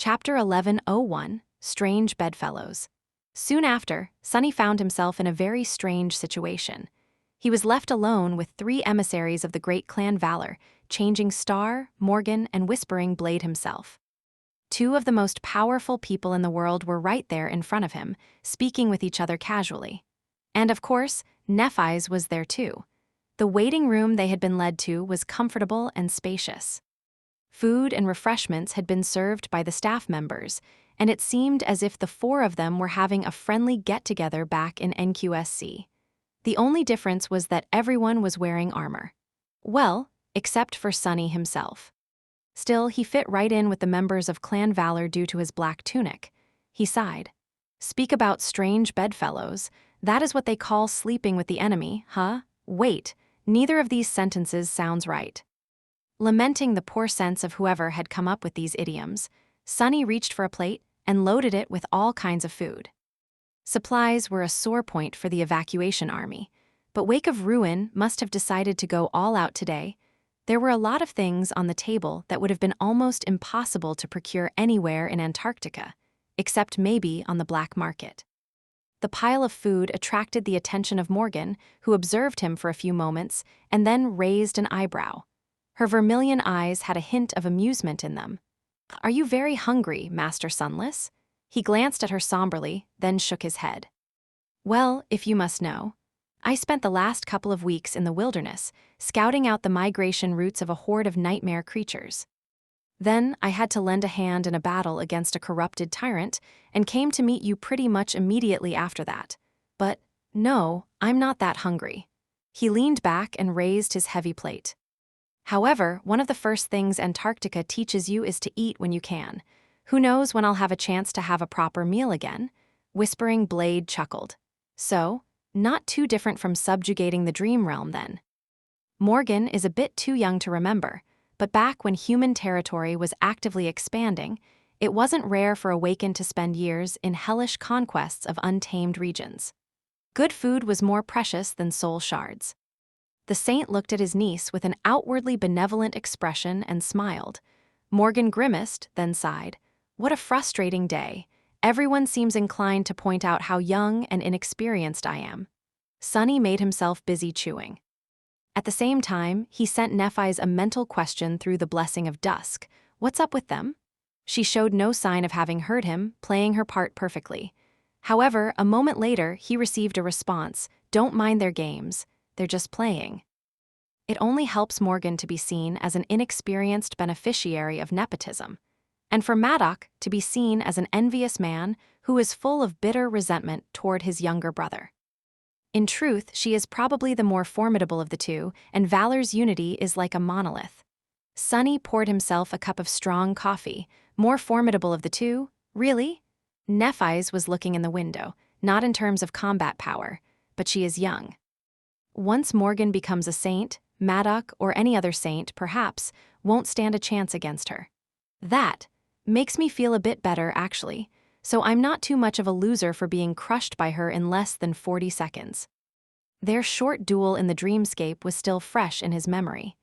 Chapter 1101, Strange Bedfellows. Soon after, Sunny found himself in a very strange situation. He was left alone with three emissaries of the great clan Valor, Changing Star, Morgan, and Whispering Blade himself. Two of the most powerful people in the world were right there in front of him, speaking with each other casually. And of course, Nephi's was there too. The waiting room they had been led to was comfortable and spacious. Food and refreshments had been served by the staff members, and it seemed as if the four of them were having a friendly get-together back in NQSC. The only difference was that everyone was wearing armor. Well, except for Sunny himself. Still, he fit right in with the members of Clan Valor due to his black tunic. He sighed. Speak about strange bedfellows. That is what they call sleeping with the enemy, huh? Wait, neither of these sentences sounds right. Lamenting the poor sense of whoever had come up with these idioms, Sunny reached for a plate and loaded it with all kinds of food. Supplies were a sore point for the evacuation army, but Wake of Ruin must have decided to go all out today. There were a lot of things on the table that would have been almost impossible to procure anywhere in Antarctica, except maybe on the black market. The pile of food attracted the attention of Morgan, who observed him for a few moments and then raised an eyebrow. Her vermilion eyes had a hint of amusement in them. "Are you very hungry, Master Sunless?" He glanced at her somberly, then shook his head. "Well, if you must know, I spent the last couple of weeks in the wilderness, scouting out the migration routes of a horde of nightmare creatures. Then I had to lend a hand in a battle against a corrupted tyrant and came to meet you pretty much immediately after that. But, no, I'm not that hungry." He leaned back and raised his heavy plate. "However, one of the first things Antarctica teaches you is to eat when you can. Who knows when I'll have a chance to have a proper meal again?" Whispering Blade chuckled. "So, not too different from subjugating the dream realm then." Morgan is a bit too young to remember, but back when human territory was actively expanding, it wasn't rare for Awakened to spend years in hellish conquests of untamed regions. Good food was more precious than soul shards. The saint looked at his niece with an outwardly benevolent expression and smiled. Morgan grimaced, then sighed. "What a frustrating day. Everyone seems inclined to point out how young and inexperienced I am." Sunny made himself busy chewing. At the same time, he sent Nephi's a mental question through the blessing of dusk. "What's up with them?" She showed no sign of having heard him, playing her part perfectly. However, a moment later, he received a response. "Don't mind their games. They're just playing." It only helps Morgan to be seen as an inexperienced beneficiary of nepotism, and for Maddox to be seen as an envious man who is full of bitter resentment toward his younger brother. In truth, she is probably the more formidable of the two, and Valor's unity is like a monolith. Sunny poured himself a cup of strong coffee. More formidable of the two? Really? Nephi's was looking in the window, not in terms of combat power, but she is young. Once Morgan becomes a saint, Maddox or any other saint, perhaps, won't stand a chance against her. That makes me feel a bit better, actually, so I'm not too much of a loser for being crushed by her in less than 40 seconds. Their short duel in the dreamscape was still fresh in his memory.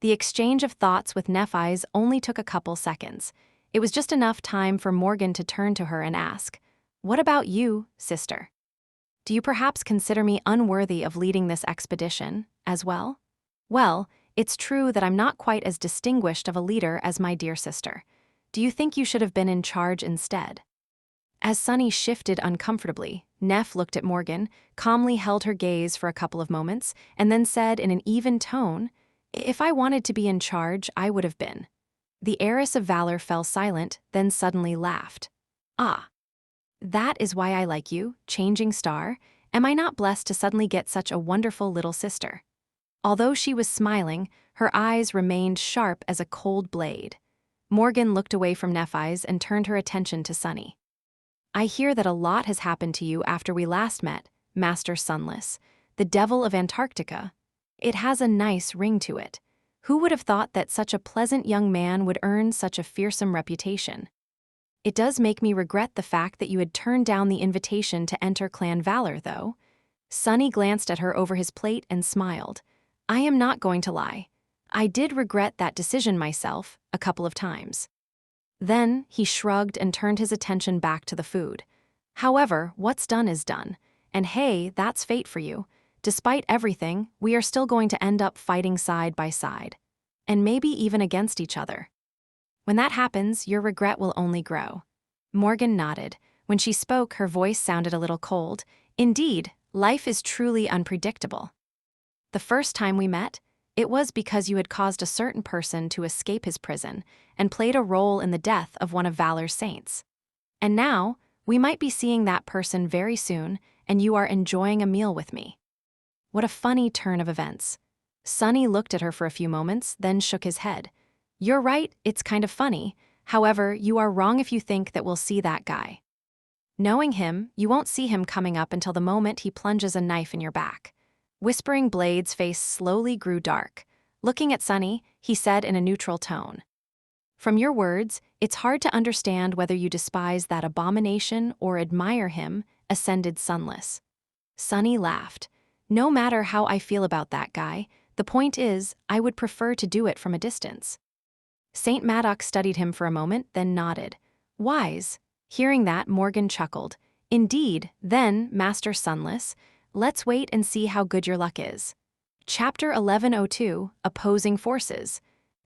The exchange of thoughts with Nephi's only took a couple seconds. It was just enough time for Morgan to turn to her and ask, "What about you, sister? Do you perhaps consider me unworthy of leading this expedition, as well?" "Well, it's true that I'm not quite as distinguished of a leader as my dear sister. Do you think you should have been in charge instead?" As Sunny shifted uncomfortably, Neph looked at Morgan, calmly held her gaze for a couple of moments, and then said in an even tone, "If I wanted to be in charge, I would have been." The heiress of Valor fell silent, then suddenly laughed. "Ah. That is why I like you, Changing Star. Am I not blessed to suddenly get such a wonderful little sister?" Although she was smiling, her eyes remained sharp as a cold blade. Morgan looked away from Nephi's and turned her attention to Sunny. "I hear that a lot has happened to you after we last met, Master Sunless, the devil of Antarctica. It has a nice ring to it. Who would have thought that such a pleasant young man would earn such a fearsome reputation? It does make me regret the fact that you had turned down the invitation to enter Clan Valor, though." Sunny glanced at her over his plate and smiled. "I am not going to lie. I did regret that decision myself, a couple of times." Then he shrugged and turned his attention back to the food. However, what's done is done. And hey, that's fate for you. Despite everything, we are still going to end up fighting side by side. And maybe even against each other. When that happens, your regret will only grow. Morgan nodded. When she spoke, her voice sounded a little cold. Indeed, life is truly unpredictable. The first time we met, it was because you had caused a certain person to escape his prison and played a role in the death of one of Valor's saints. And now, we might be seeing that person very soon, and you are enjoying a meal with me. What a funny turn of events. Sunny looked at her for a few moments, then shook his head. You're right, it's kind of funny. However, you are wrong if you think that we'll see that guy. Knowing him, you won't see him coming up until the moment he plunges a knife in your back. Whispering Blade's face slowly grew dark. Looking at Sunny, he said in a neutral tone. From your words, it's hard to understand whether you despise that abomination or admire him, ascended Sunless. Sunny laughed. No matter how I feel about that guy, the point is, I would prefer to do it from a distance. Saint Maddox studied him for a moment, then nodded. Wise. Hearing that, Morgan chuckled. Indeed, then, Master Sunless, let's wait and see how good your luck is. Chapter 1102, Opposing Forces.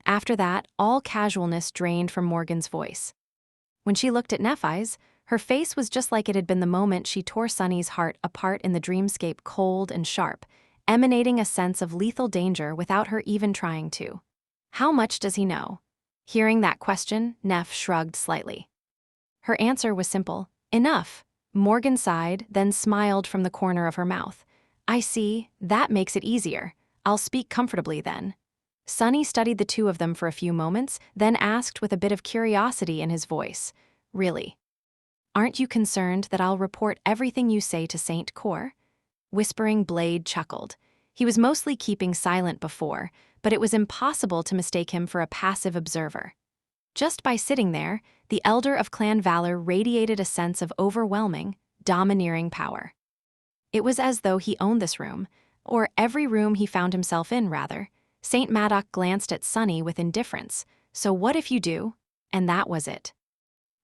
After that, all casualness drained from Morgan's voice. When she looked at Nephi's, her face was just like it had been the moment she tore Sunny's heart apart in the dreamscape, cold and sharp, emanating a sense of lethal danger without her even trying to. How much does he know? Hearing that question, Neph shrugged slightly. Her answer was simple. Enough. Morgan sighed, then smiled from the corner of her mouth. I see, that makes it easier. I'll speak comfortably then. Sunny studied the two of them for a few moments, then asked with a bit of curiosity in his voice. Really? Aren't you concerned that I'll report everything you say to Saint Cor? Whispering Blade chuckled. He was mostly keeping silent before, but it was impossible to mistake him for a passive observer. Just by sitting there, the elder of Clan Valor radiated a sense of overwhelming, domineering power. It was as though he owned this room, or every room he found himself in, rather. Saint Maddox glanced at Sunny with indifference. So what if you do? And that was it.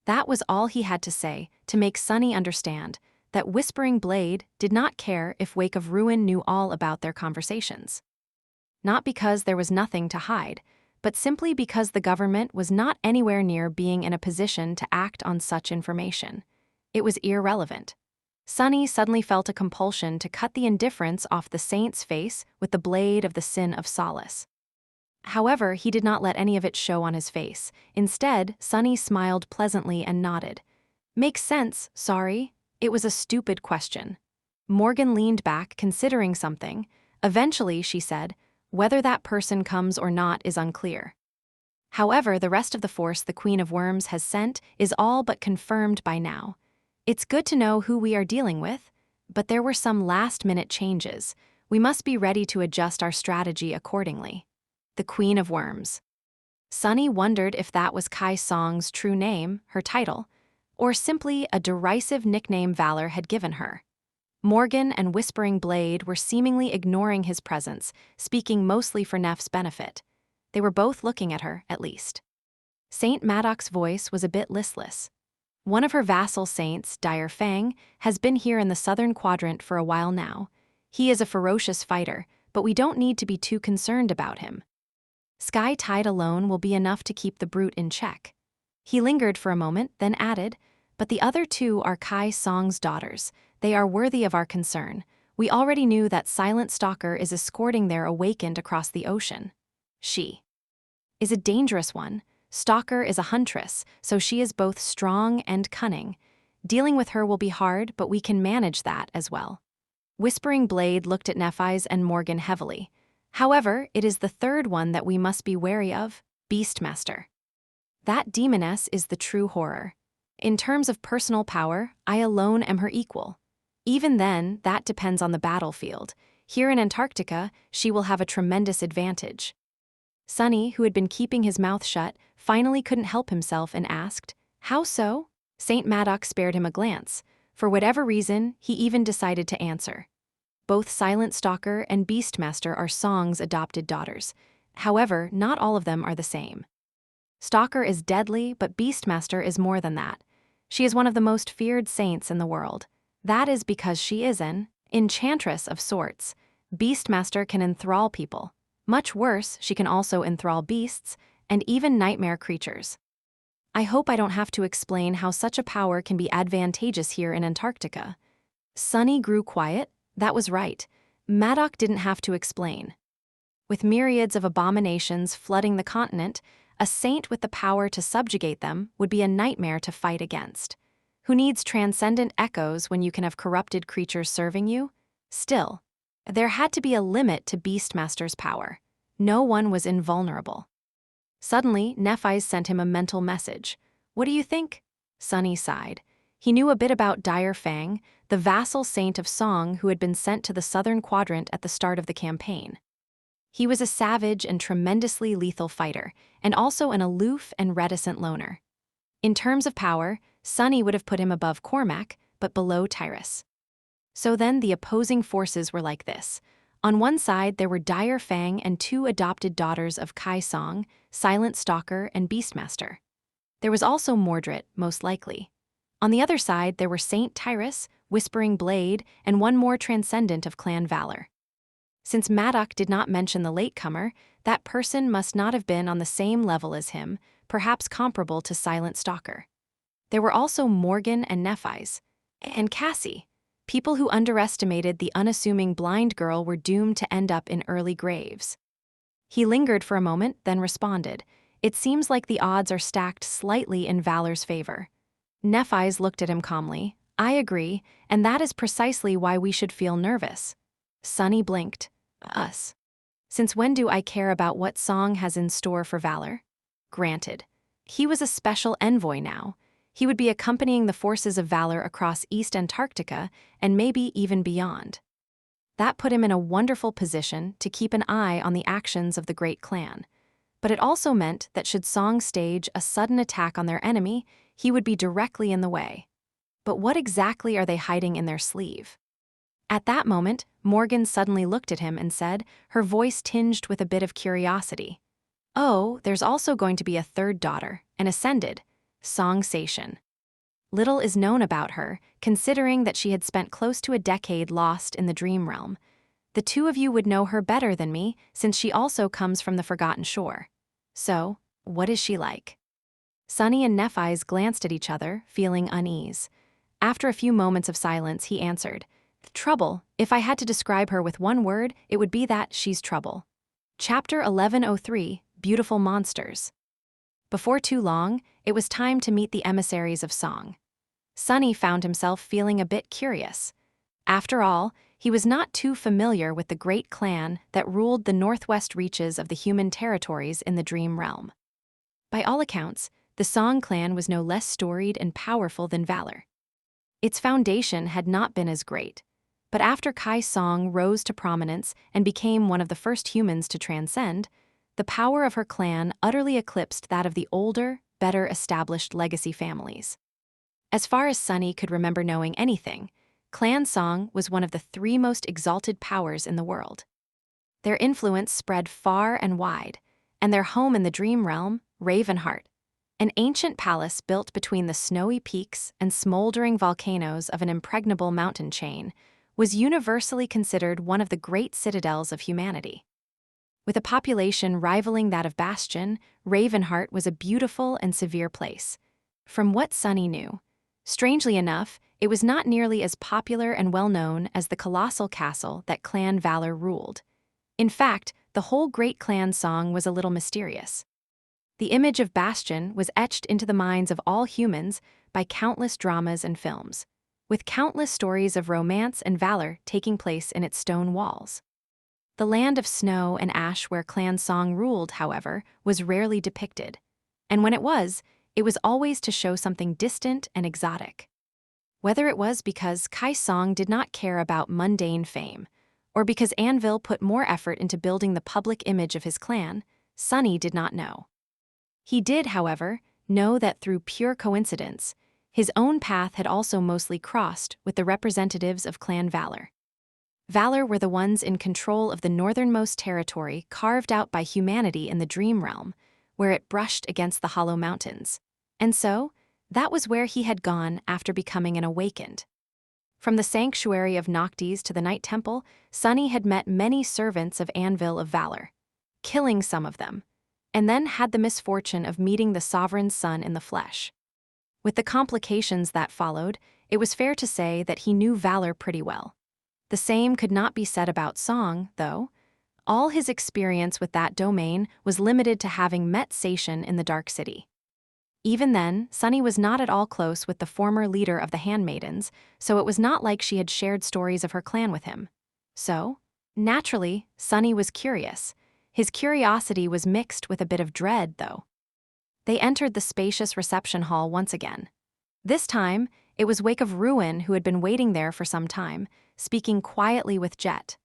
That was all he had to say to make Sunny understand that Whispering Blade did not care if Wake of Ruin knew all about their conversations. Not because there was nothing to hide, but simply because the government was not anywhere near being in a position to act on such information. It was irrelevant. Sunny suddenly felt a compulsion to cut the indifference off the saint's face with the blade of the sin of solace. However, he did not let any of it show on his face. Instead, Sunny smiled pleasantly and nodded. Makes sense, sorry. It was a stupid question. Morgan leaned back, considering something. Eventually, she said, whether that person comes or not is unclear. However, the rest of the force the Queen of Worms has sent is all but confirmed by now. It's good to know who we are dealing with, but there were some last-minute changes. We must be ready to adjust our strategy accordingly. The Queen of Worms. Sunny wondered if that was Kai Song's true name, her title, or simply a derisive nickname Valor had given her. Morgan and Whispering Blade were seemingly ignoring his presence, speaking mostly for Neff's benefit. They were both looking at her, at least. Saint Maddox's voice was a bit listless. One of her vassal saints, Dire Fang, has been here in the southern quadrant for a while now. He is a ferocious fighter, but we don't need to be too concerned about him. Sky Tide alone will be enough to keep the brute in check. He lingered for a moment, then added, but the other two are Kai Song's daughters. They are worthy of our concern. We already knew that Silent Stalker is escorting their awakened across the ocean. She is a dangerous one. Stalker is a huntress, so she is both strong and cunning. Dealing with her will be hard, but we can manage that as well. Whispering Blade looked at Nephi's and Morgan heavily. However, it is the third one that we must be wary of, Beastmaster. That demoness is the true horror. In terms of personal power, I alone am her equal. Even then, that depends on the battlefield. Here in Antarctica, she will have a tremendous advantage. Sunny, who had been keeping his mouth shut, finally couldn't help himself and asked, how so? Saint Maddox spared him a glance. For whatever reason, he even decided to answer. Both Silent Stalker and Beastmaster are Song's adopted daughters. However, not all of them are the same. Stalker is deadly, but Beastmaster is more than that. She is one of the most feared saints in the world. That is because she is an enchantress of sorts. Beastmaster can enthrall people. Much worse, she can also enthrall beasts and even nightmare creatures. I hope I don't have to explain how such a power can be advantageous here in Antarctica. Sunny grew quiet. That was right. Maddock didn't have to explain. With myriads of abominations flooding the continent, a saint with the power to subjugate them would be a nightmare to fight against. Who needs transcendent echoes when you can have corrupted creatures serving you? Still, there had to be a limit to Beastmaster's power. No one was invulnerable. Suddenly, Nephi's sent him a mental message. What do you think? Sunny sighed. He knew a bit about Dire Fang, the vassal saint of song who had been sent to the southern quadrant at the start of the campaign. He was a savage and tremendously lethal fighter, and also an aloof and reticent loner. In terms of power, Sunny would have put him above Cormac, but below Tyrus. So then the opposing forces were like this. On one side, there were Dire Fang and two adopted daughters of Kai Song, Silent Stalker and Beastmaster. There was also Mordred, most likely. On the other side, there were Saint Tyrus, Whispering Blade, and one more transcendent of clan valor. Since Maddock did not mention the latecomer, that person must not have been on the same level as him, perhaps comparable to Silent Stalker. There were also Morgan and Nephis, and Cassie. People who underestimated the unassuming blind girl were doomed to end up in early graves. He lingered for a moment, then responded, "It seems like the odds are stacked slightly in Valor's favor." Nephis looked at him calmly. "I agree, and that is precisely why we should feel nervous." Sunny blinked. "Us? Since when do I care about what Song has in store for Valor?" Granted. He was a special envoy now. He would be accompanying the forces of Valor across East Antarctica and maybe even beyond. That put him in a wonderful position to keep an eye on the actions of the Great Clan. But it also meant that should Song stage a sudden attack on their enemy, he would be directly in the way. But what exactly are they hiding in their sleeve? At that moment, Morgan suddenly looked at him and said, her voice tinged with a bit of curiosity, "Oh, there's also going to be a third daughter, an ascended, Song Sation. Little is known about her, considering that she had spent close to a decade lost in the dream realm. The two of you would know her better than me, since she also comes from the Forgotten Shore. So, what is she like?" Sunny and Nephis glanced at each other, feeling unease. After a few moments of silence, he answered, "Trouble. If I had to describe her with one word, it would be that she's trouble." Chapter 1103, Beautiful Monsters. Before too long, it was time to meet the emissaries of Song. Sunny found himself feeling a bit curious. After all, he was not too familiar with the great clan that ruled the northwest reaches of the human territories in the Dream Realm. By all accounts, the Song clan was no less storied and powerful than Valor. Its foundation had not been as great, but after Kai Song rose to prominence and became one of the first humans to transcend, the power of her clan utterly eclipsed that of the older, better established legacy families. As far as Sunny could remember knowing anything, Clan Song was one of the three most exalted powers in the world. Their influence spread far and wide, and their home in the dream realm, Ravenheart, an ancient palace built between the snowy peaks and smoldering volcanoes of an impregnable mountain chain, was universally considered one of the great citadels of humanity. With a population rivaling that of Bastion, Ravenheart was a beautiful and severe place. From what Sunny knew, strangely enough, it was not nearly as popular and well-known as the colossal castle that Clan Valor ruled. In fact, the whole great clan Song was a little mysterious. The image of Bastion was etched into the minds of all humans by countless dramas and films, with countless stories of romance and valor taking place in its stone walls. The land of snow and ash where Clan Song ruled, however, was rarely depicted, and when it was always to show something distant and exotic. Whether it was because Kai Song did not care about mundane fame, or because Anvil put more effort into building the public image of his clan, Sunny did not know. He did, however, know that through pure coincidence, his own path had also mostly crossed with the representatives of Clan Valor. Valor were the ones in control of the northernmost territory carved out by humanity in the Dream Realm, where it brushed against the hollow mountains. And so, that was where he had gone after becoming an awakened. From the sanctuary of Noctis to the Night Temple, Sunny had met many servants of Anvil of Valor, killing some of them, and then had the misfortune of meeting the sovereign's son in the flesh. With the complications that followed, it was fair to say that he knew Valor pretty well. The same could not be said about Song, though. All his experience with that domain was limited to having met Sation in the Dark City. Even then, Sunny was not at all close with the former leader of the Handmaidens, so it was not like she had shared stories of her clan with him. So, naturally, Sunny was curious. His curiosity was mixed with a bit of dread, though. They entered the spacious reception hall once again. This time, it was Wake of Ruin who had been waiting there for some time, speaking quietly with Jet.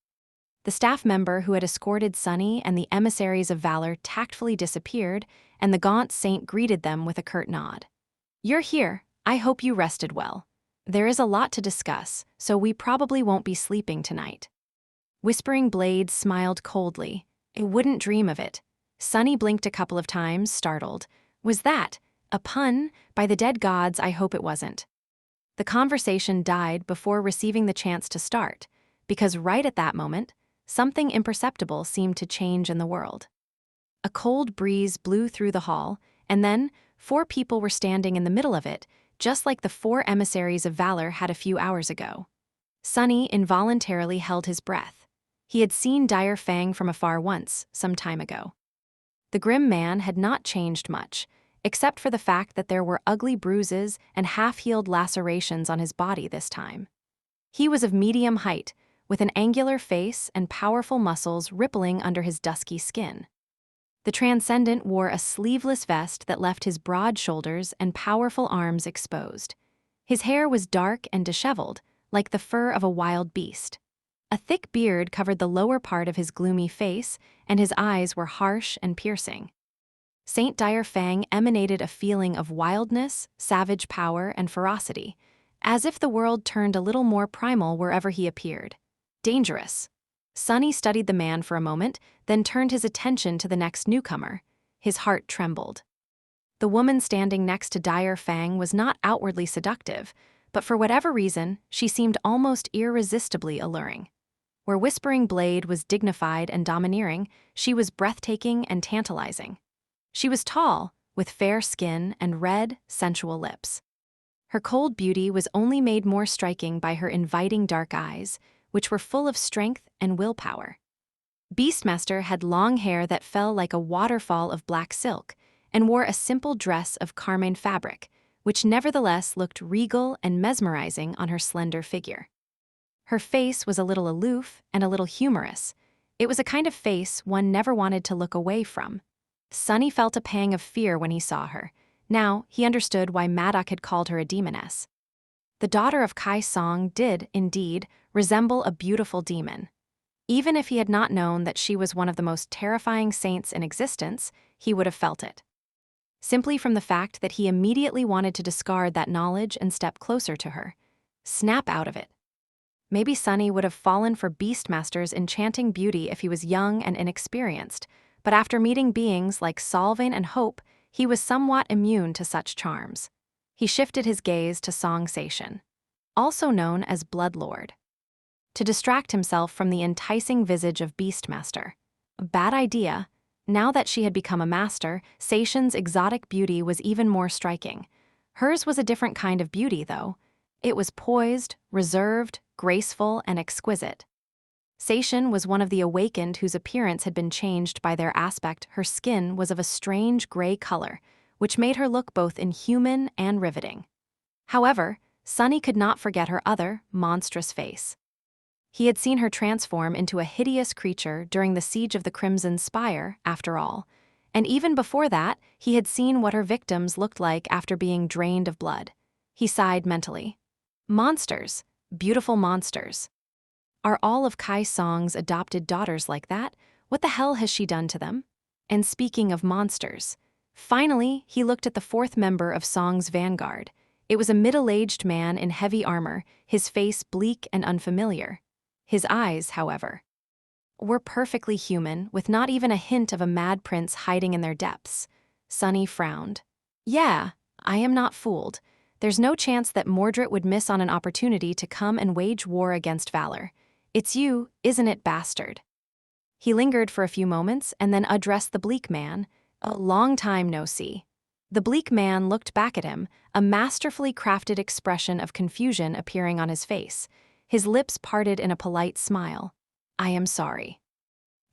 The staff member who had escorted Sunny and the emissaries of Valor tactfully disappeared, and the gaunt saint greeted them with a curt nod. "You're here. I hope you rested well. There is a lot to discuss, so we probably won't be sleeping tonight." Whispering Blade smiled coldly. "I wouldn't dream of it." Sunny blinked a couple of times, startled. Was that a pun? By the dead gods, I hope it wasn't. The conversation died before receiving the chance to start, because right at that moment, something imperceptible seemed to change in the world. A cold breeze blew through the hall, and then 4 people were standing in the middle of it, just like the 4 emissaries of Valor had a few hours ago. Sunny involuntarily held his breath. He had seen Dire Fang from afar once, some time ago. The grim man had not changed much, except for the fact that there were ugly bruises and half-healed lacerations on his body this time. He was of medium height, with an angular face and powerful muscles rippling under his dusky skin. The Transcendent wore a sleeveless vest that left his broad shoulders and powerful arms exposed. His hair was dark and disheveled, like the fur of a wild beast. A thick beard covered the lower part of his gloomy face, and his eyes were harsh and piercing. Saint Dire Fang emanated a feeling of wildness, savage power, and ferocity, as if the world turned a little more primal wherever he appeared. Dangerous. Sunny studied the man for a moment, then turned his attention to the next newcomer. His heart trembled. The woman standing next to Dire Fang was not outwardly seductive, but for whatever reason, she seemed almost irresistibly alluring. Where Whispering Blade was dignified and domineering, she was breathtaking and tantalizing. She was tall, with fair skin and red, sensual lips. Her cold beauty was only made more striking by her inviting dark eyes, which were full of strength and willpower. Beastmaster had long hair that fell like a waterfall of black silk, and wore a simple dress of carmine fabric, which nevertheless looked regal and mesmerizing on her slender figure. Her face was a little aloof and a little humorous. It was a kind of face one never wanted to look away from. Sunny felt a pang of fear when he saw her. Now, he understood why Maddock had called her a demoness. The daughter of Kai Song did, indeed, resemble a beautiful demon. Even if he had not known that she was one of the most terrifying saints in existence, he would have felt it. Simply from the fact that he immediately wanted to discard that knowledge and step closer to her. Snap out of it. Maybe Sunny would have fallen for Beastmaster's enchanting beauty if he was young and inexperienced, but after meeting beings like Solvane and Hope, he was somewhat immune to such charms. He shifted his gaze to Song Sation, also known as Bloodlord, to distract himself from the enticing visage of Beastmaster. A bad idea. Now that she had become a master, Sation's exotic beauty was even more striking. Hers was a different kind of beauty, though. It was poised, reserved, graceful, and exquisite. Sation was one of the awakened whose appearance had been changed by their aspect. Her skin was of a strange gray color, which made her look both inhuman and riveting. However, Sunny could not forget her other, monstrous face. He had seen her transform into a hideous creature during the siege of the Crimson Spire, after all, and even before that, he had seen what her victims looked like after being drained of blood. He sighed mentally. Monsters, beautiful monsters. Are all of Kai Song's adopted daughters like that? What the hell has she done to them? And speaking of monsters, finally, he looked at the 4th member of Song's vanguard. It was a middle-aged man in heavy armor, his face bleak and unfamiliar. His eyes, however, were perfectly human, with not even a hint of a mad prince hiding in their depths. Sunny frowned. Yeah, I am not fooled. There's no chance that Mordred would miss on an opportunity to come and wage war against Valor. It's you, isn't it, bastard? He lingered for a few moments and then addressed the bleak man. A long time no see. The bleak man looked back at him, a masterfully crafted expression of confusion appearing on his face. His lips parted in a polite smile. I am sorry.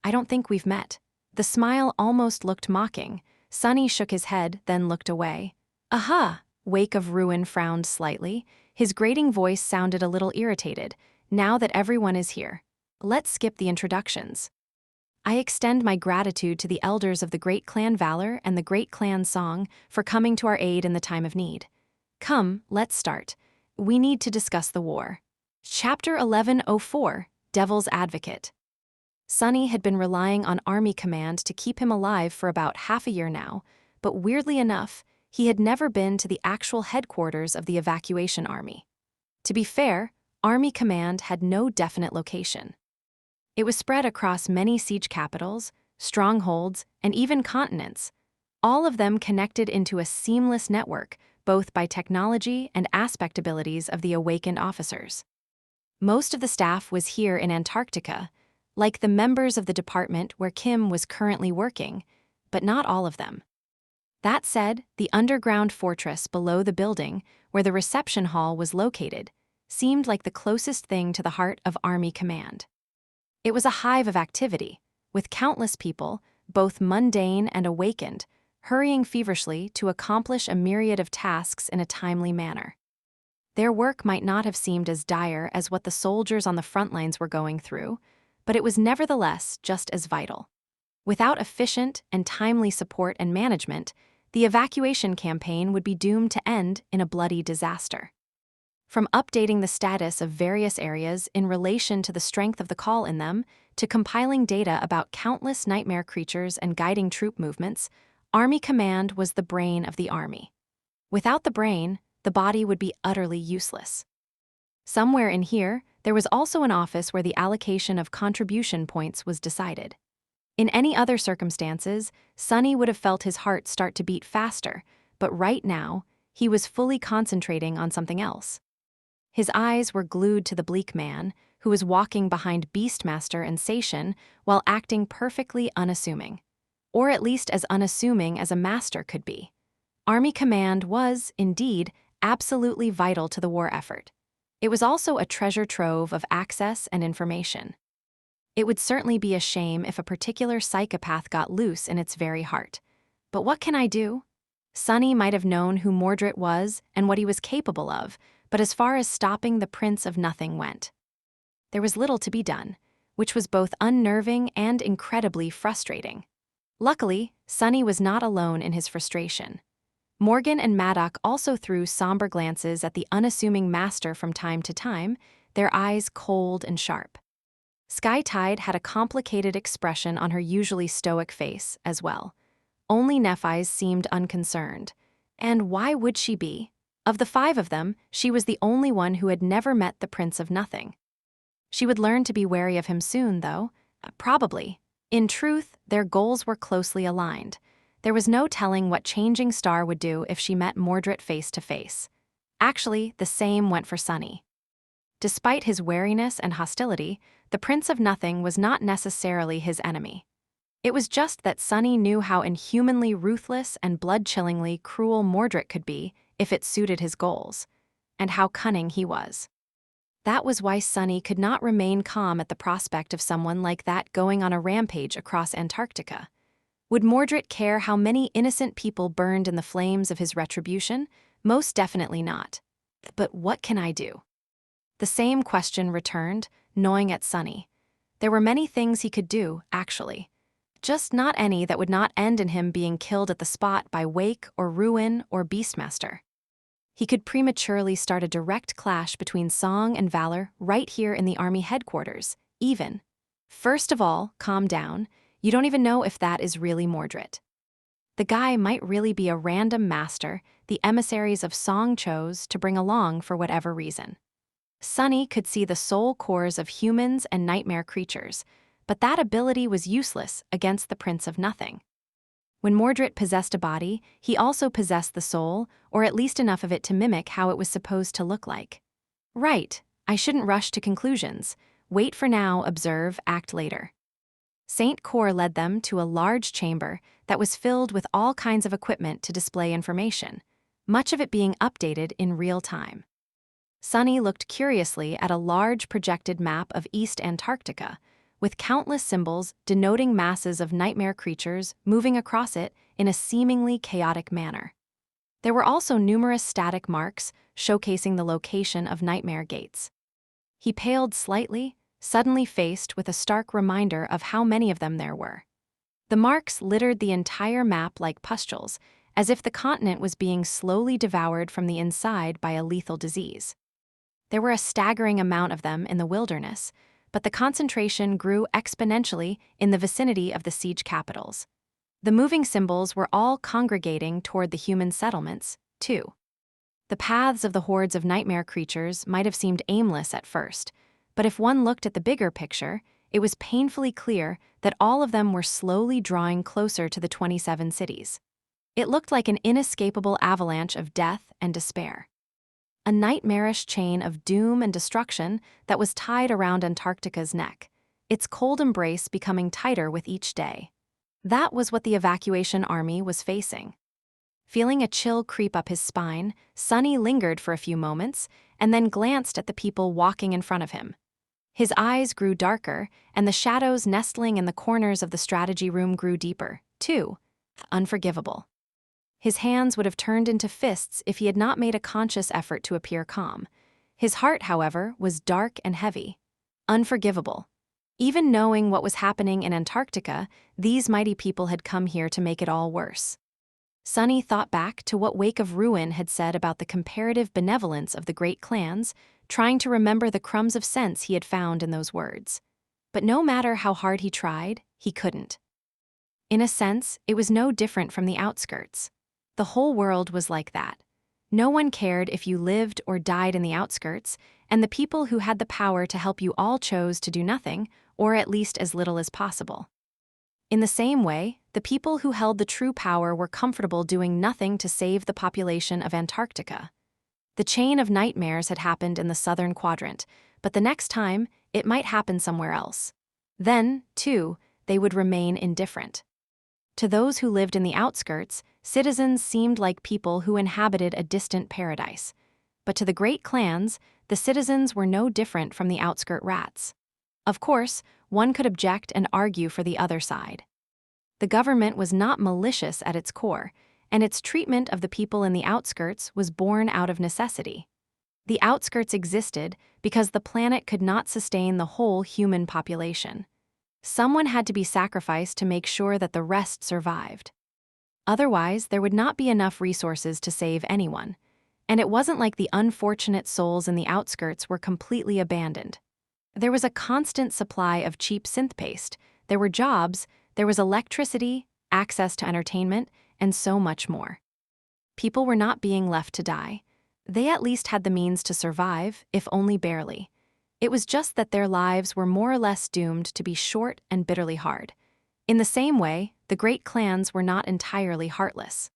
I don't think we've met. The smile almost looked mocking. Sunny shook his head, then looked away. Aha! Wake of Ruin frowned slightly. His grating voice sounded a little irritated. Now that everyone is here, let's skip the introductions. I extend my gratitude to the elders of the Great Clan Valor and the Great Clan Song for coming to our aid in the time of need. Come, let's start. We need to discuss the war. Chapter 1104, Devil's Advocate. Sunny had been relying on Army Command to keep him alive for about half a year now, but weirdly enough, he had never been to the actual headquarters of the evacuation army. To be fair, Army Command had no definite location. It was spread across many siege capitals, strongholds, and even continents, all of them connected into a seamless network, both by technology and aspect abilities of the awakened officers. Most of the staff was here in Antarctica, like the members of the department where Kim was currently working, but not all of them. That said, the underground fortress below the building, where the reception hall was located, seemed like the closest thing to the heart of Army Command. It was a hive of activity, with countless people, both mundane and awakened, hurrying feverishly to accomplish a myriad of tasks in a timely manner. Their work might not have seemed as dire as what the soldiers on the front lines were going through, but it was nevertheless just as vital. Without efficient and timely support and management, the evacuation campaign would be doomed to end in a bloody disaster. From updating the status of various areas in relation to the strength of the call in them, to compiling data about countless nightmare creatures and guiding troop movements, Army Command was the brain of the army. Without the brain, the body would be utterly useless. Somewhere in here, there was also an office where the allocation of contribution points was decided. In any other circumstances, Sunny would have felt his heart start to beat faster, but right now, he was fully concentrating on something else. His eyes were glued to the bleak man, who was walking behind Beastmaster and Sation while acting perfectly unassuming. Or at least as unassuming as a master could be. Army Command was, indeed, absolutely vital to the war effort. It was also a treasure trove of access and information. It would certainly be a shame if a particular psychopath got loose in its very heart. But what can I do? Sunny might have known who Mordred was and what he was capable of, but as far as stopping the Prince of Nothing went, there was little to be done, which was both unnerving and incredibly frustrating. Luckily, Sunny was not alone in his frustration. Morgan and Maddock also threw somber glances at the unassuming master from time to time, their eyes cold and sharp. Sky Tide had a complicated expression on her usually stoic face as well. Only Nephi's seemed unconcerned. And why would she be? Of the 5 of them, she was the only one who had never met the Prince of Nothing. She would learn to be wary of him soon, though. Probably. In truth, their goals were closely aligned. There was no telling what Changing Star would do if she met Mordred face to face. Actually, the same went for Sunny. Despite his wariness and hostility, the Prince of Nothing was not necessarily his enemy. It was just that Sunny knew how inhumanly ruthless and blood-chillingly cruel Mordred could be if it suited his goals, and how cunning he was. That was why Sunny could not remain calm at the prospect of someone like that going on a rampage across Antarctica. Would Mordred care how many innocent people burned in the flames of his retribution? Most definitely not. But what can I do? The same question returned, gnawing at Sunny. There were many things he could do, actually. Just not any that would not end in him being killed at the spot by Wake or Ruin or Beastmaster. He could prematurely start a direct clash between Song and Valor right here in the Army headquarters, even. First of all, calm down. You don't even know if that is really Mordred. The guy might really be a random master the emissaries of Song chose to bring along for whatever reason. Sunny could see the soul cores of humans and nightmare creatures, but that ability was useless against the Prince of Nothing. When Mordred possessed a body, he also possessed the soul, or at least enough of it to mimic how it was supposed to look like. Right, I shouldn't rush to conclusions. Wait for now, observe, act later. Saint Cor led them to a large chamber that was filled with all kinds of equipment to display information, much of it being updated in real time. Sunny looked curiously at a large projected map of East Antarctica, with countless symbols denoting masses of nightmare creatures moving across it in a seemingly chaotic manner. There were also numerous static marks showcasing the location of nightmare gates. He paled slightly, suddenly faced with a stark reminder of how many of them there were. The marks littered the entire map like pustules, as if the continent was being slowly devoured from the inside by a lethal disease. There were a staggering amount of them in the wilderness, but the concentration grew exponentially in the vicinity of the siege capitals. The moving symbols were all congregating toward the human settlements, too. The paths of the hordes of nightmare creatures might have seemed aimless at first, but if one looked at the bigger picture, it was painfully clear that all of them were slowly drawing closer to the 27 cities. It looked like an inescapable avalanche of death and despair. A nightmarish chain of doom and destruction that was tied around Antarctica's neck, its cold embrace becoming tighter with each day. That was what the evacuation army was facing. Feeling a chill creep up his spine, Sunny lingered for a few moments and then glanced at the people walking in front of him. His eyes grew darker, and the shadows nestling in the corners of the strategy room grew deeper, too. Unforgivable. His hands would have turned into fists if he had not made a conscious effort to appear calm. His heart, however, was dark and heavy. Unforgivable. Even knowing what was happening in Antarctica, these mighty people had come here to make it all worse. Sunny thought back to what Wake of Ruin had said about the comparative benevolence of the great clans, trying to remember the crumbs of sense he had found in those words. But no matter how hard he tried, he couldn't. In a sense, it was no different from the outskirts. The whole world was like that. No one cared if you lived or died in the outskirts, and the people who had the power to help you all chose to do nothing, or at least as little as possible. In the same way, the people who held the true power were comfortable doing nothing to save the population of Antarctica. The chain of nightmares had happened in the southern quadrant, but the next time, it might happen somewhere else. Then, too, they would remain indifferent. To those who lived in the outskirts, citizens seemed like people who inhabited a distant paradise. But to the great clans, the citizens were no different from the outskirt rats. Of course, one could object and argue for the other side. The government was not malicious at its core, and its treatment of the people in the outskirts was born out of necessity. The outskirts existed because the planet could not sustain the whole human population. Someone had to be sacrificed to make sure that the rest survived. Otherwise, there would not be enough resources to save anyone. And it wasn't like the unfortunate souls in the outskirts were completely abandoned. There was a constant supply of cheap synth paste, there were jobs, there was electricity, access to entertainment, and so much more. People were not being left to die. They at least had the means to survive, if only barely. It was just that their lives were more or less doomed to be short and bitterly hard. In the same way, the great clans were not entirely heartless.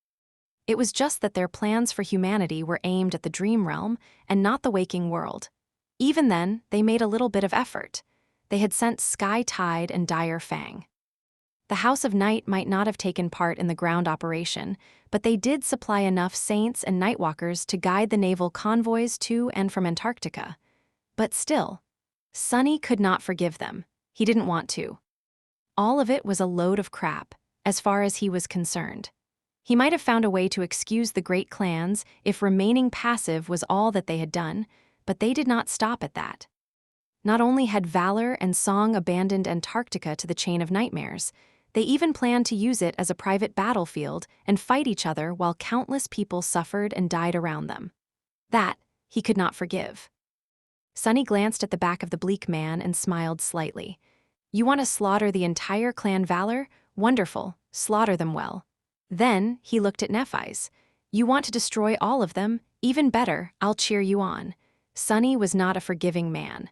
It was just that their plans for humanity were aimed at the dream realm and not the waking world. Even then, they made a little bit of effort. They had sent Sky Tide and Dire Fang. The House of Night might not have taken part in the ground operation, but they did supply enough Saints and Nightwalkers to guide the naval convoys to and from Antarctica. But still, Sunny could not forgive them. He didn't want to. All of it was a load of crap, as far as he was concerned. He might have found a way to excuse the great clans if remaining passive was all that they had done, but they did not stop at that. Not only had Valor and Song abandoned Antarctica to the chain of nightmares, they even planned to use it as a private battlefield and fight each other while countless people suffered and died around them. That, he could not forgive. Sunny glanced at the back of the bleak man and smiled slightly. You want to slaughter the entire clan Valor? Wonderful, slaughter them well. Then, he looked at Nephi's. You want to destroy all of them? Even better, I'll cheer you on. Sunny was not a forgiving man.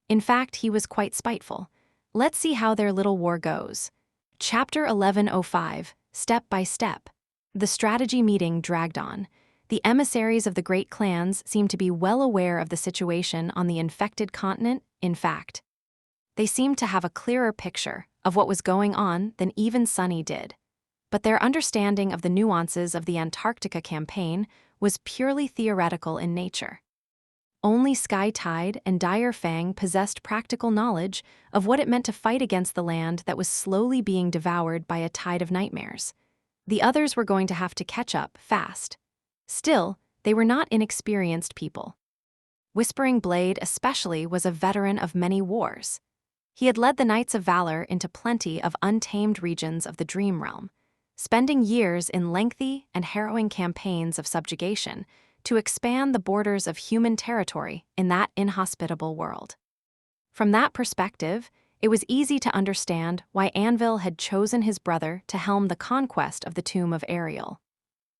In fact, he was quite spiteful. Let's see how their little war goes. Chapter 11:05, step by step. The strategy meeting dragged on. The emissaries of the great clans seemed to be well aware of the situation on the infected continent. In fact, they seemed to have a clearer picture of what was going on than even Sunny did. But their understanding of the nuances of the Antarctica campaign was purely theoretical in nature. Only Sky Tide and Dire Fang possessed practical knowledge of what it meant to fight against the land that was slowly being devoured by a tide of nightmares. The others were going to have to catch up fast. Still, they were not inexperienced people. Whispering Blade especially was a veteran of many wars. He had led the Knights of Valor into plenty of untamed regions of the Dream Realm, spending years in lengthy and harrowing campaigns of subjugation to expand the borders of human territory in that inhospitable world. From that perspective, it was easy to understand why Anvil had chosen his brother to helm the conquest of the tomb of Ariel.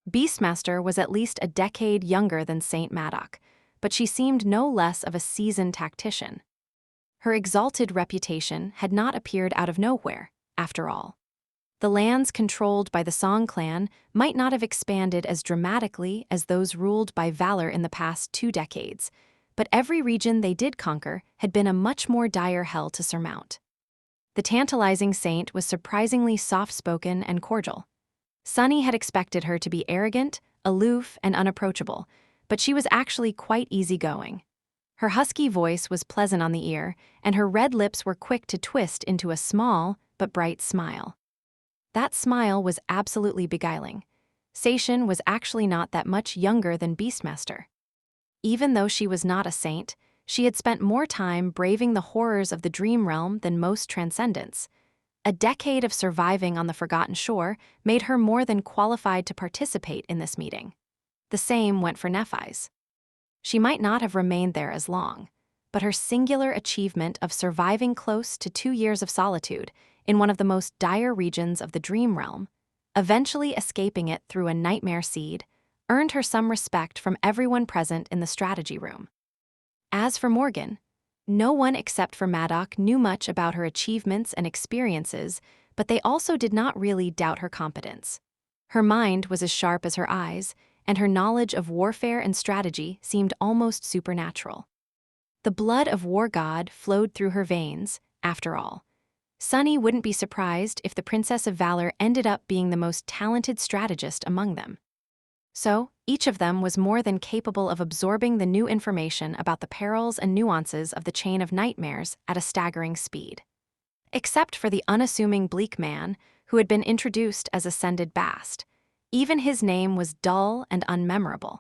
Beastmaster was at least a decade younger than Saint Madoc, but she seemed no less of a seasoned tactician. Her exalted reputation had not appeared out of nowhere, after all. The lands controlled by the Song clan might not have expanded as dramatically as those ruled by Valor in the past 2 decades, but every region they did conquer had been a much more dire hell to surmount. The tantalizing saint was surprisingly soft-spoken and cordial. Sunny had expected her to be arrogant, aloof, and unapproachable, but she was actually quite easygoing. Her husky voice was pleasant on the ear, and her red lips were quick to twist into a small but bright smile. That smile was absolutely beguiling. Seishin was actually not that much younger than Beastmaster. Even though she was not a saint, she had spent more time braving the horrors of the Dream Realm than most transcendents. A decade of surviving on the Forgotten Shore made her more than qualified to participate in this meeting. The same went for Nephi's. She might not have remained there as long, but her singular achievement of surviving close to 2 years of solitude in one of the most dire regions of the Dream Realm, eventually escaping it through a nightmare seed, earned her some respect from everyone present in the strategy room. As for Morgan, no one except for Madoc knew much about her achievements and experiences, but they also did not really doubt her competence. Her mind was as sharp as her eyes, and her knowledge of warfare and strategy seemed almost supernatural. The blood of War God flowed through her veins, after all. Sunny wouldn't be surprised if the Princess of Valor ended up being the most talented strategist among them. So, each of them was more than capable of absorbing the new information about the perils and nuances of the chain of nightmares at a staggering speed. Except for the unassuming bleak man, who had been introduced as Ascended Bast. Even his name was dull and unmemorable.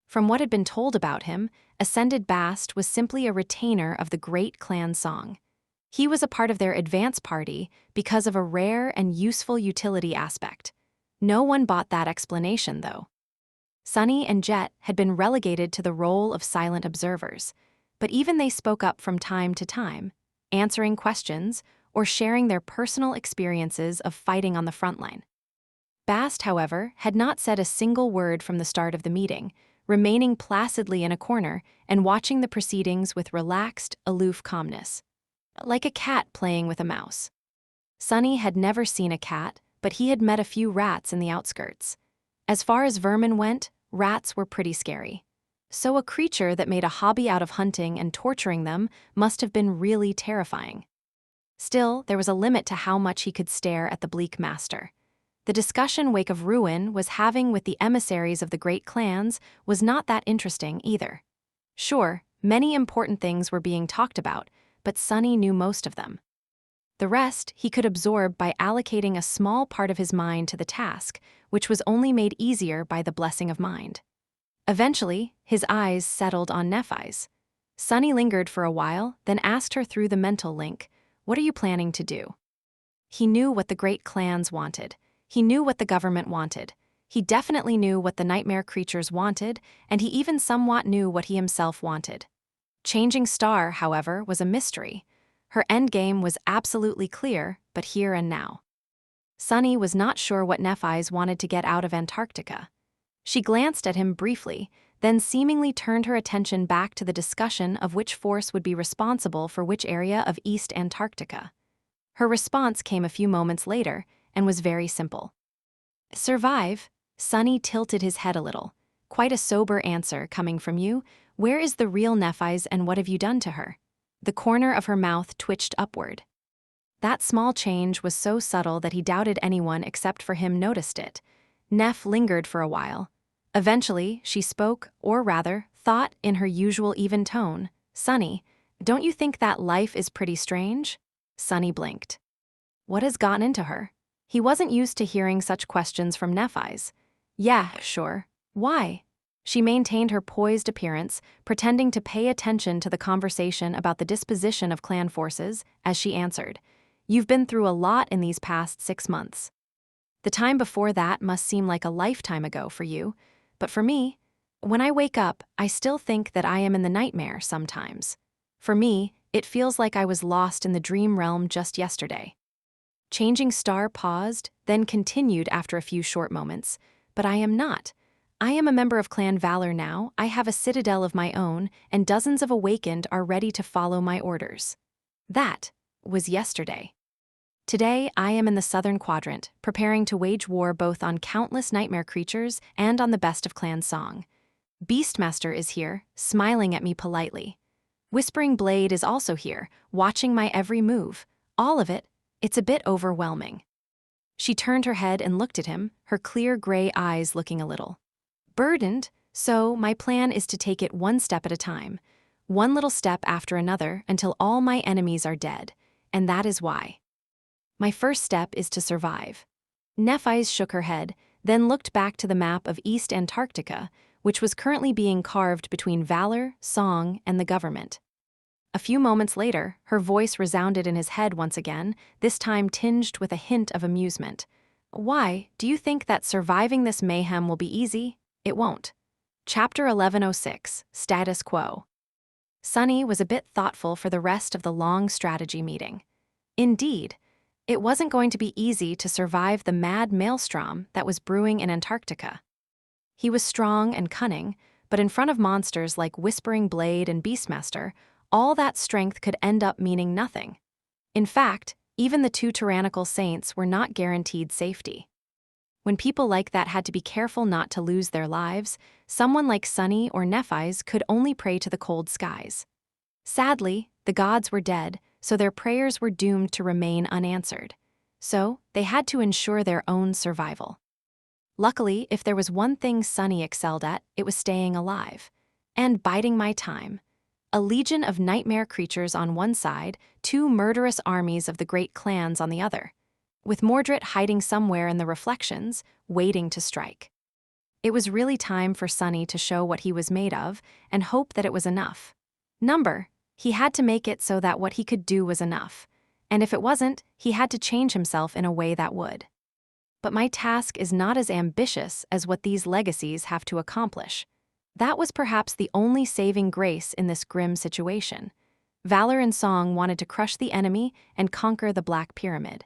From what had been told about him, Ascended Bast was simply a retainer of the great clan song. He was a part of their advance party because of a rare and useful utility aspect. No one bought that explanation, though. Sunny and Jet had been relegated to the role of silent observers, but even they spoke up from time to time, answering questions or sharing their personal experiences of fighting on the front line. Bast, however, had not said a single word from the start of the meeting, remaining placidly in a corner and watching the proceedings with relaxed, aloof calmness. Like a cat playing with a mouse. Sunny had never seen a cat, but he had met a few rats in the outskirts. As far as vermin went, rats were pretty scary. So a creature that made a hobby out of hunting and torturing them must have been really terrifying. Still, there was a limit to how much he could stare at the bleak master. The discussion Wake of Ruin was having with the emissaries of the great clans was not that interesting either. Sure, many important things were being talked about, but Sunny knew most of them. The rest he could absorb by allocating a small part of his mind to the task, which was only made easier by the blessing of mind. Eventually, his eyes settled on Nephi's. Sunny lingered for a while, then asked her through the mental link, "What are you planning to do?" He knew what the great clans wanted. He knew what the government wanted. He definitely knew what the nightmare creatures wanted, and he even somewhat knew what he himself wanted. Changing Star, however, was a mystery. Her endgame was absolutely clear, but here and now. Sunny was not sure what Nephi's wanted to get out of Antarctica. She glanced at him briefly, then seemingly turned her attention back to the discussion of which force would be responsible for which area of East Antarctica. Her response came a few moments later, and was very simple. Survive? Sunny tilted his head a little. Quite a sober answer coming from you. Where is the real Nephi's and what have you done to her? The corner of her mouth twitched upward. That small change was so subtle that he doubted anyone except for him noticed it. Neph lingered for a while. Eventually, she spoke, or rather, thought in her usual even tone. Sunny, don't you think that life is pretty strange? Sunny blinked. What has gotten into her? He wasn't used to hearing such questions from Nephi's. Yeah, sure. Why? She maintained her poised appearance, pretending to pay attention to the conversation about the disposition of clan forces, as she answered. You've been through a lot in these past 6 months. The time before that must seem like a lifetime ago for you, but for me, when I wake up, I still think that I am in the nightmare sometimes. For me, it feels like I was lost in the dream realm just yesterday. Changing Star paused, then continued after a few short moments. But I am not. I am a member of Clan Valor now, I have a citadel of my own, and dozens of awakened are ready to follow my orders. That was yesterday. Today, I am in the southern quadrant, preparing to wage war both on countless nightmare creatures and on the best of Clan Song. Beastmaster is here, smiling at me politely. Whispering Blade is also here, watching my every move. All of it, it's a bit overwhelming. She turned her head and looked at him, her clear gray eyes looking a little burdened, so my plan is to take it one step at a time, one little step after another until all my enemies are dead, and that is why. My first step is to survive. Nephi's shook her head, then looked back to the map of East Antarctica, which was currently being carved between Valor, Song, and the government. A few moments later, her voice resounded in his head once again, this time tinged with a hint of amusement. Why, do you think that surviving this mayhem will be easy? It won't. Chapter 1106, Status Quo. Sunny was a bit thoughtful for the rest of the long strategy meeting. Indeed, it wasn't going to be easy to survive the mad maelstrom that was brewing in Antarctica. He was strong and cunning, but in front of monsters like Whispering Blade and Beastmaster, all that strength could end up meaning nothing. In fact, even the 2 tyrannical saints were not guaranteed safety. When people like that had to be careful not to lose their lives, someone like Sunny or Nephi's could only pray to the cold skies. Sadly, the gods were dead, so their prayers were doomed to remain unanswered. So, they had to ensure their own survival. Luckily, if there was one thing Sunny excelled at, it was staying alive. And biding my time. A legion of nightmare creatures on one side, 2 murderous armies of the great clans on the other, with Mordred hiding somewhere in the reflections, waiting to strike. It was really time for Sunny to show what he was made of and hope that it was enough. He had to make it so that what he could do was enough, and if it wasn't, he had to change himself in a way that would. But my task is not as ambitious as what these legacies have to accomplish. That was perhaps the only saving grace in this grim situation. Valor and Song wanted to crush the enemy and conquer the Black Pyramid.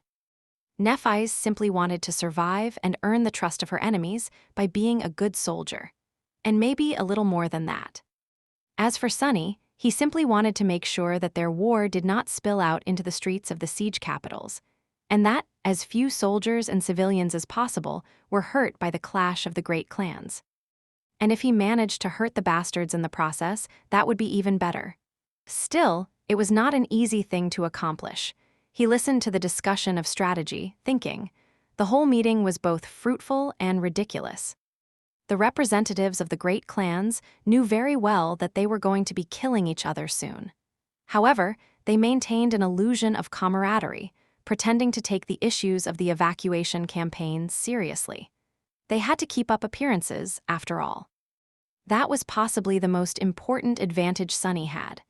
Nephi's simply wanted to survive and earn the trust of her enemies by being a good soldier. And maybe a little more than that. As for Sunny, he simply wanted to make sure that their war did not spill out into the streets of the siege capitals, and that as few soldiers and civilians as possible were hurt by the clash of the great clans. And if he managed to hurt the bastards in the process, that would be even better. Still, it was not an easy thing to accomplish. He listened to the discussion of strategy, thinking. The whole meeting was both fruitful and ridiculous. The representatives of the great clans knew very well that they were going to be killing each other soon. However, they maintained an illusion of camaraderie, pretending to take the issues of the evacuation campaign seriously. They had to keep up appearances, after all. That was possibly the most important advantage Sunny had.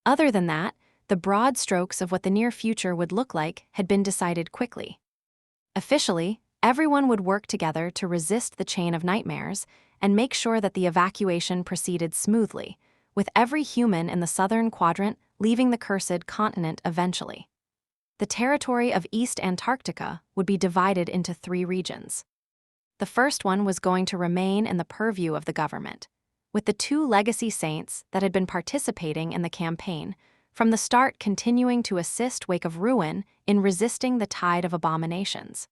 Other than that, the broad strokes of what the near future would look like had been decided quickly. Officially, everyone would work together to resist the chain of nightmares and make sure that the evacuation proceeded smoothly, with every human in the southern quadrant leaving the cursed continent eventually. The territory of East Antarctica would be divided into 3 regions. The first one was going to remain in the purview of the government, with the 2 legacy saints that had been participating in the campaign from the start continuing to assist Wake of Ruin in resisting the tide of abominations.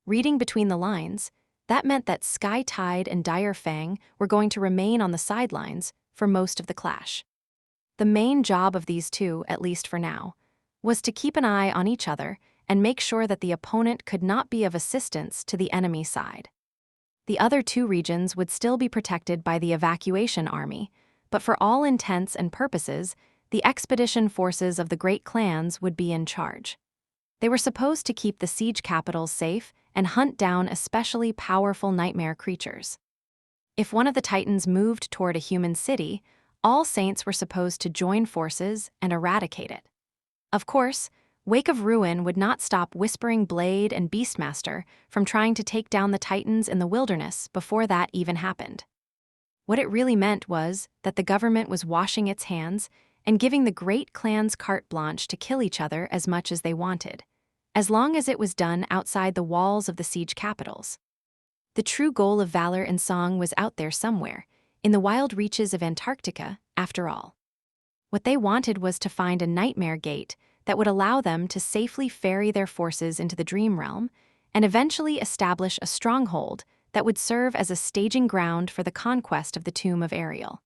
Reading between the lines, That meant that Sky Tide and Dire Fang were going to remain on the sidelines for most of the clash. The main job of these two, at least for now, was to keep an eye on each other and make sure that the opponent could not be of assistance to the enemy side. The other two regions would still be protected by the evacuation army, but for all intents and purposes, the expedition forces of the great clans would be in charge. They were supposed to keep the siege capitals safe and hunt down especially powerful nightmare creatures. If one of the Titans moved toward a human city, all saints were supposed to join forces and eradicate it. Of course, Wake of Ruin would not stop Whispering Blade and Beastmaster from trying to take down the Titans in the wilderness before that even happened. What it really meant was that the government was washing its hands and giving the great clans carte blanche to kill each other as much as they wanted, as long as it was done outside the walls of the siege capitals. The true goal of valor and song was out there somewhere, in the wild reaches of Antarctica, after all. What they wanted was to find a nightmare gate that would allow them to safely ferry their forces into the dream realm and eventually establish a stronghold that would serve as a staging ground for the conquest of the tomb of Ariel.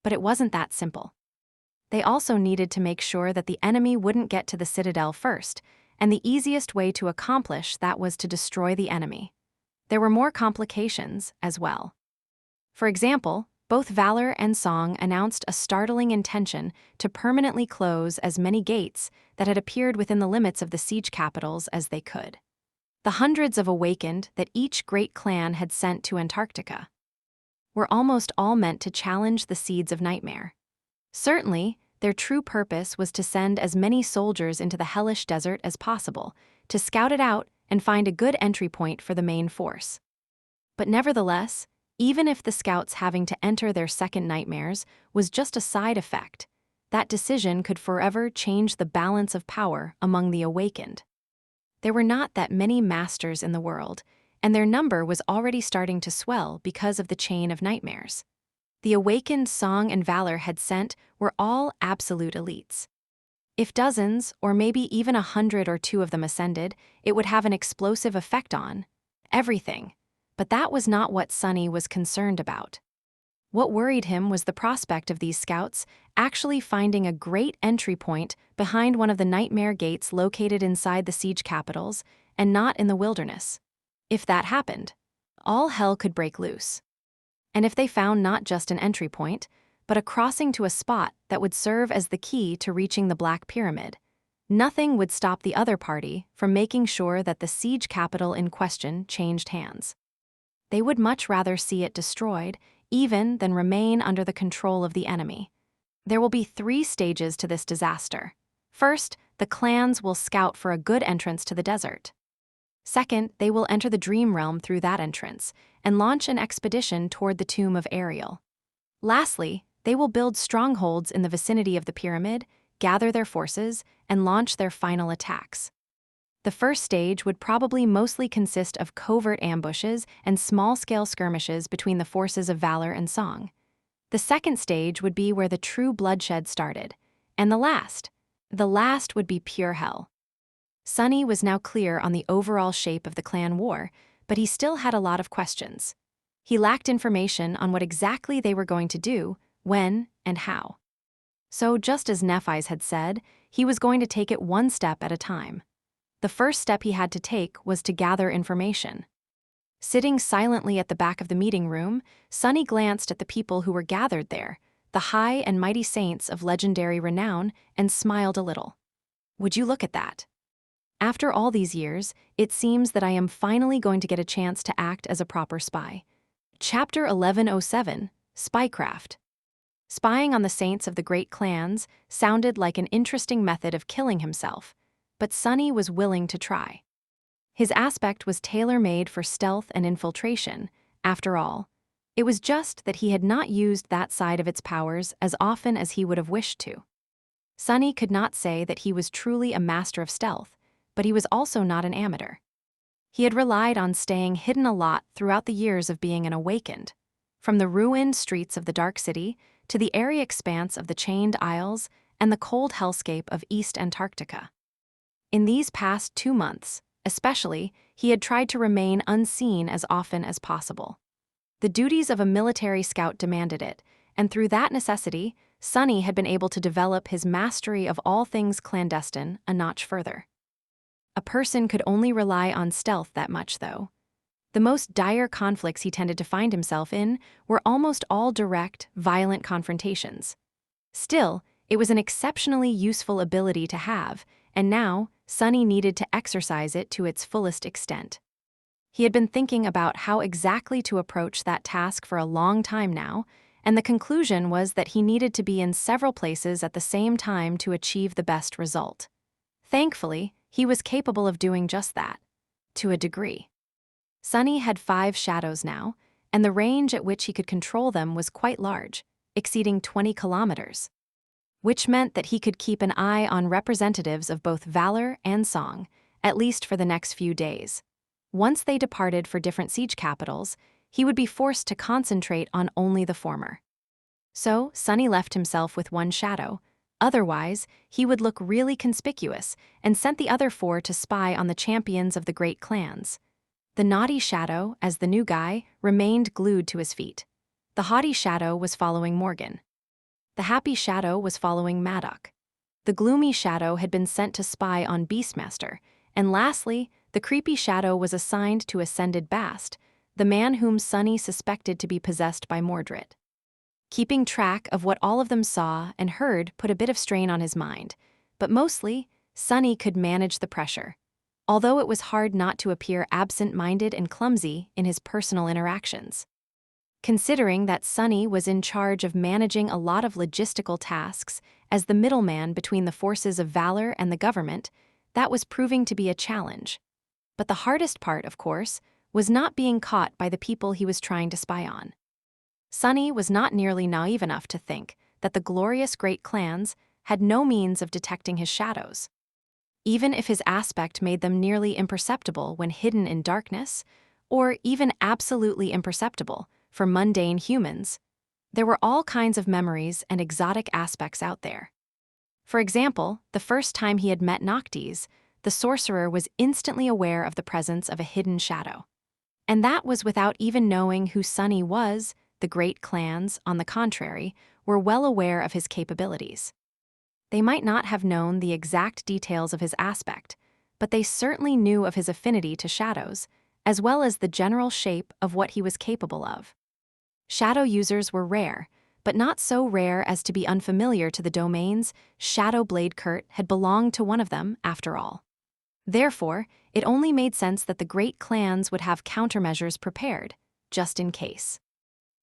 But it wasn't that simple. They also needed to make sure that the enemy wouldn't get to the citadel first, and the easiest way to accomplish that was to destroy the enemy. There were more complications as well. For example, both Valor and Song announced a startling intention to permanently close as many gates that had appeared within the limits of the siege capitals as they could. The hundreds of awakened that each great clan had sent to Antarctica were almost all meant to challenge the seeds of nightmare. Certainly, their true purpose was to send as many soldiers into the hellish desert as possible, to scout it out and find a good entry point for the main force. But nevertheless, even if the scouts having to enter their second nightmares was just a side effect, that decision could forever change the balance of power among the awakened. There were not that many masters in the world, and their number was already starting to swell because of the chain of nightmares. The awakened Song and Valor had sent were all absolute elites. If dozens, or maybe even 100 or 2 of them ascended, it would have an explosive effect on everything. But that was not what Sunny was concerned about. What worried him was the prospect of these scouts actually finding a great entry point behind one of the nightmare gates located inside the siege capitals and not in the wilderness. If that happened, all hell could break loose. And if they found not just an entry point, but a crossing to a spot that would serve as the key to reaching the Black Pyramid, nothing would stop the other party from making sure that the siege capital in question changed hands. They would much rather see it destroyed, even than remain under the control of the enemy. There will be 3 stages to this disaster. First, the clans will scout for a good entrance to the desert. Second, they will enter the dream realm through that entrance and launch an expedition toward the tomb of Ariel. Lastly, they will build strongholds in the vicinity of the pyramid, gather their forces, and launch their final attacks. The first stage would probably mostly consist of covert ambushes and small-scale skirmishes between the forces of Valor and Song. The second stage would be where the true bloodshed started, and the last would be pure hell. Sunny was now clear on the overall shape of the clan war, but he still had a lot of questions. He lacked information on what exactly they were going to do, when, and how. So just as Nephi's had said, he was going to take it one step at a time. The first step he had to take was to gather information. Sitting silently at the back of the meeting room, Sunny glanced at the people who were gathered there, the high and mighty saints of legendary renown, and smiled a little. Would you look at that? After all these years, it seems that I am finally going to get a chance to act as a proper spy. Chapter 1107, Spycraft. Spying on the saints of the great clans sounded like an interesting method of killing himself, but Sunny was willing to try. His aspect was tailor-made for stealth and infiltration. After all, it was just that he had not used that side of its powers as often as he would have wished to. Sunny could not say that he was truly a master of stealth, but he was also not an amateur. He had relied on staying hidden a lot throughout the years of being an awakened, from the ruined streets of the Dark City to the airy expanse of the Chained Isles and the cold hellscape of East Antarctica. In these past 2 months, Especially, he had tried to remain unseen as often as possible. The duties of a military scout demanded it, and through that necessity, Sonny had been able to develop his mastery of all things clandestine a notch further. A person could only rely on stealth that much, though. The most dire conflicts he tended to find himself in were almost all direct, violent confrontations. Still, it was an exceptionally useful ability to have, and now, Sonny needed to exercise it to its fullest extent. He had been thinking about how exactly to approach that task for a long time now, and the conclusion was that he needed to be in several places at the same time to achieve the best result. Thankfully, he was capable of doing just that, to a degree. Sonny had 5 shadows now, and the range at which he could control them was quite large, exceeding 20 kilometers. Which meant that he could keep an eye on representatives of both valor and song, at least for the next few days. Once they departed for different siege capitals, he would be forced to concentrate on only the former. So, Sonny left himself with 1 shadow. Otherwise, he would look really conspicuous and sent the other 4 to spy on the champions of the great clans. The naughty shadow, as the new guy, remained glued to his feet. The haughty shadow was following Morgan. The happy shadow was following Maddock. The gloomy shadow had been sent to spy on Beastmaster, and lastly, the creepy shadow was assigned to Ascended Bast, the man whom Sonny suspected to be possessed by Mordred. Keeping track of what all of them saw and heard put a bit of strain on his mind, but mostly, Sonny could manage the pressure, although it was hard not to appear absent-minded and clumsy in his personal interactions. Considering that Sonny was in charge of managing a lot of logistical tasks as the middleman between the forces of valor and the government, that was proving to be a challenge. But the hardest part, of course, was not being caught by the people he was trying to spy on. Sonny was not nearly naive enough to think that the glorious great clans had no means of detecting his shadows. Even if his aspect made them nearly imperceptible when hidden in darkness, or even absolutely imperceptible for mundane humans, there were all kinds of memories and exotic aspects out there. For example, the first time he had met Noctis, the sorcerer was instantly aware of the presence of a hidden shadow. And that was without even knowing who Sonny was. The great clans, on the contrary, were well aware of his capabilities. They might not have known the exact details of his aspect, but they certainly knew of his affinity to shadows, as well as the general shape of what he was capable of. Shadow users were rare, but not so rare as to be unfamiliar to the domains. Shadow Blade Kurt had belonged to one of them, after all. Therefore, it only made sense that the great clans would have countermeasures prepared, just in case.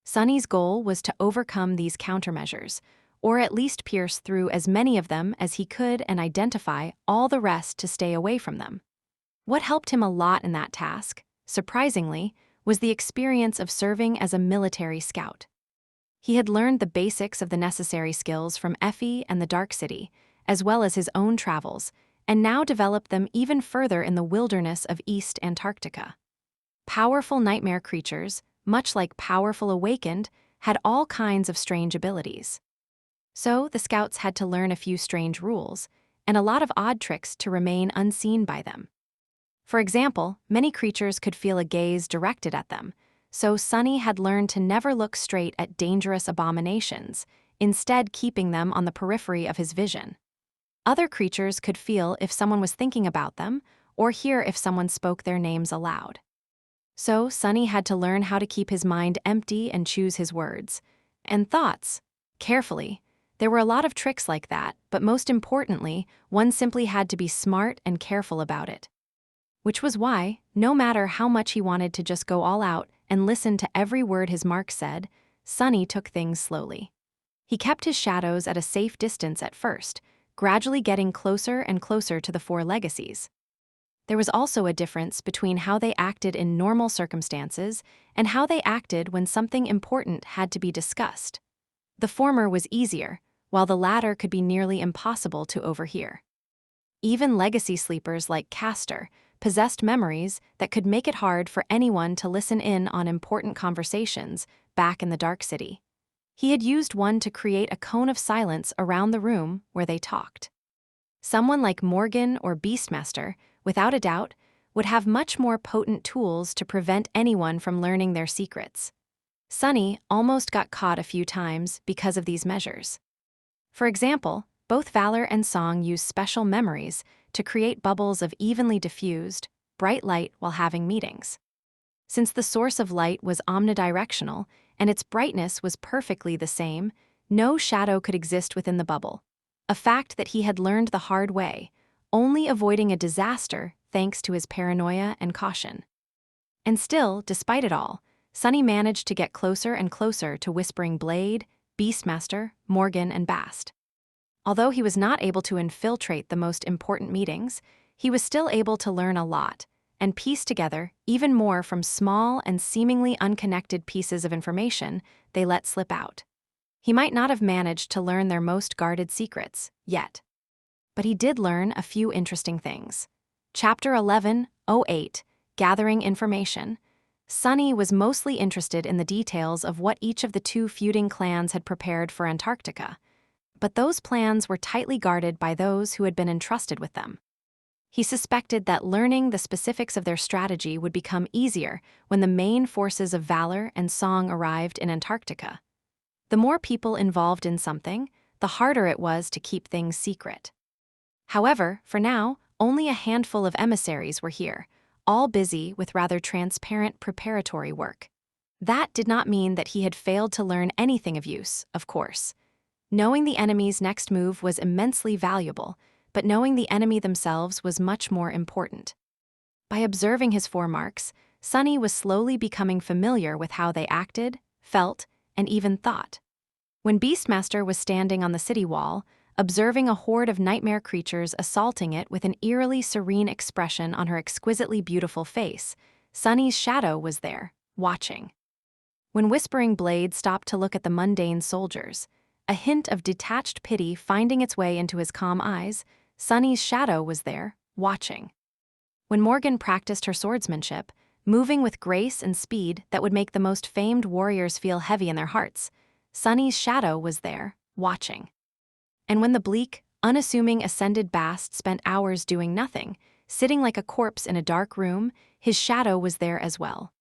Sonny's goal was to overcome these countermeasures, or at least pierce through as many of them as he could and identify all the rest to stay away from them. What helped him a lot in that task, surprisingly, was the experience of serving as a military scout. He had learned the basics of the necessary skills from Effie and the Dark City, as well as his own travels, and now developed them even further in the wilderness of East Antarctica. Powerful nightmare creatures, much like powerful awakened, had all kinds of strange abilities. So the scouts had to learn a few strange rules, and a lot of odd tricks to remain unseen by them. For example, many creatures could feel a gaze directed at them, so Sonny had learned to never look straight at dangerous abominations, instead keeping them on the periphery of his vision. Other creatures could feel if someone was thinking about them, or hear if someone spoke their names aloud. So Sonny had to learn how to keep his mind empty and choose his words and thoughts carefully. There were a lot of tricks like that, but most importantly, one simply had to be smart and careful about it. Which was why, no matter how much he wanted to just go all out and listen to every word his mark said, Sonny took things slowly. He kept his shadows at a safe distance at first, gradually getting closer and closer to the 4 legacies. There was also a difference between how they acted in normal circumstances and how they acted when something important had to be discussed. The former was easier, while the latter could be nearly impossible to overhear. Even legacy sleepers like Castor possessed memories that could make it hard for anyone to listen in on important conversations back in the Dark City. He had used one to create a cone of silence around the room where they talked. Someone like Morgan or Beastmaster, without a doubt, would have much more potent tools to prevent anyone from learning their secrets. Sunny almost got caught a few times because of these measures. For example, both Valor and Song use special memories to create bubbles of evenly diffused, bright light while having meetings. Since the source of light was omnidirectional and its brightness was perfectly the same, no shadow could exist within the bubble, a fact that he had learned the hard way, only avoiding a disaster thanks to his paranoia and caution. And still, despite it all, Sunny managed to get closer and closer to Whispering Blade, Beastmaster, Morgan, and Bast. Although he was not able to infiltrate the most important meetings, he was still able to learn a lot and piece together even more from small and seemingly unconnected pieces of information they let slip out. He might not have managed to learn their most guarded secrets yet, but he did learn a few interesting things. Chapter 11:08, Gathering Information. Sunny was mostly interested in the details of what each of the two feuding clans had prepared for Antarctica, but those plans were tightly guarded by those who had been entrusted with them. He suspected that learning the specifics of their strategy would become easier when the main forces of Valor and Song arrived in Antarctica. The more people involved in something, the harder it was to keep things secret. However, for now, only a handful of emissaries were here, all busy with rather transparent preparatory work. That did not mean that he had failed to learn anything of use, of course. Knowing the enemy's next move was immensely valuable, but knowing the enemy themselves was much more important. By observing his foremarks, Sunny was slowly becoming familiar with how they acted, felt, and even thought. When Beastmaster was standing on the city wall, observing a horde of nightmare creatures assaulting it with an eerily serene expression on her exquisitely beautiful face, Sunny's shadow was there, watching. When Whispering Blade stopped to look at the mundane soldiers, a hint of detached pity finding its way into his calm eyes, Sunny's shadow was there, watching. When Morgan practiced her swordsmanship, moving with grace and speed that would make the most famed warriors feel heavy in their hearts, Sunny's shadow was there, watching. And when the bleak, unassuming ascended Bast spent hours doing nothing, sitting like a corpse in a dark room, his shadow was there as well.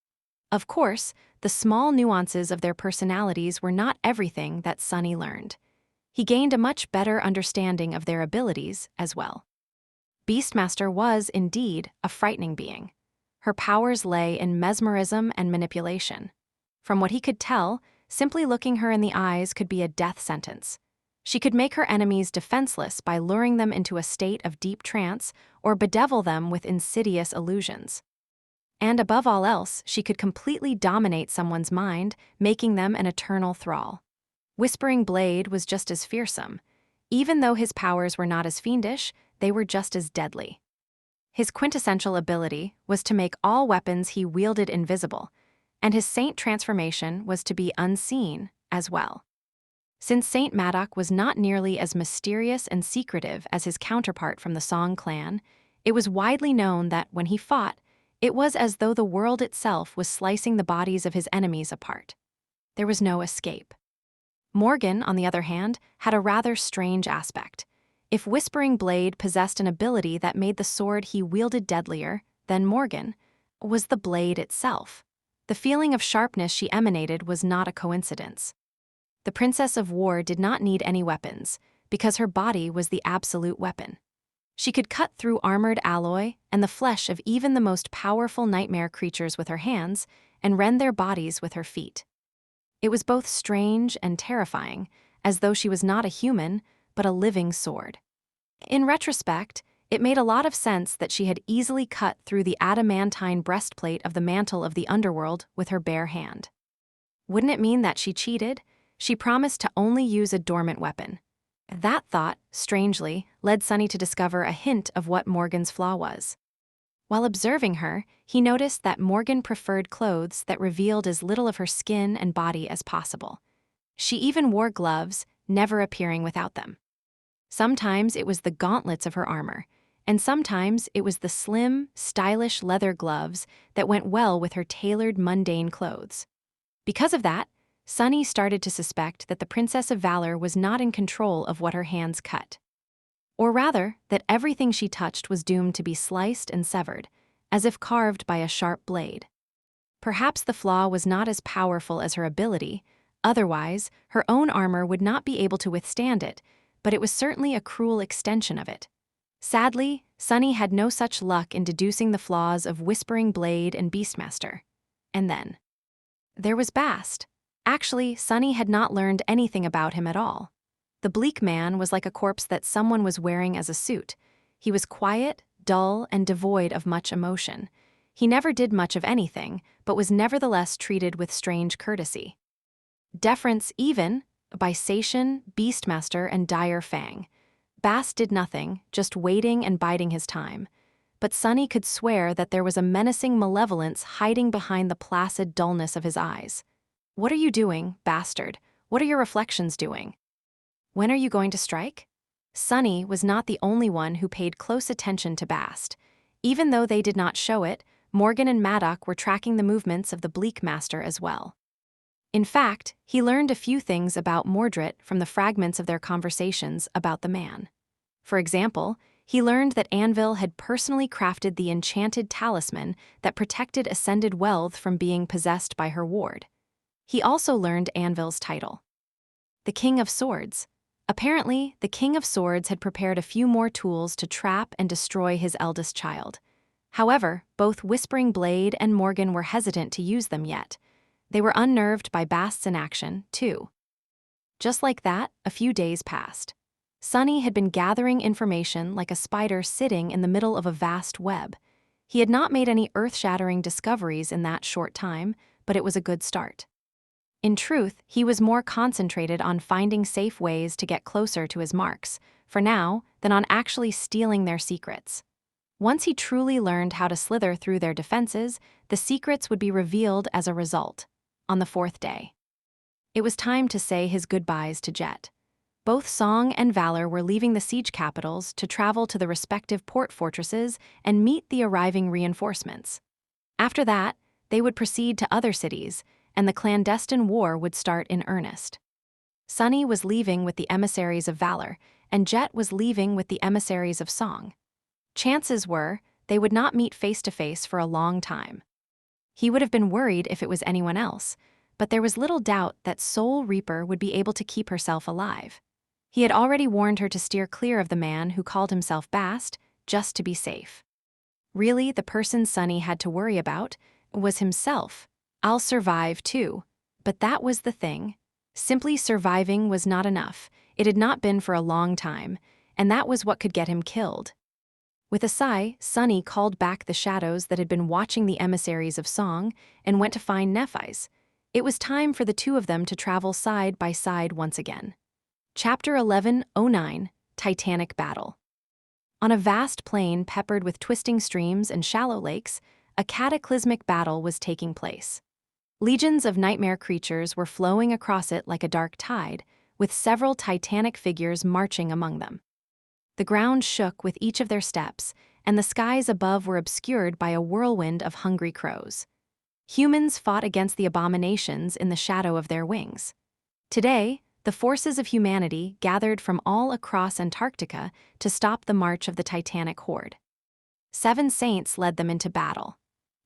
Of course, the small nuances of their personalities were not everything that Sunny learned. He gained a much better understanding of their abilities as well. Beastmaster was, indeed, a frightening being. Her powers lay in mesmerism and manipulation. From what he could tell, simply looking her in the eyes could be a death sentence. She could make her enemies defenseless by luring them into a state of deep trance or bedevil them with insidious illusions. And above all else, she could completely dominate someone's mind, making them an eternal thrall. Whispering Blade was just as fearsome. Even though his powers were not as fiendish, they were just as deadly. His quintessential ability was to make all weapons he wielded invisible, and his saint transformation was to be unseen as well. Since Saint Maddock was not nearly as mysterious and secretive as his counterpart from the Song clan, it was widely known that when he fought, it was as though the world itself was slicing the bodies of his enemies apart. There was no escape. Morgan, on the other hand, had a rather strange aspect. If Whispering Blade possessed an ability that made the sword he wielded deadlier, then Morgan was the blade itself. The feeling of sharpness she emanated was not a coincidence. The Princess of War did not need any weapons, because her body was the absolute weapon. She could cut through armored alloy and the flesh of even the most powerful nightmare creatures with her hands and rend their bodies with her feet. It was both strange and terrifying, as though she was not a human, but a living sword. In retrospect, it made a lot of sense that she had easily cut through the adamantine breastplate of the mantle of the underworld with her bare hand. Wouldn't it mean that she cheated? She promised to only use a dormant weapon. That thought, strangely, led Sunny to discover a hint of what Morgan's flaw was. While observing her, he noticed that Morgan preferred clothes that revealed as little of her skin and body as possible. She even wore gloves, never appearing without them. Sometimes it was the gauntlets of her armor, and sometimes it was the slim, stylish leather gloves that went well with her tailored, mundane clothes. Because of that, Sunny started to suspect that the Princess of Valor was not in control of what her hands cut. Or rather, that everything she touched was doomed to be sliced and severed, as if carved by a sharp blade. Perhaps the Flaw was not as powerful as her ability, otherwise, her own armor would not be able to withstand it, but it was certainly a cruel extension of it. Sadly, Sunny had no such luck in deducing the flaws of Whispering Blade and Beastmaster. And then there was Bast. Actually, Sunny had not learned anything about him at all. The bleak man was like a corpse that someone was wearing as a suit. He was quiet, dull, and devoid of much emotion. He never did much of anything, but was nevertheless treated with strange courtesy. Deference even, by Sation, Beastmaster, and Dire Fang. Bast did nothing, just waiting and biding his time. But Sunny could swear that there was a menacing malevolence hiding behind the placid dullness of his eyes. "What are you doing, bastard? What are your reflections doing? When are you going to strike?" Sunny was not the only one who paid close attention to Bast. Even though they did not show it, Morgan and Maddock were tracking the movements of the Bleak Master as well. In fact, he learned a few things about Mordred from the fragments of their conversations about the man. For example, he learned that Anvil had personally crafted the enchanted talisman that protected Ascended Wealth from being possessed by her ward. He also learned Anvil's title, the King of Swords. Apparently, the King of Swords had prepared a few more tools to trap and destroy his eldest child. However, both Whispering Blade and Morgan were hesitant to use them yet. They were unnerved by Bast's inaction, too. Just like that, a few days passed. Sunny had been gathering information like a spider sitting in the middle of a vast web. He had not made any earth-shattering discoveries in that short time, but it was a good start. In truth, he was more concentrated on finding safe ways to get closer to his marks, for now, than on actually stealing their secrets. Once he truly learned how to slither through their defenses, the secrets would be revealed as a result, on the 4th day. It was time to say his goodbyes to Jet. Both Song and Valor were leaving the siege capitals to travel to the respective port fortresses and meet the arriving reinforcements. After that, they would proceed to other cities, and the clandestine war would start in earnest. Sunny was leaving with the emissaries of Valor, and Jet was leaving with the emissaries of Song. Chances were they would not meet face-to-face for a long time. He would have been worried if it was anyone else, but there was little doubt that Soul Reaper would be able to keep herself alive. He had already warned her to steer clear of the man who called himself Bast, just to be safe. Really, the person Sunny had to worry about was himself. "I'll survive, too." But that was the thing. Simply surviving was not enough. It had not been for a long time, and that was what could get him killed. With a sigh, Sunny called back the shadows that had been watching the emissaries of Song and went to find Nephi's. It was time for the two of them to travel side by side once again. Chapter 11:09, Titanic Battle. On a vast plain peppered with twisting streams and shallow lakes, a cataclysmic battle was taking place. Legions of nightmare creatures were flowing across it like a dark tide, with several titanic figures marching among them. The ground shook with each of their steps, and the skies above were obscured by a whirlwind of hungry crows. Humans fought against the abominations in the shadow of their wings. Today, the forces of humanity gathered from all across Antarctica to stop the march of the Titanic horde. 7 saints led them into battle.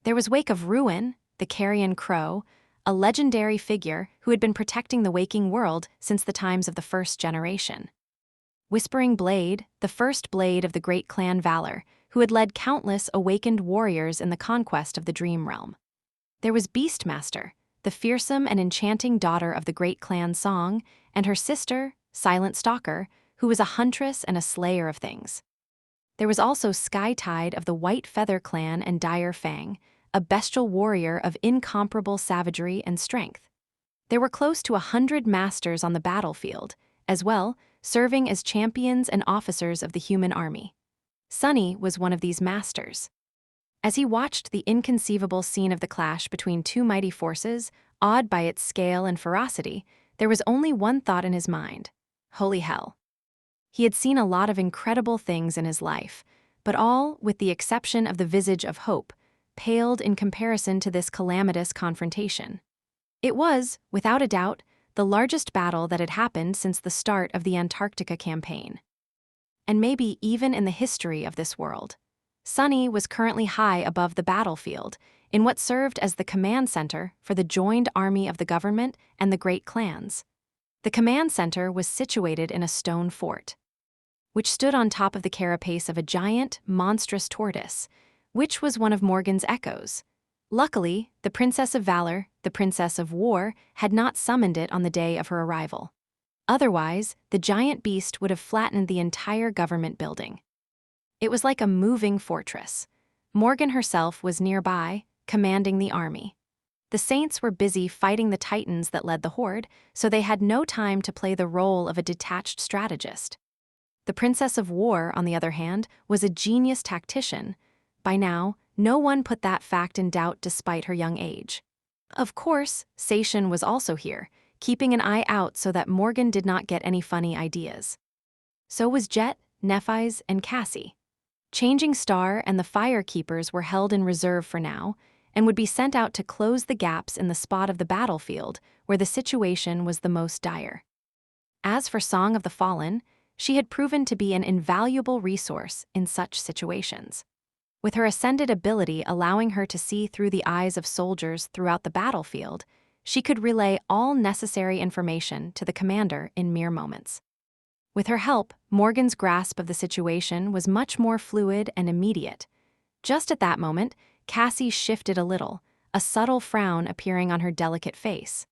There was Wake of Ruin, the carrion crow, a legendary figure who had been protecting the waking world since the times of the first generation. Whispering Blade, the first blade of the great clan Valor, who had led countless awakened warriors in the conquest of the Dream Realm. There was Beastmaster, the fearsome and enchanting daughter of the great clan Song, and her sister, Silent Stalker, who was a huntress and a slayer of things. There was also Skytide of the White Feather clan and Dire Fang, a bestial warrior of incomparable savagery and strength. There were close to 100 masters on the battlefield, as well, serving as champions and officers of the human army. Sunny was one of these masters. As he watched the inconceivable scene of the clash between two mighty forces, awed by its scale and ferocity, there was only one thought in his mind: holy hell. He had seen a lot of incredible things in his life, but all, with the exception of the visage of hope, paled in comparison to this calamitous confrontation. It was, without a doubt, the largest battle that had happened since the start of the Antarctica campaign. And maybe even in the history of this world. Sunny was currently high above the battlefield, in what served as the command center for the joined army of the government and the great clans. The command center was situated in a stone fort, which stood on top of the carapace of a giant, monstrous tortoise, which was one of Morgan's echoes. Luckily, the Princess of Valor, the Princess of War, had not summoned it on the day of her arrival. Otherwise, the giant beast would have flattened the entire government building. It was like a moving fortress. Morgan herself was nearby, commanding the army. The Saints were busy fighting the Titans that led the horde, so they had no time to play the role of a detached strategist. The Princess of War, on the other hand, was a genius tactician. By now, no one put that fact in doubt despite her young age. Of course, Sation was also here, keeping an eye out so that Morgan did not get any funny ideas. So was Jet, Nephi's, and Cassie. Changing Star and the Fire Keepers were held in reserve for now, and would be sent out to close the gaps in the spot of the battlefield where the situation was the most dire. As for Song of the Fallen, she had proven to be an invaluable resource in such situations. With her ascended ability allowing her to see through the eyes of soldiers throughout the battlefield, she could relay all necessary information to the commander in mere moments. With her help, Morgan's grasp of the situation was much more fluid and immediate. Just at that moment, Cassie shifted a little, a subtle frown appearing on her delicate face.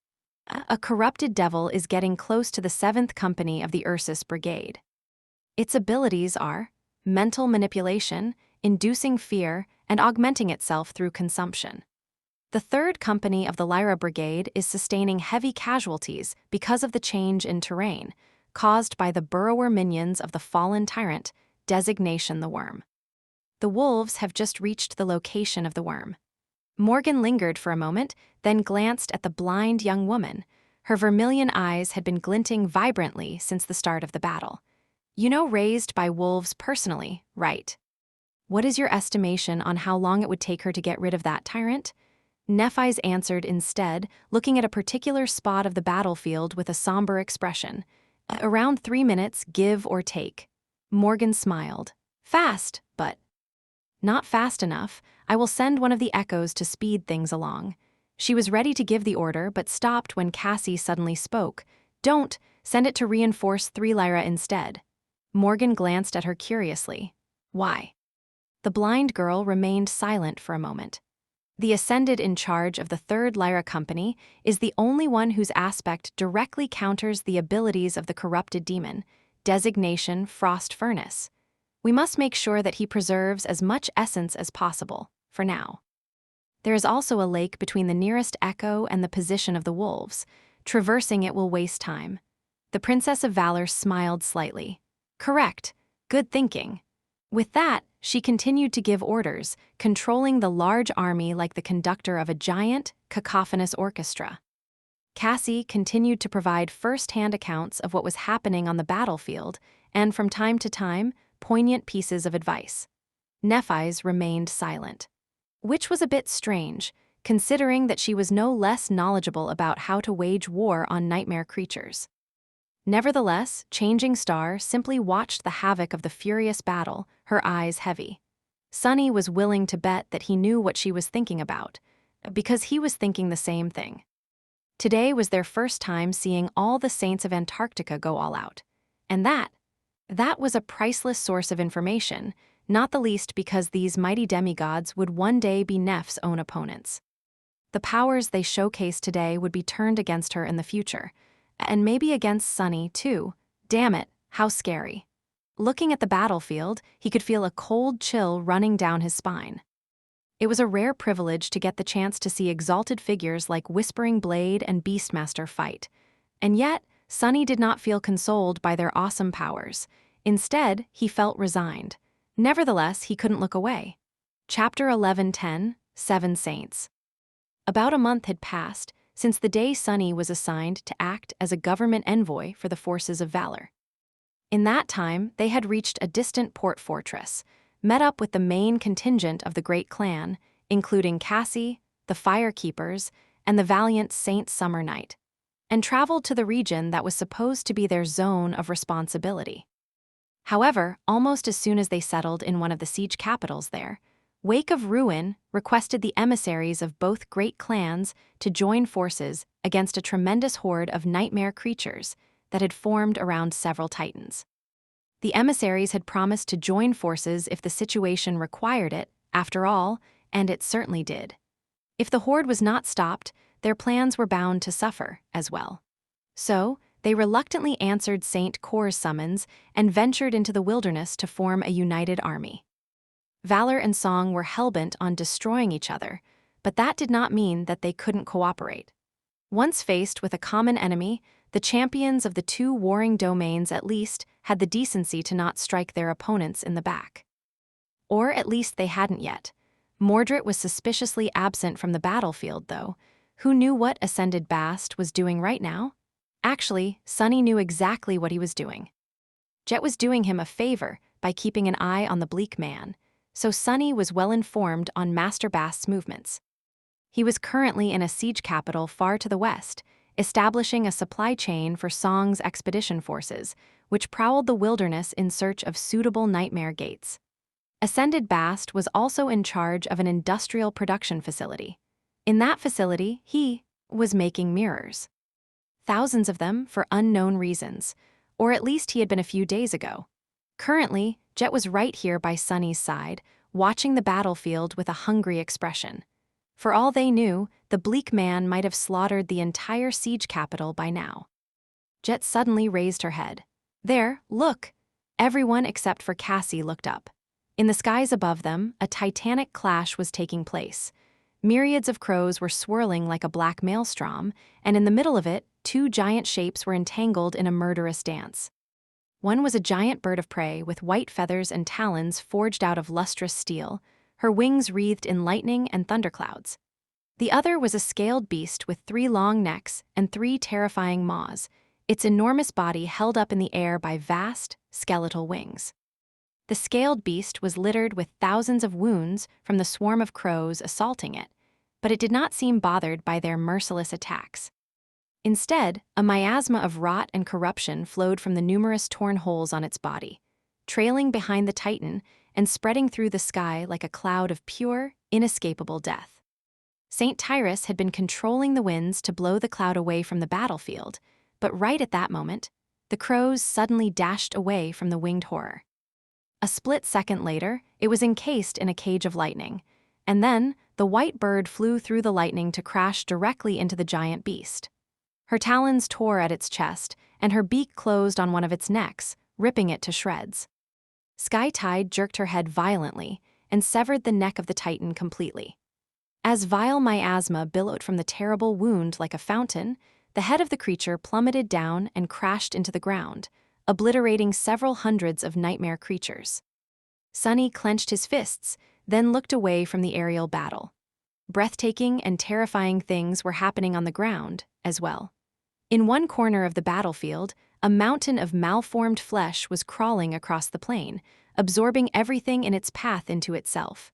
A corrupted devil is getting close to the 7th Company of the Ursus Brigade. Its abilities are mental manipulation, inducing fear, and augmenting itself through consumption. The 3rd Company of the Lyra Brigade is sustaining heavy casualties because of the change in terrain, caused by the burrower minions of the fallen tyrant, designation the Worm. The wolves have just reached the location of the worm. Morgan lingered for a moment, then glanced at the blind young woman. Her vermilion eyes had been glinting vibrantly since the start of the battle. You know, raised by wolves personally, right? What is your estimation on how long it would take her to get rid of that tyrant? Nephi's answered instead, looking at a particular spot of the battlefield with a somber expression. Around 3 minutes, give or take. Morgan smiled. Fast, but not fast enough. I will send one of the echoes to speed things along. She was ready to give the order, but stopped when Cassie suddenly spoke. Don't, send it to reinforce 3 Lyra instead. Morgan glanced at her curiously. Why? The blind girl remained silent for a moment. The Ascended in charge of the 3rd Lyra Company is the only one whose aspect directly counters the abilities of the corrupted demon, designation Frost Furnace. We must make sure that he preserves as much essence as possible, for now. There is also a lake between the nearest echo and the position of the wolves. Traversing it will waste time. The Princess of Valor smiled slightly. Correct. Good thinking. With that, she continued to give orders, controlling the large army like the conductor of a giant, cacophonous orchestra. Cassie continued to provide first-hand accounts of what was happening on the battlefield, and from time to time, poignant pieces of advice. Nephi's remained silent, which was a bit strange, considering that she was no less knowledgeable about how to wage war on nightmare creatures. Nevertheless, Changing Star simply watched the havoc of the furious battle, her eyes heavy. Sunny was willing to bet that he knew what she was thinking about, because he was thinking the same thing. Today was their first time seeing all the Saints of Antarctica go all out, and that was a priceless source of information, not the least because these mighty demigods would one day be Neph's own opponents. The powers they showcased today would be turned against her in the future, and maybe against Sunny, too. Damn it, how scary. Looking at the battlefield, he could feel a cold chill running down his spine. It was a rare privilege to get the chance to see exalted figures like Whispering Blade and Beastmaster fight. And yet, Sunny did not feel consoled by their awesome powers. Instead, he felt resigned. Nevertheless, he couldn't look away. Chapter 11:10, 7 Saints. About a month had passed since the day Sunny was assigned to act as a government envoy for the forces of Valor. In that time, they had reached a distant port fortress, met up with the main contingent of the Great Clan, including Cassie, the Fire Keepers, and the valiant Saint Summer Night, and traveled to the region that was supposed to be their zone of responsibility. However, almost as soon as they settled in one of the siege capitals there, Wake of Ruin requested the emissaries of both great clans to join forces against a tremendous horde of nightmare creatures that had formed around several titans. The emissaries had promised to join forces if the situation required it, after all, and it certainly did. If the horde was not stopped, their plans were bound to suffer as well. So, they reluctantly answered Saint Cor's summons and ventured into the wilderness to form a united army. Valor and Song were hellbent on destroying each other, but that did not mean that they couldn't cooperate. Once faced with a common enemy, the champions of the two warring domains at least had the decency to not strike their opponents in the back. Or at least they hadn't yet. Mordred was suspiciously absent from the battlefield, though. Who knew what Ascended Bast was doing right now? Actually, Sunny knew exactly what he was doing. Jet was doing him a favor by keeping an eye on the Bleak Man, so Sunny was well informed on Master Bast's movements. He was currently in a siege capital far to the west, establishing a supply chain for Song's expedition forces, which prowled the wilderness in search of suitable nightmare gates. Ascended Bast was also in charge of an industrial production facility. In that facility, he was making mirrors. Thousands of them for unknown reasons, or at least he had been a few days ago. Currently, Jet was right here by Sunny's side, watching the battlefield with a hungry expression. For all they knew, the Bleak Man might have slaughtered the entire siege capital by now. Jet suddenly raised her head. There, look! Everyone except for Cassie looked up. In the skies above them, a titanic clash was taking place. Myriads of crows were swirling like a black maelstrom, and in the middle of it, two giant shapes were entangled in a murderous dance. One was a giant bird of prey with white feathers and talons forged out of lustrous steel, her wings wreathed in lightning and thunderclouds. The other was a scaled beast with 3 long necks and 3 terrifying maws, its enormous body held up in the air by vast, skeletal wings. The scaled beast was littered with thousands of wounds from the swarm of crows assaulting it, but it did not seem bothered by their merciless attacks. Instead, a miasma of rot and corruption flowed from the numerous torn holes on its body, trailing behind the titan and spreading through the sky like a cloud of pure, inescapable death. Saint Tyrus had been controlling the winds to blow the cloud away from the battlefield, but right at that moment, the crows suddenly dashed away from the winged horror. A split second later, it was encased in a cage of lightning, and then the white bird flew through the lightning to crash directly into the giant beast. Her talons tore at its chest, and her beak closed on one of its necks, ripping it to shreds. Sky Tide jerked her head violently and severed the neck of the titan completely. As vile miasma billowed from the terrible wound like a fountain, the head of the creature plummeted down and crashed into the ground, obliterating several hundreds of nightmare creatures. Sunny clenched his fists, then looked away from the aerial battle. Breathtaking and terrifying things were happening on the ground, as well. In one corner of the battlefield, a mountain of malformed flesh was crawling across the plain, absorbing everything in its path into itself.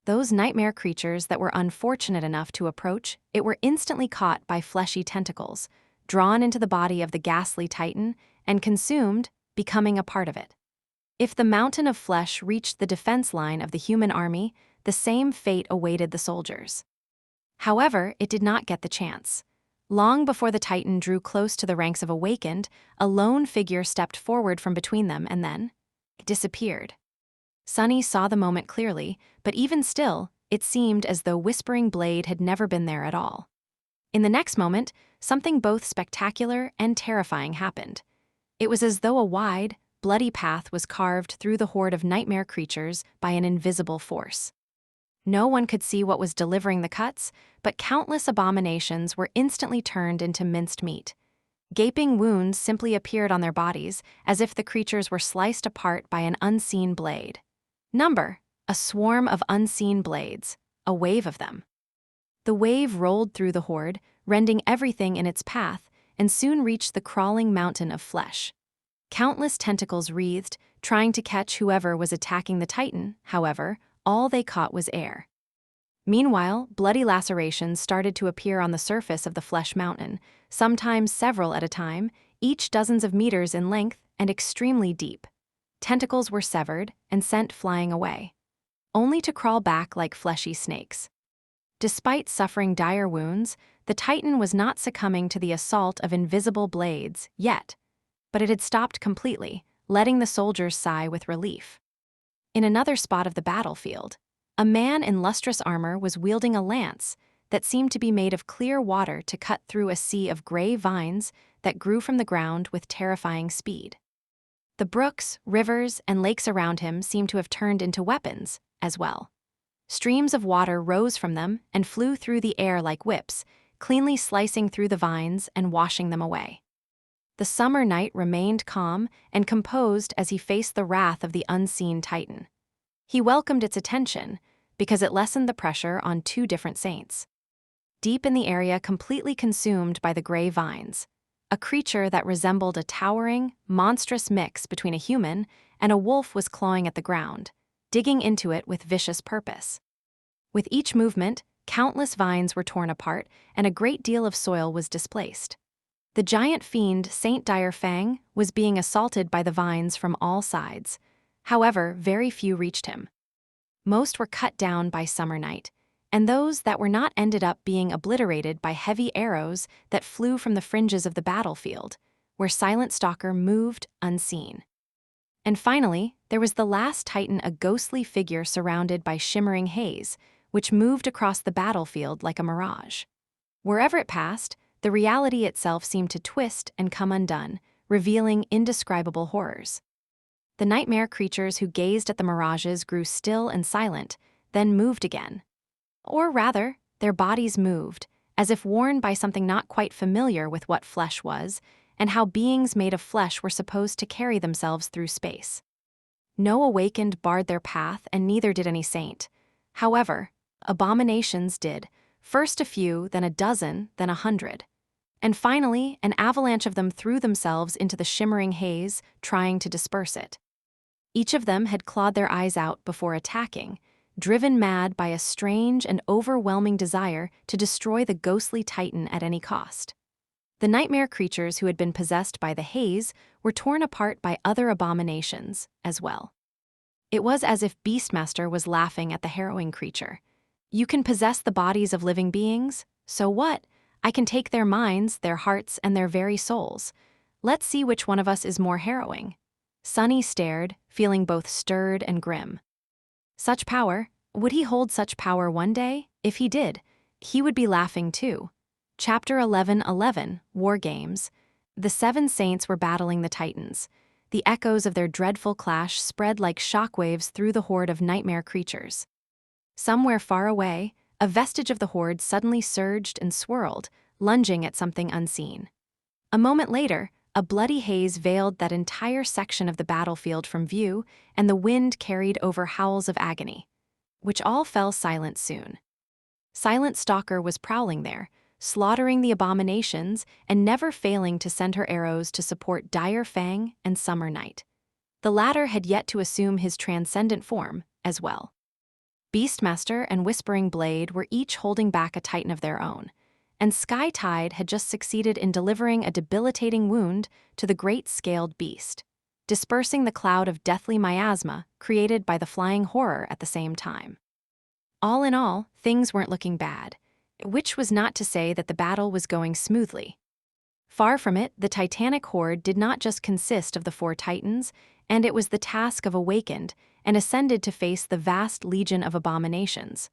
Those nightmare creatures that were unfortunate enough to approach it were instantly caught by fleshy tentacles, drawn into the body of the ghastly titan, and consumed, becoming a part of it. If the mountain of flesh reached the defense line of the human army, the same fate awaited the soldiers. However, it did not get the chance. Long before the titan drew close to the ranks of Awakened, a lone figure stepped forward from between them and then disappeared. Sunny saw the moment clearly, but even still, it seemed as though Whispering Blade had never been there at all. In the next moment, something both spectacular and terrifying happened. It was as though a wide, bloody path was carved through the horde of nightmare creatures by an invisible force. No one could see what was delivering the cuts, but countless abominations were instantly turned into minced meat. Gaping wounds simply appeared on their bodies, as if the creatures were sliced apart by an unseen blade. A swarm of unseen blades, a wave of them. The wave rolled through the horde, rending everything in its path, and soon reached the crawling mountain of flesh. Countless tentacles wreathed, trying to catch whoever was attacking the titan. However, all they caught was air. Meanwhile, bloody lacerations started to appear on the surface of the flesh mountain, sometimes several at a time, each dozens of meters in length and extremely deep. Tentacles were severed and sent flying away, only to crawl back like fleshy snakes. Despite suffering dire wounds, the Titan was not succumbing to the assault of invisible blades yet, but it had stopped completely, letting the soldiers sigh with relief. In another spot of the battlefield, a man in lustrous armor was wielding a lance that seemed to be made of clear water to cut through a sea of gray vines that grew from the ground with terrifying speed. The brooks, rivers, and lakes around him seemed to have turned into weapons as well. Streams of water rose from them and flew through the air like whips, cleanly slicing through the vines and washing them away. The summer night remained calm and composed as he faced the wrath of the unseen Titan. He welcomed its attention because it lessened the pressure on two different saints. Deep in the area completely consumed by the gray vines, a creature that resembled a towering, monstrous mix between a human and a wolf was clawing at the ground, digging into it with vicious purpose. With each movement, countless vines were torn apart and a great deal of soil was displaced. The giant fiend Saint Dire Fang was being assaulted by the vines from all sides. However, very few reached him. Most were cut down by summer night, and those that were not ended up being obliterated by heavy arrows that flew from the fringes of the battlefield, where Silent Stalker moved unseen. And finally, there was the last Titan, a ghostly figure surrounded by shimmering haze, which moved across the battlefield like a mirage. Wherever it passed, the reality itself seemed to twist and come undone, revealing indescribable horrors. The nightmare creatures who gazed at the mirages grew still and silent, then moved again. Or rather, their bodies moved, as if worn by something not quite familiar with what flesh was, and how beings made of flesh were supposed to carry themselves through space. No awakened barred their path, and neither did any saint. However, abominations did, first a few, then a dozen, then 100. And finally, an avalanche of them threw themselves into the shimmering haze, trying to disperse it. Each of them had clawed their eyes out before attacking, driven mad by a strange and overwhelming desire to destroy the ghostly Titan at any cost. The nightmare creatures who had been possessed by the haze were torn apart by other abominations as well. It was as if Beastmaster was laughing at the harrowing creature. You can possess the bodies of living beings, so what? I can take their minds, their hearts, and their very souls. Let's see which one of us is more harrowing. Sunny stared, feeling both stirred and grim. Such power? Would he hold such power one day? If he did, he would be laughing too. Chapter 11:11, War Games. The seven saints were battling the Titans. The echoes of their dreadful clash spread like shockwaves through the horde of nightmare creatures. Somewhere far away, a vestige of the horde suddenly surged and swirled, lunging at something unseen. A moment later, a bloody haze veiled that entire section of the battlefield from view, and the wind carried over howls of agony, which all fell silent soon. Silent Stalker was prowling there, slaughtering the abominations and never failing to send her arrows to support Dire Fang and Summer Night. The latter had yet to assume his transcendent form as well. Beastmaster and Whispering Blade were each holding back a Titan of their own, and Sky Tide had just succeeded in delivering a debilitating wound to the great scaled beast, dispersing the cloud of deathly miasma created by the flying horror at the same time. All in all, things weren't looking bad, which was not to say that the battle was going smoothly. Far from it, the titanic horde did not just consist of the four Titans, and it was the task of Awakened and ascended to face the vast legion of abominations.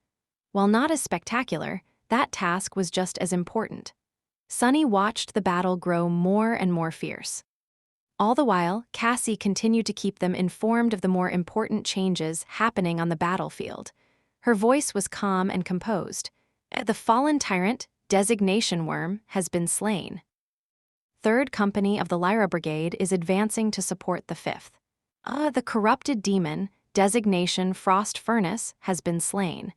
While not as spectacular, that task was just as important. Sunny watched the battle grow more and more fierce. All the while, Cassie continued to keep them informed of the more important changes happening on the battlefield. Her voice was calm and composed. The fallen tyrant, Designation Worm, has been slain. 3rd Company of the Lyra Brigade is advancing to support the 5th. The corrupted demon, Designation Frost Furnace, has been slain.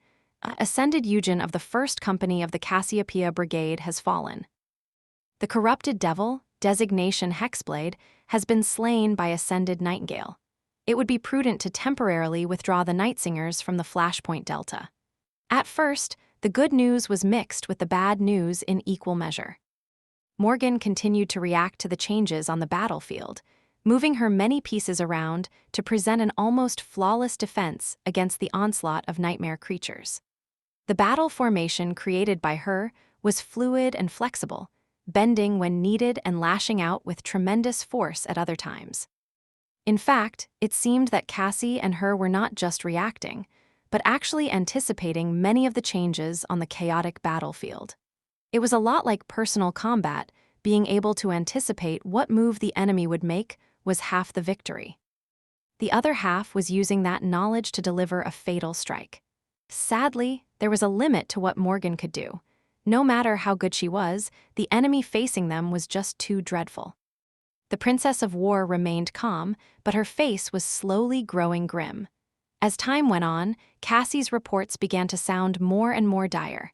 Ascended Eugen of the 1st Company of the Cassiopeia Brigade has fallen. The corrupted devil, Designation Hexblade, has been slain by Ascended Nightingale. It would be prudent to temporarily withdraw the Nightsingers from the Flashpoint Delta. At first, the good news was mixed with the bad news in equal measure. Morgan continued to react to the changes on the battlefield, moving her many pieces around to present an almost flawless defense against the onslaught of nightmare creatures. The battle formation created by her was fluid and flexible, bending when needed and lashing out with tremendous force at other times. In fact, it seemed that Cassie and her were not just reacting, but actually anticipating many of the changes on the chaotic battlefield. It was a lot like personal combat. Being able to anticipate what move the enemy would make was half the victory. The other half was using that knowledge to deliver a fatal strike. Sadly, there was a limit to what Morgan could do. No matter how good she was, the enemy facing them was just too dreadful. The Princess of War remained calm, but her face was slowly growing grim. As time went on, Cassie's reports began to sound more and more dire.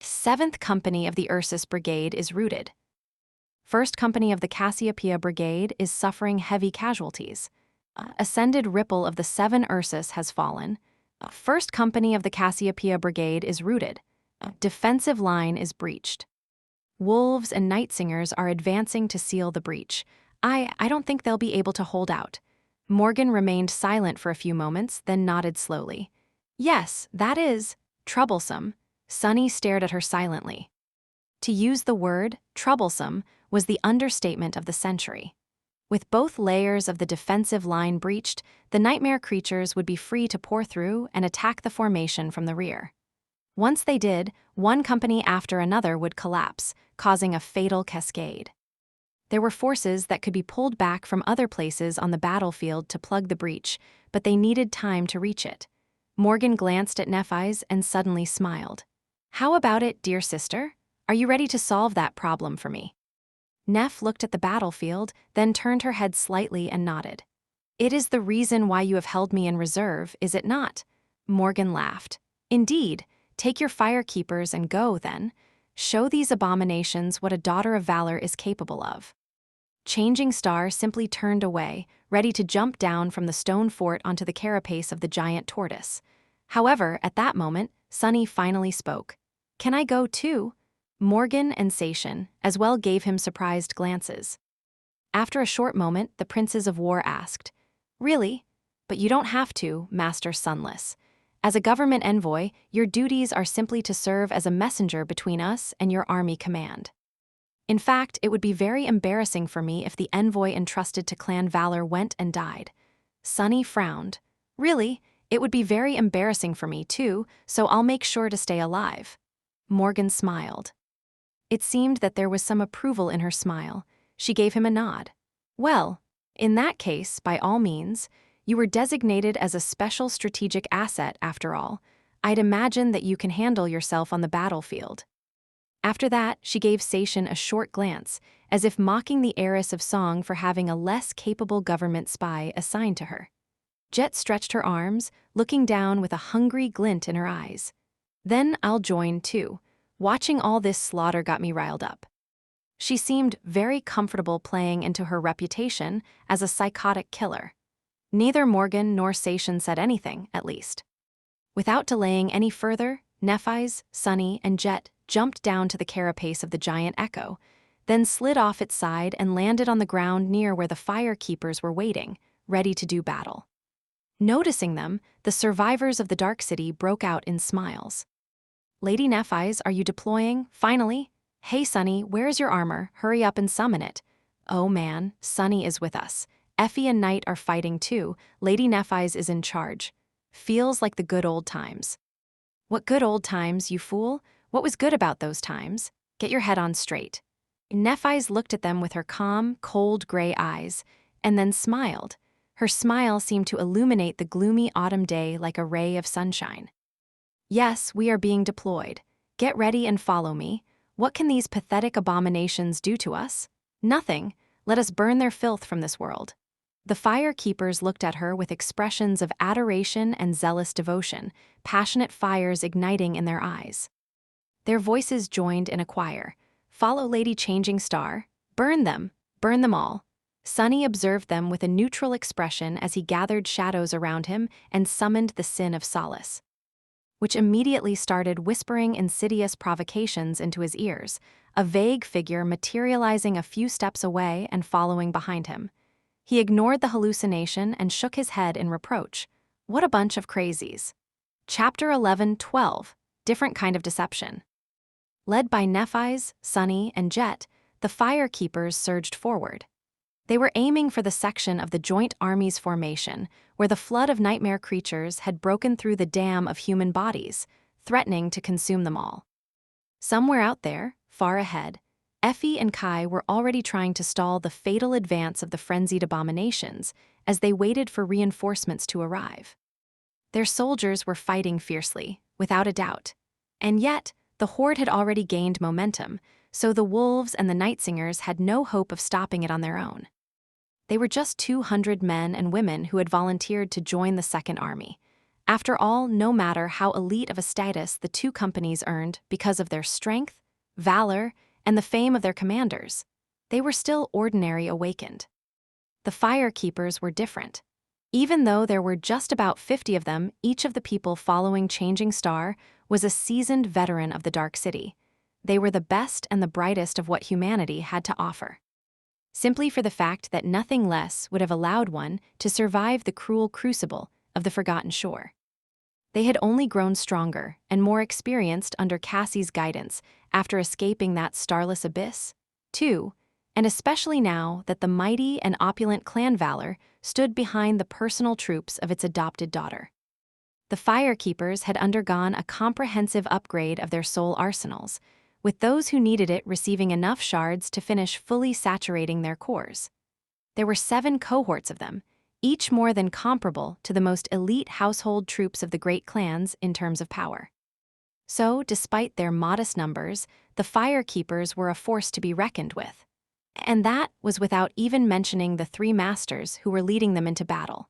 7th Company of the Ursus Brigade is routed. 1st Company of the Cassiopeia Brigade is suffering heavy casualties. Ascended Ripple of the 7 Ursus has fallen. 1st Company of the Cassiopeia Brigade is routed. Defensive line is breached. Wolves and Night Singers are advancing to seal the breach. I don't think they'll be able to hold out. Morgan remained silent for a few moments, then nodded slowly. Yes, that is troublesome. Sunny stared at her silently. To use the word troublesome was the understatement of the century. With both layers of the defensive line breached, the nightmare creatures would be free to pour through and attack the formation from the rear. Once they did, one company after another would collapse, causing a fatal cascade. There were forces that could be pulled back from other places on the battlefield to plug the breach, but they needed time to reach it. Morgan glanced at Nephi's and suddenly smiled. How about it, dear sister? Are you ready to solve that problem for me? Neph looked at the battlefield, then turned her head slightly and nodded. It is the reason why you have held me in reserve, is it not? Morgan laughed. Indeed. Take your firekeepers and go, then. Show these abominations what a daughter of valor is capable of. Changing Star simply turned away, ready to jump down from the stone fort onto the carapace of the giant tortoise. However, at that moment, Sunny finally spoke. Can I go too? Morgan and Sation as well gave him surprised glances. After a short moment, the Princes of War asked, Really? But you don't have to, Master Sunless. As a government envoy, your duties are simply to serve as a messenger between us and your army command. In fact, it would be very embarrassing for me if the envoy entrusted to Clan Valor went and died. Sunny frowned. Really? It would be very embarrassing for me too, so I'll make sure to stay alive. Morgan smiled. It seemed that there was some approval in her smile. She gave him a nod. Well, in that case, by all means, you were designated as a special strategic asset after all. I'd imagine that you can handle yourself on the battlefield. After that, she gave Sation a short glance, as if mocking the heiress of song for having a less capable government spy assigned to her. Jet stretched her arms, looking down with a hungry glint in her eyes. Then I'll join too. Watching all this slaughter got me riled up. She seemed very comfortable playing into her reputation as a psychotic killer. Neither Morgan nor Sation said anything, at least. Without delaying any further, Nephi's, Sunny, and Jet jumped down to the carapace of the giant Echo, then slid off its side and landed on the ground near where the firekeepers were waiting, ready to do battle. Noticing them, the survivors of the Dark City broke out in smiles. Lady Nephi's, are you deploying, finally? Hey Sunny, where's your armor? Hurry up and summon it. Oh man, Sunny is with us. Effie and Knight are fighting too. Lady Nephi's is in charge. Feels like the good old times. What good old times, you fool? What was good about those times? Get your head on straight. Nephi's looked at them with her calm, cold gray eyes, and then smiled. Her smile seemed to illuminate the gloomy autumn day like a ray of sunshine. Yes, we are being deployed. Get ready and follow me. What can these pathetic abominations do to us? Nothing. Let us burn their filth from this world. The firekeepers looked at her with expressions of adoration and zealous devotion, passionate fires igniting in their eyes. Their voices joined in a choir. Follow Lady Changing Star. Burn them all. Sunny observed them with a neutral expression as he gathered shadows around him and summoned the Sin of Solace, which immediately started whispering insidious provocations into his ears, a vague figure materializing a few steps away and following behind him. He ignored the hallucination and shook his head in reproach. What a bunch of crazies. Chapter 11:12. Different Kind of Deception. Led by Nephi's, Sunny, and Jet, the Fire Keepers surged forward. They were aiming for the section of the Joint Army's formation where the flood of nightmare creatures had broken through the dam of human bodies, threatening to consume them all. Somewhere out there, far ahead, Effie and Kai were already trying to stall the fatal advance of the frenzied abominations as they waited for reinforcements to arrive. Their soldiers were fighting fiercely, without a doubt. And yet, the horde had already gained momentum, so the wolves and the night singers had no hope of stopping it on their own. They were just 200 men and women who had volunteered to join the Second Army. After all, no matter how elite of a status the two companies earned because of their strength, valor, and the fame of their commanders, they were still ordinary awakened. The Fire Keepers were different. Even though there were just about 50 of them, each of the people following Changing Star was a seasoned veteran of the Dark City. They were the best and the brightest of what humanity had to offer. Simply for the fact that nothing less would have allowed one to survive the cruel crucible of the Forgotten Shore. They had only grown stronger and more experienced under Cassie's guidance after escaping that starless abyss, too, and especially now that the mighty and opulent Clan Valor stood behind the personal troops of its adopted daughter. The Fire Keepers had undergone a comprehensive upgrade of their soul arsenals, with those who needed it receiving enough shards to finish fully saturating their cores. There were 7 cohorts of them, each more than comparable to the most elite household troops of the great clans in terms of power. So, despite their modest numbers, the Fire Keepers were a force to be reckoned with. And that was without even mentioning the 3 masters who were leading them into battle.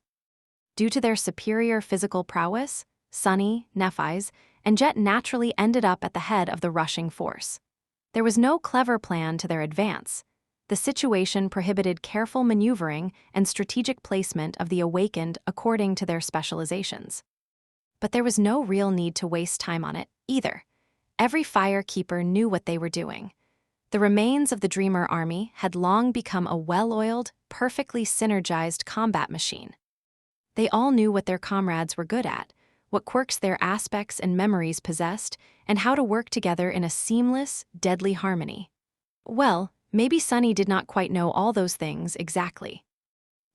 Due to their superior physical prowess, Sunny, Nephi's, and Jet naturally ended up at the head of the rushing force. There was no clever plan to their advance. The situation prohibited careful maneuvering and strategic placement of the awakened according to their specializations. But there was no real need to waste time on it, either. Every Fire Keeper knew what they were doing. The remains of the Dreamer Army had long become a well-oiled, perfectly synergized combat machine. They all knew what their comrades were good at, what quirks their aspects and memories possessed, and how to work together in a seamless, deadly harmony. Well, maybe Sunny did not quite know all those things exactly.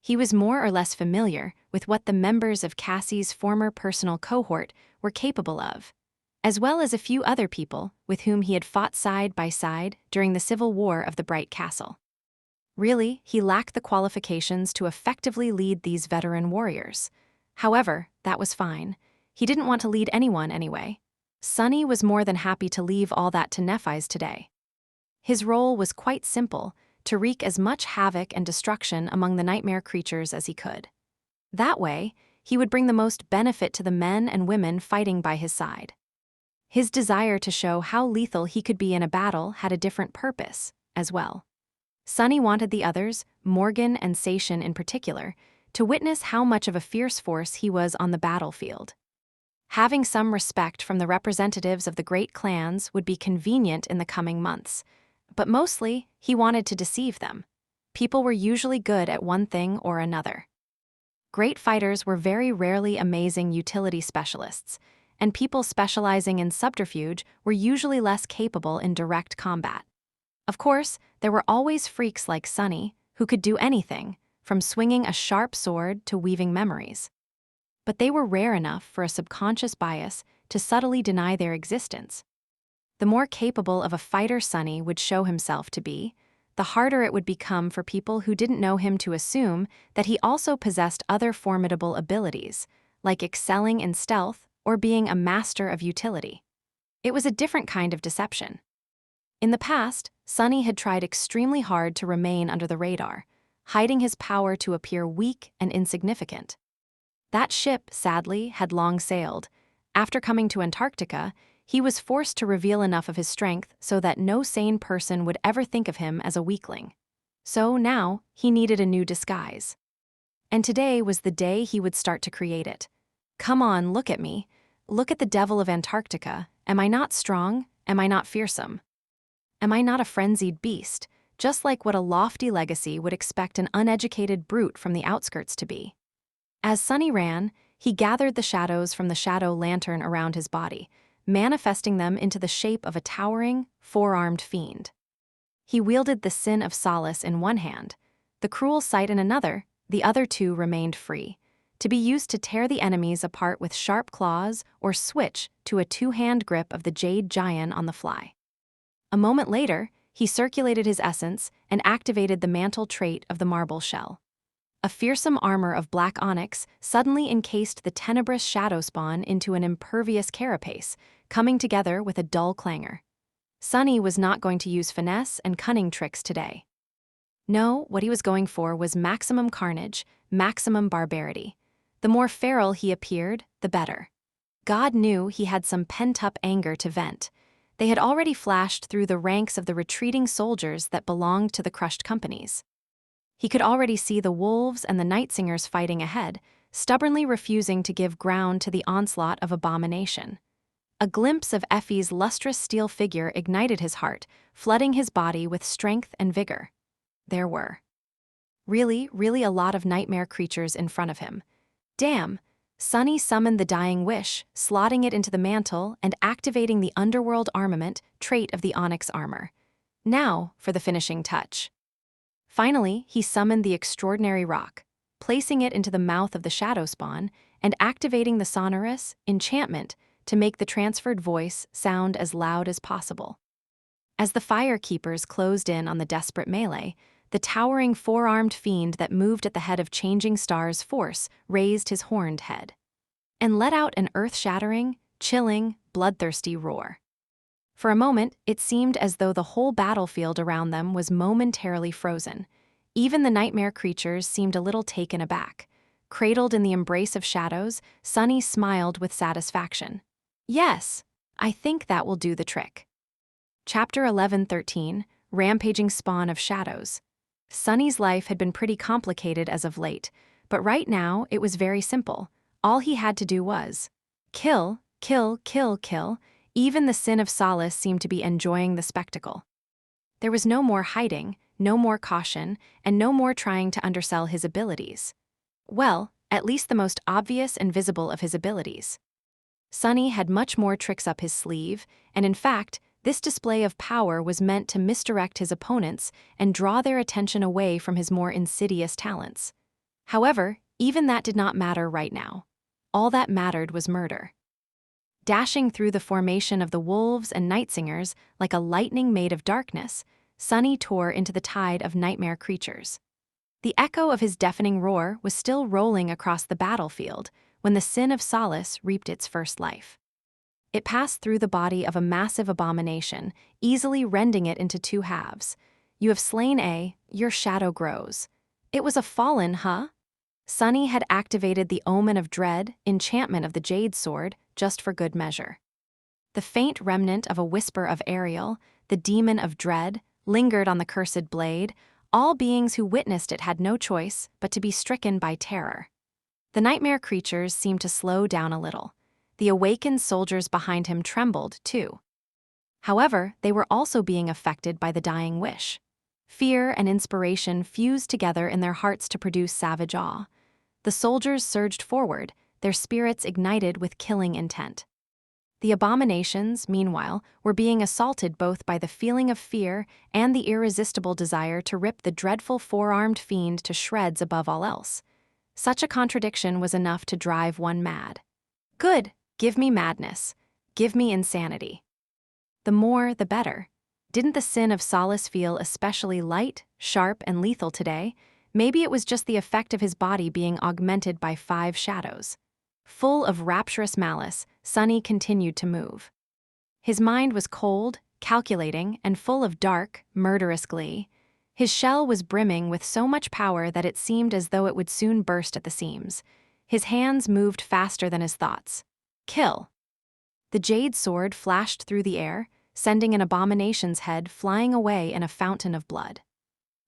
He was more or less familiar with what the members of Cassie's former personal cohort were capable of, as well as a few other people with whom he had fought side by side during the civil war of the Bright Castle. Really, he lacked the qualifications to effectively lead these veteran warriors. However, that was fine. He didn't want to lead anyone anyway. Sunny was more than happy to leave all that to Nephi's today. His role was quite simple, to wreak as much havoc and destruction among the nightmare creatures as he could. That way, he would bring the most benefit to the men and women fighting by his side. His desire to show how lethal he could be in a battle had a different purpose, as well. Sunny wanted the others, Morgan and Sation in particular, to witness how much of a fierce force he was on the battlefield. Having some respect from the representatives of the great clans would be convenient in the coming months, but mostly he wanted to deceive them. People were usually good at one thing or another. Great fighters were very rarely amazing utility specialists, and people specializing in subterfuge were usually less capable in direct combat. Of course, there were always freaks like Sunny, who could do anything, from swinging a sharp sword to weaving memories. But they were rare enough for a subconscious bias to subtly deny their existence. The more capable of a fighter Sunny would show himself to be, the harder it would become for people who didn't know him to assume that he also possessed other formidable abilities, like excelling in stealth or being a master of utility. It was a different kind of deception. In the past, Sunny had tried extremely hard to remain under the radar, hiding his power to appear weak and insignificant. That ship, sadly, had long sailed. After coming to Antarctica, he was forced to reveal enough of his strength so that no sane person would ever think of him as a weakling. So now, he needed a new disguise. And today was the day he would start to create it. Come on, look at me. Look at the devil of Antarctica. Am I not strong? Am I not fearsome? Am I not a frenzied beast? just like what a lofty legacy would expect an uneducated brute from the outskirts to be. As Sunny ran, he gathered the shadows from the shadow lantern around his body, manifesting them into the shape of a towering, four-armed fiend. He wielded the sin of solace in one hand, the cruel sight in another. The other two remained free, to be used to tear the enemies apart with sharp claws or switch to a two-hand grip of the jade giant on the fly. A moment later, he circulated his essence and activated the mantle trait of the marble shell. A fearsome armor of black onyx suddenly encased the tenebrous shadow spawn into an impervious carapace, coming together with a dull clangor. Sunny was not going to use finesse and cunning tricks today. No, what he was going for was maximum carnage, maximum barbarity. The more feral he appeared, the better. God knew he had some pent-up anger to vent. They had already flashed through the ranks of the retreating soldiers that belonged to the crushed companies. He could already see the wolves and the night singers fighting ahead, stubbornly refusing to give ground to the onslaught of abomination. A glimpse of Effie's lustrous steel figure ignited his heart, flooding his body with strength and vigor. There were really a lot of nightmare creatures in front of him. Damn! Sunny summoned the dying wish, slotting it into the mantle and activating the underworld armament trait of the onyx armor. Now for the finishing touch. Finally, he summoned the extraordinary rock, placing it into the mouth of the shadow spawn and activating the sonorous enchantment to make the transferred voice sound as loud as possible. As the fire keepers closed in on the desperate melee, the towering four-armed fiend that moved at the head of Changing Star's force raised his horned head and let out an earth-shattering, chilling, bloodthirsty roar. For a moment, it seemed as though the whole battlefield around them was momentarily frozen. Even the nightmare creatures seemed a little taken aback. Cradled in the embrace of shadows, Sunny smiled with satisfaction. Yes, I think that will do the trick. Chapter 11-13, Rampaging Spawn of Shadows. Sunny's life had been pretty complicated as of late, but right now it was very simple. All he had to do was kill, kill, kill, kill. Even the sin of solace seemed to be enjoying the spectacle. There was no more hiding, no more caution, and no more trying to undersell his abilities. Well, at least the most obvious and visible of his abilities. Sunny had much more tricks up his sleeve, and in fact, this display of power was meant to misdirect his opponents and draw their attention away from his more insidious talents. However, even that did not matter right now. All that mattered was murder. Dashing through the formation of the wolves and night singers like a lightning made of darkness, Sunny tore into the tide of nightmare creatures. The echo of his deafening roar was still rolling across the battlefield when the sin of solace reaped its first life. It passed through the body of a massive abomination, easily rending it into two halves. You have slain your shadow grows. It was a fallen, huh? Sunny had activated the Omen of Dread, enchantment of the Jade Sword, just for good measure. The faint remnant of a whisper of Ariel, the demon of dread, lingered on the cursed blade. All beings who witnessed it had no choice but to be stricken by terror. The nightmare creatures seemed to slow down a little. The awakened soldiers behind him trembled, too. However, they were also being affected by the dying wish. Fear and inspiration fused together in their hearts to produce savage awe. The soldiers surged forward, their spirits ignited with killing intent. The abominations, meanwhile, were being assaulted both by the feeling of fear and the irresistible desire to rip the dreadful four-armed fiend to shreds above all else. Such a contradiction was enough to drive one mad. Good, give me madness. Give me insanity. The more, the better. Didn't the sin of solace feel especially light, sharp, and lethal today? Maybe it was just the effect of his body being augmented by 5 shadows. Full of rapturous malice, Sunny continued to move. His mind was cold, calculating, and full of dark, murderous glee. His shell was brimming with so much power that it seemed as though it would soon burst at the seams. His hands moved faster than his thoughts. Kill. The jade sword flashed through the air, sending an abomination's head flying away in a fountain of blood.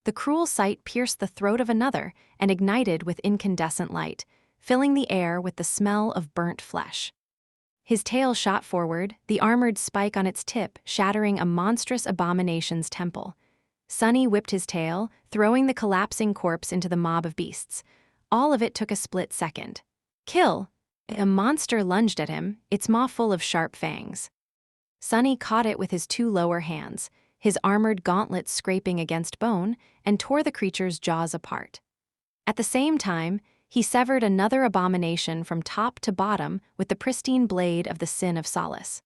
The cruel sight pierced the throat of another and ignited with incandescent light, filling the air with the smell of burnt flesh. His tail shot forward, the armored spike on its tip shattering a monstrous abomination's temple. Sunny whipped his tail, throwing the collapsing corpse into the mob of beasts. All of it took a split second. Kill! A monster lunged at him, its maw full of sharp fangs. Sunny caught it with his two lower hands, his armored gauntlets scraping against bone, and tore the creature's jaws apart. At the same time, he severed another abomination from top to bottom with the pristine blade of the Sin of Solace.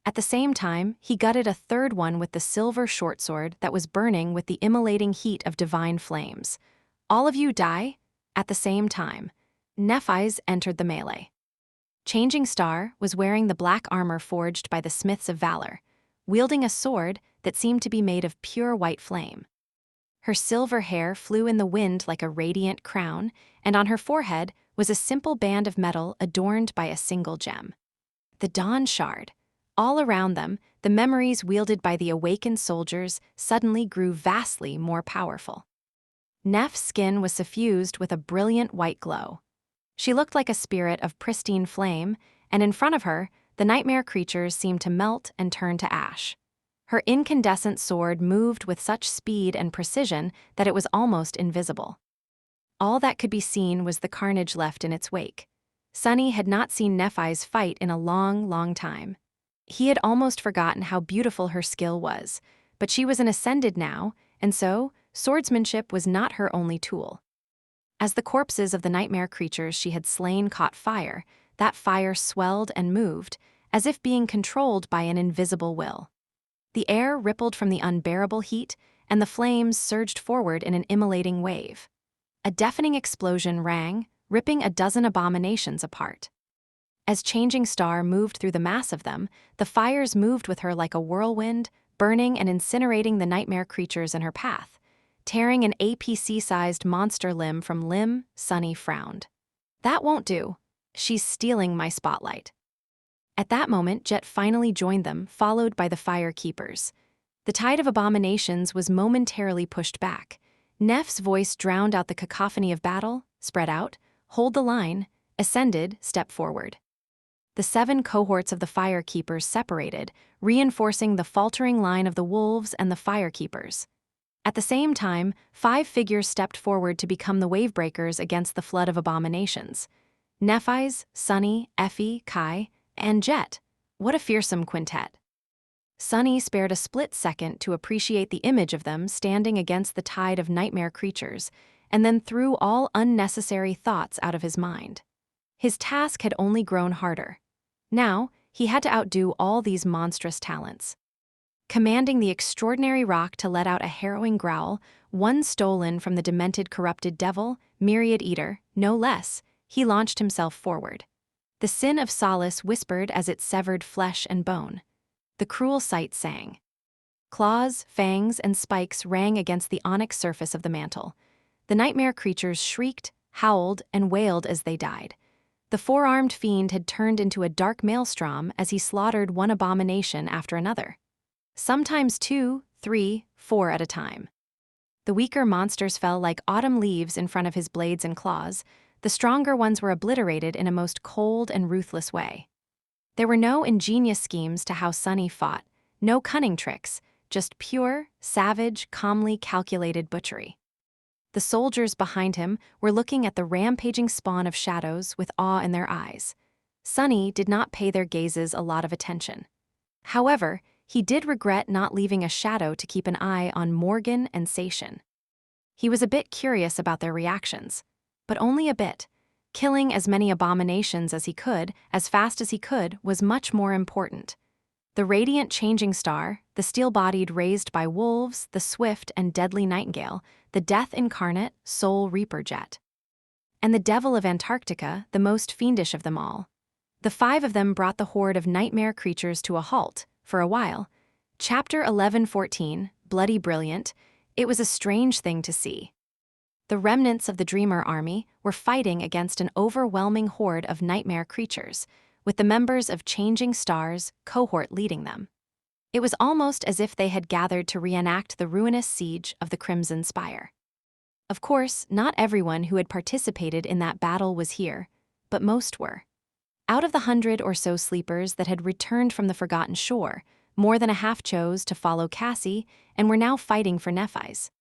At the same time, he gutted a third one with the silver shortsword that was burning with the immolating heat of divine flames. All of you die? At the same time, Nephi's entered the melee. Changing Star was wearing the black armor forged by the Smiths of Valor, wielding a sword that seemed to be made of pure white flame. Her silver hair flew in the wind like a radiant crown, and on her forehead was a simple band of metal adorned by a single gem. The Dawn Shard. All around them, the memories wielded by the awakened soldiers suddenly grew vastly more powerful. Neph's skin was suffused with a brilliant white glow. She looked like a spirit of pristine flame, and in front of her, the nightmare creatures seemed to melt and turn to ash. Her incandescent sword moved with such speed and precision that it was almost invisible. All that could be seen was the carnage left in its wake. Sunny had not seen Nephi's fight in a long, long time. He had almost forgotten how beautiful her skill was, but she was an ascended now, and so, swordsmanship was not her only tool. As the corpses of the nightmare creatures she had slain caught fire, that fire swelled and moved, as if being controlled by an invisible will. The air rippled from the unbearable heat, and the flames surged forward in an immolating wave. A deafening explosion rang, ripping a dozen abominations apart. As Changing Star moved through the mass of them, the fires moved with her like a whirlwind, burning and incinerating the nightmare creatures in her path. Tearing an APC-sized monster limb from limb, Sunny frowned. That won't do. She's stealing my spotlight. At that moment, Jet finally joined them, followed by the Fire Keepers. The tide of abominations was momentarily pushed back. Neph's voice drowned out the cacophony of battle, spread out, hold the line, ascended, step forward. The 7 cohorts of the Fire Keepers separated, reinforcing the faltering line of the wolves and the Fire Keepers. At the same time, 5 figures stepped forward to become the wavebreakers against the flood of abominations. Nephi's, Sunny, Effie, Kai, and Jet. What a fearsome quintet. Sunny spared a split second to appreciate the image of them standing against the tide of nightmare creatures, and then threw all unnecessary thoughts out of his mind. His task had only grown harder. Now, he had to outdo all these monstrous talents. Commanding the extraordinary rock to let out a harrowing growl, one stolen from the demented corrupted devil, Myriad Eater, no less, he launched himself forward. The Sin of Solace whispered as it severed flesh and bone. The cruel sight sang. Claws, fangs, and spikes rang against the onyx surface of the mantle. The nightmare creatures shrieked, howled, and wailed as they died. The 4-armed fiend had turned into a dark maelstrom as he slaughtered one abomination after another. Sometimes 2, 3, 4 at a time. The weaker monsters fell like autumn leaves in front of his blades and claws. The stronger ones were obliterated in a most cold and ruthless way. There were no ingenious schemes to how Sunny fought, no cunning tricks, just pure, savage, calmly calculated butchery. The soldiers behind him were looking at the rampaging spawn of shadows with awe in their eyes. Sunny did not pay their gazes a lot of attention. However, he did regret not leaving a shadow to keep an eye on Morgan and Sation. He was a bit curious about their reactions, but only a bit. Killing as many abominations as he could, as fast as he could, was much more important. The radiant Changing Star, the steel-bodied raised by wolves, the swift and deadly Nightingale, the death incarnate, Soul Reaper Jet. And the Devil of Antarctica, the most fiendish of them all. The 5 of them brought the horde of nightmare creatures to a halt, for a while. Chapter 11:14, Bloody Brilliant. It was a strange thing to see. The remnants of the Dreamer army were fighting against an overwhelming horde of nightmare creatures, with the members of Changing Star's cohort leading them. It was almost as if they had gathered to reenact the ruinous siege of the Crimson Spire. Of course, not everyone who had participated in that battle was here, but most were. Out of the 100 or so sleepers that had returned from the Forgotten Shore, More than a half chose to follow Cassie and were now fighting for Nephi's.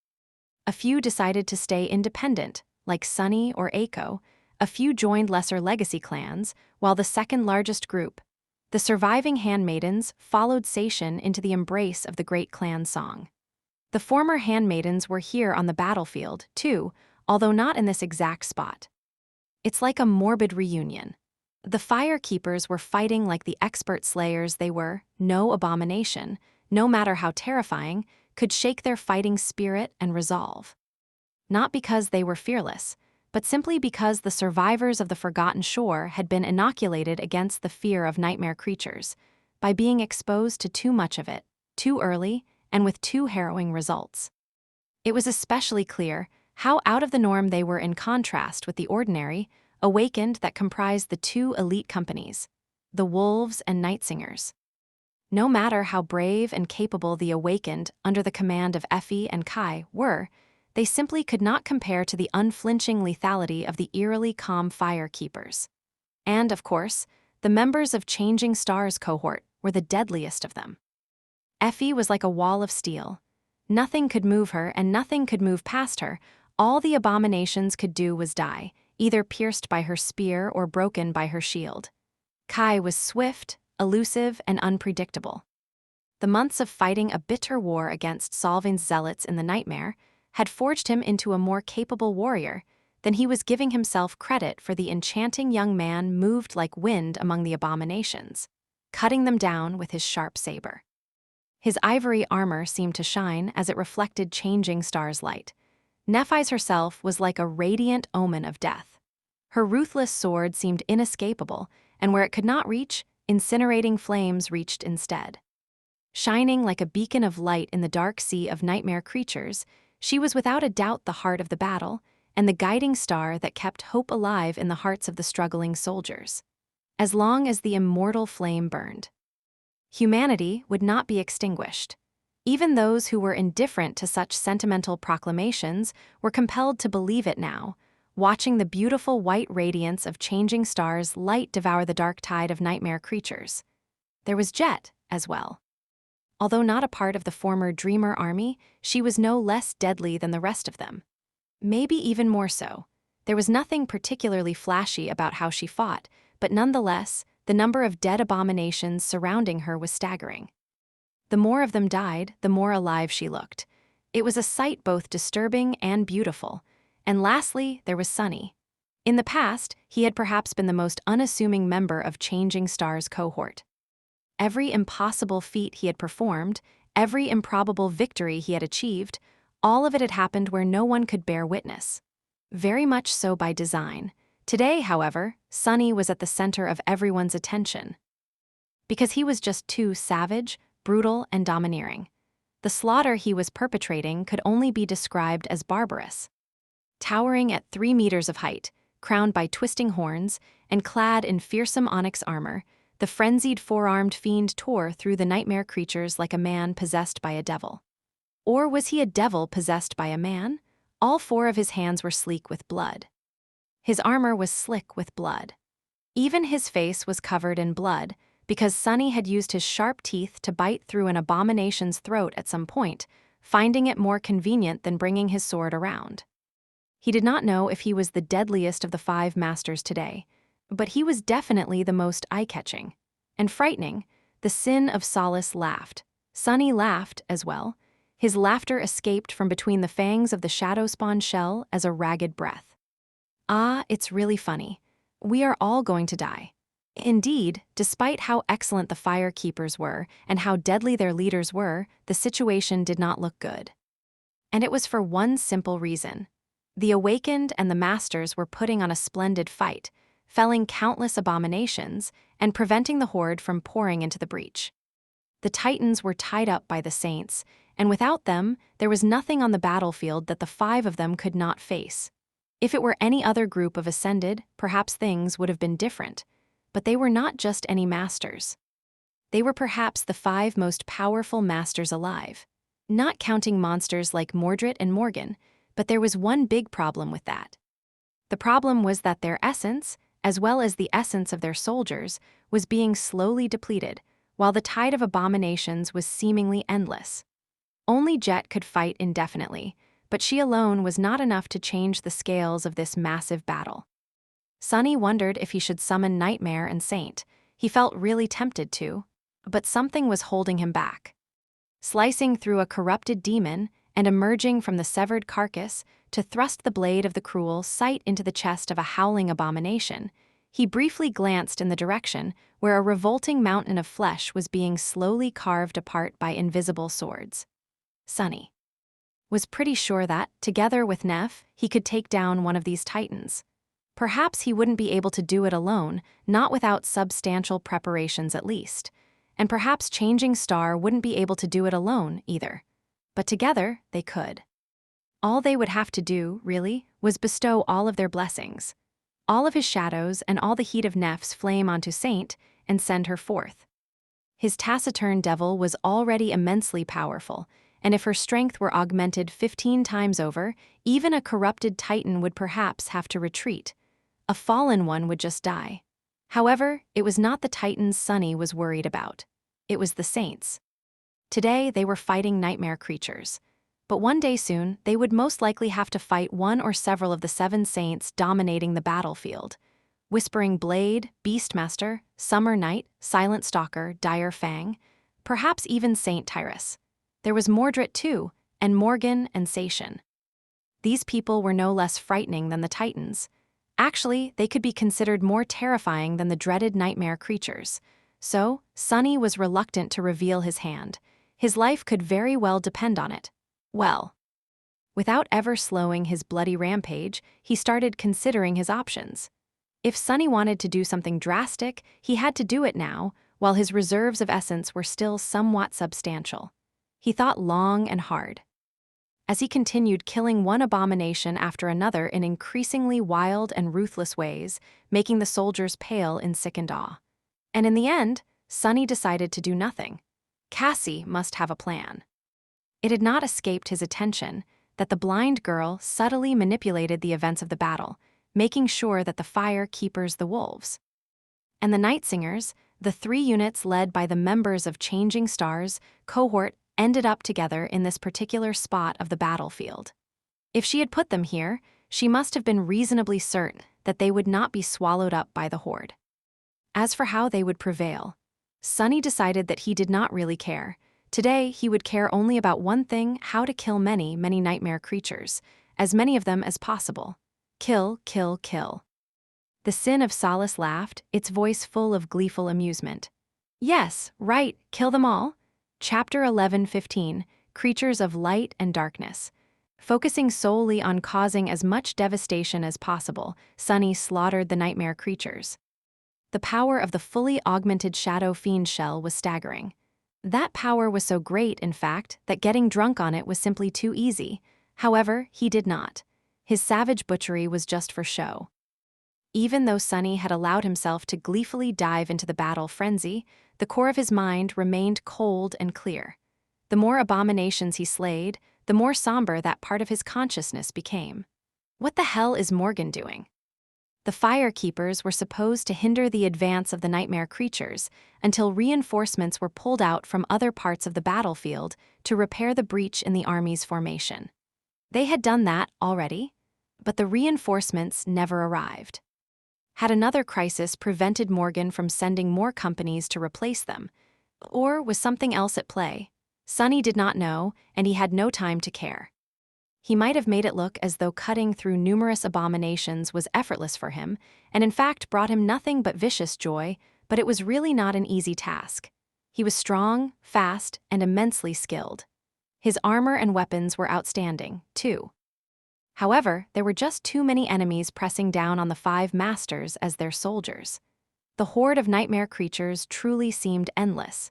A few decided to stay independent, like Sunny or Aiko. A few joined lesser legacy clans, while the second largest group, the surviving handmaidens, followed Seishin into the embrace of the great clan song. The former handmaidens were here on the battlefield, too, although not in this exact spot. It's like a morbid reunion. The fire keepers were fighting like the expert slayers they were. No abomination, no matter how terrifying, could shake their fighting spirit and resolve. Not because they were fearless, but simply because the survivors of the Forgotten Shore had been inoculated against the fear of nightmare creatures by being exposed to too much of it, too early, and with too harrowing results. It was especially clear how out of the norm they were in contrast with the ordinary, awakened that comprised the two elite companies, the Wolves and Night Singers. No matter how brave and capable the awakened under the command of Effie and Kai were, they simply could not compare to the unflinching lethality of the eerily calm fire keepers. And, of course, the members of Changing Stars cohort were the deadliest of them. Effie was like a wall of steel. Nothing could move her and nothing could move past her. All the abominations could do was die, either pierced by her spear or broken by her shield. Kai was swift, elusive, and unpredictable. The months of fighting a bitter war against Solving's zealots in the nightmare had forged him into a more capable warrior than he was giving himself credit for. The enchanting young man moved like wind among the abominations, cutting them down with his sharp saber. His ivory armor seemed to shine as it reflected Changing Stars' light. Nephi's herself was like a radiant omen of death. Her ruthless sword seemed inescapable, and where it could not reach, incinerating flames reached instead. Shining like a beacon of light in the dark sea of nightmare creatures, she was without a doubt the heart of the battle, and the guiding star that kept hope alive in the hearts of the struggling soldiers. As long as the immortal flame burned, humanity would not be extinguished. Even those who were indifferent to such sentimental proclamations were compelled to believe it now, watching the beautiful white radiance of Changing Stars' light devour the dark tide of nightmare creatures. There was Jet, as well. Although not a part of the former Dreamer army, she was no less deadly than the rest of them. Maybe even more so. There was nothing particularly flashy about how she fought, but nonetheless, the number of dead abominations surrounding her was staggering. The more of them died, the more alive she looked. It was a sight both disturbing and beautiful. And lastly, there was Sunny. In the past, he had perhaps been the most unassuming member of Changing Stars' cohort. Every impossible feat he had performed, every improbable victory he had achieved, all of it had happened where no one could bear witness. Very much so by design. Today, however, Sunny was at the center of everyone's attention. Because he was just too savage, brutal, and domineering. The slaughter he was perpetrating could only be described as barbarous. Towering at 3 meters of height, crowned by twisting horns, and clad in fearsome onyx armor, the frenzied four-armed fiend tore through the nightmare creatures like a man possessed by a devil. Or was he a devil possessed by a man? All 4 of his hands were sleek with blood. His armor was slick with blood. Even his face was covered in blood, because Sunny had used his sharp teeth to bite through an abomination's throat at some point, finding it more convenient than bringing his sword around. He did not know if he was the deadliest of the 5 masters today, but he was definitely the most eye-catching. And frightening, the Sin of Solace laughed. Sunny laughed as well. His laughter escaped from between the fangs of the shadow spawn shell as a ragged breath. Ah, it's really funny. We are all going to die. Indeed, despite how excellent the fire keepers were and how deadly their leaders were, the situation did not look good. And it was for one simple reason. The awakened and the masters were putting on a splendid fight, felling countless abominations and preventing the horde from pouring into the breach. The Titans were tied up by the Saints, and without them, there was nothing on the battlefield that the 5 of them could not face. If it were any other group of Ascended, perhaps things would have been different. But they were not just any masters. They were perhaps the 5 most powerful masters alive. Not counting monsters like Mordred and Morgan, but there was one big problem with that. The problem was that their essence, as well as the essence of their soldiers, was being slowly depleted, while the tide of abominations was seemingly endless. Only Jet could fight indefinitely, but she alone was not enough to change the scales of this massive battle. Sunny wondered if he should summon Nightmare and Saint. He felt really tempted to, but something was holding him back. Slicing through a corrupted demon and emerging from the severed carcass to thrust the blade of the cruel sight into the chest of a howling abomination, he briefly glanced in the direction where a revolting mountain of flesh was being slowly carved apart by invisible swords. Sunny was pretty sure that, together with Neff, he could take down one of these titans. Perhaps he wouldn't be able to do it alone, not without substantial preparations at least. And perhaps Changing Star wouldn't be able to do it alone either. But together, they could. All they would have to do, really, was bestow all of their blessings, all of his shadows and all the heat of Neff's flame onto Saint, and send her forth. His taciturn devil was already immensely powerful, and if her strength were augmented 15 times over, even a corrupted titan would perhaps have to retreat. A fallen one would just die. However, it was not the titans Sunny was worried about. It was the saints. Today, they were fighting nightmare creatures. But one day soon, they would most likely have to fight one or several of the 7 saints dominating the battlefield. Whispering Blade, Beastmaster, Summer Night, Silent Stalker, Dire Fang, perhaps even Saint Tyrus. There was Mordred too, and Morgan and Sation. These people were no less frightening than the titans. Actually, they could be considered more terrifying than the dreaded nightmare creatures. So, Sunny was reluctant to reveal his hand. His life could very well depend on it. Well, without ever slowing his bloody rampage, he started considering his options. If Sunny wanted to do something drastic, he had to do it now, while his reserves of essence were still somewhat substantial. He thought long and hard. As he continued killing one abomination after another in increasingly wild and ruthless ways, making the soldiers pale in sickened awe. And in the end, Sunny decided to do nothing. Cassie must have a plan. It had not escaped his attention that the blind girl subtly manipulated the events of the battle, making sure that the fire keepers the wolves. And the Night Singers, the 3 units led by the members of Changing Star's cohort, ended up together in this particular spot of the battlefield. If she had put them here, she must have been reasonably certain that they would not be swallowed up by the horde. As for how they would prevail, Sunny decided that he did not really care. Today, he would care only about one thing: how to kill many, many nightmare creatures, as many of them as possible. Kill, kill, kill. The Sin of Solace laughed, its voice full of gleeful amusement. Yes, right, kill them all. Chapter 11:15, Creatures of Light and Darkness. Focusing solely on causing as much devastation as possible, Sunny slaughtered the nightmare creatures. The power of the fully augmented Shadow Fiend shell was staggering. That power was so great, in fact, that getting drunk on it was simply too easy. However, he did not. His savage butchery was just for show. Even though Sunny had allowed himself to gleefully dive into the battle frenzy, the core of his mind remained cold and clear. The more abominations he slayed, the more somber that part of his consciousness became. What the hell is Morgan doing? The Fire Keepers were supposed to hinder the advance of the nightmare creatures until reinforcements were pulled out from other parts of the battlefield to repair the breach in the army's formation. They had done that already, but the reinforcements never arrived. Had another crisis prevented Morgan from sending more companies to replace them? Or was something else at play? Sunny did not know, and he had no time to care. He might have made it look as though cutting through numerous abominations was effortless for him, and in fact brought him nothing but vicious joy, but it was really not an easy task. He was strong, fast, and immensely skilled. His armor and weapons were outstanding, too. However, there were just too many enemies pressing down on the 5 masters as their soldiers. The horde of nightmare creatures truly seemed endless.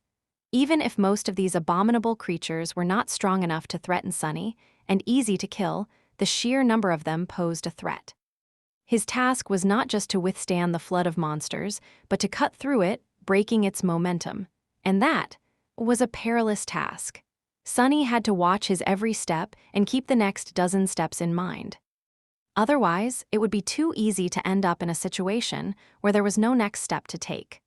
Even if most of these abominable creatures were not strong enough to threaten Sunny, and easy to kill, the sheer number of them posed a threat. His task was not just to withstand the flood of monsters, but to cut through it, breaking its momentum. And that was a perilous task. Sunny had to watch his every step and keep the next dozen steps in mind. Otherwise, it would be too easy to end up in a situation where there was no next step to take.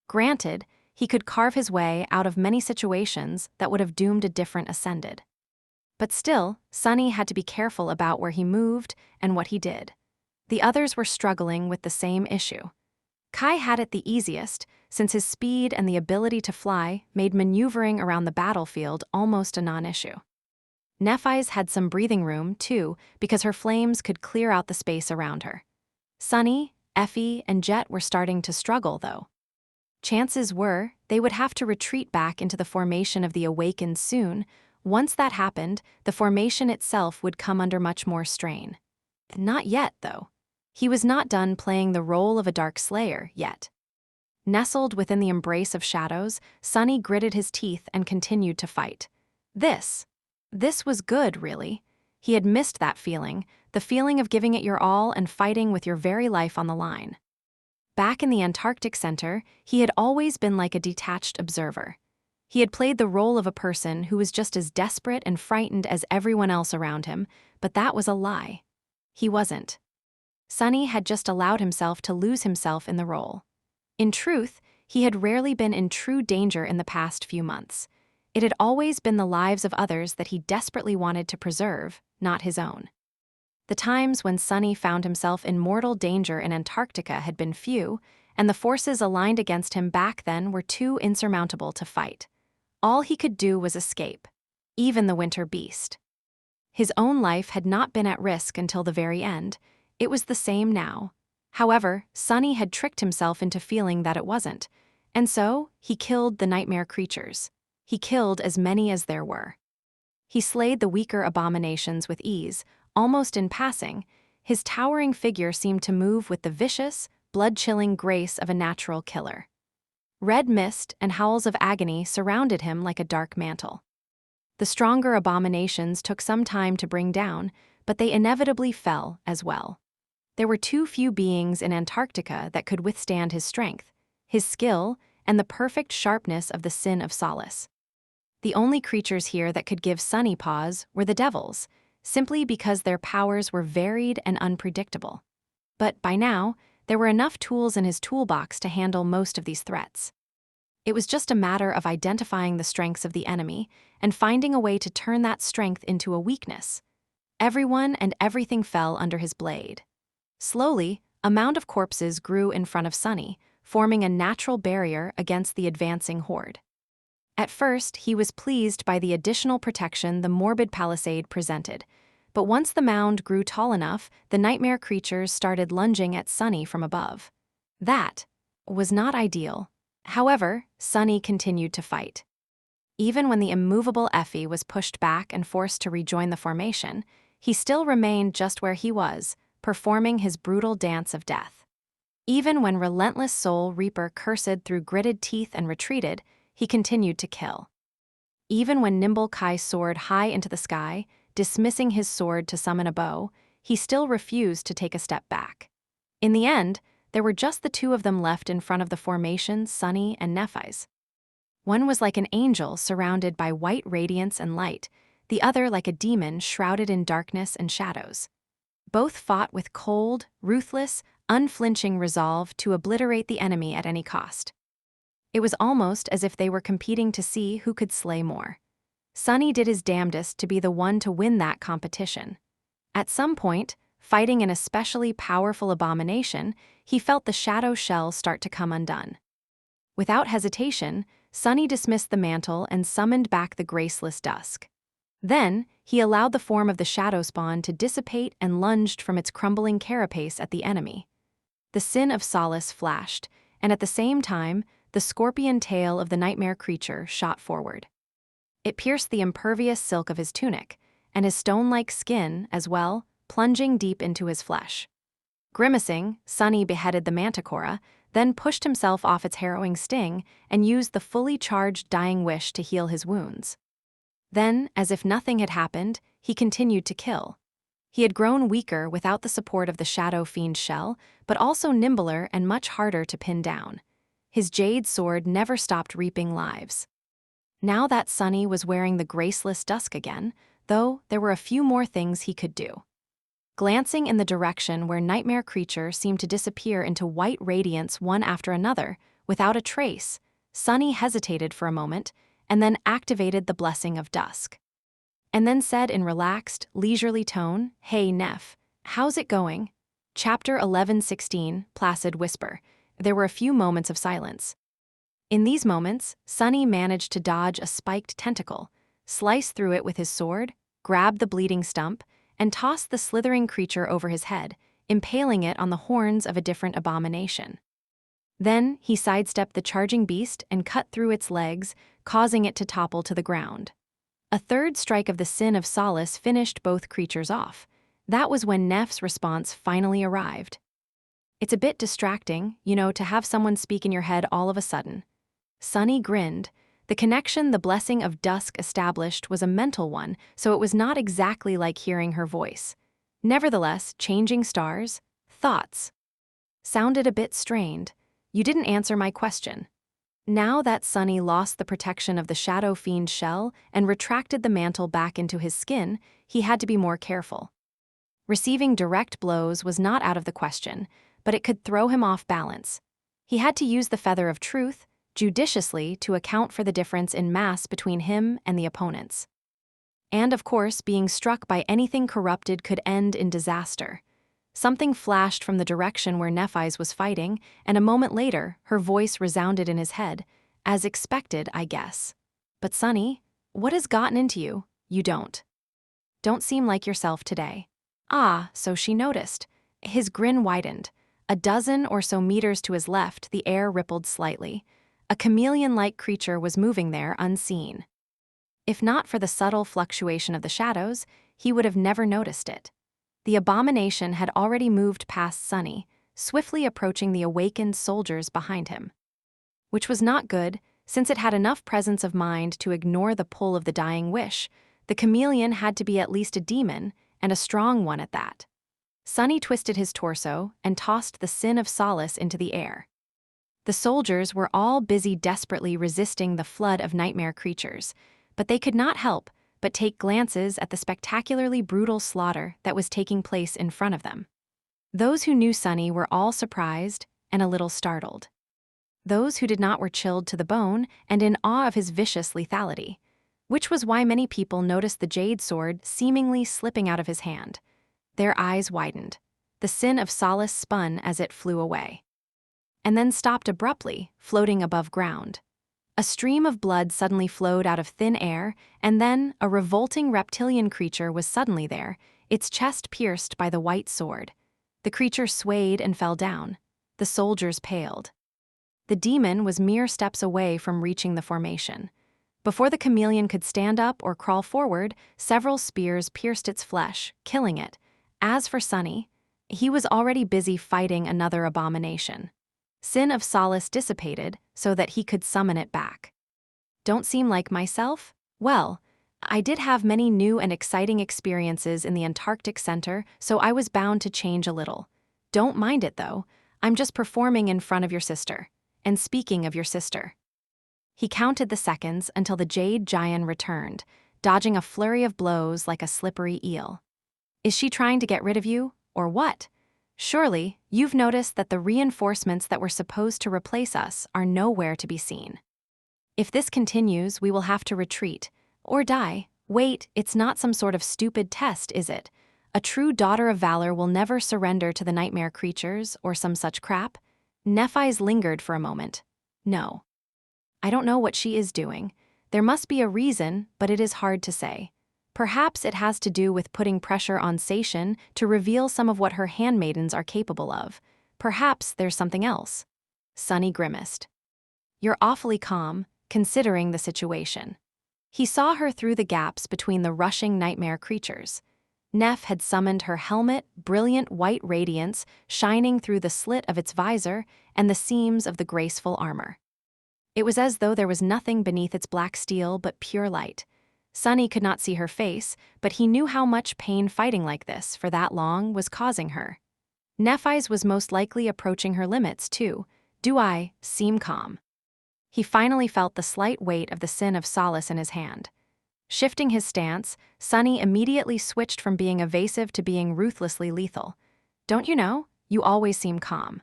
Granted, he could carve his way out of many situations that would have doomed a different ascended. But still, Sunny had to be careful about where he moved and what he did. The others were struggling with the same issue. Kai had it the easiest, since his speed and the ability to fly made maneuvering around the battlefield almost a non-issue. Nephi's had some breathing room, too, because her flames could clear out the space around her. Sunny, Effie, and Jet were starting to struggle, though. Chances were they would have to retreat back into the formation of the Awakened soon. Once that happened, the formation itself would come under much more strain. Not yet, though. He was not done playing the role of a Dark Slayer yet. Nestled within the embrace of shadows, Sunny gritted his teeth and continued to fight. This was good, really. He had missed that feeling, the feeling of giving it your all and fighting with your very life on the line. Back in the Antarctic Center, he had always been like a detached observer. He had played the role of a person who was just as desperate and frightened as everyone else around him, but that was a lie. He wasn't. Sunny had just allowed himself to lose himself in the role. In truth, he had rarely been in true danger in the past few months. It had always been the lives of others that he desperately wanted to preserve, not his own. The times when Sunny found himself in mortal danger in Antarctica had been few, and the forces aligned against him back then were too insurmountable to fight. All he could do was escape, even the winter beast. His own life had not been at risk until the very end. It was the same now. However, Sunny had tricked himself into feeling that it wasn't, and so he killed the nightmare creatures. He killed as many as there were. He slayed the weaker abominations with ease, almost in passing. His towering figure seemed to move with the vicious, blood-chilling grace of a natural killer. Red mist and howls of agony surrounded him like a dark mantle. The stronger abominations took some time to bring down, but they inevitably fell as well. There were too few beings in Antarctica that could withstand his strength, his skill, and the perfect sharpness of the Sin of Solace. The only creatures here that could give Sunny pause were the devils, simply because their powers were varied and unpredictable. But by now, there were enough tools in his toolbox to handle most of these threats. It was just a matter of identifying the strengths of the enemy and finding a way to turn that strength into a weakness. Everyone and everything fell under his blade. Slowly, a mound of corpses grew in front of Sunny, forming a natural barrier against the advancing horde. At first, he was pleased by the additional protection the morbid palisade presented, but once the mound grew tall enough, the nightmare creatures started lunging at Sunny from above. That was not ideal. However, Sunny continued to fight. Even when the immovable Effie was pushed back and forced to rejoin the formation, he still remained just where he was, performing his brutal dance of death. Even when relentless Soul Reaper cursed through gritted teeth and retreated, he continued to kill. Even when Nimble Kai soared high into the sky, dismissing his sword to summon a bow, he still refused to take a step back. In the end, there were just the two of them left in front of the formation, Sunny and Nephi's. One was like an angel surrounded by white radiance and light, the other like a demon shrouded in darkness and shadows. Both fought with cold, ruthless, unflinching resolve to obliterate the enemy at any cost. It was almost as if they were competing to see who could slay more. Sunny did his damnedest to be the one to win that competition. At some point, fighting an especially powerful abomination, he felt the shadow shell start to come undone. Without hesitation, Sunny dismissed the mantle and summoned back the graceless dusk. Then, he allowed the form of the shadow spawn to dissipate and lunged from its crumbling carapace at the enemy. The Sin of Solace flashed, and at the same time, the scorpion tail of the nightmare creature shot forward. It pierced the impervious silk of his tunic, and his stone-like skin, as well, plunging deep into his flesh. Grimacing, Sunny beheaded the manticora, then pushed himself off its harrowing sting and used the fully charged dying wish to heal his wounds. Then, as if nothing had happened, he continued to kill. He had grown weaker without the support of the Shadow Fiend's shell, but also nimbler and much harder to pin down. His jade sword never stopped reaping lives. Now that Sunny was wearing the graceless dusk again, though, there were a few more things he could do. Glancing in the direction where nightmare creature seemed to disappear into white radiance one after another, without a trace, Sunny hesitated for a moment and then activated the blessing of dusk. And then said in relaxed, leisurely tone, "Hey, Neff, how's it going?" Chapter 11:16, Placid Whisper. There were a few moments of silence. In these moments, Sunny managed to dodge a spiked tentacle, slice through it with his sword, grab the bleeding stump, and toss the slithering creature over his head, impaling it on the horns of a different abomination. Then he sidestepped the charging beast and cut through its legs, causing it to topple to the ground. A third strike of the Sin of Solace finished both creatures off. That was when Neff's response finally arrived. It's a bit distracting, to have someone speak in your head all of a sudden. Sunny grinned. The connection the blessing of dusk established was a mental one, so it was not exactly like hearing her voice. Nevertheless, changing stars, thoughts, sounded a bit strained. You didn't answer my question. Now that Sunny lost the protection of the Shadow Fiend's shell and retracted the mantle back into his skin, he had to be more careful. Receiving direct blows was not out of the question, but it could throw him off balance. He had to use the Feather of Truth judiciously to account for the difference in mass between him and the opponents. And of course, being struck by anything corrupted could end in disaster. Something flashed from the direction where Nephi's was fighting, and a moment later, her voice resounded in his head. As expected, I guess. But Sunny, what has gotten into you? You don't seem like yourself today. Ah, so she noticed. His grin widened. A dozen or so meters to his left, the air rippled slightly. A chameleon-like creature was moving there unseen. If not for the subtle fluctuation of the shadows, he would have never noticed it. The abomination had already moved past Sunny, swiftly approaching the awakened soldiers behind him. Which was not good, since it had enough presence of mind to ignore the pull of the dying wish. The chameleon had to be at least a demon, and a strong one at that. Sunny twisted his torso and tossed the Sin of Solace into the air. The soldiers were all busy desperately resisting the flood of nightmare creatures, but they could not help but take glances at the spectacularly brutal slaughter that was taking place in front of them. Those who knew Sunny were all surprised and a little startled. Those who did not were chilled to the bone and in awe of his vicious lethality, which was why many people noticed the jade sword seemingly slipping out of his hand. Their eyes widened. The Sin of Solace spun as it flew away, and then stopped abruptly, floating above ground. A stream of blood suddenly flowed out of thin air, and then a revolting reptilian creature was suddenly there, its chest pierced by the white sword. The creature swayed and fell down. The soldiers paled. The demon was mere steps away from reaching the formation. Before the chameleon could stand up or crawl forward, several spears pierced its flesh, killing it. As for Sunny, he was already busy fighting another abomination. Sin of Solace dissipated so that he could summon it back. Don't seem like myself? Well, I did have many new and exciting experiences in the Antarctic Center, so I was bound to change a little. Don't mind it, though. I'm just performing in front of your sister. And speaking of your sister. He counted the seconds until the jade giant returned, dodging a flurry of blows like a slippery eel. Is she trying to get rid of you, or what? Surely, you've noticed that the reinforcements that were supposed to replace us are nowhere to be seen. If this continues, we will have to retreat, or die. Wait, it's not some sort of stupid test, is it? A true daughter of valor will never surrender to the nightmare creatures, or some such crap? Nephi's lingered for a moment. No. I don't know what she is doing. There must be a reason, but it is hard to say. Perhaps it has to do with putting pressure on Sation to reveal some of what her handmaidens are capable of. Perhaps there's something else. Sunny grimaced. You're awfully calm, considering the situation. He saw her through the gaps between the rushing nightmare creatures. Neff had summoned her helmet, brilliant white radiance shining through the slit of its visor and the seams of the graceful armor. It was as though there was nothing beneath its black steel but pure light. Sunny could not see her face, but he knew how much pain fighting like this for that long was causing her. Nephi's was most likely approaching her limits, too. Do I seem calm? He finally felt the slight weight of the Sin of Solace in his hand. Shifting his stance, Sunny immediately switched from being evasive to being ruthlessly lethal. Don't you know? You always seem calm.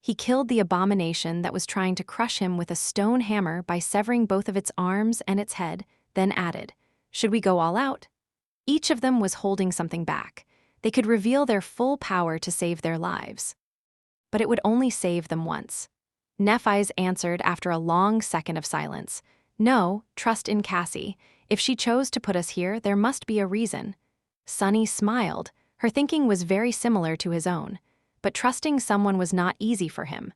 He killed the abomination that was trying to crush him with a stone hammer by severing both of its arms and its head, then added, "Should we go all out?" Each of them was holding something back. They could reveal their full power to save their lives. But it would only save them once. Nephi's answered after a long second of silence. "No, trust in Cassie. If she chose to put us here, there must be a reason." Sunny smiled. Her thinking was very similar to his own. But trusting someone was not easy for him.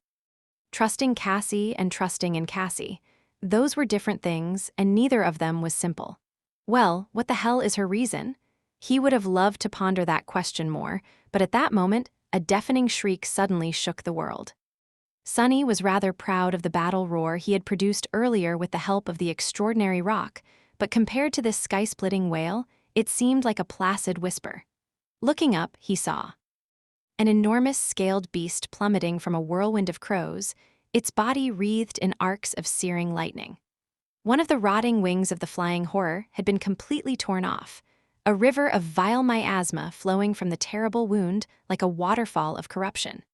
Trusting Cassie and trusting in Cassie. Those were different things, and neither of them was simple. Well, what the hell is her reason? He would have loved to ponder that question more, but at that moment, a deafening shriek suddenly shook the world. Sunny was rather proud of the battle roar he had produced earlier with the help of the extraordinary rock, but compared to this sky-splitting wail, it seemed like a placid whisper. Looking up, he saw an enormous scaled beast plummeting from a whirlwind of crows, its body wreathed in arcs of searing lightning. One of the rotting wings of the flying horror had been completely torn off, a river of vile miasma flowing from the terrible wound like a waterfall of corruption.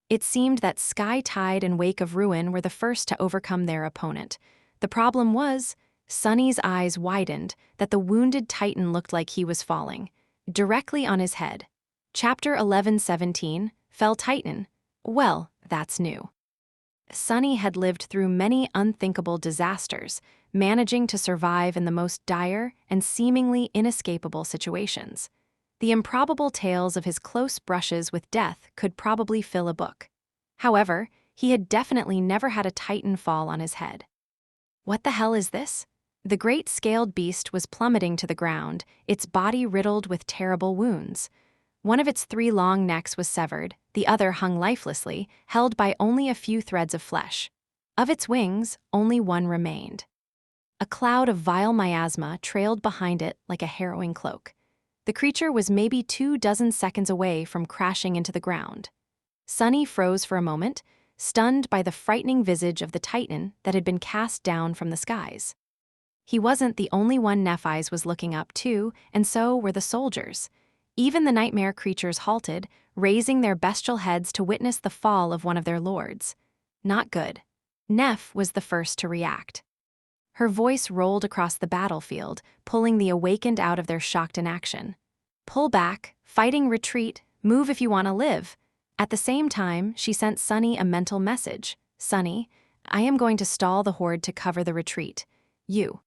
It seemed that sky tide and wake of ruin were the first to overcome their opponent. The problem was, Sunny's eyes widened, that the wounded titan looked like he was falling, directly on his head. Chapter 11:17, Fell Titan. Well, that's new. Sunny had lived through many unthinkable disasters, managing to survive in the most dire and seemingly inescapable situations. The improbable tales of his close brushes with death could probably fill a book. However, he had definitely never had a titan fall on his head. What the hell is this? The great scaled beast was plummeting to the ground, its body riddled with terrible wounds. One of its 3 long necks was severed, the other hung lifelessly, held by only a few threads of flesh. Of its wings, only one remained. A cloud of vile miasma trailed behind it like a harrowing cloak. The creature was maybe 24 seconds away from crashing into the ground. Sunny froze for a moment, stunned by the frightening visage of the titan that had been cast down from the skies. He wasn't the only one Nephi's was looking up to, and so were the soldiers. Even the nightmare creatures halted, raising their bestial heads to witness the fall of one of their lords. Not good. Neph was the first to react. Her voice rolled across the battlefield, pulling the awakened out of their shocked inaction. "Pull back, fighting retreat, move if you want to live." At the same time, she sent Sunny a mental message. "Sunny, I am going to stall the horde to cover the retreat. You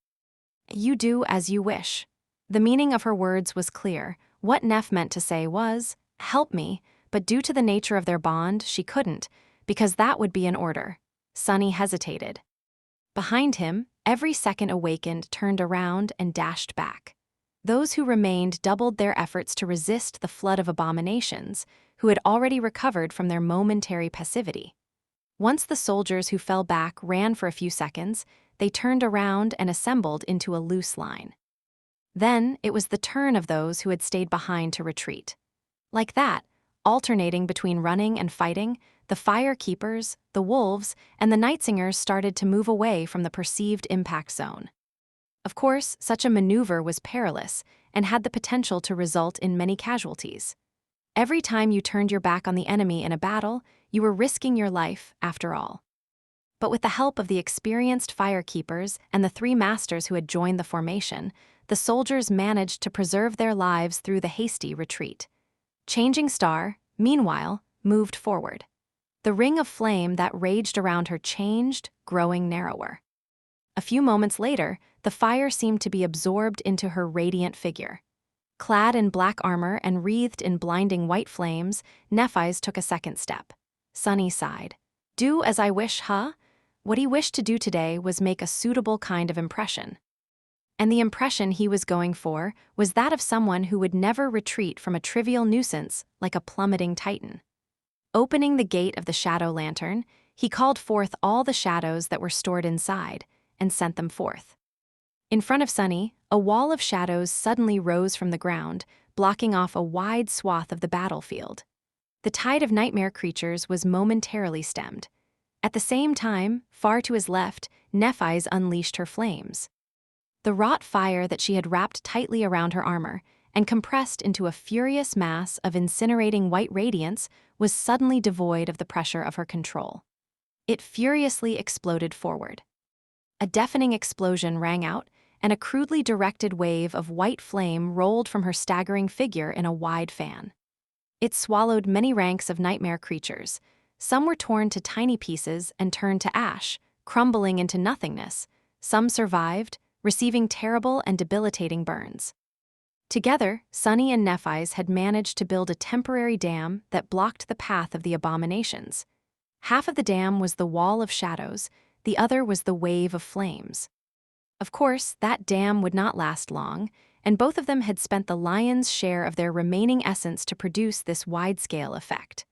do as you wish." The meaning of her words was clear. What Neph meant to say was, "Help me," but due to the nature of their bond, she couldn't, because that would be an order. Sunny hesitated. Behind him, every second awakened turned around and dashed back. Those who remained doubled their efforts to resist the flood of abominations, who had already recovered from their momentary passivity. Once the soldiers who fell back ran for a few seconds, they turned around and assembled into a loose line. Then it was the turn of those who had stayed behind to retreat. Like that, alternating between running and fighting, the fire keepers, the wolves, and the night singers started to move away from the perceived impact zone. Of course, such a maneuver was perilous and had the potential to result in many casualties. Every time you turned your back on the enemy in a battle, you were risking your life, after all. But with the help of the experienced fire keepers and the 3 masters who had joined the formation, the soldiers managed to preserve their lives through the hasty retreat. Changing Star, meanwhile, moved forward. The ring of flame that raged around her changed, growing narrower. A few moments later, the fire seemed to be absorbed into her radiant figure. Clad in black armor and wreathed in blinding white flames, Nephi's took a second step. Sunny sighed. "Do as I wish, huh?" What he wished to do today was make a suitable kind of impression. And the impression he was going for was that of someone who would never retreat from a trivial nuisance like a plummeting titan. Opening the gate of the shadow lantern, he called forth all the shadows that were stored inside and sent them forth. In front of Sunny, a wall of shadows suddenly rose from the ground, blocking off a wide swath of the battlefield. The tide of nightmare creatures was momentarily stemmed. At the same time, far to his left, Nephi's unleashed her flames. The wrought fire that she had wrapped tightly around her armor, and compressed into a furious mass of incinerating white radiance, was suddenly devoid of the pressure of her control. It furiously exploded forward. A deafening explosion rang out, and a crudely directed wave of white flame rolled from her staggering figure in a wide fan. It swallowed many ranks of nightmare creatures. Some were torn to tiny pieces and turned to ash, crumbling into nothingness. Some survived, receiving terrible and debilitating burns. Together, Sunny and Nephi's had managed to build a temporary dam that blocked the path of the abominations. Half of the dam was the wall of shadows, the other was the wave of flames. Of course, that dam would not last long, and both of them had spent the lion's share of their remaining essence to produce this wide-scale effect.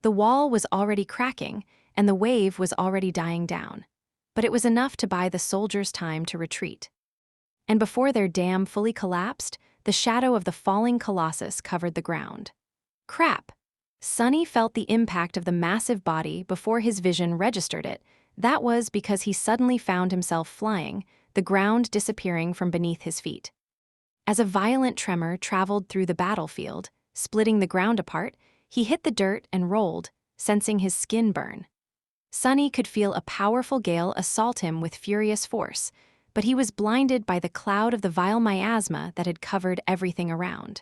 The wall was already cracking, and the wave was already dying down, but it was enough to buy the soldiers time to retreat. And before their dam fully collapsed, the shadow of the falling colossus covered the ground. Crap! Sunny felt the impact of the massive body before his vision registered it. That was because he suddenly found himself flying, the ground disappearing from beneath his feet. As a violent tremor traveled through the battlefield, splitting the ground apart, he hit the dirt and rolled, sensing his skin burn. Sunny could feel a powerful gale assault him with furious force, but he was blinded by the cloud of the vile miasma that had covered everything around.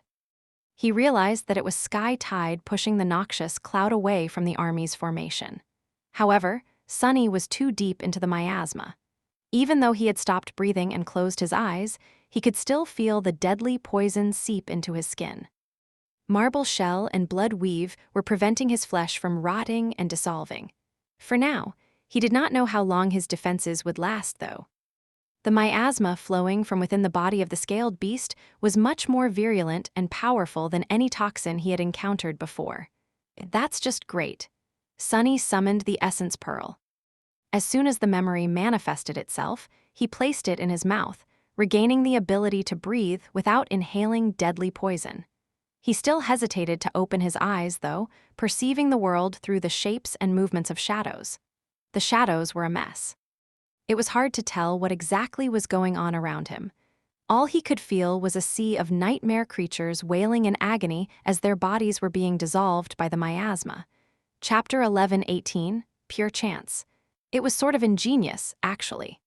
He realized that it was sky tide pushing the noxious cloud away from the army's formation. However, Sunny was too deep into the miasma. Even though he had stopped breathing and closed his eyes, he could still feel the deadly poison seep into his skin. Marble shell and blood weave were preventing his flesh from rotting and dissolving. For now, he did not know how long his defenses would last, though. The miasma flowing from within the body of the scaled beast was much more virulent and powerful than any toxin he had encountered before. That's just great. Sunny summoned the essence pearl. As soon as the memory manifested itself, he placed it in his mouth, regaining the ability to breathe without inhaling deadly poison. He still hesitated to open his eyes, though, perceiving the world through the shapes and movements of shadows. The shadows were a mess. It was hard to tell what exactly was going on around him. All he could feel was a sea of nightmare creatures wailing in agony as their bodies were being dissolved by the miasma. Chapter 11:18, Pure Chance. It was sort of ingenious, actually.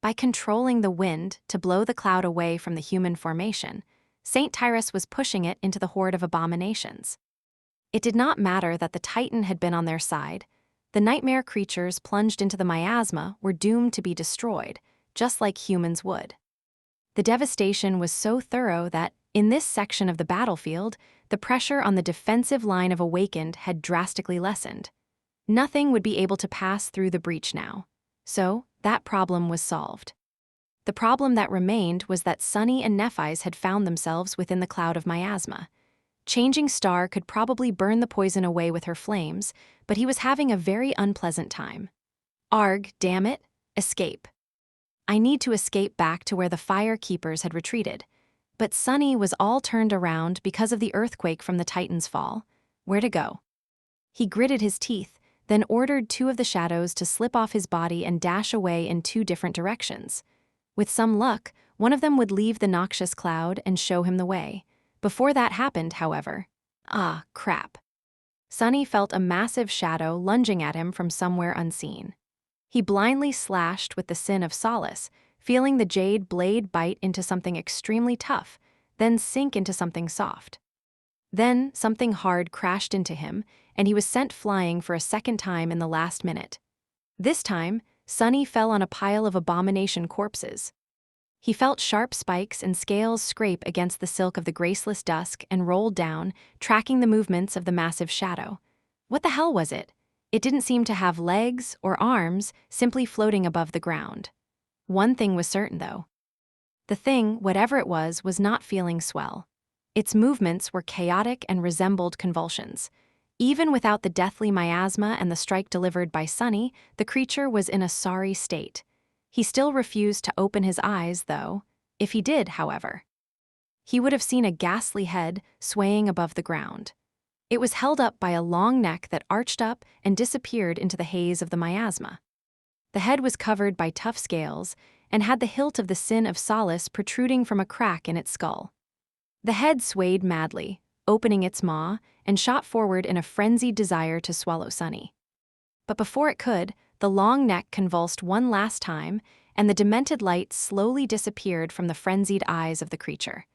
By controlling the wind to blow the cloud away from the human formation, Saint Tyrus was pushing it into the horde of abominations. It did not matter that the Titan had been on their side. The nightmare creatures plunged into the miasma were doomed to be destroyed, just like humans would. The devastation was so thorough that, in this section of the battlefield, the pressure on the defensive line of Awakened had drastically lessened. Nothing would be able to pass through the breach now, so that problem was solved. The problem that remained was that Sunny and Nephi's had found themselves within the cloud of miasma. Changing Star could probably burn the poison away with her flames, but he was having a very unpleasant time. Arg, damn it, escape. I need to escape back to where the Fire Keepers had retreated. But Sunny was all turned around because of the earthquake from the Titan's fall. Where to go? He gritted his teeth, then ordered two of the shadows to slip off his body and dash away in two different directions. With some luck, one of them would leave the noxious cloud and show him the way. Before that happened, however, crap. Sunny felt a massive shadow lunging at him from somewhere unseen. He blindly slashed with the sin of solace, feeling the jade blade bite into something extremely tough, then sink into something soft. Then something hard crashed into him, and he was sent flying for a second time in the last minute. This time, Sunny fell on a pile of abomination corpses. He felt sharp spikes and scales scrape against the silk of the graceless dusk and rolled down, tracking the movements of the massive shadow. What the hell was it? It didn't seem to have legs or arms, simply floating above the ground. One thing was certain, though. The thing, whatever it was not feeling swell. Its movements were chaotic and resembled convulsions. Even without the deathly miasma and the strike delivered by Sunny, the creature was in a sorry state. He still refused to open his eyes, though. If he did, however, he would have seen a ghastly head swaying above the ground. It was held up by a long neck that arched up and disappeared into the haze of the miasma. The head was covered by tough scales and had the hilt of the sin of solace protruding from a crack in its skull. The head swayed madly, opening its maw, and shot forward in a frenzied desire to swallow Sunny. But before it could, the long neck convulsed one last time, and the demented light slowly disappeared from the frenzied eyes of the creature.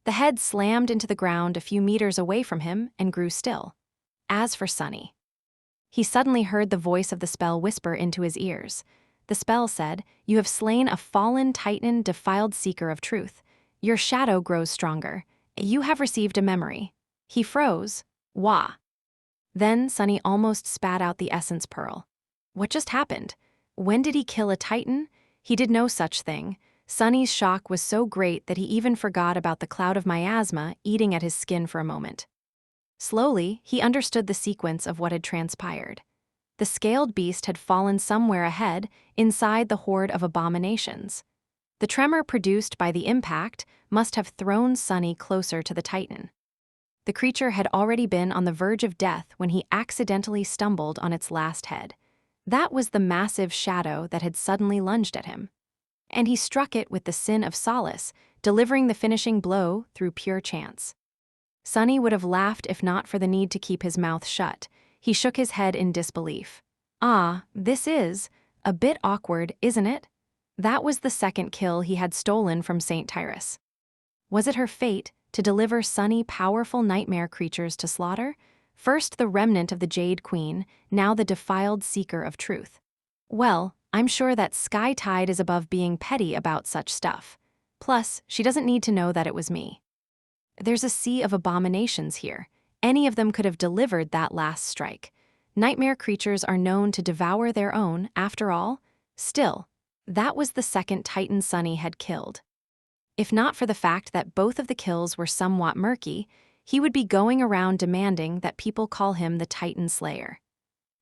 The head slammed into the ground a few meters away from him and grew still. As for Sunny, he suddenly heard the voice of the spell whisper into his ears. The spell said, "You have slain a fallen Titan, defiled seeker of truth. Your shadow grows stronger. You have received a memory." He froze. Wah. Then Sunny almost spat out the essence pearl. What just happened? When did he kill a Titan? He did no such thing. Sunny's shock was so great that he even forgot about the cloud of miasma eating at his skin for a moment. Slowly, he understood the sequence of what had transpired. The scaled beast had fallen somewhere ahead, inside the horde of abominations. The tremor produced by the impact must have thrown Sunny closer to the Titan. The creature had already been on the verge of death when he accidentally stumbled on its last head. That was the massive shadow that had suddenly lunged at him. And he struck it with the sin of solace, delivering the finishing blow through pure chance. Sunny would have laughed if not for the need to keep his mouth shut. He shook his head in disbelief. This is a bit awkward, isn't it? That was the second kill he had stolen from St. Tyrus. Was it her fate to deliver Sunny powerful nightmare creatures to slaughter? First the remnant of the Jade Queen, now the defiled seeker of truth. Well, I'm sure that Sky Tide is above being petty about such stuff. Plus, she doesn't need to know that it was me. There's a sea of abominations here. Any of them could have delivered that last strike. Nightmare creatures are known to devour their own, after all. Still, that was the second Titan Sunny had killed. If not for the fact that both of the kills were somewhat murky, he would be going around demanding that people call him the Titan Slayer.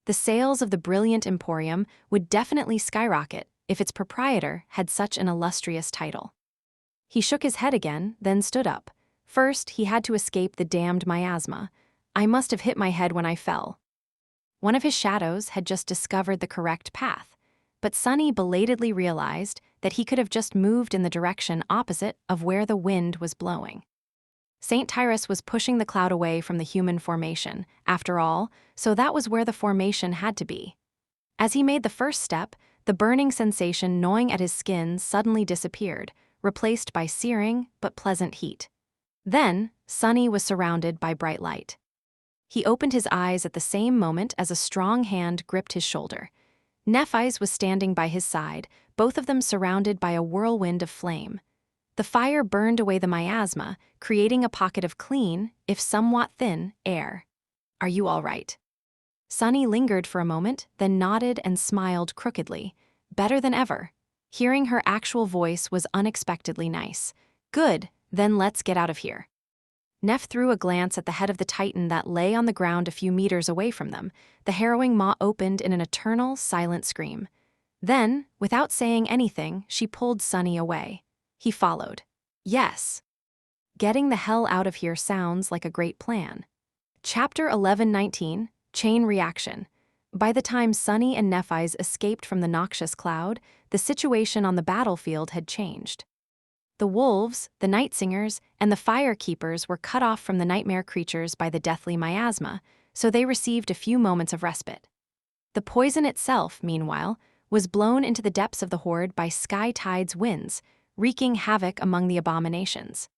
The sales of the brilliant Emporium would definitely skyrocket if its proprietor had such an illustrious title. He shook his head again, then stood up. First, he had to escape the damned miasma. I must have hit my head when I fell. One of his shadows had just discovered the correct path, but Sunny belatedly realized that he could have just moved in the direction opposite of where the wind was blowing. St. Tyrus was pushing the cloud away from the human formation, after all, so that was where the formation had to be. As he made the first step, the burning sensation gnawing at his skin suddenly disappeared, replaced by searing but pleasant heat. Then, Sunny was surrounded by bright light. He opened his eyes at the same moment as a strong hand gripped his shoulder. Nephi's was standing by his side, both of them surrounded by a whirlwind of flame. The fire burned away the miasma, creating a pocket of clean, if somewhat thin, air. Are you all right? Sunny lingered for a moment, then nodded and smiled crookedly. Better than ever. Hearing her actual voice was unexpectedly nice. Good, then let's get out of here. Neph threw a glance at the head of the Titan that lay on the ground a few meters away from them. The harrowing maw opened in an eternal, silent scream. Then, without saying anything, she pulled Sunny away. He followed. Yes. Getting the hell out of here sounds like a great plan. Chapter 11:19, Chain Reaction. By the time Sunny and Nephi's escaped from the noxious cloud, the situation on the battlefield had changed. The wolves, the night singers, and the fire keepers were cut off from the nightmare creatures by the deathly miasma, so they received a few moments of respite. The poison itself, meanwhile, was blown into the depths of the horde by Sky Tide's winds, wreaking havoc among the abominations.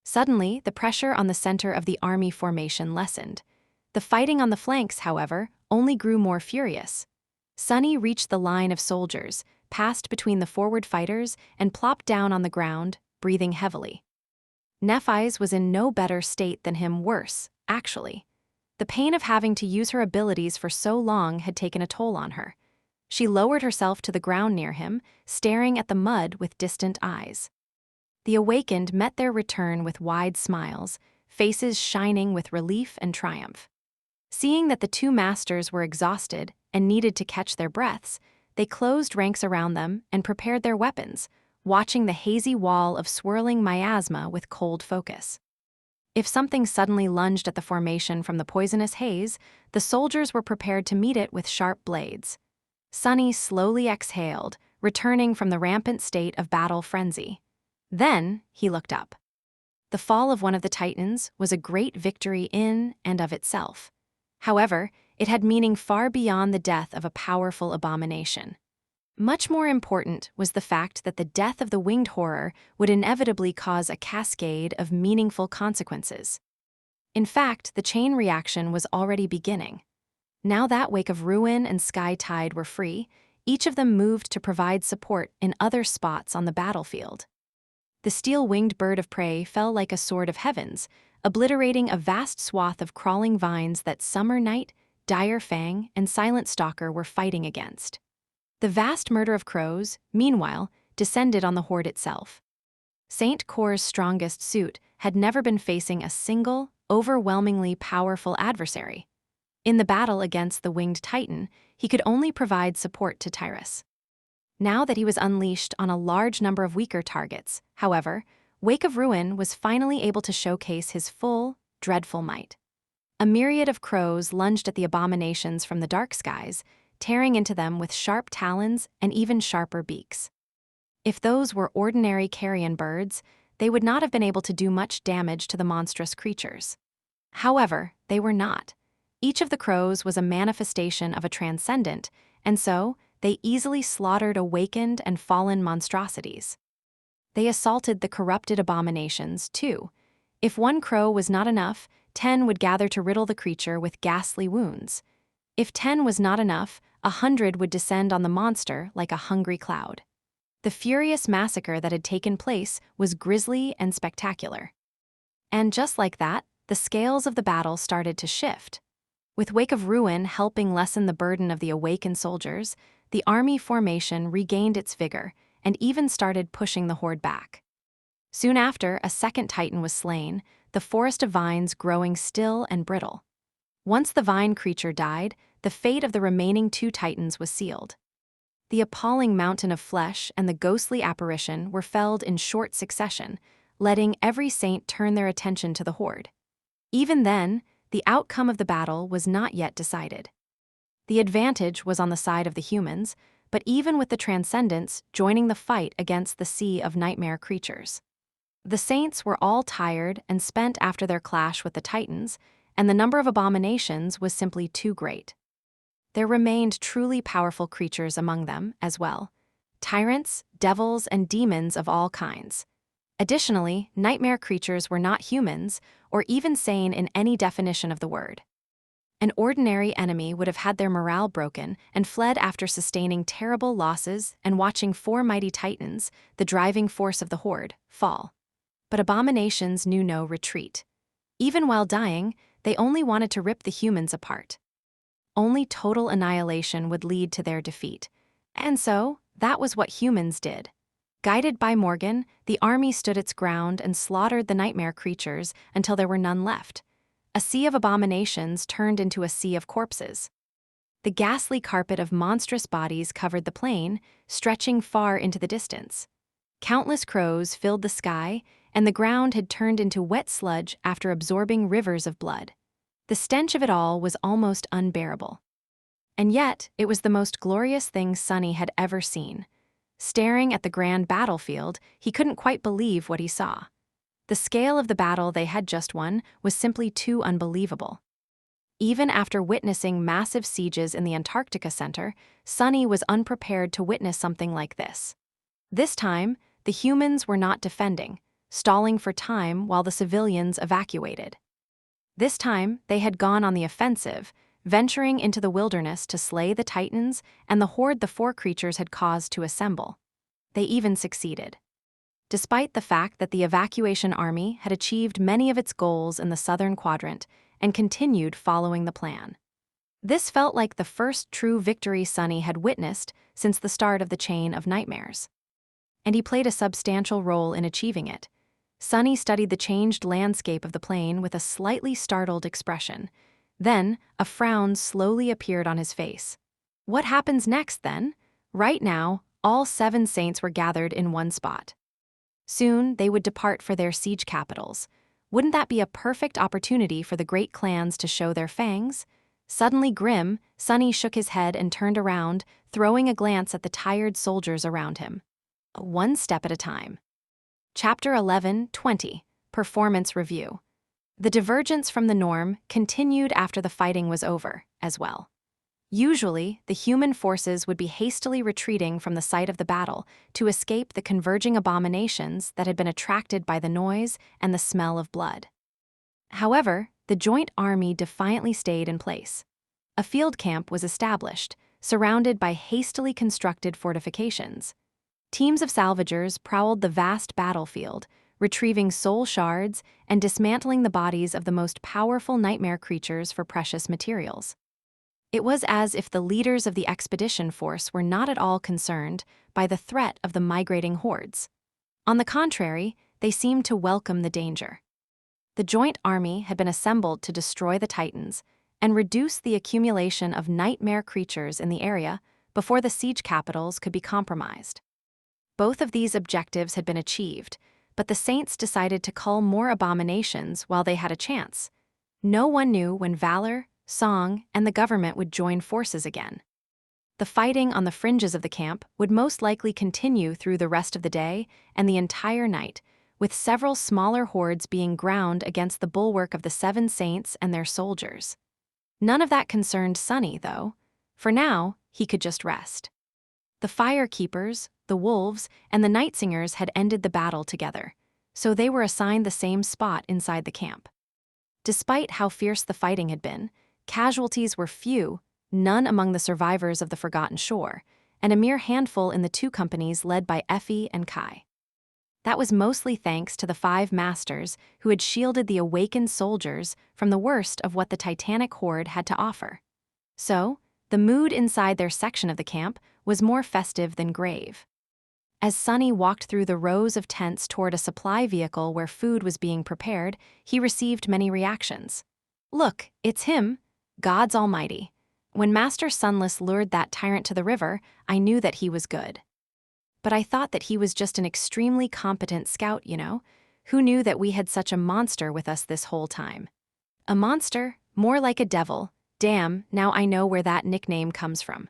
Suddenly, the pressure on the center of the army formation lessened. The fighting on the flanks, however, only grew more furious. Sunny reached the line of soldiers, passed between the forward fighters, and plopped down on the ground, breathing heavily. Nephi's was in no better state than him, worse, actually. The pain of having to use her abilities for so long had taken a toll on her. She lowered herself to the ground near him, staring at the mud with distant eyes. The awakened met their return with wide smiles, faces shining with relief and triumph. Seeing that the two masters were exhausted and needed to catch their breaths, they closed ranks around them and prepared their weapons, watching the hazy wall of swirling miasma with cold focus. If something suddenly lunged at the formation from the poisonous haze, the soldiers were prepared to meet it with sharp blades. Sunny slowly exhaled, returning from the rampant state of battle frenzy. Then he looked up. The The fall of one of the Titans was a great victory in and of itself. However, it had meaning far beyond the death of a powerful abomination. Much more important was the fact that the death of the winged horror would inevitably cause a cascade of meaningful consequences. In fact, the chain reaction was already beginning. Now that Wake of Ruin and Sky Tide were free, each of them moved to provide support in other spots on the battlefield. The steel-winged bird of prey fell like a sword of heavens, obliterating a vast swath of crawling vines that Summer Night, Dire Fang, and Silent Stalker were fighting against. The vast murder of crows, meanwhile, descended on the horde itself. Saint Cor's strongest suit had never been facing a single, overwhelmingly powerful adversary. In the battle against the winged titan, he could only provide support to Tyrus. Now that he was unleashed on a large number of weaker targets, however, Wake of Ruin was finally able to showcase his full, dreadful might. A myriad of crows lunged at the abominations from the dark skies, tearing into them with sharp talons and even sharper beaks. If those were ordinary carrion birds, they would not have been able to do much damage to the monstrous creatures. However, they were not. Each of the crows was a manifestation of a transcendent, and so they easily slaughtered awakened and fallen monstrosities. They assaulted the corrupted abominations, too. If one crow was not enough, 10 would gather to riddle the creature with ghastly wounds. If 10 was not enough, 100 would descend on the monster like a hungry cloud. The furious massacre that had taken place was grisly and spectacular. And just like that, the scales of the battle started to shift. With Wake of Ruin helping lessen the burden of the awakened soldiers, the army formation regained its vigor and even started pushing the horde back. Soon after, a second titan was slain, the forest of vines growing still and brittle. Once the vine creature died, the fate of the remaining 2 titans was sealed. The appalling mountain of flesh and the ghostly apparition were felled in short succession, letting every saint turn their attention to the horde. Even then, the outcome of the battle was not yet decided. The advantage was on the side of the humans, but even with the Transcendents joining the fight against the sea of nightmare creatures. The saints were all tired and spent after their clash with the Titans, and the number of abominations was simply too great. There remained truly powerful creatures among them as well. Tyrants, devils, and demons of all kinds. Additionally, nightmare creatures were not humans, or even sane in any definition of the word. An ordinary enemy would have had their morale broken and fled after sustaining terrible losses and watching 4 mighty titans, the driving force of the horde, fall. But abominations knew no retreat. Even while dying, they only wanted to rip the humans apart. Only total annihilation would lead to their defeat. And so, that was what humans did. Guided by Morgan, the army stood its ground and slaughtered the nightmare creatures until there were none left. A sea of abominations turned into a sea of corpses. The ghastly carpet of monstrous bodies covered the plain, stretching far into the distance. Countless crows filled the sky, and the ground had turned into wet sludge after absorbing rivers of blood. The stench of it all was almost unbearable. And yet, it was the most glorious thing Sunny had ever seen. Staring at the grand battlefield, he couldn't quite believe what he saw. The scale of the battle they had just won was simply too unbelievable. Even after witnessing massive sieges in the Antarctica Center, Sunny was unprepared to witness something like this. This time, the humans were not defending, stalling for time while the civilians evacuated. This time, they had gone on the offensive, venturing into the wilderness to slay the Titans and the horde the 4 creatures had caused to assemble. They even succeeded. Despite the fact that the evacuation army had achieved many of its goals in the southern quadrant and continued following the plan. This felt like the first true victory Sunny had witnessed since the start of the chain of nightmares. And he played a substantial role in achieving it. Sunny studied the changed landscape of the plain with a slightly startled expression. Then, a frown slowly appeared on his face. What happens next, then? Right now, all 7 saints were gathered in one spot. Soon, they would depart for their siege capitals. Wouldn't that be a perfect opportunity for the great clans to show their fangs? Suddenly grim, Sunny shook his head and turned around, throwing a glance at the tired soldiers around him. One step at a time. Chapter 11:20. performance review. The divergence from the norm continued after the fighting was over, as well. Usually, the human forces would be hastily retreating from the site of the battle to escape the converging abominations that had been attracted by the noise and the smell of blood. However, the joint army defiantly stayed in place. A field camp was established, surrounded by hastily constructed fortifications. Teams of salvagers prowled the vast battlefield, retrieving soul shards and dismantling the bodies of the most powerful nightmare creatures for precious materials. It was as if the leaders of the expedition force were not at all concerned by the threat of the migrating hordes. On the contrary, they seemed to welcome the danger. The joint army had been assembled to destroy the Titans and reduce the accumulation of nightmare creatures in the area before the siege capitals could be compromised. Both of these objectives had been achieved, but the Saints decided to cull more abominations while they had a chance. No one knew when valor, song, and the government would join forces again. The fighting on the fringes of the camp would most likely continue through the rest of the day and the entire night, with several smaller hordes being ground against the bulwark of the Seven Saints and their soldiers. None of that concerned Sunny, though. For now, he could just rest. The Fire Keepers, the Wolves, and the Night Singers had ended the battle together, so they were assigned the same spot inside the camp. Despite how fierce the fighting had been, casualties were few, none among the survivors of the Forgotten Shore, and a mere handful in the two companies led by Effie and Kai. That was mostly thanks to the 5 masters who had shielded the awakened soldiers from the worst of what the Titanic horde had to offer. So, the mood inside their section of the camp was more festive than grave. As Sunny walked through the rows of tents toward a supply vehicle where food was being prepared, he received many reactions. "Look, it's him, God's Almighty. When Master Sunless lured that tyrant to the river, I knew that he was good. But I thought that he was just an extremely competent scout, you know? Who knew that we had such a monster with us this whole time? A monster? More like a devil. Damn, now I know where that nickname comes from.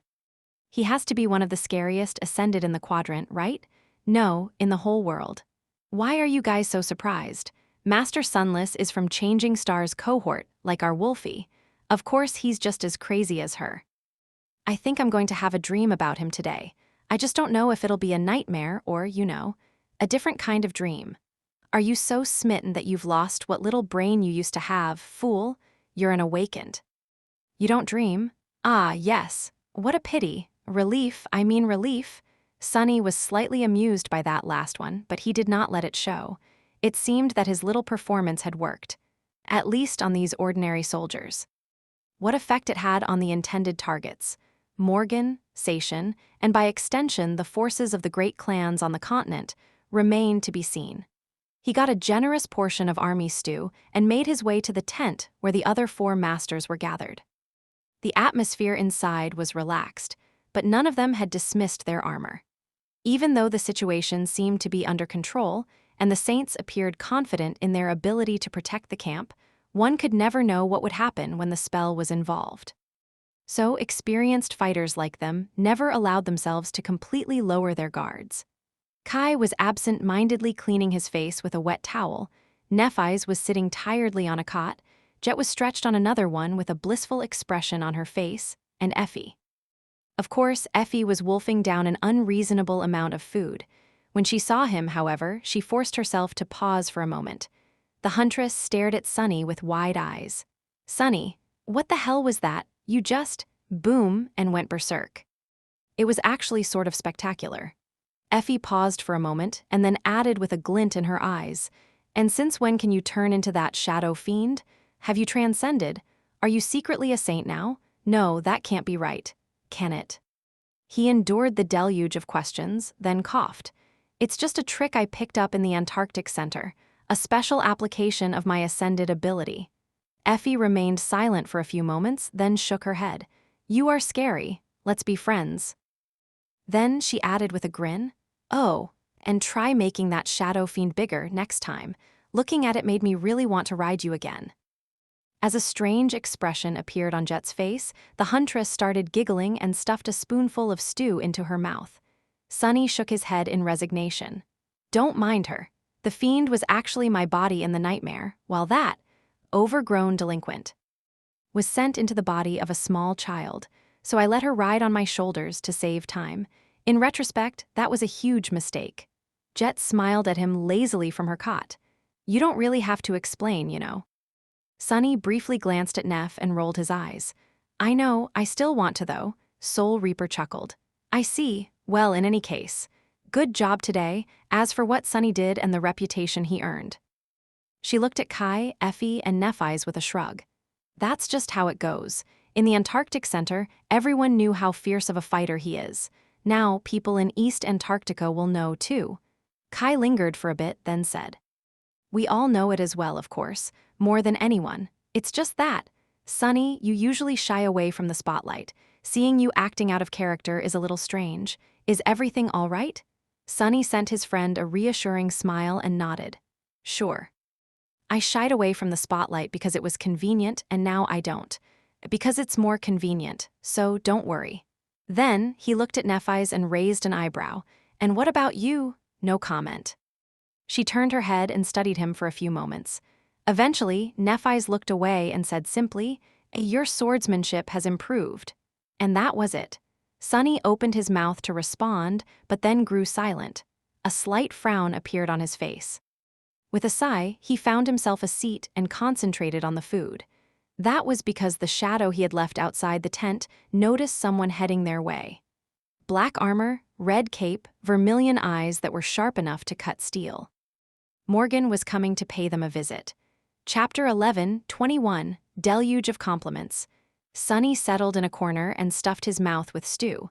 He has to be one of the scariest ascended in the quadrant, right? No, in the whole world. Why are you guys so surprised? Master Sunless is from Changing Star's cohort, like our Wolfie. Of course, he's just as crazy as her. I think I'm going to have a dream about him today. I just don't know if it'll be a nightmare or, a different kind of dream. Are you so smitten that you've lost what little brain you used to have, fool? You're an awakened. You don't dream? Ah, yes. What a pity. Relief. Sunny was slightly amused by that last one, but he did not let it show. It seemed that his little performance had worked, at least on these ordinary soldiers. What effect it had on the intended targets, Morgan, Sation, and by extension the forces of the great clans on the continent, remained to be seen. He got a generous portion of army stew and made his way to the tent where the other 4 masters were gathered. The atmosphere inside was relaxed, but none of them had dismissed their armor. Even though the situation seemed to be under control and the Saints appeared confident in their ability to protect the camp, one could never know what would happen when the spell was involved. So experienced fighters like them never allowed themselves to completely lower their guards. Kai was absent-mindedly cleaning his face with a wet towel, Nephi's was sitting tiredly on a cot, Jet was stretched on another one with a blissful expression on her face, and Effie. Of course, Effie was wolfing down an unreasonable amount of food. When she saw him, however, she forced herself to pause for a moment. The huntress stared at Sunny with wide eyes. "Sunny, what the hell was that? You just, boom, and went berserk." It was actually sort of spectacular. Effie paused for a moment and then added with a glint in her eyes, "And since when can you turn into that shadow fiend? Have you transcended? Are you secretly a saint now? No, that can't be right. Can it?" He endured the deluge of questions, then coughed. "It's just a trick I picked up in the Antarctic Center, a special application of my ascended ability." Effie remained silent for a few moments, then shook her head. "You are scary. Let's be friends." Then she added with a grin, "Oh, and try making that shadow fiend bigger next time. Looking at it made me really want to ride you again." As a strange expression appeared on Jet's face, the huntress started giggling and stuffed a spoonful of stew into her mouth. Sunny shook his head in resignation. "Don't mind her. The fiend was actually my body in the nightmare, while that, overgrown delinquent, was sent into the body of a small child, so I let her ride on my shoulders to save time. In retrospect, that was a huge mistake. Jet smiled at him lazily from her cot. You don't really have to explain, you know. Sunny briefly glanced at Neff and rolled his eyes. I know, I still want to though, Soul Reaper chuckled. I see. Well, in any case, good job today, as for what Sunny did and the reputation he earned. She looked at Kai, Effie, and Nephis with a shrug. That's just how it goes. In the Antarctic Center, everyone knew how fierce of a fighter he is. Now, people in East Antarctica will know too. Kai lingered for a bit, then said, we all know it as well, of course, more than anyone. It's just that. Sunny, you usually shy away from the spotlight. Seeing you acting out of character is a little strange. Is everything all right? Sunny sent his friend a reassuring smile and nodded. Sure. I shied away from the spotlight because it was convenient, and now I don't. Because it's more convenient, so don't worry. Then, he looked at Nephis and raised an eyebrow. And what about you? No comment. She turned her head and studied him for a few moments. Eventually, Nephis looked away and said simply, your swordsmanship has improved. And that was it. Sunny opened his mouth to respond, but then grew silent. A slight frown appeared on his face. With a sigh, he found himself a seat and concentrated on the food. That was because the shadow he had left outside the tent noticed someone heading their way. Black armor, red cape, vermilion eyes that were sharp enough to cut steel. Morgan was coming to pay them a visit. Chapter 11:21, Deluge of Compliments. Sunny settled in a corner and stuffed his mouth with stew.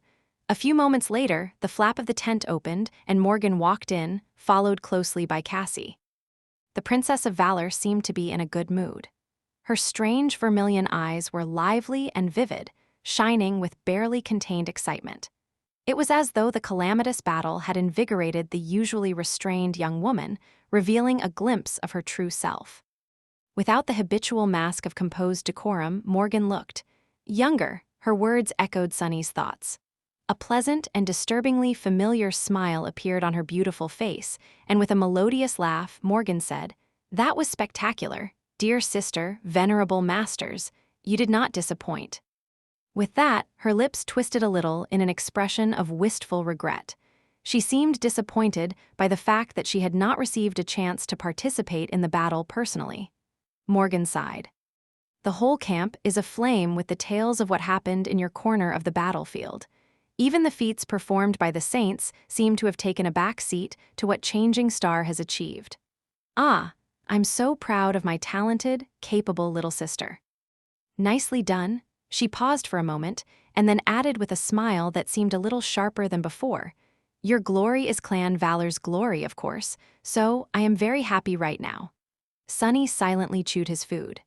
A few moments later, the flap of the tent opened and Morgan walked in, followed closely by Cassie. The Princess of Valor seemed to be in a good mood. Her strange vermilion eyes were lively and vivid, shining with barely contained excitement. It was as though the calamitous battle had invigorated the usually restrained young woman, revealing a glimpse of her true self. Without the habitual mask of composed decorum, Morgan looked younger. Her words echoed Sunny's thoughts. A pleasant and disturbingly familiar smile appeared on her beautiful face, and with a melodious laugh, Morgan said, that was spectacular. Dear sister, venerable masters, you did not disappoint. With that, her lips twisted a little in an expression of wistful regret. She seemed disappointed by the fact that she had not received a chance to participate in the battle personally. Morgan sighed. The whole camp is aflame with the tales of what happened in your corner of the battlefield. Even the feats performed by the saints seem to have taken a back seat to what Changing Star has achieved. Ah, I'm so proud of my talented, capable little sister. Nicely done. She paused for a moment, and then added with a smile that seemed a little sharper than before. Your glory is Clan Valor's glory, of course, so I am very happy right now. Sunny silently chewed his food.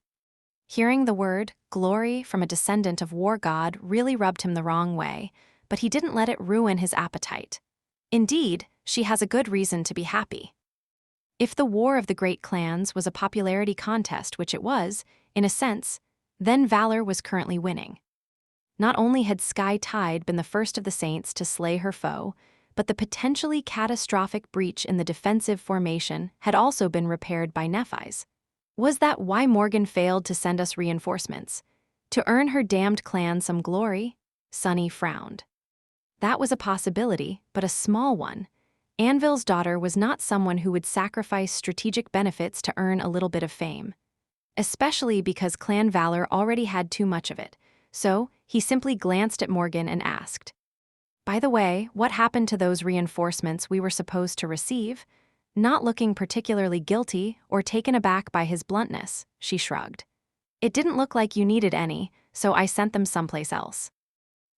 Hearing the word, glory, from a descendant of War God really rubbed him the wrong way, but he didn't let it ruin his appetite. Indeed, she has a good reason to be happy. If the War of the Great Clans was a popularity contest, which it was, in a sense, then Valor was currently winning. Not only had Sky Tide been the first of the Saints to slay her foe, but the potentially catastrophic breach in the defensive formation had also been repaired by Nephis. Was that why Morgan failed to send us reinforcements? To earn her damned clan some glory? Sunny frowned. That was a possibility, but a small one. Anvil's daughter was not someone who would sacrifice strategic benefits to earn a little bit of fame. Especially because Clan Valor already had too much of it, so he simply glanced at Morgan and asked, by the way, what happened to those reinforcements we were supposed to receive? Not looking particularly guilty or taken aback by his bluntness, she shrugged. It didn't look like you needed any, so I sent them someplace else.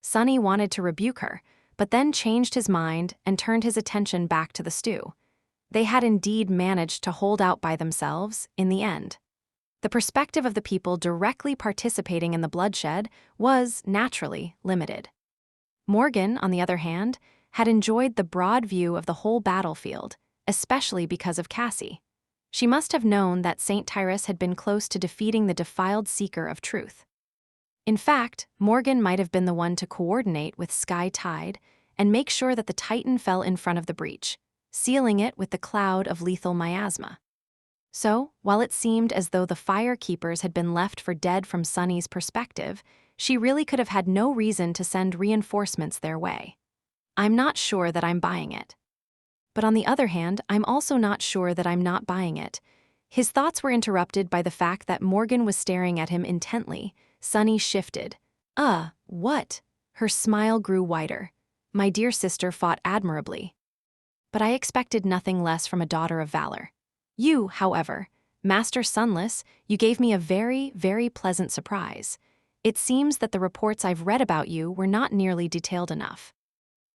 Sunny wanted to rebuke her, but then changed his mind and turned his attention back to the stew. They had indeed managed to hold out by themselves in the end. The perspective of the people directly participating in the bloodshed was, naturally, limited. Morgan, on the other hand, had enjoyed the broad view of the whole battlefield, especially because of Cassie. She must have known that Saint Tyrus had been close to defeating the defiled seeker of truth. In fact, Morgan might have been the one to coordinate with Sky Tide and make sure that the Titan fell in front of the breach. sealing it with the cloud of lethal miasma. So, while it seemed as though the fire keepers had been left for dead from Sunny's perspective, she really could have had no reason to send reinforcements their way. I'm not sure that I'm buying it. But on the other hand, I'm also not sure that I'm not buying it. His thoughts were interrupted by the fact that Morgan was staring at him intently. Sunny shifted. What? Her smile grew wider. My dear sister fought admirably. But I expected nothing less from a daughter of valor. You, however, Master Sunless, you gave me a very, very pleasant surprise. It seems that the reports I've read about you were not nearly detailed enough.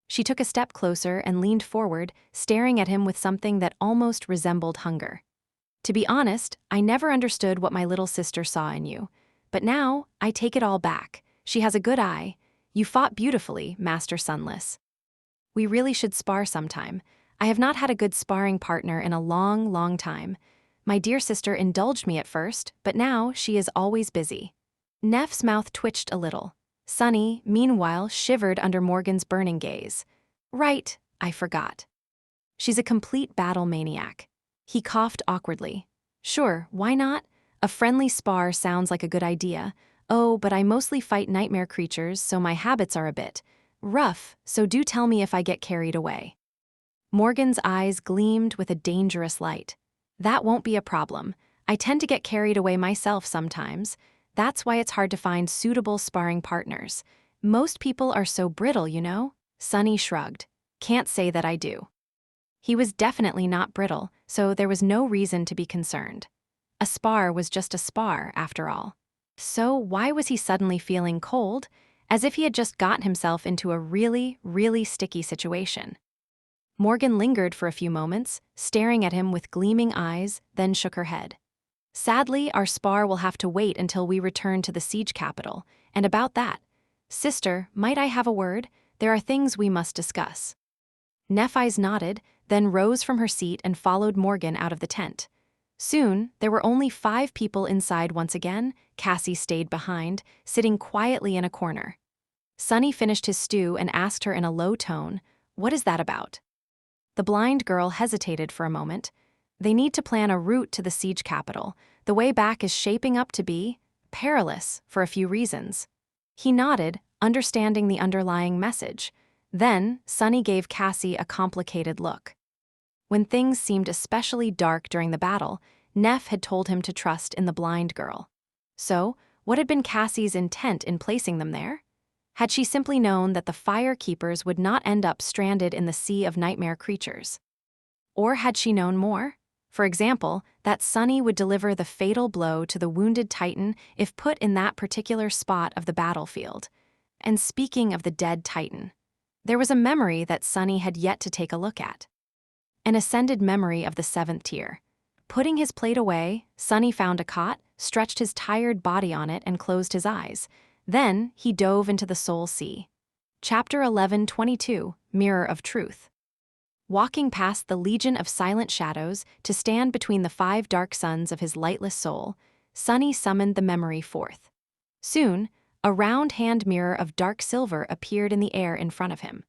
She took a step closer and leaned forward, staring at him with something that almost resembled hunger. To be honest, I never understood what my little sister saw in you. But now, I take it all back. She has a good eye. You fought beautifully, Master Sunless. We really should spar sometime. I have not had a good sparring partner in a long, long time. My dear sister indulged me at first, but now she is always busy. Neff's mouth twitched a little. Sunny, meanwhile, shivered under Morgan's burning gaze. Right, I forgot. She's a complete battle maniac. He coughed awkwardly. Sure, why not? A friendly spar sounds like a good idea. Oh, but I mostly fight nightmare creatures, so my habits are a bit rough, so do tell me if I get carried away. Morgan's eyes gleamed with a dangerous light. That won't be a problem. I tend to get carried away myself sometimes. That's why it's hard to find suitable sparring partners. Most people are so brittle, you know? Sunny shrugged. Can't say that I do. He was definitely not brittle, so there was no reason to be concerned. A spar was just a spar, after all. So why was he suddenly feeling cold? As if he had just gotten himself into a really, really sticky situation. Morgan lingered for a few moments, staring at him with gleaming eyes, then shook her head. Sadly, our spar will have to wait until we return to the siege capital, and about that. Sister, might I have a word? There are things we must discuss. Nephise nodded, then rose from her seat and followed Morgan out of the tent. Soon, there were only 5 people inside once again. Cassie stayed behind, sitting quietly in a corner. Sunny finished his stew and asked her in a low tone, "What is that about?" The blind girl hesitated for a moment. They need to plan a route to the siege capital. The way back is shaping up to be perilous for a few reasons. He nodded, understanding the underlying message. Then, Sunny gave Cassie a complicated look. When things seemed especially dark during the battle, Neff had told him to trust in the blind girl. So, what had been Cassie's intent in placing them there? Had she simply known that the fire keepers would not end up stranded in the sea of nightmare creatures? Or had she known more? For example, that Sunny would deliver the fatal blow to the wounded Titan if put in that particular spot of the battlefield. And speaking of the dead Titan, there was a memory that Sunny had yet to take a look at. An ascended memory of the 7th tier. Putting his plate away, Sunny found a cot, stretched his tired body on it, and closed his eyes. Then, he dove into the soul sea. Chapter 11:22, Mirror of Truth. Walking past the legion of silent shadows to stand between the 5 dark suns of his lightless soul, Sunny summoned the memory forth. Soon, a round hand mirror of dark silver appeared in the air in front of him.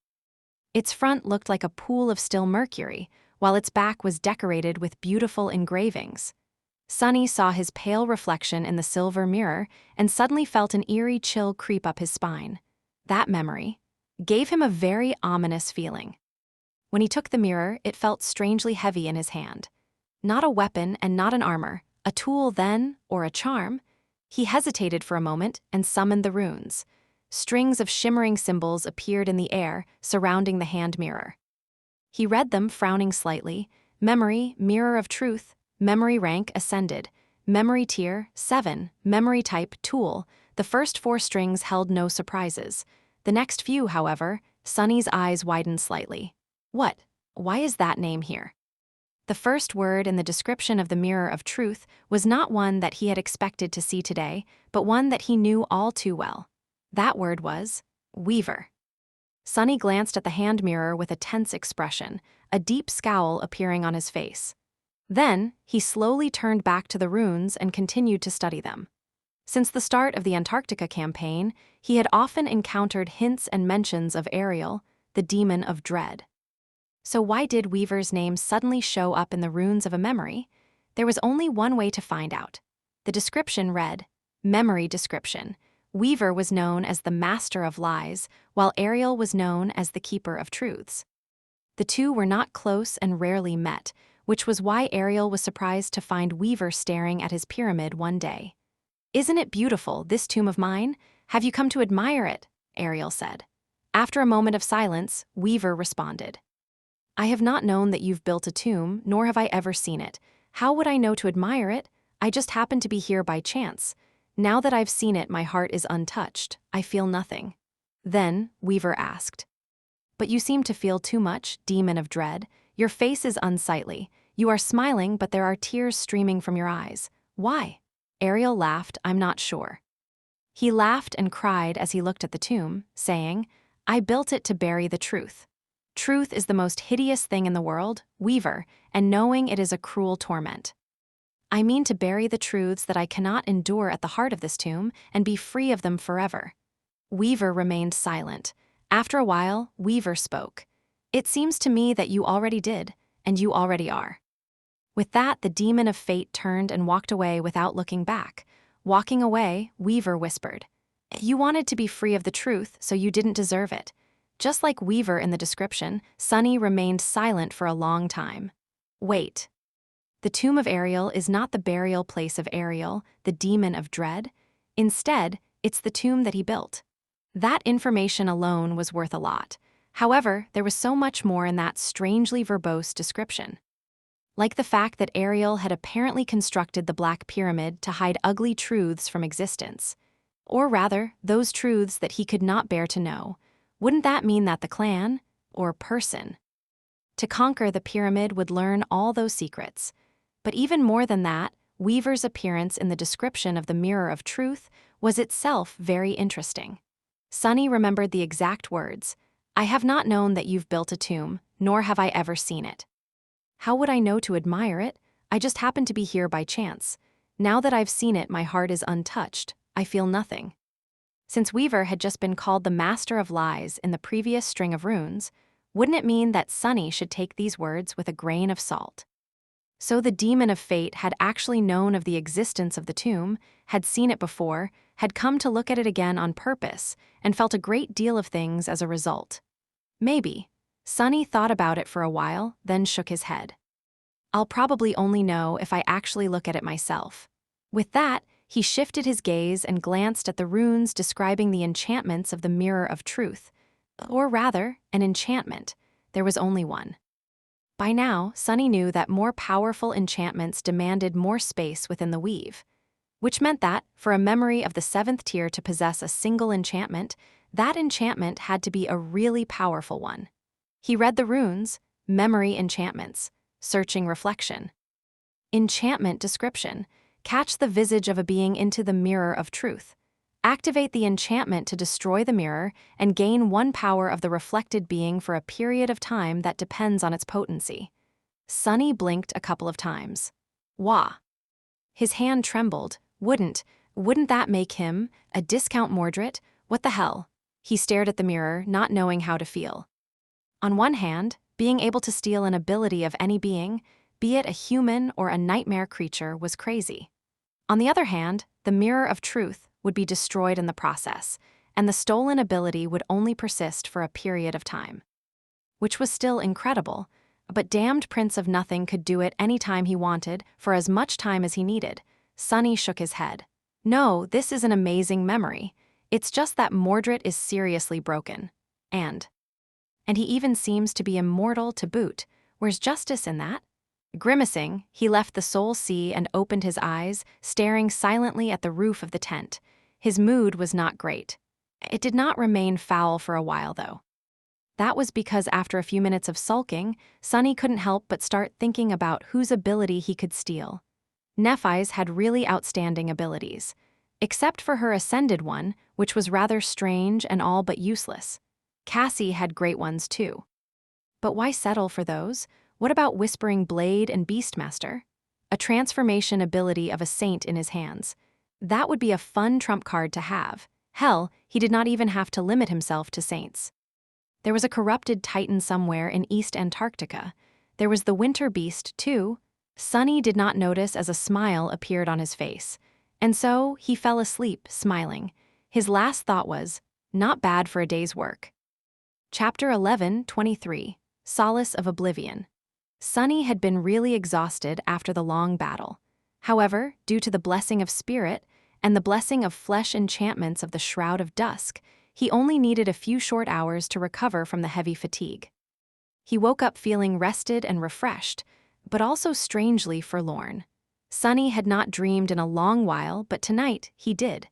Its front looked like a pool of still mercury, while its back was decorated with beautiful engravings. Sunny saw his pale reflection in the silver mirror and suddenly felt an eerie chill creep up his spine. That memory gave him a very ominous feeling. When he took the mirror, it felt strangely heavy in his hand. Not a weapon and not an armor, a tool then, or a charm. He hesitated for a moment and summoned the runes. Strings of shimmering symbols appeared in the air, surrounding the hand mirror. He read them, frowning slightly. Memory, Mirror of Truth. Memory rank ascended. Memory tier 7. Memory type tool. The first 4 strings held no surprises. The next few, however, Sunny's eyes widened slightly. What? Why is that name here? The first word in the description of the Mirror of Truth was not one that he had expected to see today, but one that he knew all too well. That word was Weaver. Sunny glanced at the hand mirror with a tense expression, a deep scowl appearing on his face. Then, he slowly turned back to the runes and continued to study them. Since the start of the Antarctica campaign, he had often encountered hints and mentions of Ariel, the demon of dread. So why did Weaver's name suddenly show up in the runes of a memory? There was only one way to find out. The description read, Memory Description. Weaver was known as the Master of Lies, while Ariel was known as the Keeper of Truths. The two were not close and rarely met, which was why Ariel was surprised to find Weaver staring at his pyramid one day. "Isn't it beautiful, this tomb of mine? Have you come to admire it?" Ariel said. After a moment of silence, Weaver responded, "I have not known that you've built a tomb, nor have I ever seen it. How would I know to admire it? I just happened to be here by chance. Now that I've seen it, my heart is untouched. I feel nothing." Then Weaver asked, "But you seem to feel too much, demon of dread. Your face is unsightly. You are smiling, but there are tears streaming from your eyes. Why?" Ariel laughed, "I'm not sure." He laughed and cried as he looked at the tomb, saying, "I built it to bury the truth. Truth is the most hideous thing in the world, Weaver, and knowing it is a cruel torment. I mean to bury the truths that I cannot endure at the heart of this tomb and be free of them forever." Weaver remained silent. After a while, Weaver spoke. "It seems to me that you already did, and you already are." With that, the demon of fate turned and walked away without looking back. Walking away, Weaver whispered, "You wanted to be free of the truth, so you didn't deserve it." Just like Weaver in the description, Sunny remained silent for a long time. Wait. The tomb of Ariel is not the burial place of Ariel, the demon of dread. Instead, it's the tomb that he built. That information alone was worth a lot. However, there was so much more in that strangely verbose description. Like the fact that Ariel had apparently constructed the Black Pyramid to hide ugly truths from existence. Or rather, those truths that he could not bear to know. Wouldn't that mean that the clan, or person, to conquer the pyramid would learn all those secrets? But even more than that, Weaver's appearance in the description of the Mirror of Truth was itself very interesting. Sunny remembered the exact words, "I have not known that you've built a tomb, nor have I ever seen it. How would I know to admire it? I just happened to be here by chance. Now that I've seen it, my heart is untouched. I feel nothing." Since Weaver had just been called the Master of Lies in the previous string of runes, wouldn't it mean that Sunny should take these words with a grain of salt? So the demon of fate had actually known of the existence of the tomb, had seen it before, had come to look at it again on purpose, and felt a great deal of things as a result. Maybe. Sunny thought about it for a while, then shook his head. "I'll probably only know if I actually look at it myself." With that, he shifted his gaze and glanced at the runes describing the enchantments of the Mirror of Truth. Or rather, an enchantment. There was only one. By now, Sunny knew that more powerful enchantments demanded more space within the weave, which meant that, for a memory of the 7th tier to possess a single enchantment, that enchantment had to be a really powerful one. He read the runes, memory enchantments, searching reflection. Enchantment description. Catch the visage of a being into the Mirror of Truth. Activate the enchantment to destroy the mirror and gain one power of the reflected being for a period of time that depends on its potency. Sunny blinked a couple of times. Wah. His hand trembled. Wouldn't that make him a discount Mordred? What the hell? He stared at the mirror, not knowing how to feel. On one hand, being able to steal an ability of any being, be it a human or a nightmare creature, was crazy. On the other hand, the Mirror of Truth would be destroyed in the process, and the stolen ability would only persist for a period of time. Which was still incredible, but damned Prince of Nothing could do it any time he wanted, for as much time as he needed. Sunny shook his head. "No, this is an amazing memory. It's just that Mordred is seriously broken. And he even seems to be immortal to boot. Where's justice in that?" Grimacing, he left the Soul Sea and opened his eyes, staring silently at the roof of the tent. His mood was not great. It did not remain foul for a while, though. That was because after a few minutes of sulking, Sunny couldn't help but start thinking about whose ability he could steal. Nephi's had really outstanding abilities, except for her ascended one, which was rather strange and all but useless. Cassie had great ones too. But why settle for those? What about Whispering Blade and Beastmaster? A transformation ability of a saint in his hands. That would be a fun trump card to have. Hell, he did not even have to limit himself to saints. There was a corrupted titan somewhere in East Antarctica. There was the winter beast, too. Sunny did not notice as a smile appeared on his face. And so, he fell asleep, smiling. His last thought was, not bad for a day's work. Chapter 11:23. Solace of Oblivion. Sunny had been really exhausted after the long battle. However, due to the blessing of spirit and the blessing of flesh enchantments of the Shroud of Dusk, he only needed a few short hours to recover from the heavy fatigue. He woke up feeling rested and refreshed, but also strangely forlorn. Sunny had not dreamed in a long while, but tonight he did.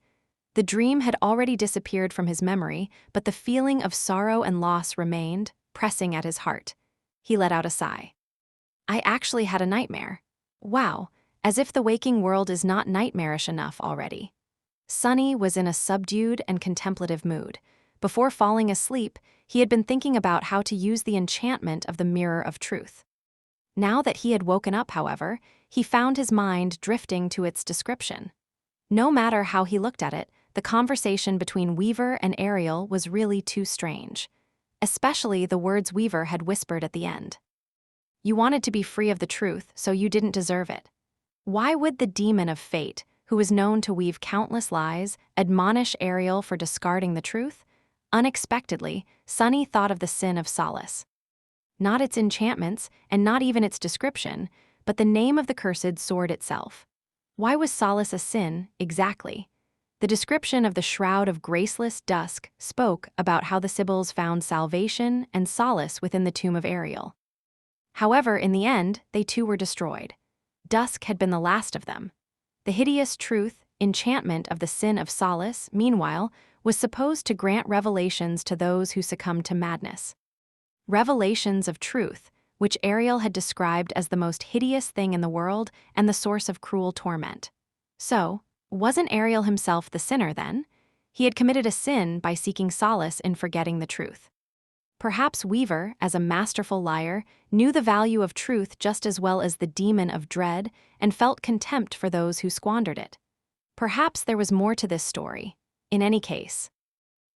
The dream had already disappeared from his memory, but the feeling of sorrow and loss remained, pressing at his heart. He let out a sigh. I actually had a nightmare. Wow, as if the waking world is not nightmarish enough already. Sunny was in a subdued and contemplative mood. Before falling asleep, he had been thinking about how to use the enchantment of the Mirror of Truth. Now that he had woken up, however, he found his mind drifting to its description. No matter how he looked at it, the conversation between Weaver and Ariel was really too strange. Especially the words Weaver had whispered at the end. You wanted to be free of the truth, so you didn't deserve it. Why would the demon of fate, who was known to weave countless lies, admonish Ariel for discarding the truth? Unexpectedly, Sunny thought of the sin of Solace. Not its enchantments, and not even its description, but the name of the cursed sword itself. Why was Solace a sin, exactly? The description of the Shroud of Graceless Dusk spoke about how the Sibyls found salvation and solace within the tomb of Ariel. However, in the end, they too were destroyed. Dusk had been the last of them. The hideous truth, enchantment of the sin of Solace, meanwhile, was supposed to grant revelations to those who succumbed to madness. Revelations of truth, which Ariel had described as the most hideous thing in the world and the source of cruel torment. So, wasn't Ariel himself the sinner then? He had committed a sin by seeking solace in forgetting the truth. Perhaps Weaver, as a masterful liar, knew the value of truth just as well as the demon of dread and felt contempt for those who squandered it. Perhaps there was more to this story. In any case,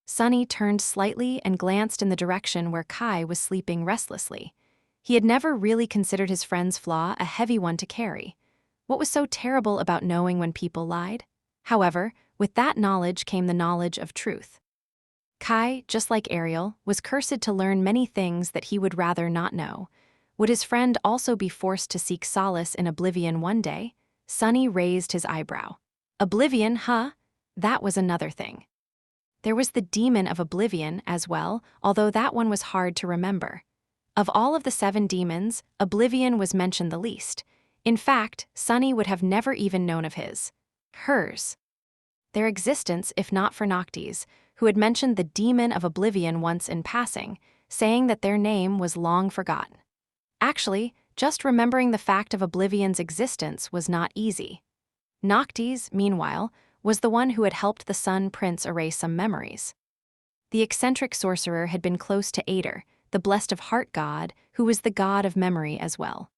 Sunny turned slightly and glanced in the direction where Kai was sleeping restlessly. He had never really considered his friend's Flaw a heavy one to carry. What was so terrible about knowing when people lied? However, with that knowledge came the knowledge of truth. Kai, just like Ariel, was cursed to learn many things that he would rather not know. Would his friend also be forced to seek solace in oblivion one day? Sunny raised his eyebrow. Oblivion, huh? That was another thing. There was the demon of oblivion as well, although that one was hard to remember. Of all of the 7 demons, oblivion was mentioned the least. In fact, Sunny would have never even known of hers. Their existence, if not for Noctis, who had mentioned the demon of oblivion once in passing, saying that their name was long forgotten. Actually, just remembering the fact of oblivion's existence was not easy. Noctis, meanwhile, was the one who had helped the Sun Prince erase some memories. The eccentric sorcerer had been close to Ader, the blessed of heart god, who was the god of memory as well.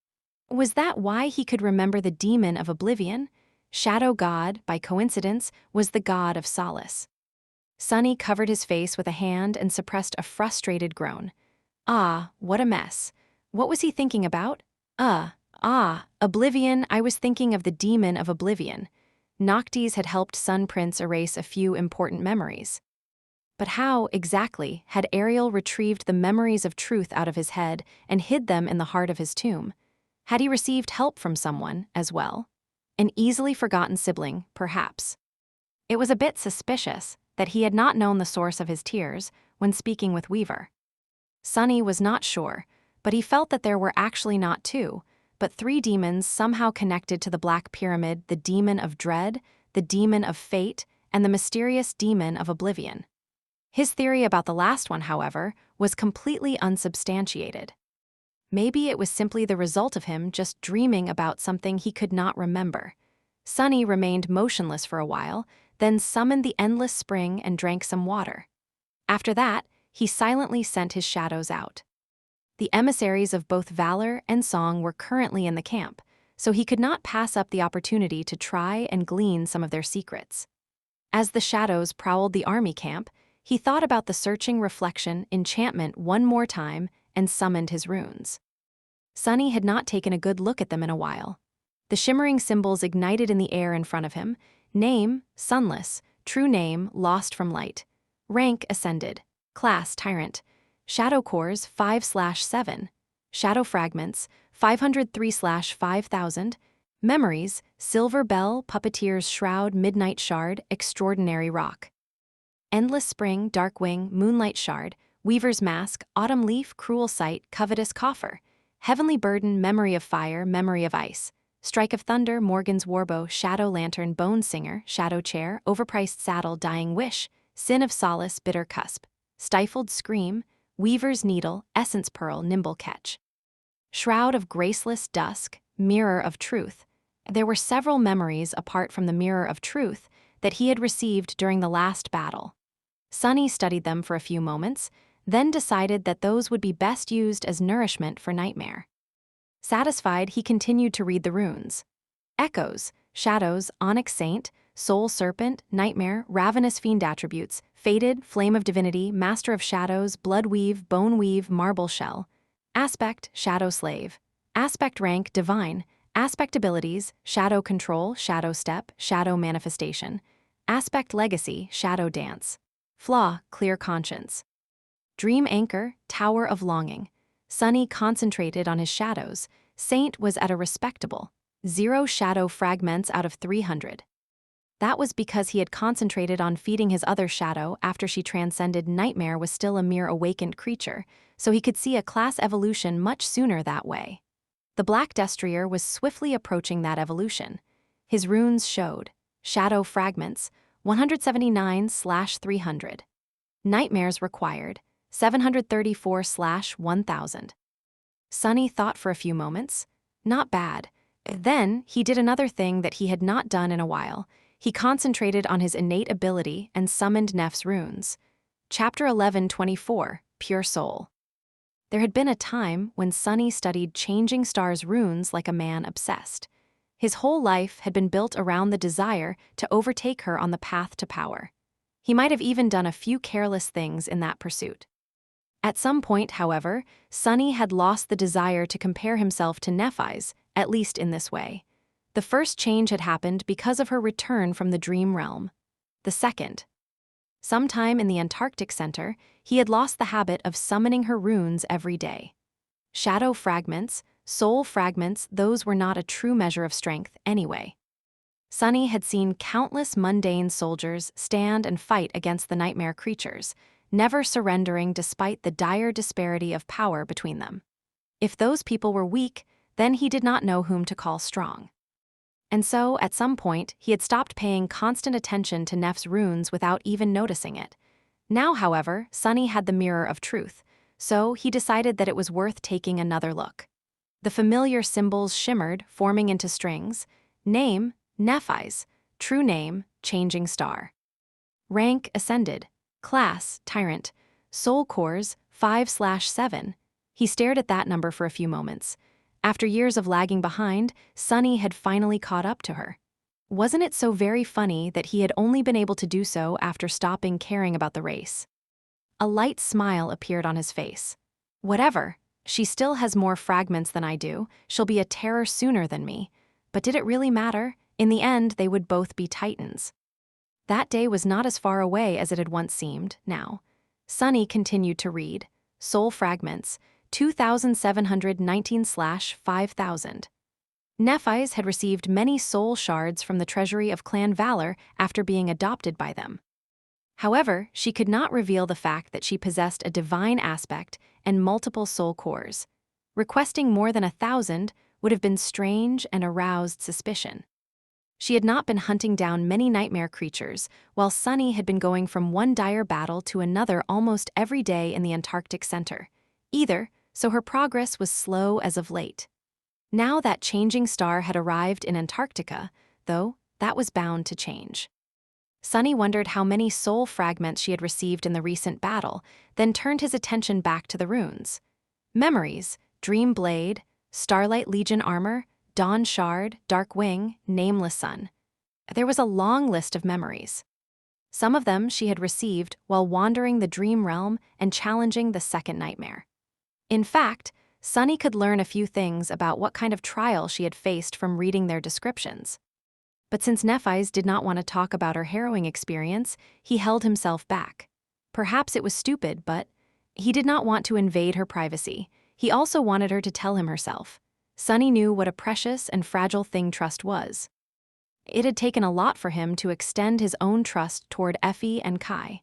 Was that why he could remember the demon of oblivion? Shadow God, by coincidence, was the god of solace. Sunny covered his face with a hand and suppressed a frustrated groan. Ah, what a mess. What was he thinking about? Oblivion, I was thinking of the demon of oblivion. Noctis had helped Sun Prince erase a few important memories. But how, exactly, had Ariel retrieved the memories of truth out of his head and hid them in the heart of his tomb? Had he received help from someone, as well? An easily forgotten sibling, perhaps. It was a bit suspicious that he had not known the source of his tears when speaking with Weaver. Sunny was not sure, but he felt that there were actually not 2, but 3 demons somehow connected to the Black Pyramid: the demon of dread, the demon of fate, and the mysterious demon of oblivion. His theory about the last one, however, was completely unsubstantiated. Maybe it was simply the result of him just dreaming about something he could not remember. Sunny remained motionless for a while, then summoned the endless spring and drank some water. After that, he silently sent his shadows out. The emissaries of both valor and song were currently in the camp, so he could not pass up the opportunity to try and glean some of their secrets. As the shadows prowled the army camp, He thought about the searching reflection enchantment one more time and summoned his runes. Sunny had not taken a good look at them in a while. The shimmering symbols ignited in the air in front of him. Name, sunless. True name, lost from light. Rank, ascended. Class, tyrant. Shadow cores, 5/7. Shadow fragments, 503/5000. Memories, silver bell, puppeteer's shroud, midnight shard, extraordinary rock. Endless spring, dark wing, moonlight shard, weaver's mask, autumn leaf, cruel sight, covetous coffer. Heavenly burden, memory of fire, memory of ice. Strike of thunder, Morgan's warbow, shadow lantern, bone singer, shadow chair, overpriced saddle, dying wish, sin of solace, bitter cusp. Stifled scream, weaver's needle, essence pearl, nimble catch. Shroud of graceless dusk, mirror of truth. There were several memories apart from the mirror of truth that he had received during the last battle. Sunny studied them for a few moments, then decided that those would be best used as nourishment for nightmare. Satisfied, he continued to read the runes. Echoes, shadows, onyx saint, soul serpent, nightmare, ravenous fiend attributes, fated, flame of divinity, master of shadows, blood weave, bone weave, marble shell. Aspect, shadow slave. Aspect rank, divine. Aspect abilities, shadow control, shadow step, shadow manifestation. Aspect legacy, shadow dance. Flaw, clear conscience. Dream anchor, tower of longing. Sunny concentrated on his shadows. Saint was at a respectable 0 shadow fragments out of 300. That was because he had concentrated on feeding his other shadow after she transcended. Nightmare was still a mere awakened creature, so he could see a class evolution much sooner that way. The Black Destrier was swiftly approaching that evolution. His runes showed shadow fragments, 179/300. Nightmares required, 734/1000. Sunny thought for a few moments. Not bad. Then he did another thing that he had not done in a while. He concentrated on his innate ability and summoned Nef's runes. Chapter 11:24, Pure Soul. There had been a time when Sunny studied Changing Star's runes like a man obsessed. His whole life had been built around the desire to overtake her on the path to power. He might have even done a few careless things in that pursuit. At some point, however, Sunny had lost the desire to compare himself to Nephi's, at least in this way. The first change had happened because of her return from the dream realm. The second, sometime in the Antarctic Center, he had lost the habit of summoning her runes every day. Shadow fragments, soul fragments, those were not a true measure of strength anyway. Sunny had seen countless mundane soldiers stand and fight against the nightmare creatures, never surrendering despite the dire disparity of power between them. If those people were weak, then he did not know whom to call strong. And so, at some point, he had stopped paying constant attention to Nef's runes without even noticing it. Now, however, Sunny had the mirror of truth, so he decided that it was worth taking another look. The familiar symbols shimmered, forming into strings. Name, Nephi's. True name, Changing Star. Rank, ascended. Class, tyrant. Soul cores, 5/7. He stared at that number for a few moments. After years of lagging behind, Sunny had finally caught up to her. Wasn't it so very funny that he had only been able to do so after stopping caring about the race? A light smile appeared on his face. Whatever, she still has more fragments than I do, she'll be a terror sooner than me. But did it really matter? In the end, they would both be titans. That day was not as far away as it had once seemed, now. Sunny continued to read. Soul fragments, 2719/5000. Nephi's had received many soul shards from the treasury of Clan Valor after being adopted by them. However, she could not reveal the fact that she possessed a divine aspect and multiple soul cores. Requesting more than 1,000 would have been strange and aroused suspicion. She had not been hunting down many nightmare creatures, while Sunny had been going from one dire battle to another almost every day in the Antarctic Center. Either, so her progress was slow as of late. Now that Changing Star had arrived in Antarctica, though, that was bound to change. Sunny wondered how many soul fragments she had received in the recent battle, then turned his attention back to the runes. Memories, Dream Blade, Starlight Legion Armor, Dawn Shard, Dark Wing, Nameless Sun. There was a long list of memories. Some of them she had received while wandering the dream realm and challenging the second nightmare. In fact, Sunny could learn a few things about what kind of trial she had faced from reading their descriptions. But since Nephi's did not want to talk about her harrowing experience, he held himself back. Perhaps it was stupid, but he did not want to invade her privacy. He also wanted her to tell him herself. Sunny knew what a precious and fragile thing trust was. It had taken a lot for him to extend his own trust toward Effie and Kai.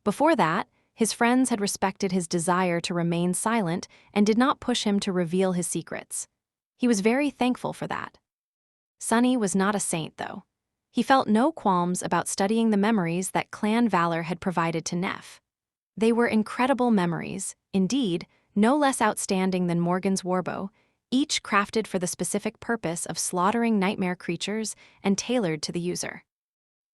Before that, his friends had respected his desire to remain silent and did not push him to reveal his secrets. He was very thankful for that. Sunny was not a saint, though. He felt no qualms about studying the memories that Clan Valor had provided to Neff. They were incredible memories, indeed, no less outstanding than Morgan's warbow, each crafted for the specific purpose of slaughtering nightmare creatures and tailored to the user.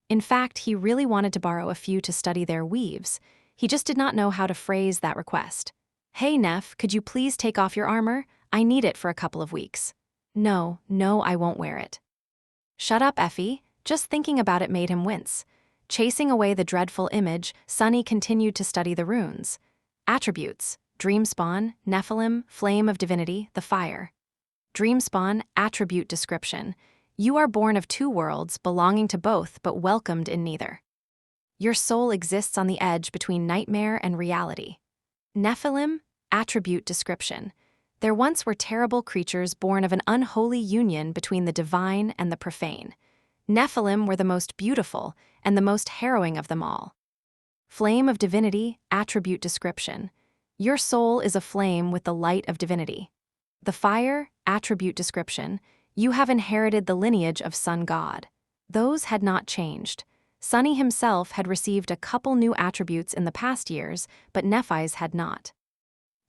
In fact, he really wanted to borrow a few to study their weaves. He just did not know how to phrase that request. "Hey, Neff, could you please take off your armor? I need it for a couple of weeks." No, I won't wear it." "Shut up, Effie." Just thinking about it made him wince. Chasing away the dreadful image, Sunny continued to study the runes. Attributes: Dreamspawn, Nephilim, Flame of Divinity, the Fire. Dreamspawn, attribute description. You are born of two worlds, belonging to both but welcomed in neither. Your soul exists on the edge between nightmare and reality. Nephilim, attribute description. There once were terrible creatures born of an unholy union between the divine and the profane. Nephilim were the most beautiful and the most harrowing of them all. Flame of Divinity, attribute description. Your soul is a flame with the light of divinity. The Fire, attribute description. You have inherited the lineage of Sun God. Those had not changed. Sunny himself had received a couple new attributes in the past years, but Nephi's had not.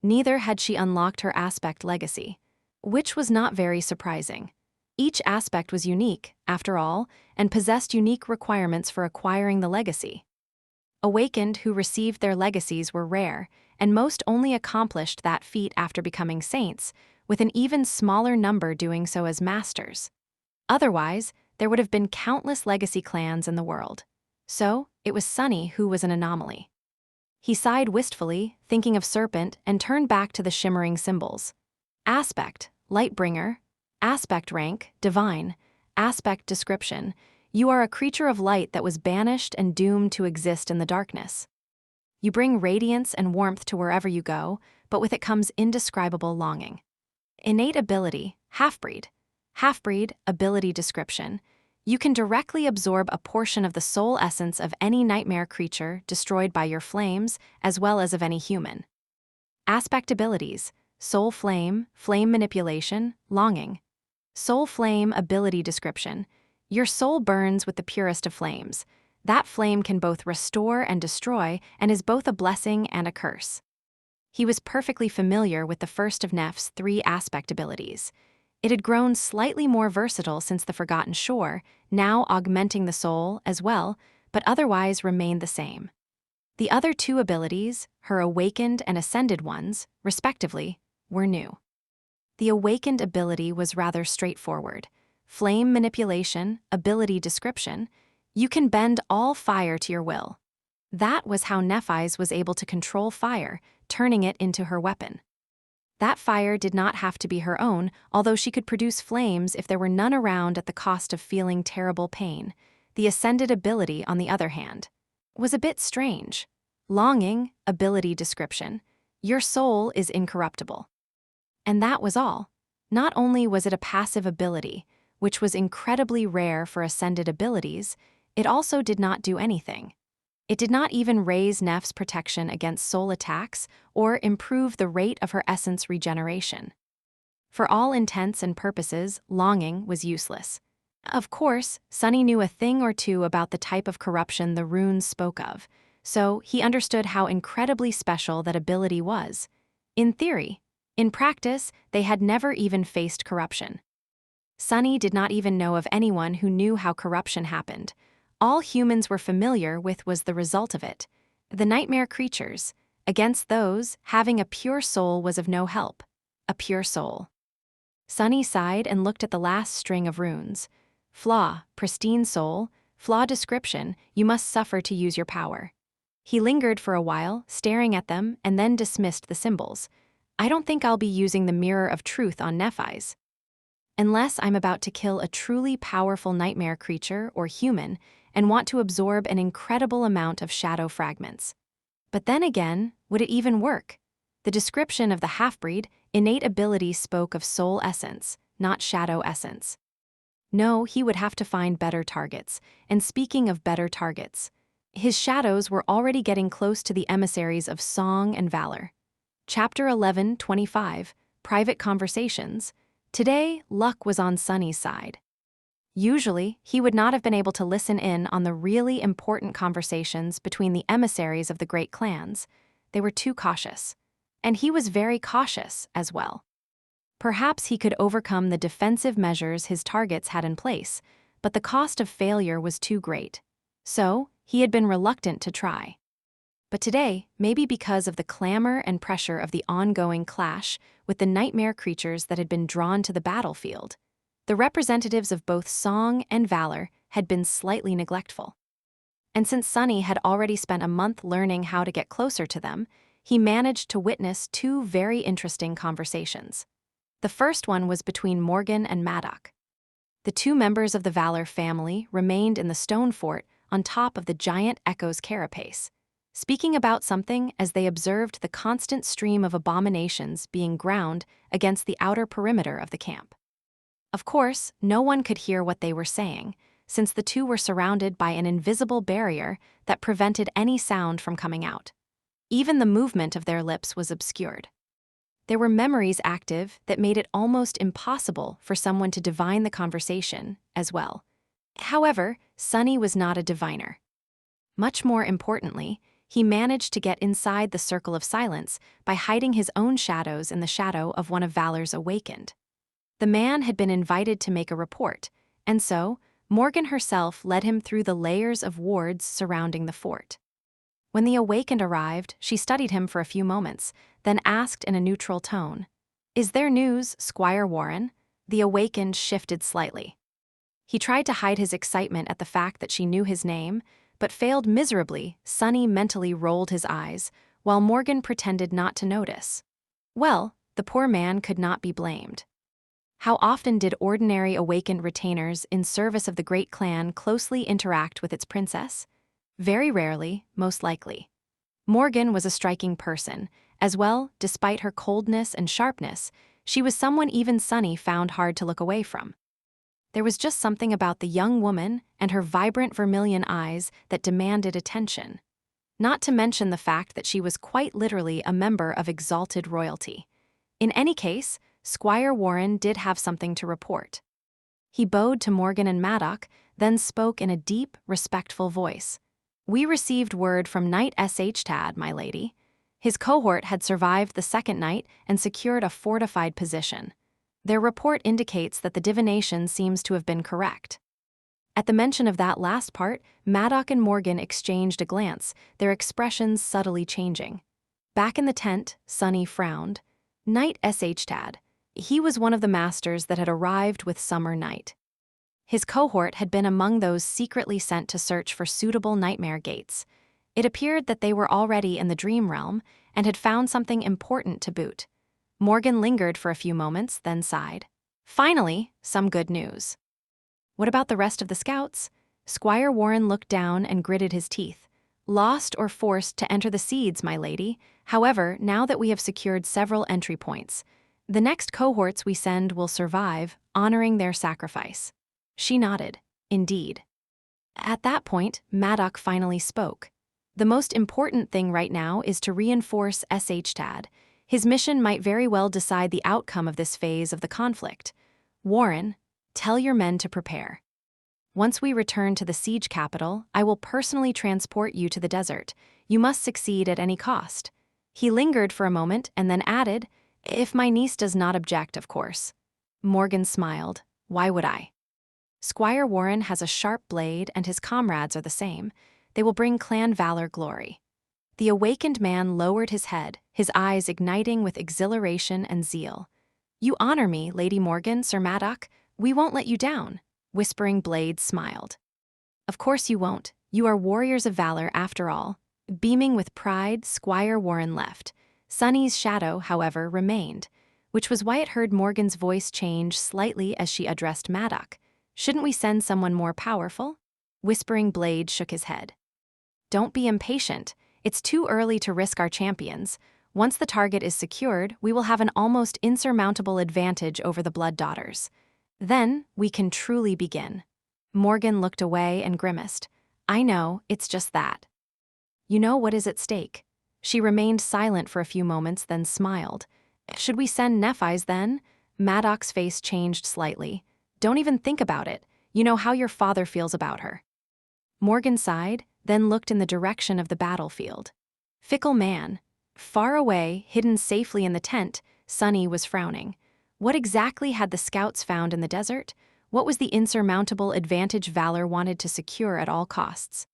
Neither had she unlocked her aspect legacy, which was not very surprising. Each aspect was unique, after all, and possessed unique requirements for acquiring the legacy. Awakened who received their legacies were rare, and most only accomplished that feat after becoming saints, with an even smaller number doing so as masters. Otherwise, there would have been countless legacy clans in the world. So, it was Sunny who was an anomaly. He sighed wistfully, thinking of Serpent, and turned back to the shimmering symbols. Aspect, Lightbringer. Aspect rank, Divine. Aspect description. You are a creature of light that was banished and doomed to exist in the darkness. You bring radiance and warmth to wherever you go, but with it comes indescribable longing. Innate ability, Half-breed. Half-breed, ability description. You can directly absorb a portion of the soul essence of any nightmare creature destroyed by your flames, as well as of any human. Aspect abilities, Soul Flame, Flame Manipulation, Longing. Soul Flame ability description. Your soul burns with the purest of flames. That flame can both restore and destroy, and is both a blessing and a curse. He was perfectly familiar with the first of Neff's 3 aspect abilities. It had grown slightly more versatile since the Forgotten Shore, now augmenting the soul as well, but otherwise remained the same. The other 2 abilities, her awakened and ascended ones, respectively, were new. The awakened ability was rather straightforward. Flame Manipulation, ability description. You can bend all fire to your will. That was how Nephi's was able to control fire, turning it into her weapon. That fire did not have to be her own, although she could produce flames if there were none around at the cost of feeling terrible pain. The ascended ability, on the other hand, was a bit strange. Longing, ability description. Your soul is incorruptible. And that was all. Not only was it a passive ability, which was incredibly rare for ascended abilities, it also did not do anything. It did not even raise Neff's protection against soul attacks or improve the rate of her essence regeneration. For all intents and purposes, longing was useless. Of course, Sunny knew a thing or two about the type of corruption the runes spoke of, so he understood how incredibly special that ability was. In theory. In practice, they had never even faced corruption. Sunny did not even know of anyone who knew how corruption happened. All humans were familiar with was the result of it. The nightmare creatures. Against those, having a pure soul was of no help. A pure soul. Sunny sighed and looked at the last string of runes. Flaw, pristine soul. Flaw description, you must suffer to use your power. He lingered for a while, staring at them, and then dismissed the symbols. I don't think I'll be using the mirror of truth on Nephi's. Unless I'm about to kill a truly powerful nightmare creature or human and want to absorb an incredible amount of shadow fragments. But then again, would it even work? The description of the half-breed, innate ability spoke of soul essence, not shadow essence. No, he would have to find better targets. And speaking of better targets, his shadows were already getting close to the emissaries of song and valor. Chapter 11:25, Private Conversations. Today, luck was on Sunny's side. Usually, he would not have been able to listen in on the really important conversations between the emissaries of the great clans. They were too cautious. And he was very cautious as well. Perhaps he could overcome the defensive measures his targets had in place, but the cost of failure was too great. So, he had been reluctant to try. But today, maybe because of the clamor and pressure of the ongoing clash with the nightmare creatures that had been drawn to the battlefield, the representatives of both song and valor had been slightly neglectful. And since Sunny had already spent a month learning how to get closer to them, he managed to witness two very interesting conversations. The first one was between Morgan and Maddock. The two members of the Valor family remained in the stone fort on top of the giant Echo's carapace, speaking about something as they observed the constant stream of abominations being ground against the outer perimeter of the camp. Of course, no one could hear what they were saying, since the two were surrounded by an invisible barrier that prevented any sound from coming out. Even the movement of their lips was obscured. There were memories active that made it almost impossible for someone to divine the conversation as well. However, Sunny was not a diviner. Much more importantly, he managed to get inside the circle of silence by hiding his own shadows in the shadow of one of Valor's awakened. The man had been invited to make a report, and so Morgan herself led him through the layers of wards surrounding the fort. When the awakened arrived, she studied him for a few moments, then asked in a neutral tone, "Is there news, Squire Warren?" The awakened shifted slightly. He tried to hide his excitement at the fact that she knew his name, but failed miserably. Sunny mentally rolled his eyes, while Morgan pretended not to notice. Well, the poor man could not be blamed. How often did ordinary awakened retainers in service of the great clan closely interact with its princess? Very rarely, most likely. Morgan was a striking person. As well, despite her coldness and sharpness, she was someone even Sunny found hard to look away from. There was just something about the young woman and her vibrant vermilion eyes that demanded attention. Not to mention the fact that she was quite literally a member of exalted royalty. In any case, Squire Warren did have something to report. He bowed to Morgan and Maddock, then spoke in a deep, respectful voice. "We received word from Knight Tad, my lady. His cohort had survived the second night and secured a fortified position. Their report indicates that the divination seems to have been correct." At the mention of that last part, Maddock and Morgan exchanged a glance, their expressions subtly changing. Back in the tent, Sunny frowned. Knight Tad. He was one of the masters that had arrived with Summer Night. His cohort had been among those secretly sent to search for suitable nightmare gates. It appeared that they were already in the dream realm and had found something important to boot. Morgan lingered for a few moments, then sighed. Finally, some good news. "What about the rest of the scouts?" Squire Warren looked down and gritted his teeth. "Lost or forced to enter the seeds, my lady. However, now that we have secured several entry points, the next cohorts we send will survive, honoring their sacrifice." She nodded. Indeed. At that point, Maddock finally spoke. "The most important thing right now is to reinforce Tad. His mission might very well decide the outcome of this phase of the conflict. Warren, tell your men to prepare. Once we return to the siege capital, I will personally transport you to the desert. You must succeed at any cost." He lingered for a moment and then added, "If my niece does not object, of course." Morgan smiled. "Why would I? Squire Warren has a sharp blade and his comrades are the same. They will bring clan valor glory." The awakened man lowered his head, his eyes igniting with exhilaration and zeal. "You honor me, Lady Morgan, Sir Maddock. We won't let you down." Whispering Blade smiled. Of course you won't. You are warriors of valor after all. Beaming with pride, Squire Warren left. Sunny's shadow, however, remained, which was why it heard Morgan's voice change slightly as she addressed Maddox. Shouldn't we send someone more powerful? Whispering Blade shook his head. Don't be impatient. It's too early to risk our champions. Once the target is secured, we will have an almost insurmountable advantage over the Blood Daughters. Then, we can truly begin. Morgan looked away and grimaced. I know, it's just that. You know what is at stake. She remained silent for a few moments, then smiled. Should we send Nephi's then? Maddox's face changed slightly. Don't even think about it. You know how your father feels about her. Morgan sighed, then looked in the direction of the battlefield. Fickle man. Far away, hidden safely in the tent, Sunny was frowning. What exactly had the scouts found in the desert? What was the insurmountable advantage Valor wanted to secure at all costs?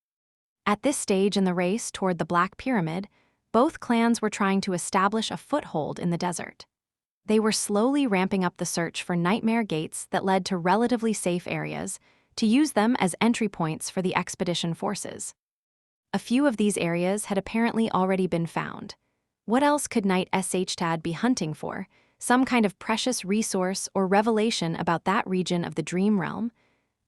At this stage in the race toward the Black Pyramid, both clans were trying to establish a foothold in the desert. They were slowly ramping up the search for nightmare gates that led to relatively safe areas, to use them as entry points for the expedition forces. A few of these areas had apparently already been found. What else could Knight Shtad be hunting for? Some kind of precious resource or revelation about that region of the Dream Realm?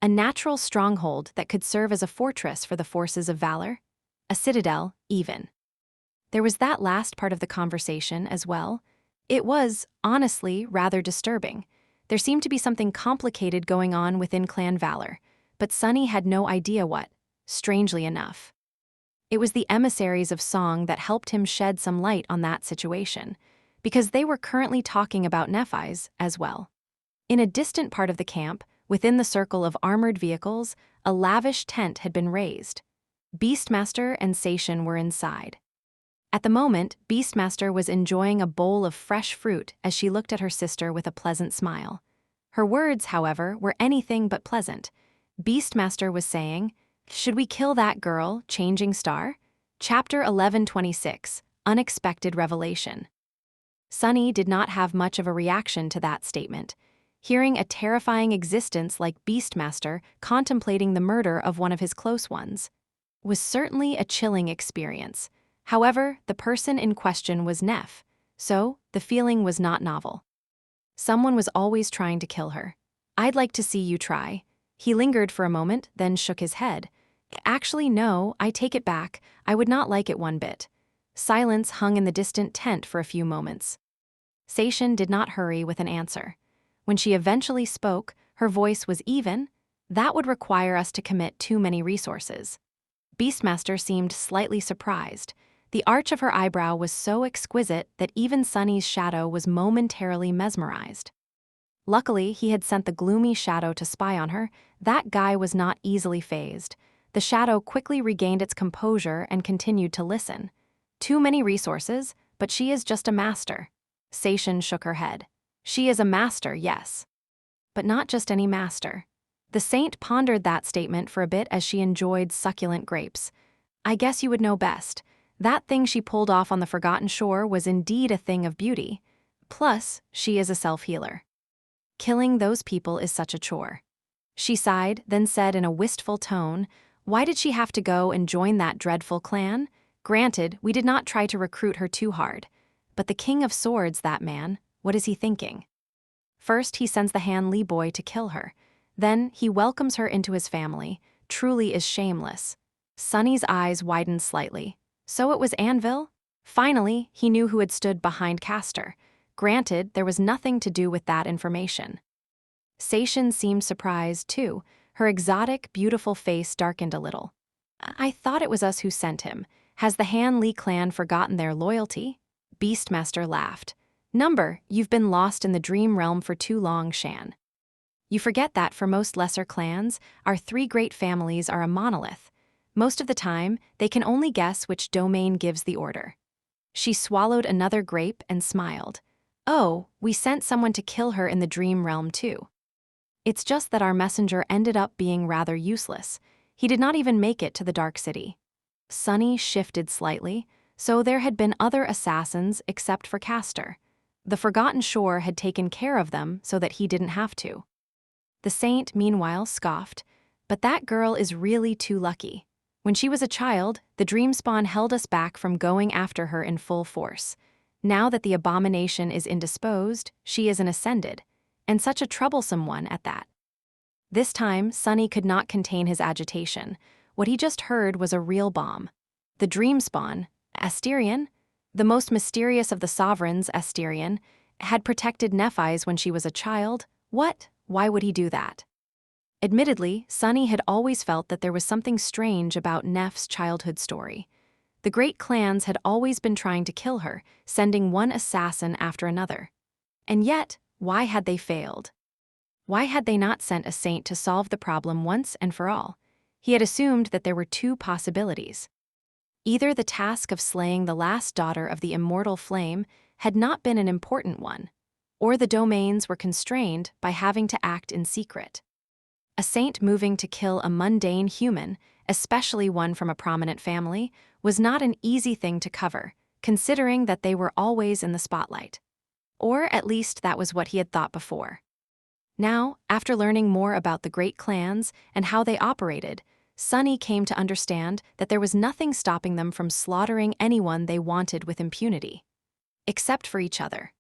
A natural stronghold that could serve as a fortress for the forces of Valor? A citadel, even. There was that last part of the conversation as well. It was, honestly, rather disturbing. There seemed to be something complicated going on within Clan Valor, but Sunny had no idea what, strangely enough. It was the emissaries of Song that helped him shed some light on that situation, because they were currently talking about Nephi's as well. In a distant part of the camp, within the circle of armored vehicles, a lavish tent had been raised. Beastmaster and Sation were inside. At the moment, Beastmaster was enjoying a bowl of fresh fruit as she looked at her sister with a pleasant smile. Her words, however, were anything but pleasant. Beastmaster was saying, "Should we kill that girl, Changing Star?" Chapter 1126, Unexpected Revelation. Sunny did not have much of a reaction to that statement. Hearing a terrifying existence like Beastmaster contemplating the murder of one of his close ones was certainly a chilling experience. However, the person in question was Neph, so the feeling was not novel. Someone was always trying to kill her. I'd like to see you try. He lingered for a moment, then shook his head. Actually, no, I take it back. I would not like it one bit. Silence hung in the distant tent for a few moments. Sation did not hurry with an answer. When she eventually spoke, her voice was even. That would require us to commit too many resources. Beastmaster seemed slightly surprised. The arch of her eyebrow was so exquisite that even Sunny's shadow was momentarily mesmerized. Luckily, he had sent the gloomy shadow to spy on her. That guy was not easily fazed. The shadow quickly regained its composure and continued to listen. Too many resources, but she is just a master. Sation shook her head. She is a master, yes. But not just any master. The saint pondered that statement for a bit as she enjoyed succulent grapes. I guess you would know best. That thing she pulled off on the Forgotten Shore was indeed a thing of beauty. Plus, she is a self-healer. Killing those people is such a chore. She sighed, then said in a wistful tone, why did she have to go and join that dreadful clan? Granted, we did not try to recruit her too hard. But the King of Swords, that man, what is he thinking? First, he sends the Han Li boy to kill her. Then, he welcomes her into his family. Truly is shameless. Sunny's eyes widened slightly. So it was Anvil? Finally, he knew who had stood behind Castor. Granted, there was nothing to do with that information. Sation seemed surprised, too. Her exotic, beautiful face darkened a little. I thought it was us who sent him. Has the Han Li clan forgotten their loyalty? Beastmaster laughed. Number, you've been lost in the dream realm for too long, Shan. You forget that for most lesser clans, our three great families are a monolith. Most of the time, they can only guess which domain gives the order. She swallowed another grape and smiled. Oh, we sent someone to kill her in the dream realm too. It's just that our messenger ended up being rather useless. He did not even make it to the Dark City. Sunny shifted slightly, so there had been other assassins except for Castor. The Forgotten Shore had taken care of them so that he didn't have to. The saint, meanwhile, scoffed. But that girl is really too lucky. When she was a child, the dream spawn held us back from going after her in full force. Now that the abomination is indisposed, she is an ascended, and such a troublesome one at that. This time, Sunny could not contain his agitation. What he just heard was a real bomb. The dream spawn, Asterion, the most mysterious of the sovereigns, Asterion, had protected Nephi's when she was a child. What? Why would he do that? Admittedly, Sunny had always felt that there was something strange about Neph's childhood story. The great clans had always been trying to kill her, sending one assassin after another. And yet, why had they failed? Why had they not sent a saint to solve the problem once and for all? He had assumed that there were two possibilities. Either the task of slaying the last daughter of the immortal flame had not been an important one, or the domains were constrained by having to act in secret. A saint moving to kill a mundane human, especially one from a prominent family, was not an easy thing to cover, considering that they were always in the spotlight. Or at least that was what he had thought before. Now, after learning more about the great clans and how they operated, Sunny came to understand that there was nothing stopping them from slaughtering anyone they wanted with impunity. Except for each other.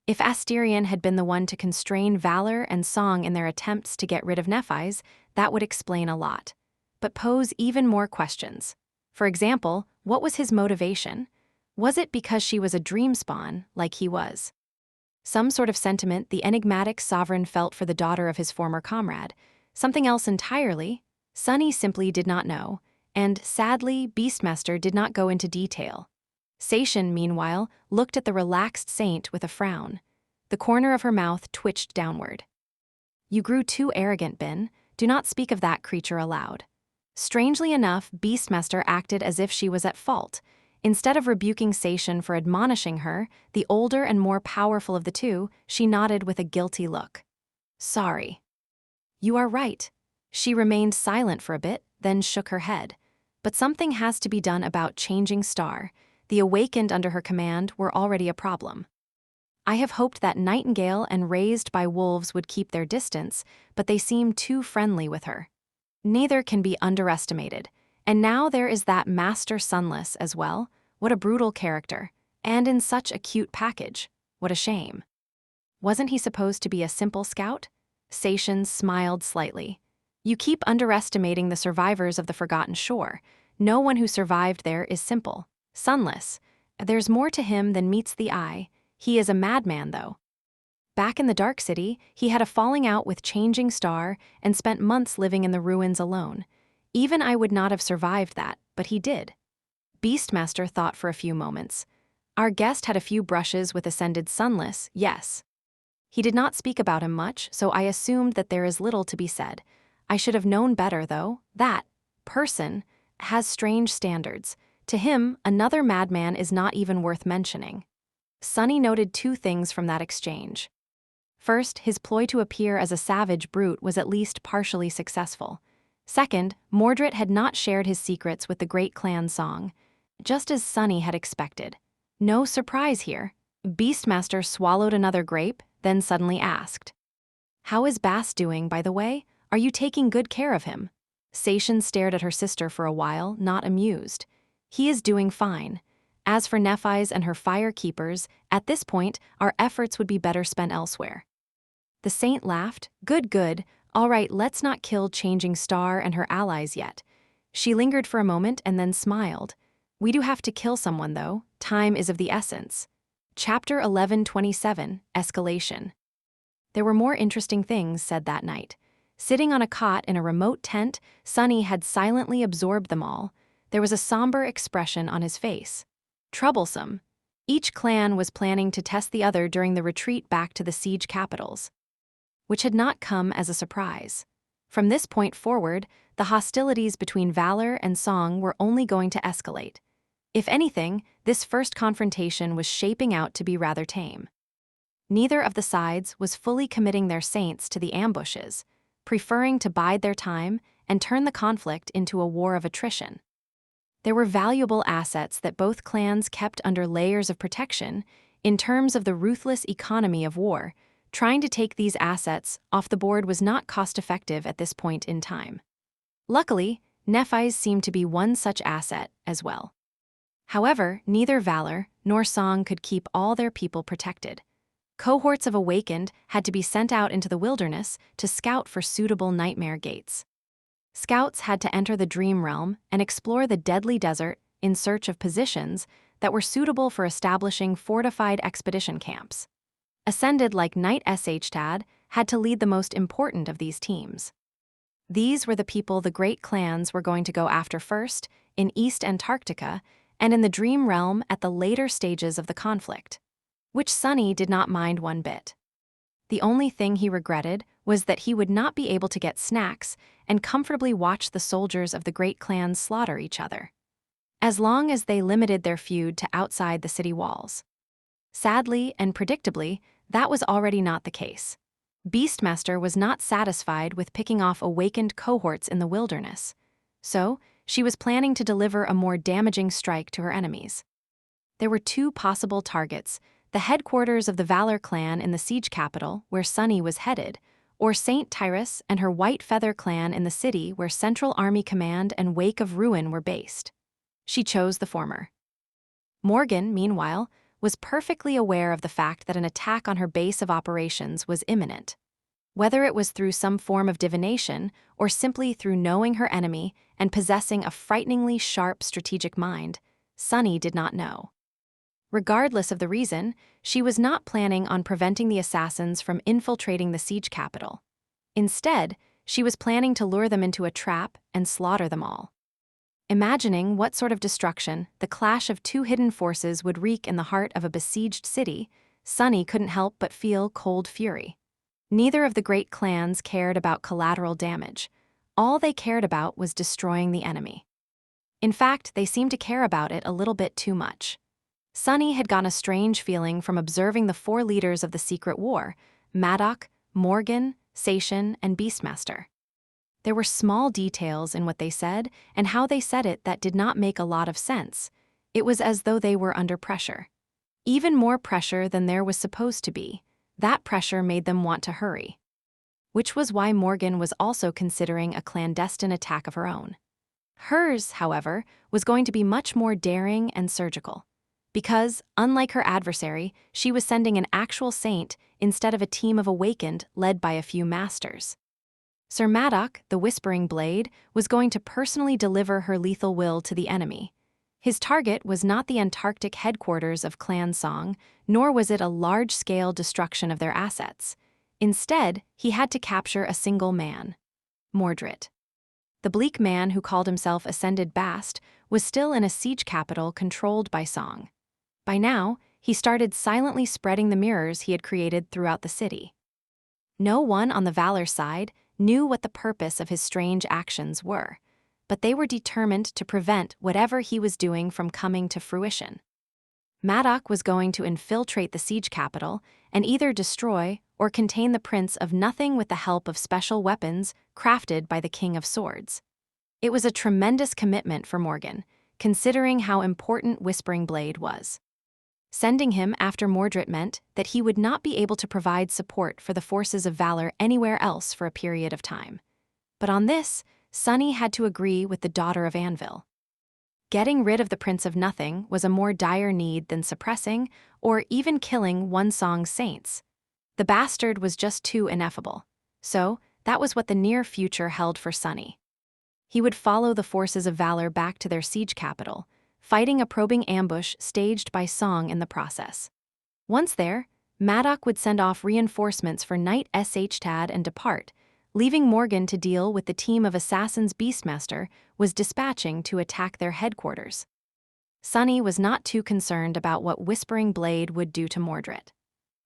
If Asterion had been the one to constrain valor and song in their attempts to get rid of Nephi's, that would explain a lot, but pose even more questions. For example, what was his motivation? Was it because she was a dream spawn, like he was? Some sort of sentiment the enigmatic sovereign felt for the daughter of his former comrade. Something else entirely? Sunny simply did not know, and sadly, Beastmaster did not go into detail. Saishin, meanwhile, looked at the relaxed saint with a frown. The corner of her mouth twitched downward. "You grew too arrogant, Bin. Do not speak of that creature aloud." Strangely enough, Beastmaster acted as if she was at fault. Instead of rebuking Saishin for admonishing her, the older and more powerful of the two, she nodded with a guilty look. "Sorry." "You are right." She remained silent for a bit, then shook her head. "But something has to be done about changing star. The awakened under her command were already a problem. I have hoped that Nightingale and Raised by Wolves would keep their distance, but they seem too friendly with her. Neither can be underestimated. And now there is that Master Sunless as well. What a brutal character. And in such a cute package. What a shame. Wasn't he supposed to be a simple scout?" Saishin smiled slightly. "You keep underestimating the survivors of the Forgotten Shore. No one who survived there is simple. Sunless. There's more to him than meets the eye. He is a madman, though. Back in the Dark City, he had a falling out with Changing Star and spent months living in the ruins alone. Even I would not have survived that, but he did." Beastmaster thought for a few moments. "Our guest had a few brushes with Ascended Sunless, yes. He did not speak about him much, so I assumed that there is little to be said. I should have known better, though. That person has strange standards. To him, another madman is not even worth mentioning." Sunny noted two things from that exchange. First, his ploy to appear as a savage brute was at least partially successful. Second, Mordred had not shared his secrets with the great clan song, just as Sunny had expected. No surprise here. Beastmaster swallowed another grape, then suddenly asked, "How is Bass doing, by the way? Are you taking good care of him?" Saishin stared at her sister for a while, not amused. "He is doing fine. As for Nephi's and her fire keepers, at this point, our efforts would be better spent elsewhere." The saint laughed. "Good, good. All right, let's not kill Changing Star and her allies yet." She lingered for a moment and then smiled. "We do have to kill someone, though. Time is of the essence." Chapter 11:27, Escalation. There were more interesting things said that night. Sitting on a cot in a remote tent, Sunny had silently absorbed them all. There was a somber expression on his face. Troublesome. Each clan was planning to test the other during the retreat back to the siege capitals, which had not come as a surprise. From this point forward, the hostilities between Valor and Song were only going to escalate. If anything, this first confrontation was shaping out to be rather tame. Neither of the sides was fully committing their saints to the ambushes, preferring to bide their time and turn the conflict into a war of attrition. There were valuable assets that both clans kept under layers of protection in terms of the ruthless economy of war. Trying to take these assets off the board was not cost-effective at this point in time. Luckily, Nephi's seemed to be one such asset as well. However, neither valor nor song could keep all their people protected. Cohorts of awakened had to be sent out into the wilderness to scout for suitable nightmare gates. Scouts had to enter the dream realm and explore the deadly desert in search of positions that were suitable for establishing fortified expedition camps. Ascended like Knight Shtad had to lead the most important of these teams. These were the people the great clans were going to go after first, in East Antarctica, and in the dream realm at the later stages of the conflict, which Sunny did not mind one bit. The only thing he regretted was that he would not be able to get snacks and comfortably watch the soldiers of the great clans slaughter each other, as long as they limited their feud to outside the city walls. Sadly and predictably, that was already not the case. Beastmaster was not satisfied with picking off awakened cohorts in the wilderness, so she was planning to deliver a more damaging strike to her enemies. There were two possible targets: the headquarters of the Valor clan in the siege capital, where Sunny was headed, or Saint Tyrus and her White Feather clan in the city where Central Army Command and Wake of Ruin were based. She chose the former. Morgan, meanwhile, was perfectly aware of the fact that an attack on her base of operations was imminent. Whether it was through some form of divination or simply through knowing her enemy and possessing a frighteningly sharp strategic mind, Sunny did not know. Regardless of the reason, she was not planning on preventing the assassins from infiltrating the siege capital. Instead, she was planning to lure them into a trap and slaughter them all. Imagining what sort of destruction the clash of two hidden forces would wreak in the heart of a besieged city, Sunny couldn't help but feel cold fury. Neither of the great clans cared about collateral damage. All they cared about was destroying the enemy. In fact, they seemed to care about it a little bit too much. Sunny had gotten a strange feeling from observing the four leaders of the secret war: Maddock, Morgan, Sation, and Beastmaster. There were small details in what they said and how they said it that did not make a lot of sense. It was as though they were under pressure. Even more pressure than there was supposed to be. That pressure made them want to hurry. Which was why Morgan was also considering a clandestine attack of her own. Hers, however, was going to be much more daring and surgical. Because, unlike her adversary, she was sending an actual saint instead of a team of awakened led by a few masters. Sir Maddock, the Whispering Blade, was going to personally deliver her lethal will to the enemy. His target was not the Antarctic headquarters of Clan Song, nor was it a large-scale destruction of their assets. Instead, he had to capture a single man: Mordred. The bleak man who called himself Ascended Bast was still in a siege capital controlled by Song. By now, he started silently spreading the mirrors he had created throughout the city. No one on the Valor side knew what the purpose of his strange actions were, but they were determined to prevent whatever he was doing from coming to fruition. Maddock was going to infiltrate the siege capital and either destroy or contain the Prince of Nothing with the help of special weapons crafted by the King of Swords. It was a tremendous commitment for Morgan, considering how important Whispering Blade was. Sending him after Mordred meant that he would not be able to provide support for the forces of Valor anywhere else for a period of time. But on this, Sunny had to agree with the Daughter of Anvil. Getting rid of the Prince of Nothing was a more dire need than suppressing or even killing One Song's saints. The bastard was just too ineffable. So, that was what the near future held for Sunny. He would follow the forces of Valor back to their siege capital, fighting a probing ambush staged by Song in the process. Once there, Maddock would send off reinforcements for Knight Shtad and depart, leaving Morgan to deal with the team of assassins Beastmaster was dispatching to attack their headquarters. Sunny was not too concerned about what Whispering Blade would do to Mordred.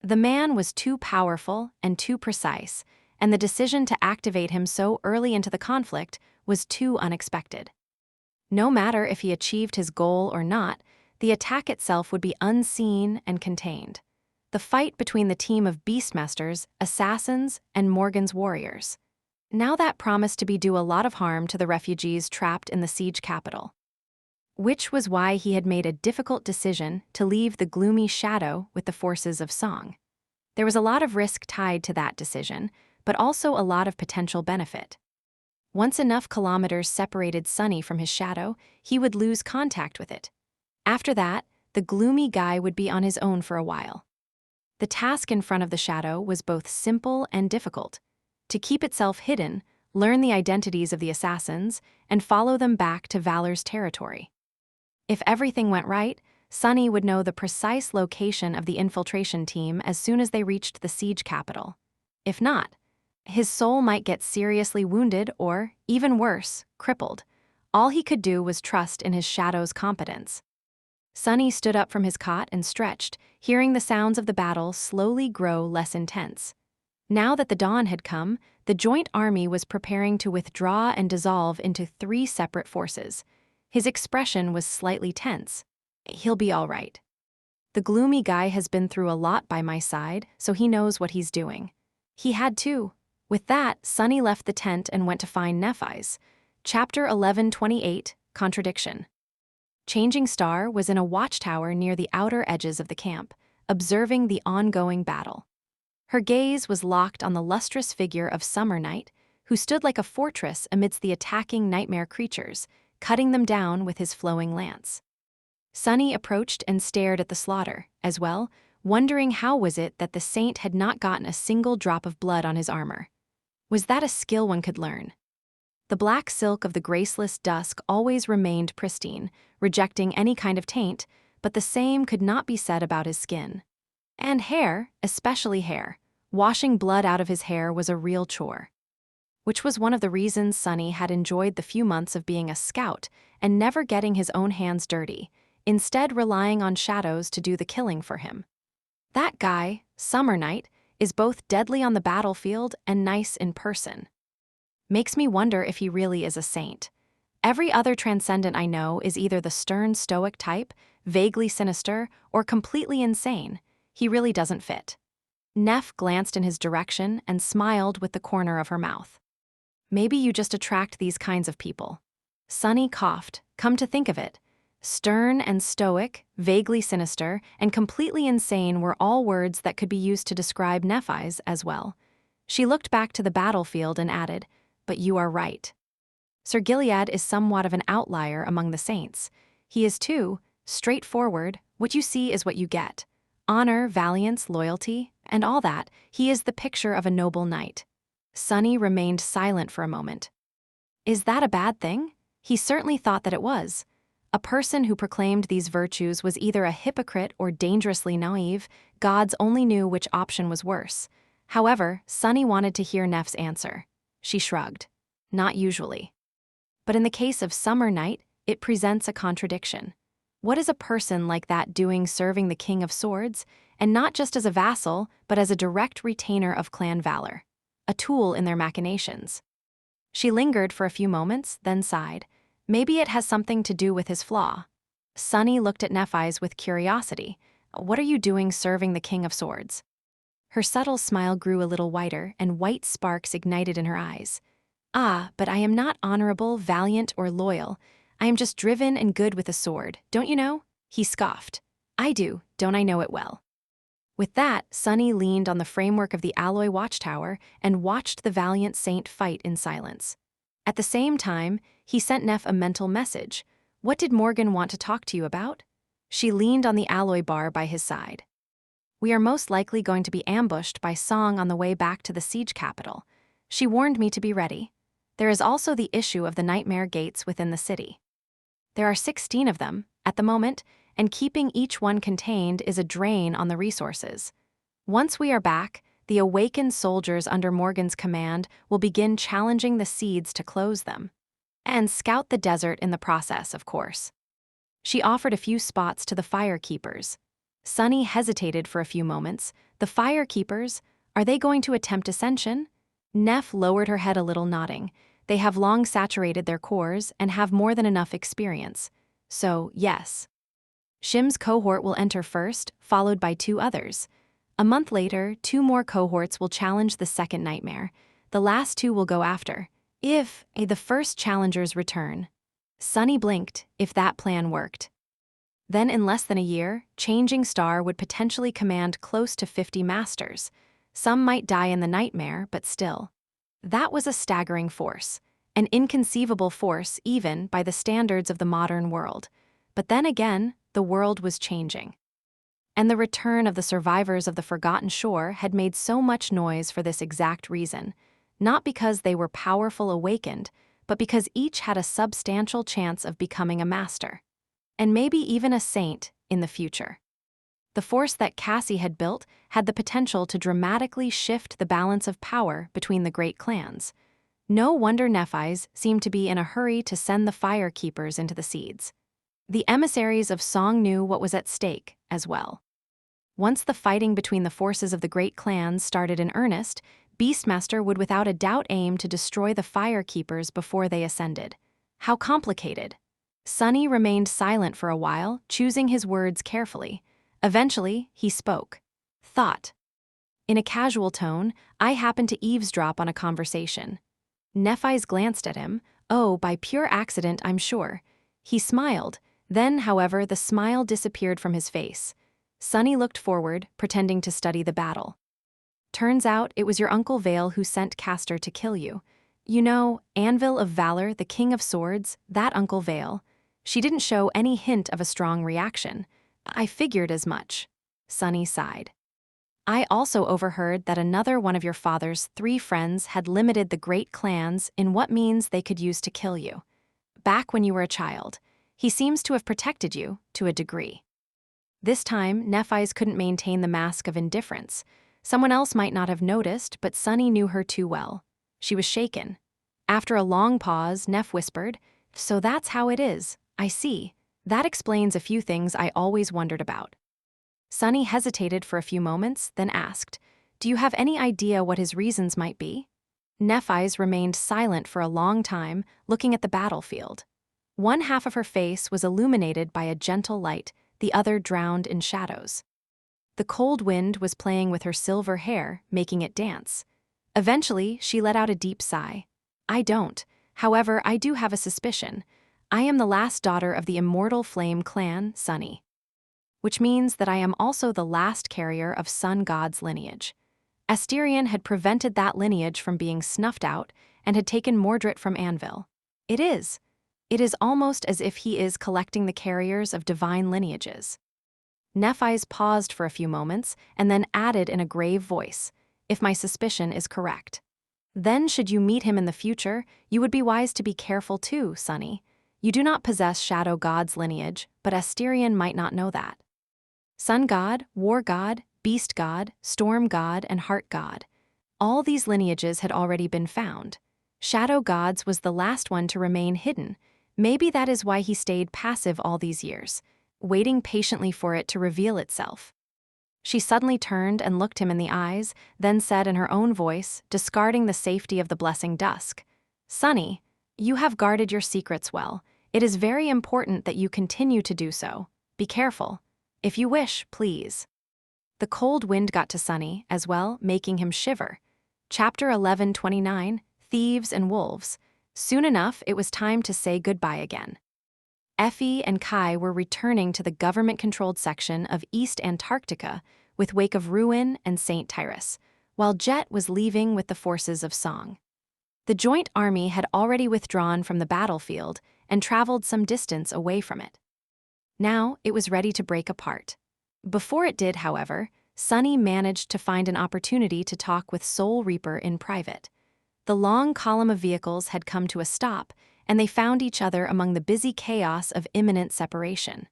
The man was too powerful and too precise, and the decision to activate him so early into the conflict was too unexpected. No matter if he achieved his goal or not, the attack itself would be unseen and contained. The fight between the team of Beastmasters, assassins, and Morgan's warriors. Now that promised to be do a lot of harm to the refugees trapped in the siege capital. Which was why he had made a difficult decision to leave the gloomy shadow with the forces of Song. There was a lot of risk tied to that decision, but also a lot of potential benefit. Once enough kilometers separated Sunny from his shadow, he would lose contact with it. After that, the gloomy guy would be on his own for a while. The task in front of the shadow was both simple and difficult. To keep itself hidden, learn the identities of the assassins, and follow them back to Valor's territory. If everything went right, Sunny would know the precise location of the infiltration team as soon as they reached the siege capital. If not, his soul might get seriously wounded or, even worse, crippled. All he could do was trust in his shadow's competence. Sunny stood up from his cot and stretched, hearing the sounds of the battle slowly grow less intense. Now that the dawn had come, the joint army was preparing to withdraw and dissolve into 3 separate forces. His expression was slightly tense. He'll be all right. The gloomy guy has been through a lot by my side, so he knows what he's doing. He had too. With that, Sunny left the tent and went to find Nephi's. Chapter 11:28, Contradiction. Changing Star was in a watchtower near the outer edges of the camp, observing the ongoing battle. Her gaze was locked on the lustrous figure of Summer Night, who stood like a fortress amidst the attacking nightmare creatures, cutting them down with his flowing lance. Sunny approached and stared at the slaughter, as well, wondering how was it that the saint had not gotten a single drop of blood on his armor. Was that a skill one could learn? The black silk of the graceless dusk always remained pristine, rejecting any kind of taint, but the same could not be said about his skin. And hair, especially hair. Washing blood out of his hair was a real chore. Which was one of the reasons Sunny had enjoyed the few months of being a scout and never getting his own hands dirty, instead relying on shadows to do the killing for him. That guy, Summer Night, is both deadly on the battlefield and nice in person. Makes me wonder if he really is a saint. Every other transcendent I know is either the stern stoic type, vaguely sinister, or completely insane. He really doesn't fit. Neph glanced in his direction and smiled with the corner of her mouth. Maybe you just attract these kinds of people. Sunny coughed. Come to think of it, stern and stoic, vaguely sinister, and completely insane were all words that could be used to describe Nephi's as well. She looked back to the battlefield and added, but you are right. Sir Gilead is somewhat of an outlier among the saints. He is too straightforward. What you see is what you get. Honor, valiance, loyalty, and all that. He is the picture of a noble knight. Sunny remained silent for a moment. Is that a bad thing? He certainly thought that it was. A person who proclaimed these virtues was either a hypocrite or dangerously naive. Gods only knew which option was worse. However, Sunny wanted to hear Neff's answer. She shrugged. Not usually. But in the case of Summer Night, it presents a contradiction. What is a person like that doing serving the King of Swords, and not just as a vassal, but as a direct retainer of clan valor, a tool in their machinations? She lingered for a few moments, then sighed. Maybe it has something to do with his flaw. Sunny looked at Nephi's with curiosity. What are you doing serving the King of Swords? Her subtle smile grew a little wider, and white sparks ignited in her eyes. Ah, but I am not honorable, valiant, or loyal. I am just driven and good with a sword, don't you know? He scoffed. I do, don't I know it well? With that, Sunny leaned on the framework of the alloy watchtower and watched the valiant saint fight in silence. At the same time, he sent Neff a mental message. What did Morgan want to talk to you about? She leaned on the alloy bar by his side. We are most likely going to be ambushed by Song on the way back to the siege capital. She warned me to be ready. There is also the issue of the nightmare gates within the city. There are 16 of them, at the moment, and keeping each one contained is a drain on the resources. Once we are back, the awakened soldiers under Morgan's command will begin challenging the seeds to close them. And scout the desert in the process, of course. She offered a few spots to the firekeepers. Sunny hesitated for a few moments. The firekeepers, are they going to attempt ascension? Neff lowered her head a little, nodding. They have long saturated their cores and have more than enough experience. So, yes. Shim's cohort will enter first, followed by 2 others. A month later, 2 more cohorts will challenge the second nightmare. The last 2 will go after, if the first challengers return. Sunny blinked, if that plan worked. Then in less than a year, Changing Star would potentially command close to 50 masters. Some might die in the nightmare, but still. That was a staggering force. an inconceivable force even by the standards of the modern world. But then again, the world was changing. And the return of the survivors of the Forgotten Shore had made so much noise for this exact reason, not because they were powerful awakened, but because each had a substantial chance of becoming a master, and maybe even a saint in the future. The force that Cassie had built had the potential to dramatically shift the balance of power between the great clans. No wonder Nephi's seemed to be in a hurry to send the fire keepers into the seeds. The emissaries of Song knew what was at stake as well. Once the fighting between the forces of the great clans started in earnest, Beastmaster would without a doubt aim to destroy the fire keepers before they ascended. How complicated. Sunny remained silent for a while, choosing his words carefully. Eventually, he spoke. Thought. In a casual tone, I happened to eavesdrop on a conversation. Nephi's glanced at him. Oh, by pure accident, I'm sure. He smiled. Then, however, the smile disappeared from his face. Sunny looked forward, pretending to study the battle. Turns out it was your Uncle Vale who sent Castor to kill you. You know, Anvil of Valor, the King of Swords, that Uncle Vale. She didn't show any hint of a strong reaction. I figured as much. Sunny sighed. I also overheard that another one of your father's 3 friends had limited the great clans in what means they could use to kill you. Back when you were a child, he seems to have protected you to a degree. This time, Nephi's couldn't maintain the mask of indifference. Someone else might not have noticed, but Sunny knew her too well. She was shaken. After a long pause, Neph whispered, So that's how it is. I see. That explains a few things I always wondered about. Sunny hesitated for a few moments, then asked, Do you have any idea what his reasons might be? Nephi's remained silent for a long time, looking at the battlefield. One half of her face was illuminated by a gentle light, the other drowned in shadows. The cold wind was playing with her silver hair, making it dance. Eventually, she let out a deep sigh. I don't. However, I do have a suspicion. I am the last daughter of the immortal flame clan, Sunny. Which means that I am also the last carrier of Sun God's lineage. Asterion had prevented that lineage from being snuffed out and had taken Mordred from Anvil. It is almost as if he is collecting the carriers of divine lineages. Nephi's paused for a few moments and then added in a grave voice, If my suspicion is correct. Then should you meet him in the future, you would be wise to be careful too, Sunny. You do not possess Shadow God's lineage, but Asterion might not know that. Sun God, War God, Beast God, Storm God, and Heart God. All these lineages had already been found. Shadow God's was the last one to remain hidden. Maybe that is why he stayed passive all these years, waiting patiently for it to reveal itself. She suddenly turned and looked him in the eyes, then said in her own voice, discarding the safety of the blessing dusk, Sunny, you have guarded your secrets well. It is very important that you continue to do so. Be careful. If you wish, please. The cold wind got to Sunny, as well, making him shiver. Chapter 11:29, Thieves and Wolves. Soon enough, it was time to say goodbye again. Effie and Kai were returning to the government-controlled section of East Antarctica with Wake of Ruin and St. Tyrus, while Jet was leaving with the forces of Song. The joint army had already withdrawn from the battlefield and traveled some distance away from it. Now it was ready to break apart. Before it did, however, Sunny managed to find an opportunity to talk with Soul Reaper in private. The long column of vehicles had come to a stop, and they found each other among the busy chaos of imminent separation.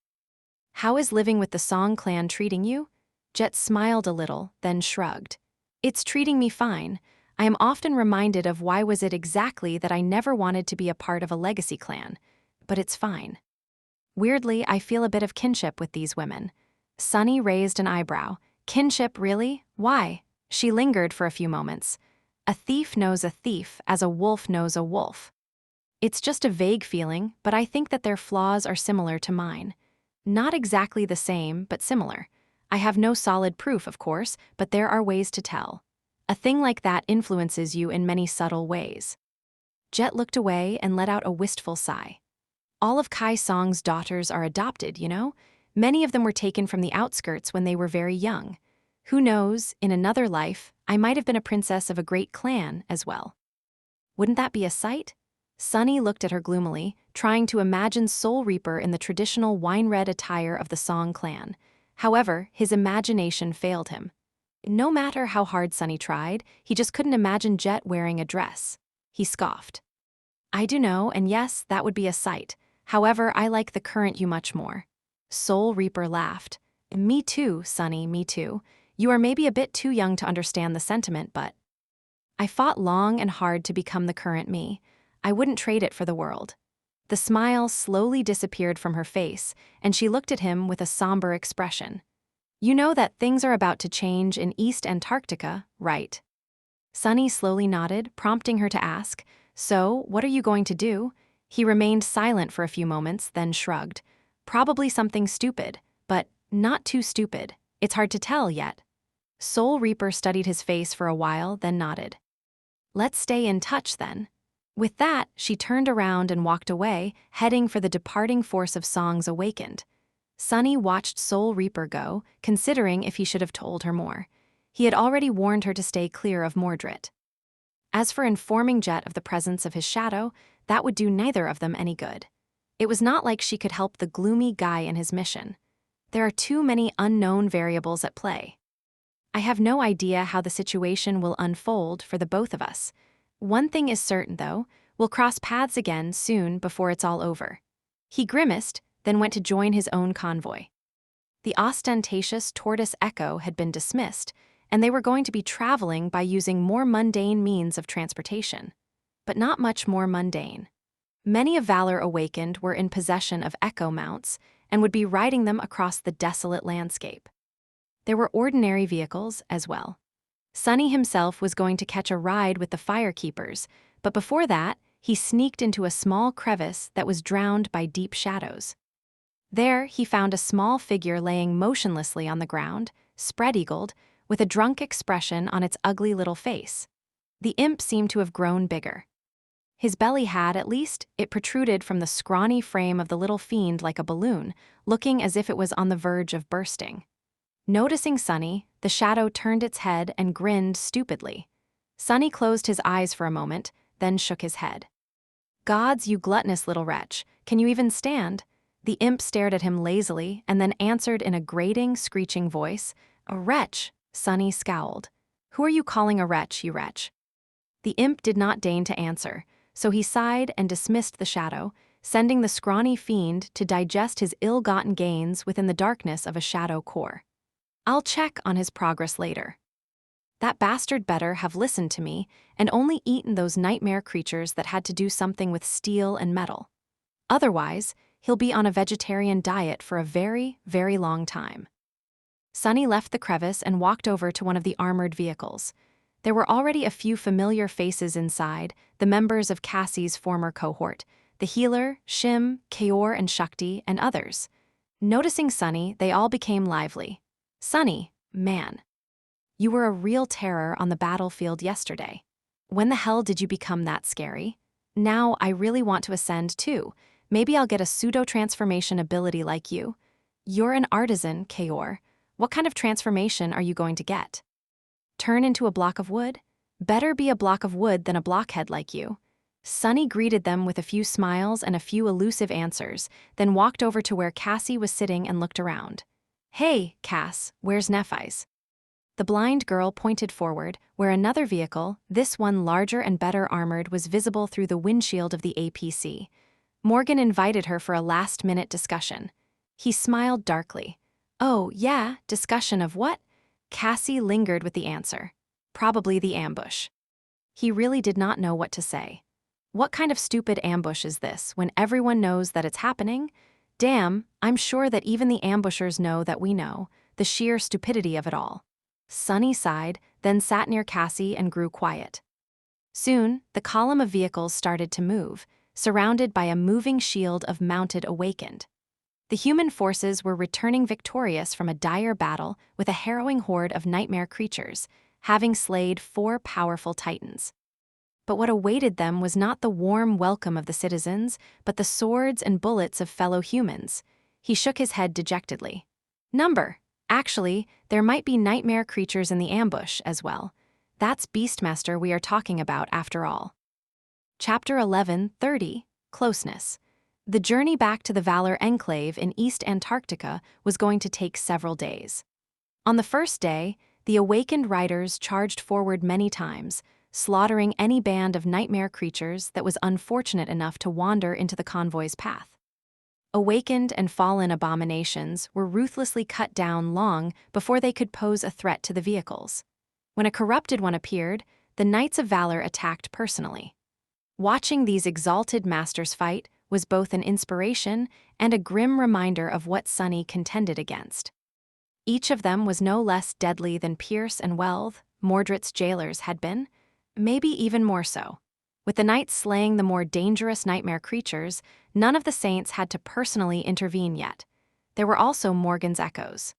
How is living with the Song clan treating you? Jet smiled a little, then shrugged. It's treating me fine. I am often reminded of why was it exactly that I never wanted to be a part of a legacy clan, but it's fine. Weirdly, I feel a bit of kinship with these women. Sunny raised an eyebrow. Kinship, really? Why? She lingered for a few moments. A thief knows a thief as a wolf knows a wolf. It's just a vague feeling, but I think that their flaws are similar to mine. Not exactly the same, but similar. I have no solid proof, of course, but there are ways to tell. A thing like that influences you in many subtle ways. Jet looked away and let out a wistful sigh. All of Kai Song's daughters are adopted, you know? Many of them were taken from the outskirts when they were very young. Who knows, in another life, I might have been a princess of a great clan as well. Wouldn't that be a sight? Sunny looked at her gloomily, trying to imagine Soul Reaper in the traditional wine-red attire of the Song clan. However, his imagination failed him. No matter how hard Sunny tried, he just couldn't imagine Jet wearing a dress. He scoffed. I do know, and yes, that would be a sight. However, I like the current you much more. Soul Reaper laughed. Me too, Sunny, me too. You are maybe a bit too young to understand the sentiment, but I fought long and hard to become the current me. I wouldn't trade it for the world. The smile slowly disappeared from her face, and she looked at him with a somber expression. You know that things are about to change in East Antarctica, right? Sunny slowly nodded, prompting her to ask, So, what are you going to do? He remained silent for a few moments, then shrugged. Probably something stupid, but not too stupid. It's hard to tell yet. Soul Reaper studied his face for a while, then nodded. Let's stay in touch then. With that, she turned around and walked away, heading for the departing force of songs awakened. Sunny watched Soul Reaper go, considering if he should have told her more. He had already warned her to stay clear of Mordred. As for informing Jet of the presence of his shadow, that would do neither of them any good. It was not like she could help the gloomy guy in his mission. There are too many unknown variables at play. I have no idea how the situation will unfold for the both of us. One thing is certain, though, we'll cross paths again soon before it's all over. He grimaced, then went to join his own convoy. The ostentatious tortoise Echo had been dismissed, and they were going to be traveling by using more mundane means of transportation. But not much more mundane. Many of Valor Awakened were in possession of Echo mounts and would be riding them across the desolate landscape. There were ordinary vehicles as well. Sunny himself was going to catch a ride with the firekeepers, but before that, he sneaked into a small crevice that was drowned by deep shadows. There, he found a small figure laying motionlessly on the ground, spread-eagled, with a drunk expression on its ugly little face. The imp seemed to have grown bigger. His belly had, at least, it protruded from the scrawny frame of the little fiend like a balloon, looking as if it was on the verge of bursting. Noticing Sunny, the shadow turned its head and grinned stupidly. Sunny closed his eyes for a moment, then shook his head. Gods, you gluttonous little wretch, can you even stand? The imp stared at him lazily and then answered in a grating, screeching voice, A wretch, Sunny scowled. Who are you calling a wretch, you wretch? The imp did not deign to answer, so he sighed and dismissed the shadow, sending the scrawny fiend to digest his ill-gotten gains within the darkness of a shadow core. I'll check on his progress later. That bastard better have listened to me and only eaten those nightmare creatures that had to do something with steel and metal. Otherwise, he'll be on a vegetarian diet for a very, very long time. Sunny left the crevice and walked over to one of the armored vehicles. There were already a few familiar faces inside, the members of Cassie's former cohort, the healer, Shim, Kaor, and Shakti, and others. Noticing Sunny, they all became lively. Sunny, man. You were a real terror on the battlefield yesterday. When the hell did you become that scary? Now I really want to ascend too. Maybe I'll get a pseudo-transformation ability like you. You're an artisan, Kaor. What kind of transformation are you going to get? Turn into a block of wood? Better be a block of wood than a blockhead like you. Sunny greeted them with a few smiles and a few elusive answers, then walked over to where Cassie was sitting and looked around. Hey, Cass, where's Nephi's? The blind girl pointed forward, where another vehicle, this one larger and better armored, was visible through the windshield of the APC. Morgan invited her for a last-minute discussion. He smiled darkly. Oh, yeah, discussion of what? Cassie lingered with the answer. Probably the ambush. He really did not know what to say. What kind of stupid ambush is this when everyone knows that it's happening? Damn, I'm sure that even the ambushers know that we know, the sheer stupidity of it all. Sunny sighed, then sat near Cassie and grew quiet. Soon, the column of vehicles started to move, surrounded by a moving shield of mounted awakened. The human forces were returning victorious from a dire battle with a harrowing horde of nightmare creatures, having slayed 4 powerful titans. But what awaited them was not the warm welcome of the citizens, but the swords and bullets of fellow humans. He shook his head dejectedly. Actually, there might be nightmare creatures in the ambush as well. That's Beastmaster we are talking about after all. Chapter 11:30, Closeness. The journey back to the Valor Enclave in East Antarctica was going to take several days. On the first day, the awakened riders charged forward many times, slaughtering any band of nightmare creatures that was unfortunate enough to wander into the convoy's path. Awakened and fallen abominations were ruthlessly cut down long before they could pose a threat to the vehicles. When a corrupted one appeared, the Knights of Valor attacked personally. Watching these exalted masters fight was both an inspiration and a grim reminder of what Sunny contended against. Each of them was no less deadly than Pierce and Welth, Mordred's jailers, had been, maybe even more so. With the knights slaying the more dangerous nightmare creatures, none of the saints had to personally intervene yet. There were also Morgan's echoes.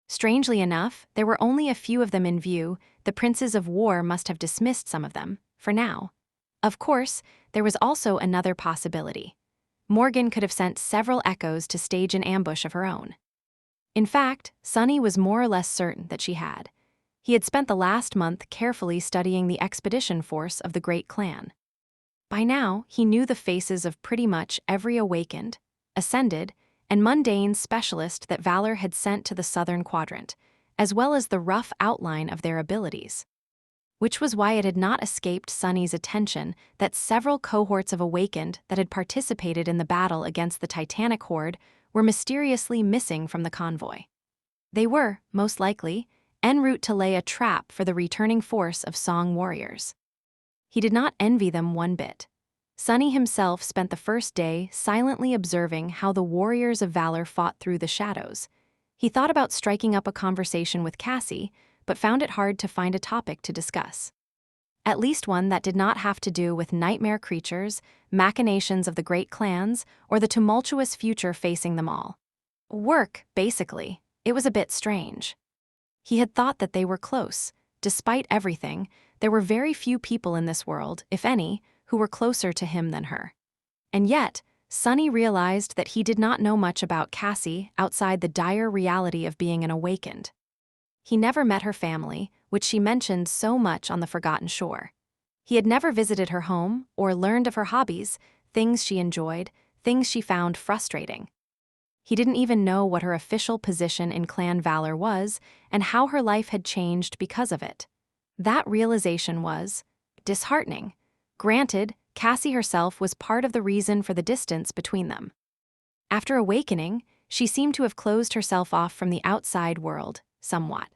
Strangely enough, there were only a few of them in view. The princes of war must have dismissed some of them, for now. Of course, there was also another possibility. Morgan could have sent several echoes to stage an ambush of her own. In fact, Sunny was more or less certain that she had. He had spent the last month carefully studying the expedition force of the Great Clan. By now, he knew the faces of pretty much every awakened, ascended, and mundane specialist that Valor had sent to the southern quadrant, as well as the rough outline of their abilities. Which was why it had not escaped Sunny's attention that several cohorts of awakened that had participated in the battle against the Titanic horde were mysteriously missing from the convoy. They were, most likely, en route to lay a trap for the returning force of Song warriors. He did not envy them one bit. Sunny himself spent the first day silently observing how the warriors of Valor fought through the shadows. He thought about striking up a conversation with Cassie, but found it hard to find a topic to discuss. At least one that did not have to do with nightmare creatures, machinations of the great clans, or the tumultuous future facing them all. Work, basically. It was a bit strange. He had thought that they were close. Despite everything, there were very few people in this world, if any, who were closer to him than her. And yet, Sunny realized that he did not know much about Cassie outside the dire reality of being an awakened. He never met her family, which she mentioned so much on the Forgotten Shore. He had never visited her home or learned of her hobbies, things she enjoyed, things she found frustrating. He didn't even know what her official position in Clan Valor was and how her life had changed because of it. That realization was disheartening. Granted, Cassie herself was part of the reason for the distance between them. After awakening, she seemed to have closed herself off from the outside world, somewhat.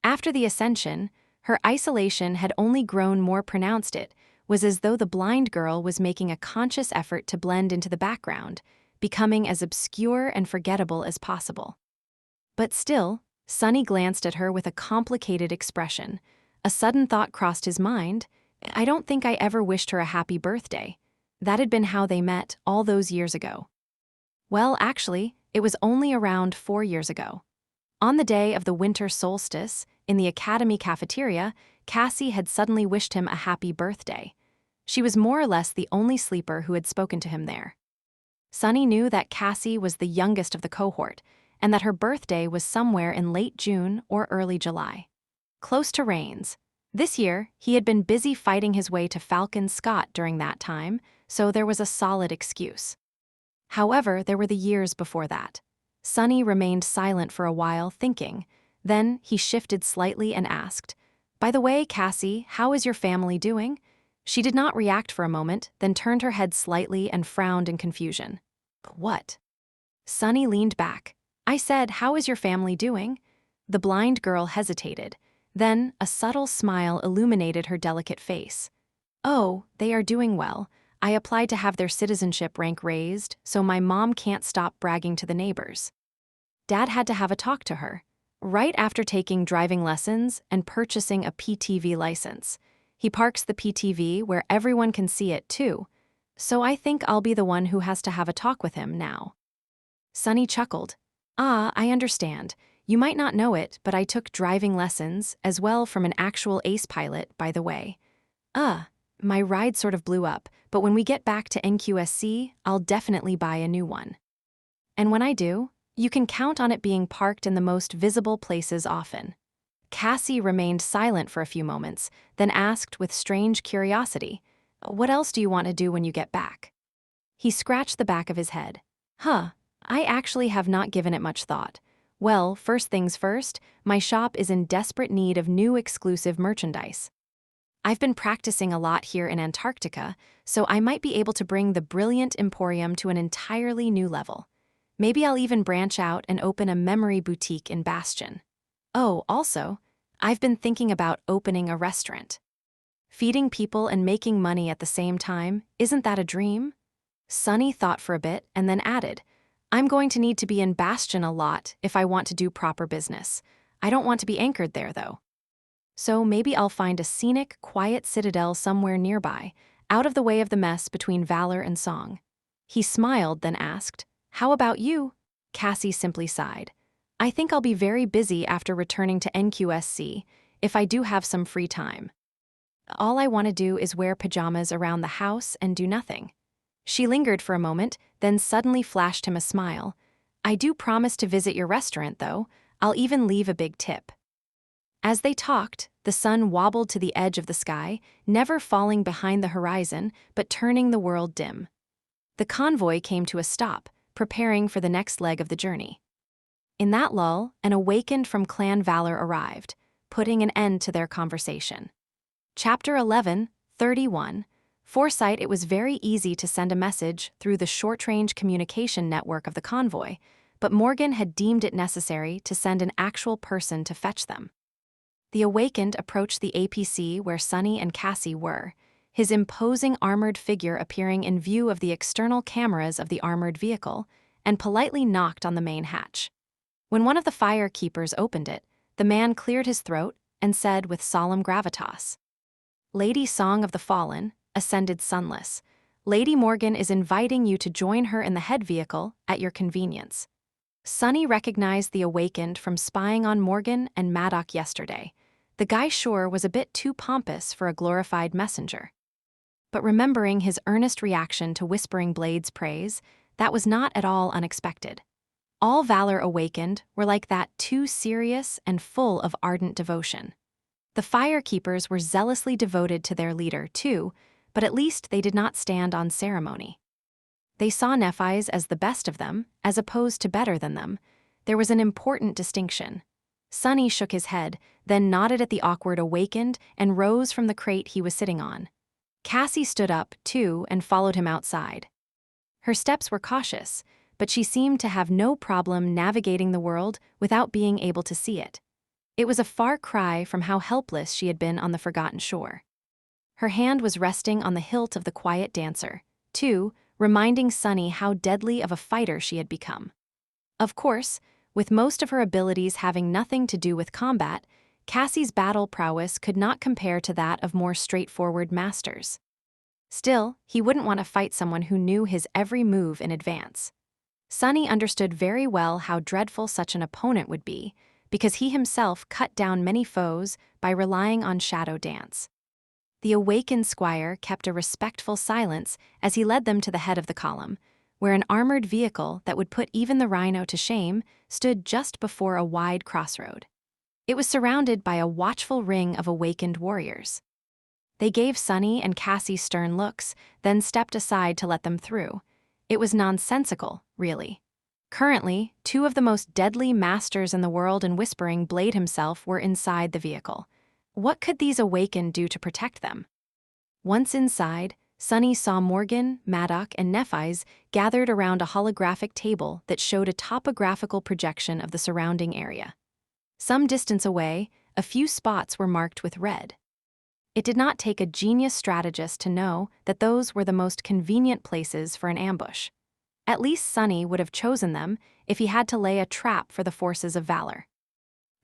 After the ascension, her isolation had only grown more pronounced. It was as though the blind girl was making a conscious effort to blend into the background, becoming as obscure and forgettable as possible. But still, Sunny glanced at her with a complicated expression. A sudden thought crossed his mind. I don't think I ever wished her a happy birthday. That had been how they met all those years ago. Well, actually, it was only around 4 years ago. On the day of the winter solstice, in the academy cafeteria, Cassie had suddenly wished him a happy birthday. She was more or less the only sleeper who had spoken to him there. Sunny knew that Cassie was the youngest of the cohort, and that her birthday was somewhere in late June or early July. Close to Rains. This year, he had been busy fighting his way to Falcon Scott during that time, so there was a solid excuse. However, there were the years before that. Sunny remained silent for a while, thinking. Then he shifted slightly and asked, "By the way, Cassie, how is your family doing?" She did not react for a moment, then turned her head slightly and frowned in confusion. "What?" Sunny leaned back. "I said, how is your family doing?" The blind girl hesitated. Then a subtle smile illuminated her delicate face. "Oh, they are doing well. I applied to have their citizenship rank raised, so my mom can't stop bragging to the neighbors." Dad had to have a talk to her. Right after taking driving lessons and purchasing a PTV license. He parks the PTV where everyone can see it too, so I think I'll be the one who has to have a talk with him now. Sunny chuckled. "Ah, I understand. You might not know it, but I took driving lessons as well from an actual ace pilot, by the way. My ride sort of blew up, but when we get back to NQSC, I'll definitely buy a new one. And when I do, you can count on it being parked in the most visible places often." Cassie remained silent for a few moments, then asked with strange curiosity, What else do you want to do when you get back? He scratched the back of his head. I actually have not given it much thought. Well, first things first, my shop is in desperate need of new exclusive merchandise. I've been practicing a lot here in Antarctica, so I might be able to bring the brilliant emporium to an entirely new level. Maybe I'll even branch out and open a memory boutique in Bastion. Oh, also, I've been thinking about opening a restaurant. Feeding people and making money at the same time, isn't that a dream? Sunny thought for a bit and then added, I'm going to need to be in Bastion a lot if I want to do proper business. I don't want to be anchored there, though. So maybe I'll find a scenic, quiet citadel somewhere nearby, out of the way of the mess between valor and song. He smiled, then asked, How about you? Cassie simply sighed. I think I'll be very busy after returning to NQSC, if I do have some free time. All I want to do is wear pajamas around the house and do nothing. She lingered for a moment, then suddenly flashed him a smile. I do promise to visit your restaurant, though. I'll even leave a big tip. As they talked, the sun wobbled to the edge of the sky, never falling behind the horizon, but turning the world dim. The convoy came to a stop, preparing for the next leg of the journey. In that lull, an awakened from Clan Valor arrived, putting an end to their conversation. Chapter 11, 31. Foresight. It was very easy to send a message through the short-range communication network of the convoy, but Morgan had deemed it necessary to send an actual person to fetch them. The awakened approached the APC where Sunny and Cassie were, his imposing armored figure appearing in view of the external cameras of the armored vehicle, and politely knocked on the main hatch. When one of the fire keepers opened it, the man cleared his throat and said with solemn gravitas, Lady Song of the Fallen, ascended Sunless, Lady Morgan is inviting you to join her in the head vehicle at your convenience. Sunny recognized the awakened from spying on Morgan and Maddock yesterday. The guy sure was a bit too pompous for a glorified messenger. But remembering his earnest reaction to Whispering Blade's praise, that was not at all unexpected. All Valor awakened were like that, too serious and full of ardent devotion. The firekeepers were zealously devoted to their leader, too, but at least they did not stand on ceremony. They saw Nephi's as the best of them, as opposed to better than them. There was an important distinction. Sunny shook his head, then nodded at the awkward awakened and rose from the crate he was sitting on. Cassie stood up, too, and followed him outside. Her steps were cautious, but she seemed to have no problem navigating the world without being able to see it. It was a far cry from how helpless she had been on the forgotten shore. Her hand was resting on the hilt of the quiet dancer, too, reminding Sunny how deadly of a fighter she had become. Of course, with most of her abilities having nothing to do with combat, Cassie's battle prowess could not compare to that of more straightforward masters. Still, he wouldn't want to fight someone who knew his every move in advance. Sunny understood very well how dreadful such an opponent would be, because he himself cut down many foes by relying on shadow dance. The awakened squire kept a respectful silence as he led them to the head of the column, where an armored vehicle that would put even the rhino to shame stood just before a wide crossroad. It was surrounded by a watchful ring of awakened warriors. They gave Sunny and Cassie stern looks, then stepped aside to let them through. It was nonsensical, really. Currently, two of the most deadly masters in the world in Whispering Blade himself were inside the vehicle. What could these awakened do to protect them? Once inside, Sunny saw Morgan, Maddock, and Nephi's gathered around a holographic table that showed a topographical projection of the surrounding area. Some distance away, a few spots were marked with red. It did not take a genius strategist to know that those were the most convenient places for an ambush. At least Sunny would have chosen them if he had to lay a trap for the forces of Valor.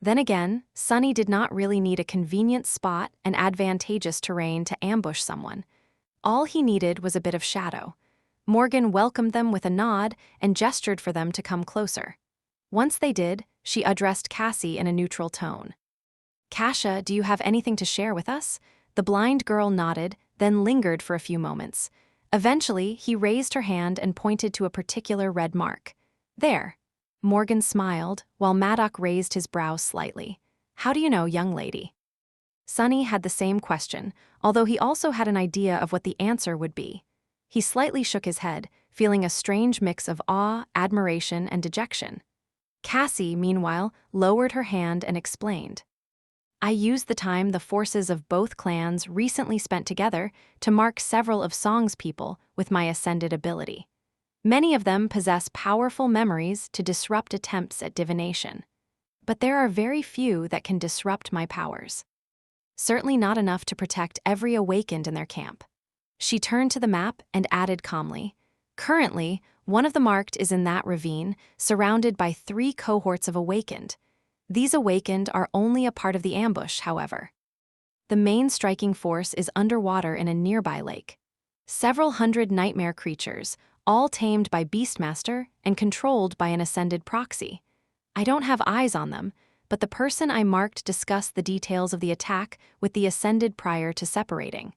Then again, Sunny did not really need a convenient spot and advantageous terrain to ambush someone. All he needed was a bit of shadow. Morgan welcomed them with a nod and gestured for them to come closer. Once they did, she addressed Cassie in a neutral tone. Kasha, do you have anything to share with us? The blind girl nodded, then lingered for a few moments. Eventually, he raised her hand and pointed to a particular red mark. There. Morgan smiled, while Maddock raised his brows slightly. How do you know, young lady? Sunny had the same question, although he also had an idea of what the answer would be. He slightly shook his head, feeling a strange mix of awe, admiration, and dejection. Cassie, meanwhile, lowered her hand and explained. I used the time the forces of both clans recently spent together to mark several of Song's people with my ascended ability. Many of them possess powerful memories to disrupt attempts at divination. But there are very few that can disrupt my powers. Certainly not enough to protect every awakened in their camp. She turned to the map and added calmly, currently, one of the marked is in that ravine, surrounded by 3 cohorts of awakened. These awakened are only a part of the ambush, however. The main striking force is underwater in a nearby lake. Several hundred nightmare creatures, all tamed by Beastmaster and controlled by an ascended proxy. I don't have eyes on them, but the person I marked discussed the details of the attack with the ascended prior to separating.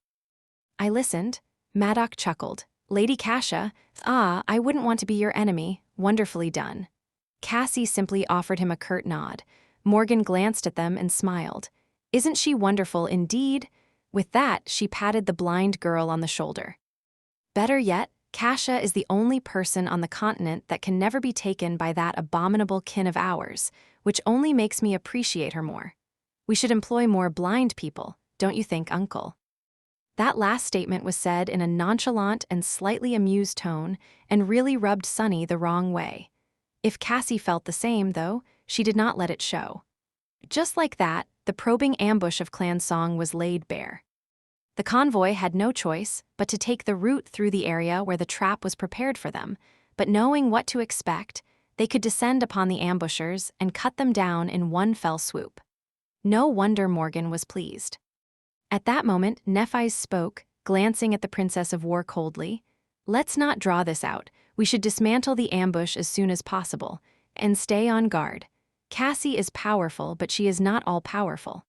I listened. Maddock chuckled. Lady Kasha, I wouldn't want to be your enemy. Wonderfully done. Cassie simply offered him a curt nod. Morgan glanced at them and smiled. Isn't she wonderful indeed? With that, she patted the blind girl on the shoulder. Better yet, Kasha is the only person on the continent that can never be taken by that abominable kin of ours, which only makes me appreciate her more. We should employ more blind people, don't you think, Uncle? That last statement was said in a nonchalant and slightly amused tone and really rubbed Sunny the wrong way. If Cassie felt the same, though, she did not let it show. Just like that, the probing ambush of Clan Song was laid bare. The convoy had no choice but to take the route through the area where the trap was prepared for them, but knowing what to expect, they could descend upon the ambushers and cut them down in one fell swoop. No wonder Morgan was pleased. At that moment, Nephi's spoke, glancing at the Princess of War coldly. Let's not draw this out. We should dismantle the ambush as soon as possible, and stay on guard. Cassie is powerful, but she is not all-powerful.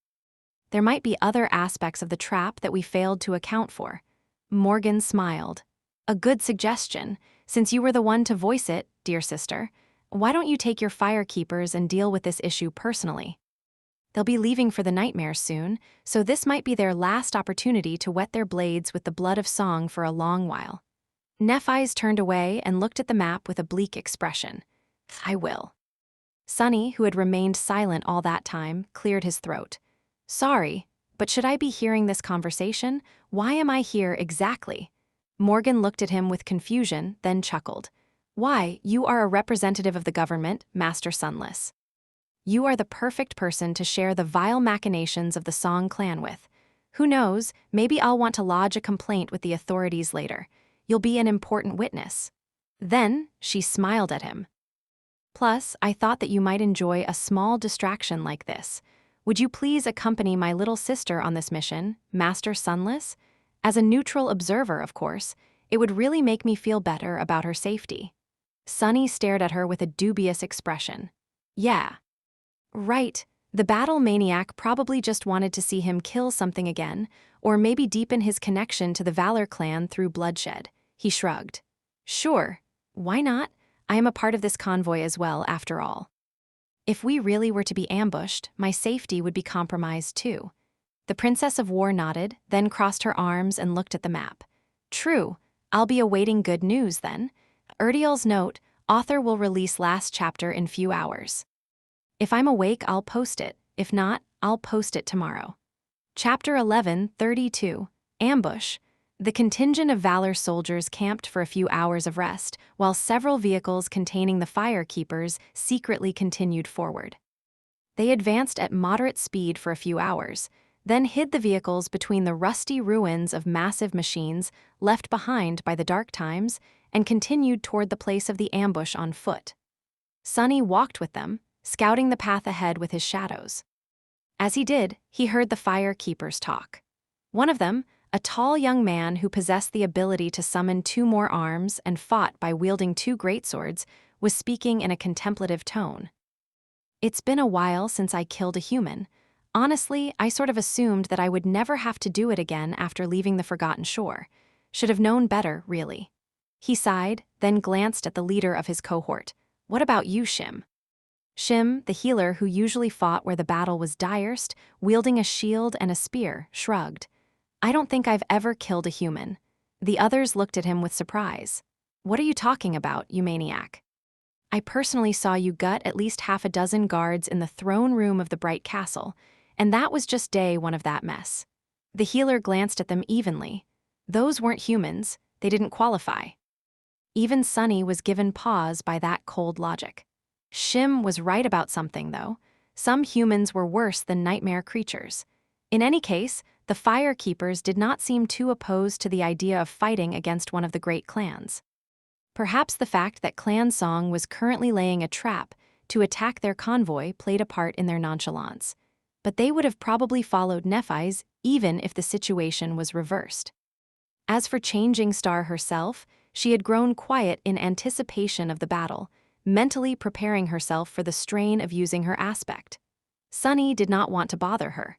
There might be other aspects of the trap that we failed to account for. Morgan smiled. A good suggestion, since you were the one to voice it, dear sister. Why don't you take your firekeepers and deal with this issue personally? They'll be leaving for the nightmare soon, so this might be their last opportunity to wet their blades with the blood of Song for a long while. Nephi's turned away and looked at the map with a bleak expression. I will. Sunny, who had remained silent all that time, cleared his throat. Sorry, but should I be hearing this conversation? Why am I here exactly? Morgan looked at him with confusion, then chuckled. Why, you are a representative of the government, Master Sunless. You are the perfect person to share the vile machinations of the Song clan with. Who knows, maybe I'll want to lodge a complaint with the authorities later. You'll be an important witness. Then, she smiled at him. Plus, I thought that you might enjoy a small distraction like this. Would you please accompany my little sister on this mission, Master Sunless? As a neutral observer, of course, it would really make me feel better about her safety. Sunny stared at her with a dubious expression. Yeah. Right, the battle maniac probably just wanted to see him kill something again, or maybe deepen his connection to the Valor clan through bloodshed. He shrugged. Sure, why not? I am a part of this convoy as well, after all. If we really were to be ambushed, my safety would be compromised too. The Princess of War nodded, then crossed her arms and looked at the map. True, I'll be awaiting good news then. Urdiel's note, author will release last chapter in few hours. If I'm awake, I'll post it. If not, I'll post it tomorrow. Chapter 11:32, Ambush. The contingent of Valor soldiers camped for a few hours of rest, while several vehicles containing the firekeepers secretly continued forward. They advanced at moderate speed for a few hours, then hid the vehicles between the rusty ruins of massive machines left behind by the dark times and continued toward the place of the ambush on foot. Sunny walked with them, scouting the path ahead with his shadows. As he did, he heard the firekeepers talk. One of them, a tall young man who possessed the ability to summon 2 more arms and fought by wielding 2 greatswords, was speaking in a contemplative tone. It's been a while since I killed a human. Honestly, I sort of assumed that I would never have to do it again after leaving the Forgotten Shore. Should have known better, really. He sighed, then glanced at the leader of his cohort. What about you, Shim? Shim, the healer who usually fought where the battle was direst, wielding a shield and a spear, shrugged. I don't think I've ever killed a human. The others looked at him with surprise. What are you talking about, you maniac? I personally saw you gut at least half a dozen guards in the throne room of the Bright Castle, and that was just day one of that mess. The healer glanced at them evenly. Those weren't humans, they didn't qualify. Even Sunny was given pause by that cold logic. Shim was right about something, though. Some humans were worse than nightmare creatures. In any case, the Fire Keepers did not seem too opposed to the idea of fighting against one of the great clans. Perhaps the fact that Clan Song was currently laying a trap to attack their convoy played a part in their nonchalance. But they would have probably followed Nephi's even if the situation was reversed. As for Changing Star herself, she had grown quiet in anticipation of the battle, mentally preparing herself for the strain of using her aspect. Sunny did not want to bother her.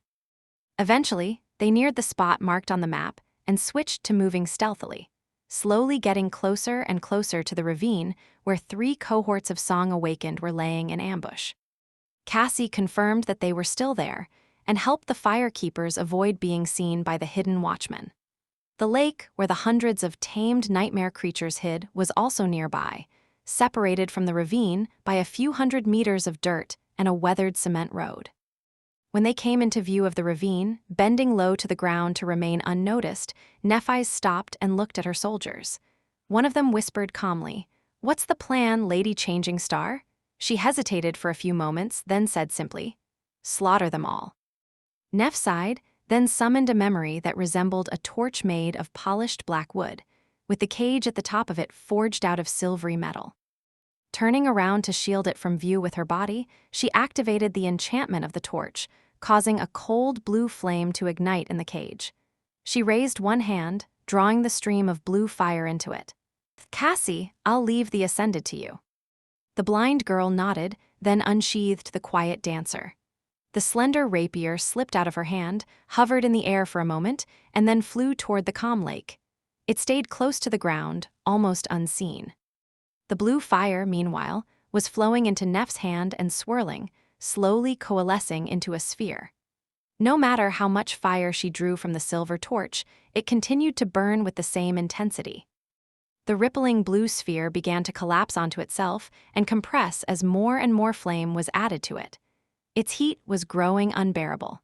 Eventually, they neared the spot marked on the map and switched to moving stealthily, slowly getting closer and closer to the ravine where 3 cohorts of Song Awakened were laying in ambush. Cassie confirmed that they were still there and helped the Fire Keepers avoid being seen by the hidden watchmen. The lake, where the hundreds of tamed nightmare creatures hid, was also nearby, separated from the ravine by a few hundred meters of dirt and a weathered cement road. When they came into view of the ravine, bending low to the ground to remain unnoticed, Nephi stopped and looked at her soldiers. One of them whispered calmly, "What's the plan, Lady Changing Star?" She hesitated for a few moments, then said simply, "Slaughter them all." Neph sighed, then summoned a memory that resembled a torch made of polished black wood, with the cage at the top of it forged out of silvery metal. Turning around to shield it from view with her body, she activated the enchantment of the torch, causing a cold blue flame to ignite in the cage. She raised one hand, drawing the stream of blue fire into it. "Cassie, I'll leave the Ascended to you." The blind girl nodded, then unsheathed the quiet dancer. The slender rapier slipped out of her hand, hovered in the air for a moment, and then flew toward the calm lake. It stayed close to the ground, almost unseen. The blue fire, meanwhile, was flowing into Neph's hand and swirling, slowly coalescing into a sphere. No matter how much fire she drew from the silver torch, it continued to burn with the same intensity. The rippling blue sphere began to collapse onto itself and compress as more and more flame was added to it. Its heat was growing unbearable.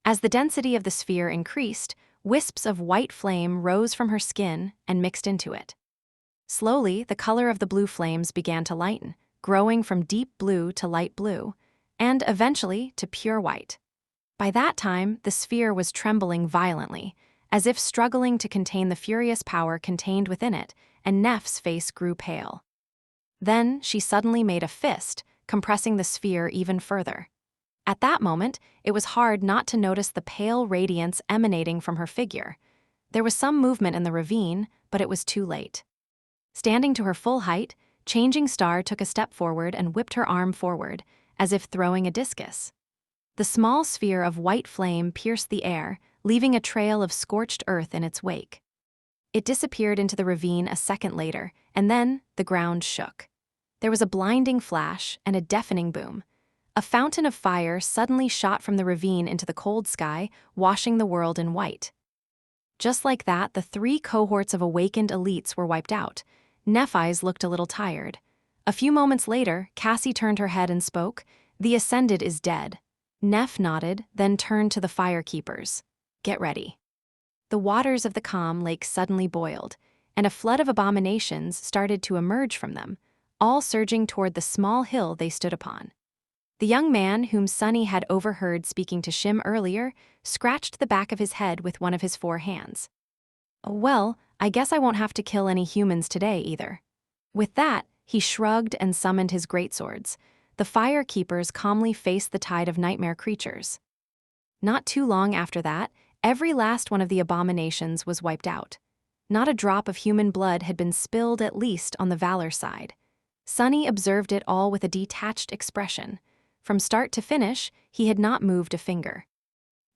As the density of the sphere increased, wisps of white flame rose from her skin and mixed into it. Slowly, the color of the blue flames began to lighten, growing from deep blue to light blue, and eventually to pure white. By that time, the sphere was trembling violently, as if struggling to contain the furious power contained within it, and Neph's face grew pale. Then she suddenly made a fist, compressing the sphere even further. At that moment, it was hard not to notice the pale radiance emanating from her figure. There was some movement in the ravine, but it was too late. Standing to her full height, Changing Star took a step forward and whipped her arm forward, as if throwing a discus. The small sphere of white flame pierced the air, leaving a trail of scorched earth in its wake. It disappeared into the ravine a second later, and then the ground shook. There was a blinding flash and a deafening boom. A fountain of fire suddenly shot from the ravine into the cold sky, washing the world in white. Just like that, the 3 cohorts of awakened elites were wiped out. Nephi's looked a little tired. A few moments later, Cassie turned her head and spoke, "The Ascended is dead." Neph nodded, then turned to the Fire Keepers. "Get ready." The waters of the calm lake suddenly boiled, and a flood of abominations started to emerge from them, all surging toward the small hill they stood upon. The young man whom Sunny had overheard speaking to Shim earlier scratched the back of his head with one of his 4 hands. "Well, I guess I won't have to kill any humans today either." With that, he shrugged and summoned his greatswords. The Fire Keepers calmly faced the tide of nightmare creatures. Not too long after that, every last one of the abominations was wiped out. Not a drop of human blood had been spilled, at least on the Valor side. Sunny observed it all with a detached expression. From start to finish, he had not moved a finger.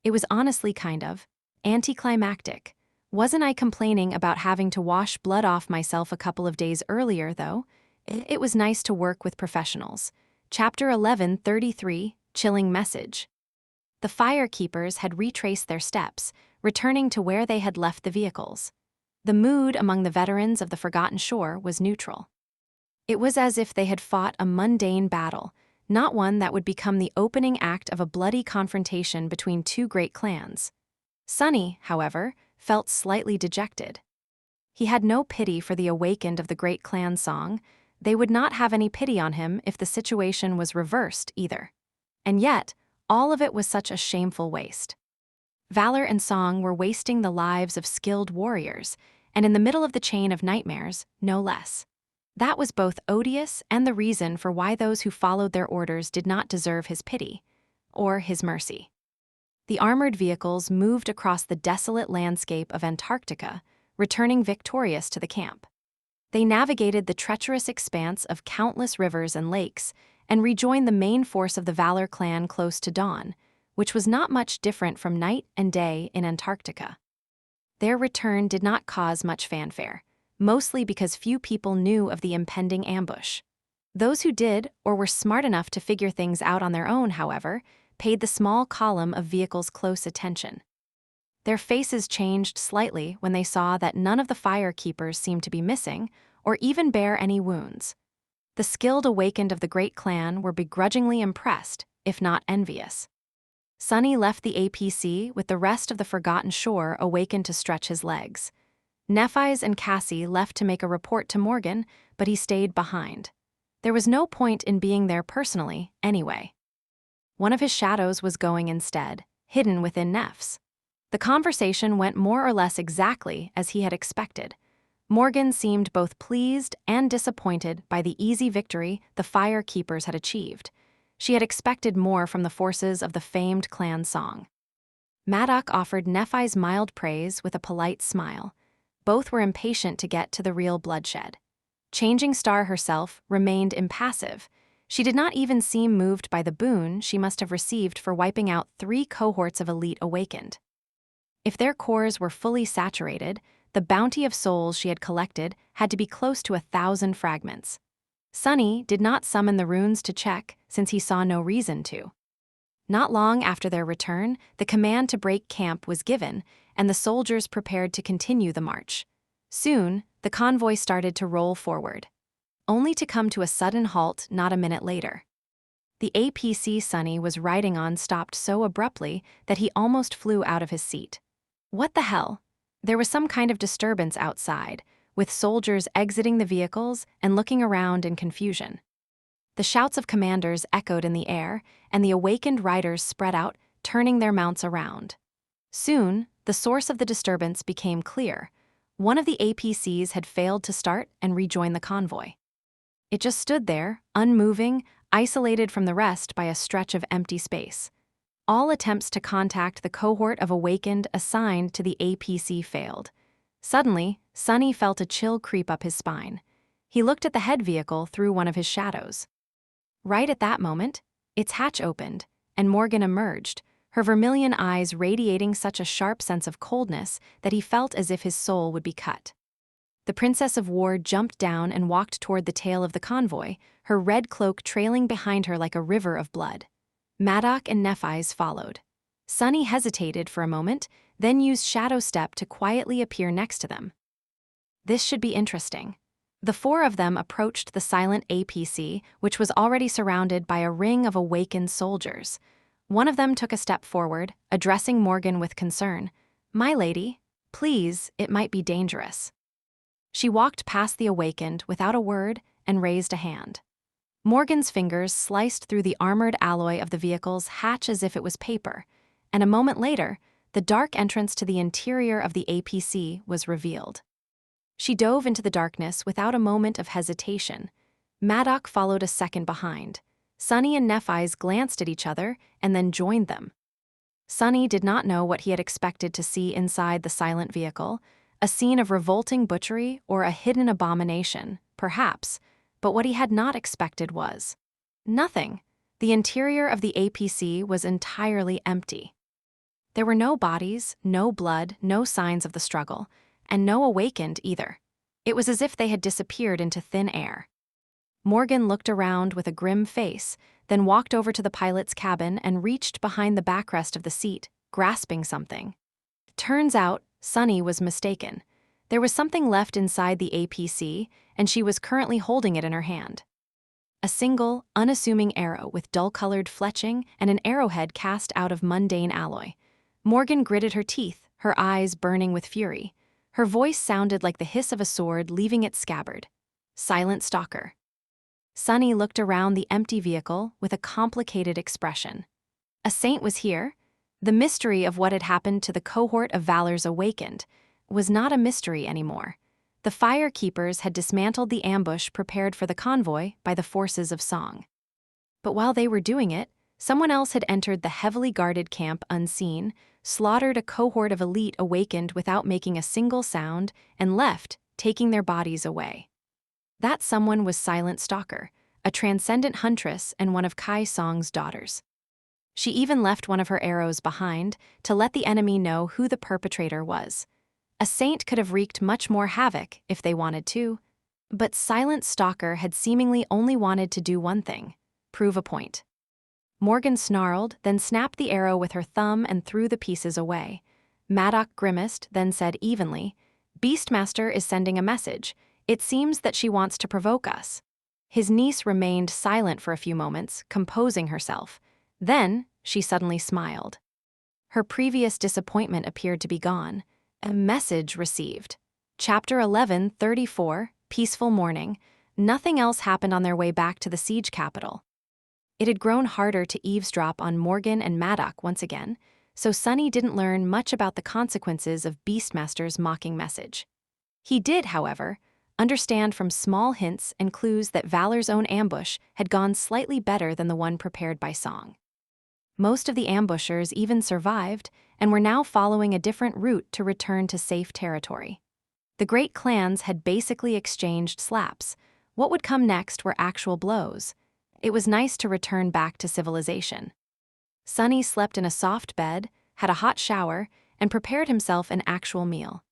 It was honestly kind of anticlimactic. Wasn't I complaining about having to wash blood off myself a couple of days earlier, though? It was nice to work with professionals. Chapter 11:33, Chilling Message. The firekeepers had retraced their steps, returning to where they had left the vehicles. The mood among the veterans of the Forgotten Shore was neutral. It was as if they had fought a mundane battle, not one that would become the opening act of a bloody confrontation between two great clans. Sunny, however, felt slightly dejected. He had no pity for the awakened of the great clan song. They would not have any pity on him if the situation was reversed either. And yet, all of it was such a shameful waste. Valor and song were wasting the lives of skilled warriors, and in the middle of the chain of nightmares, no less. That was both odious and the reason for why those who followed their orders did not deserve his pity, or his mercy. The armored vehicles moved across the desolate landscape of Antarctica, returning victorious to the camp. They navigated the treacherous expanse of countless rivers and lakes and rejoined the main force of the Valor clan close to dawn, which was not much different from night and day in Antarctica. Their return did not cause much fanfare, mostly because few people knew of the impending ambush. Those who did, or were smart enough to figure things out on their own, however, paid the small column of vehicles close attention. Their faces changed slightly when they saw that none of the firekeepers seemed to be missing, or even bear any wounds. The skilled awakened of the great clan were begrudgingly impressed, if not envious. Sunny left the APC with the rest of the Forgotten Shore awakened to stretch his legs. Nephi's and Cassie left to make a report to Morgan, but he stayed behind. There was no point in being there personally, anyway. One of his shadows was going instead, hidden within Neph's. The conversation went more or less exactly as he had expected. Morgan seemed both pleased and disappointed by the easy victory the firekeepers had achieved. She had expected more from the forces of the famed clan song. Maddock offered Nephi's mild praise with a polite smile. Both were impatient to get to the real bloodshed. Changing Star herself remained impassive. She did not even seem moved by the boon she must have received for wiping out 3 cohorts of elite awakened. If their cores were fully saturated, the bounty of souls she had collected had to be close to 1,000 fragments. Sunny did not summon the runes to check since he saw no reason to. Not long after their return, the command to break camp was given, and the soldiers prepared to continue the march. Soon, the convoy started to roll forward, only to come to a sudden halt not a minute later. The APC Sunny was riding on stopped so abruptly that he almost flew out of his seat. What the hell? There was some kind of disturbance outside, with soldiers exiting the vehicles and looking around in confusion. The shouts of commanders echoed in the air, and the awakened riders spread out, turning their mounts around. Soon, the source of the disturbance became clear. One of the APCs had failed to start and rejoin the convoy. It just stood there, unmoving, isolated from the rest by a stretch of empty space. All attempts to contact the cohort of awakened assigned to the APC failed. Suddenly, Sunny felt a chill creep up his spine. He looked at the head vehicle through one of his shadows. Right at that moment, its hatch opened, and Morgan emerged, her vermilion eyes radiating such a sharp sense of coldness that he felt as if his soul would be cut. The Princess of War jumped down and walked toward the tail of the convoy, her red cloak trailing behind her like a river of blood. Maddock and Nephi's followed. Sunny hesitated for a moment, then used Shadow Step to quietly appear next to them. This should be interesting. The 4 of them approached the silent APC, which was already surrounded by a ring of awakened soldiers. One of them took a step forward, addressing Morgan with concern. "My lady, please, it might be dangerous." She walked past the awakened without a word and raised a hand. Morgan's fingers sliced through the armored alloy of the vehicle's hatch as if it was paper, and a moment later, the dark entrance to the interior of the APC was revealed. She dove into the darkness without a moment of hesitation. Maddock followed a second behind. Sunny and Nephi's glanced at each other and then joined them. Sunny did not know what he had expected to see inside the silent vehicle, a scene of revolting butchery or a hidden abomination, perhaps, but what he had not expected was nothing. The interior of the APC was entirely empty. There were no bodies, no blood, no signs of the struggle, and no awakened either. It was as if they had disappeared into thin air. Morgan looked around with a grim face, then walked over to the pilot's cabin and reached behind the backrest of the seat, grasping something. Turns out, Sunny was mistaken. There was something left inside the APC, and she was currently holding it in her hand. A single, unassuming arrow with dull-colored fletching and an arrowhead cast out of mundane alloy. Morgan gritted her teeth, her eyes burning with fury. Her voice sounded like the hiss of a sword leaving its scabbard. Silent stalker. Sunny looked around the empty vehicle with a complicated expression. A saint was here. The mystery of what had happened to the cohort of Valors awakened was not a mystery anymore. The firekeepers had dismantled the ambush prepared for the convoy by the forces of Song. But while they were doing it, someone else had entered the heavily guarded camp unseen, slaughtered a cohort of elite awakened without making a single sound, and left, taking their bodies away. That someone was Silent Stalker, a transcendent huntress and one of Kai Song's daughters. She even left one of her arrows behind to let the enemy know who the perpetrator was. A saint could have wreaked much more havoc if they wanted to, but Silent Stalker had seemingly only wanted to do one thing: prove a point. Morgan snarled, then snapped the arrow with her thumb and threw the pieces away. Maddock grimaced, then said evenly, "Beastmaster is sending a message. It seems that she wants to provoke us." His niece remained silent for a few moments, composing herself. Then, she suddenly smiled. Her previous disappointment appeared to be gone. A message received. Chapter 11:34, Peaceful Morning. Nothing else happened on their way back to the siege capital. It had grown harder to eavesdrop on Morgan and Maddock once again, so Sunny didn't learn much about the consequences of Beastmaster's mocking message. He did, however, understand from small hints and clues that Valor's own ambush had gone slightly better than the one prepared by Song. Most of the ambushers even survived and were now following a different route to return to safe territory. The great clans had basically exchanged slaps. What would come next were actual blows. It was nice to return back to civilization. Sunny slept in a soft bed, had a hot shower, and prepared himself an actual meal.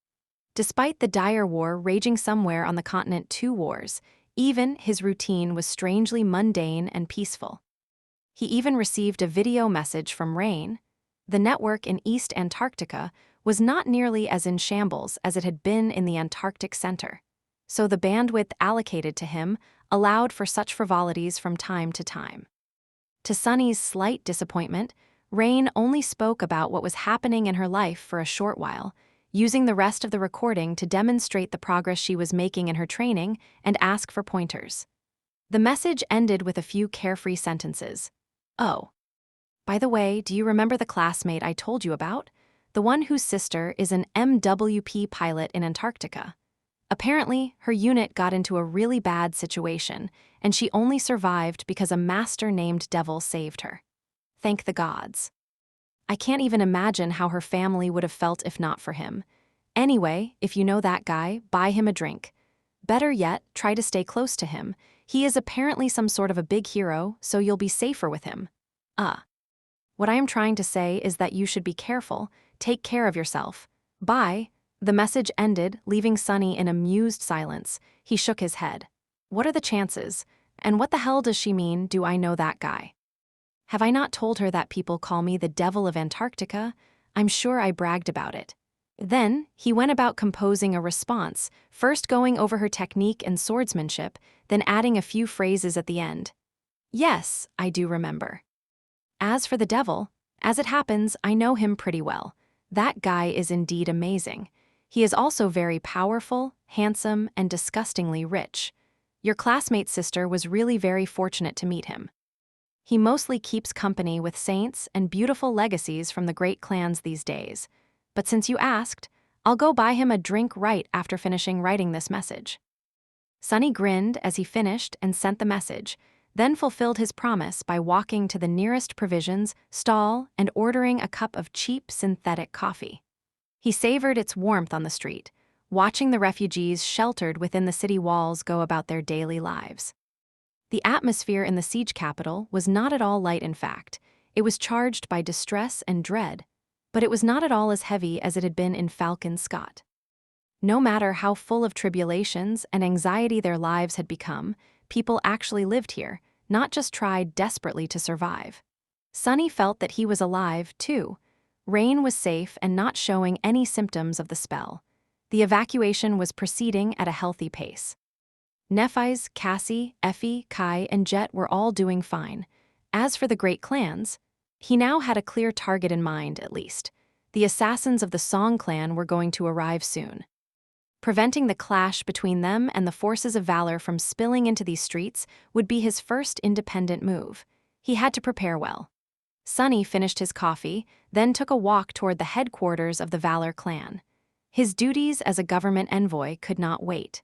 Despite the dire war raging somewhere on the continent, two wars, even his routine was strangely mundane and peaceful. He even received a video message from Rain. The network in East Antarctica was not nearly as in shambles as it had been in the Antarctic Center, so the bandwidth allocated to him allowed for such frivolities from time to time. To Sunny's slight disappointment, Rain only spoke about what was happening in her life for a short while, using the rest of the recording to demonstrate the progress she was making in her training and ask for pointers. The message ended with a few carefree sentences. "Oh, by the way, do you remember the classmate I told you about? The one whose sister is an MWP pilot in Antarctica. Apparently, her unit got into a really bad situation, and she only survived because a master named Devil saved her. Thank the gods. I can't even imagine how her family would have felt if not for him. Anyway, if you know that guy, buy him a drink. Better yet, try to stay close to him. He is apparently some sort of a big hero, so you'll be safer with him. What I am trying to say is that you should be careful, take care of yourself. Bye." The message ended, leaving Sunny in amused silence. He shook his head. What are the chances? And what the hell does she mean, do I know that guy? Have I not told her that people call me the Devil of Antarctica? I'm sure I bragged about it. Then, he went about composing a response, first going over her technique and swordsmanship, then adding a few phrases at the end. Yes, I do remember. As for the Devil, as it happens, I know him pretty well. That guy is indeed amazing. He is also very powerful, handsome, and disgustingly rich. Your classmate's sister was really very fortunate to meet him. He mostly keeps company with saints and beautiful legacies from the great clans these days. But since you asked, I'll go buy him a drink right after finishing writing this message." Sunny grinned as he finished and sent the message, then fulfilled his promise by walking to the nearest provisions stall and ordering a cup of cheap synthetic coffee. He savored its warmth on the street, watching the refugees sheltered within the city walls go about their daily lives. The atmosphere in the siege capital was not at all light. In fact, it was charged by distress and dread, but it was not at all as heavy as it had been in Falcon Scott. No matter how full of tribulations and anxiety their lives had become, people actually lived here, not just tried desperately to survive. Sunny felt that he was alive, too. Rain was safe and not showing any symptoms of the spell. The evacuation was proceeding at a healthy pace. Nephi's, Cassie, Effie, Kai, and Jet were all doing fine. As for the great clans, he now had a clear target in mind, at least. The assassins of the Song clan were going to arrive soon. Preventing the clash between them and the forces of valor from spilling into these streets would be his first independent move. He had to prepare well. Sunny finished his coffee, then took a walk toward the headquarters of the Valor clan. His duties as a government envoy could not wait.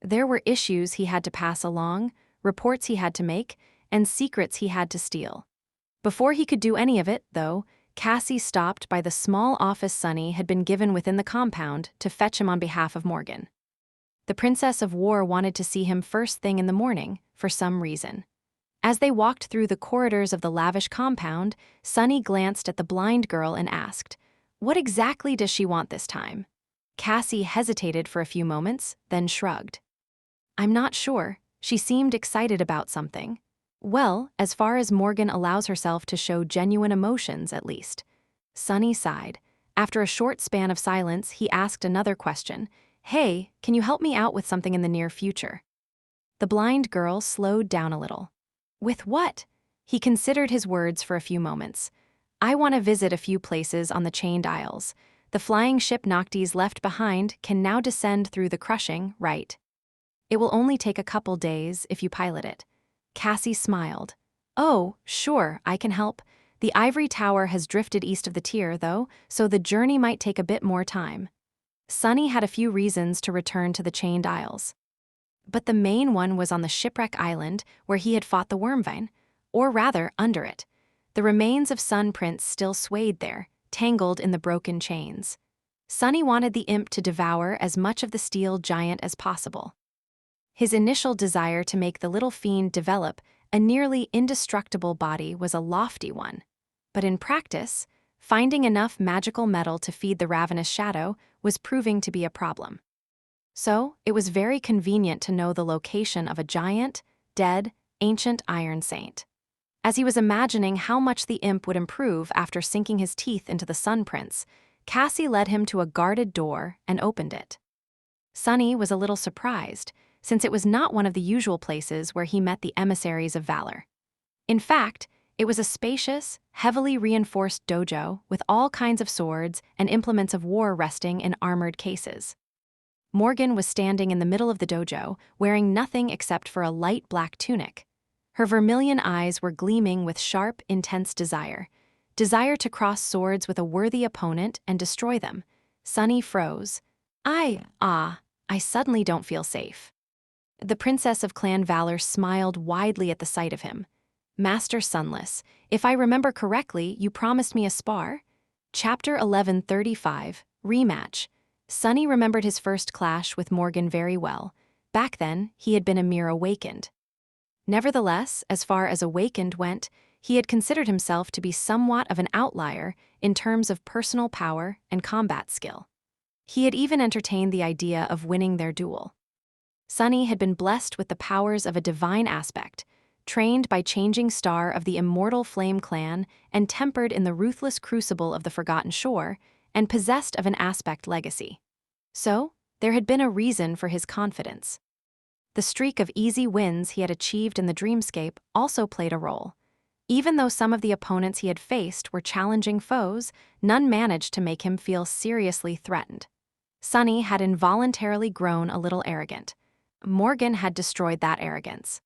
There were issues he had to pass along, reports he had to make, and secrets he had to steal. Before he could do any of it, though, Cassie stopped by the small office Sunny had been given within the compound to fetch him on behalf of Morgan. The Princess of War wanted to see him first thing in the morning, for some reason. As they walked through the corridors of the lavish compound, Sunny glanced at the blind girl and asked, "What exactly does she want this time?" Cassie hesitated for a few moments, then shrugged. "I'm not sure. She seemed excited about something." "Well, as far as Morgan allows herself to show genuine emotions, at least." Sunny sighed. After a short span of silence, he asked another question. "Hey, can you help me out with something in the near future?" The blind girl slowed down a little. "With what?" He considered his words for a few moments. "I want to visit a few places on the Chained Isles. The flying ship Noctis left behind can now descend through the crushing, right? It will only take a couple days if you pilot it." Cassie smiled. "Oh, sure, I can help. The ivory tower has drifted east of the tier, though, so the journey might take a bit more time." Sunny had a few reasons to return to the Chained Isles. But the main one was on the shipwreck island where he had fought the Wormvine, or rather, under it. The remains of Sun Prince still swayed there, tangled in the broken chains. Sunny wanted the imp to devour as much of the steel giant as possible. His initial desire to make the little fiend develop a nearly indestructible body was a lofty one. But in practice, finding enough magical metal to feed the ravenous shadow was proving to be a problem. So, it was very convenient to know the location of a giant, dead, ancient iron saint. As he was imagining how much the imp would improve after sinking his teeth into the Sun Prince, Cassie led him to a guarded door and opened it. Sunny was a little surprised, since it was not one of the usual places where he met the emissaries of valor. In fact, it was a spacious, heavily reinforced dojo with all kinds of swords and implements of war resting in armored cases. Morgan was standing in the middle of the dojo, wearing nothing except for a light black tunic. Her vermilion eyes were gleaming with sharp, intense desire to cross swords with a worthy opponent and destroy them. Sunny froze. I suddenly don't feel safe." The Princess of Clan Valor smiled widely at the sight of him. "Master Sunless, if I remember correctly, you promised me a spar?" Chapter 1135, Rematch. Sunny remembered his first clash with Morgan very well. Back then, he had been a mere awakened. Nevertheless, as far as awakened went, he had considered himself to be somewhat of an outlier in terms of personal power and combat skill. He had even entertained the idea of winning their duel. Sunny had been blessed with the powers of a divine aspect, trained by Changing Star of the immortal Flame clan and tempered in the ruthless crucible of the Forgotten Shore, and possessed of an aspect legacy. So, there had been a reason for his confidence. The streak of easy wins he had achieved in the dreamscape also played a role. Even though some of the opponents he had faced were challenging foes, none managed to make him feel seriously threatened. Sunny had involuntarily grown a little arrogant. Morgan had destroyed that arrogance.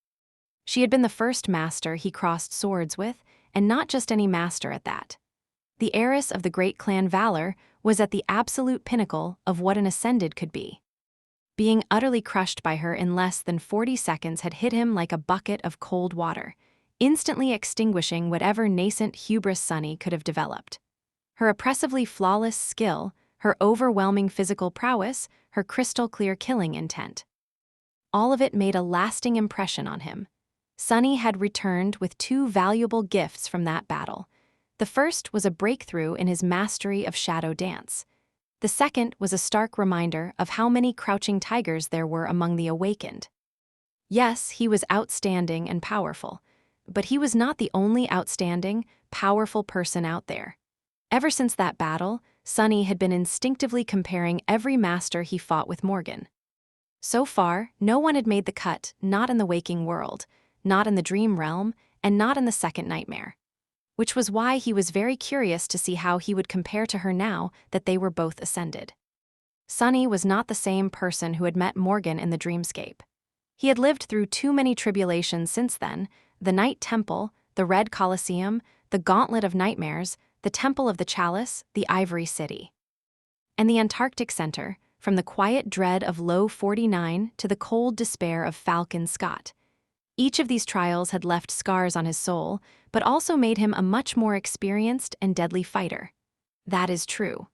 She had been the first master he crossed swords with, and not just any master at that. The heiress of the great clan Valor was at the absolute pinnacle of what an ascended could be. Being utterly crushed by her in less than 40 seconds had hit him like a bucket of cold water, instantly extinguishing whatever nascent hubris Sunny could have developed. Her oppressively flawless skill, her overwhelming physical prowess, her crystal-clear killing intent. All of it made a lasting impression on him. Sunny had returned with 2 valuable gifts from that battle. The first was a breakthrough in his mastery of shadow dance. The second was a stark reminder of how many crouching tigers there were among the awakened. Yes, he was outstanding and powerful, but he was not the only outstanding, powerful person out there. Ever since that battle, Sonny had been instinctively comparing every master he fought with Morgan. So far, no one had made the cut, not in the waking world, not in the dream realm, and not in the second nightmare. Which was why he was very curious to see how he would compare to her now that they were both ascended. Sonny was not the same person who had met Morgan in the dreamscape. He had lived through too many tribulations since then: the Night Temple, the Red Colosseum, the Gauntlet of Nightmares, the Temple of the Chalice, the Ivory City. And the Antarctic Center, from the quiet dread of Low 49 to the cold despair of Falcon Scott. Each of these trials had left scars on his soul, but also made him a much more experienced and deadly fighter. That is true.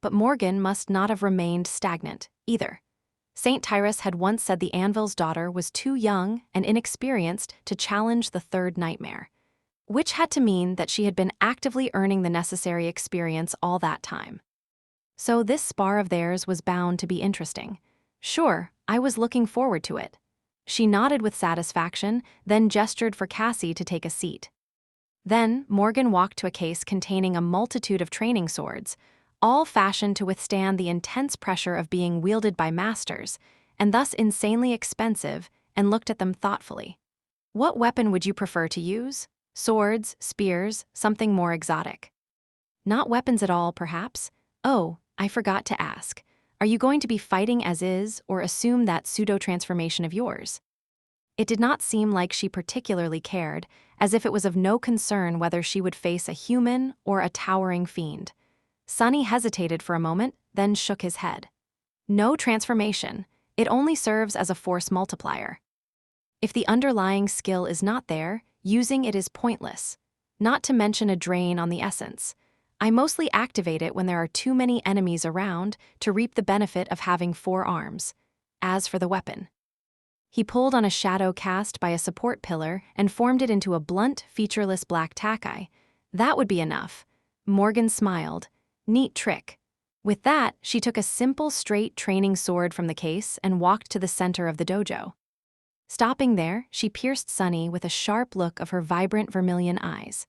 But Morgan must not have remained stagnant, either. St. Tyrus had once said the Anvil's daughter was too young and inexperienced to challenge the third nightmare, which had to mean that she had been actively earning the necessary experience all that time. So this spar of theirs was bound to be interesting. Sure, I was looking forward to it. She nodded with satisfaction, then gestured for Cassie to take a seat. Then Morgan walked to a case containing a multitude of training swords, all fashioned to withstand the intense pressure of being wielded by masters, and thus insanely expensive, and looked at them thoughtfully. What weapon would you prefer to use? Swords, spears, something more exotic? Not weapons at all, perhaps? Oh, I forgot to ask. Are you going to be fighting as is, or assume that pseudo-transformation of yours? It did not seem like she particularly cared, as if it was of no concern whether she would face a human or a towering fiend. Sonny hesitated for a moment, then shook his head. No transformation. It only serves as a force multiplier. If the underlying skill is not there, using it is pointless. Not to mention a drain on the essence. I mostly activate it when there are too many enemies around to reap the benefit of having 4 arms. As for the weapon. He pulled on a shadow cast by a support pillar and formed it into a blunt, featureless black takai. That would be enough. Morgan smiled. Neat trick. With that, she took a simple, straight training sword from the case and walked to the center of the dojo. Stopping there, she pierced Sonny with a sharp look of her vibrant vermilion eyes.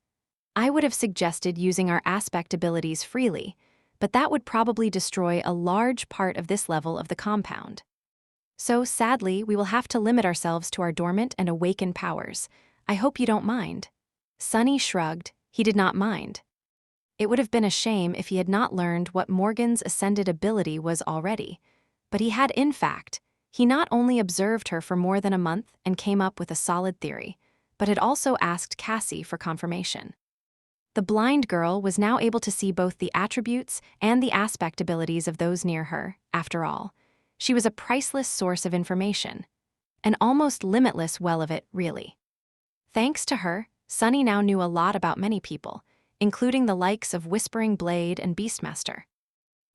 I would have suggested using our aspect abilities freely, but that would probably destroy a large part of this level of the compound. So, sadly, we will have to limit ourselves to our dormant and awakened powers. I hope you don't mind. Sonny shrugged. He did not mind. It would have been a shame if he had not learned what Morgan's ascended ability was already. But he had, in fact. He not only observed her for more than a month and came up with a solid theory, but had also asked Cassie for confirmation. The blind girl was now able to see both the attributes and the aspect abilities of those near her, after all. She was a priceless source of information. An almost limitless well of it, really. Thanks to her, Sonny now knew a lot about many people, including the likes of Whispering Blade and Beastmaster.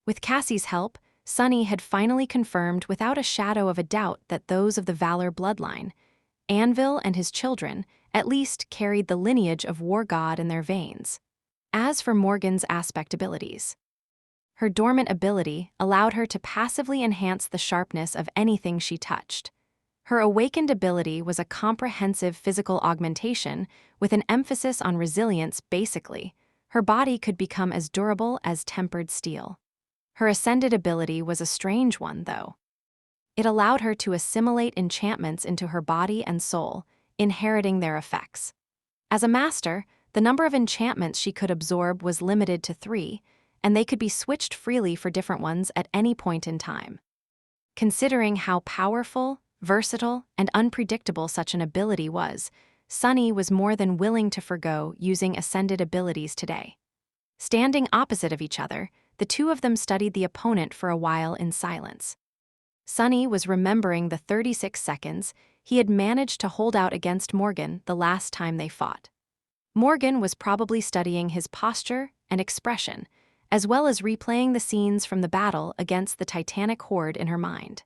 With Cassie's help, Sonny had finally confirmed without a shadow of a doubt that those of the Valor bloodline, Anvil and his children, at least carried the lineage of War God in their veins. As for Morgan's aspect abilities, her dormant ability allowed her to passively enhance the sharpness of anything she touched. Her awakened ability was a comprehensive physical augmentation with an emphasis on resilience. Basically, her body could become as durable as tempered steel. Her ascended ability was a strange one, though. It allowed her to assimilate enchantments into her body and soul, inheriting their effects. As a master, the number of enchantments she could absorb was limited to 3, and they could be switched freely for different ones at any point in time. Considering how powerful, versatile, and unpredictable such an ability was, Sonny was more than willing to forgo using ascended abilities today. Standing opposite of each other, the two of them studied the opponent for a while in silence. Sonny was remembering the 36 seconds he had managed to hold out against Morgan the last time they fought. Morgan was probably studying his posture and expression, as well as replaying the scenes from the battle against the Titanic horde in her mind.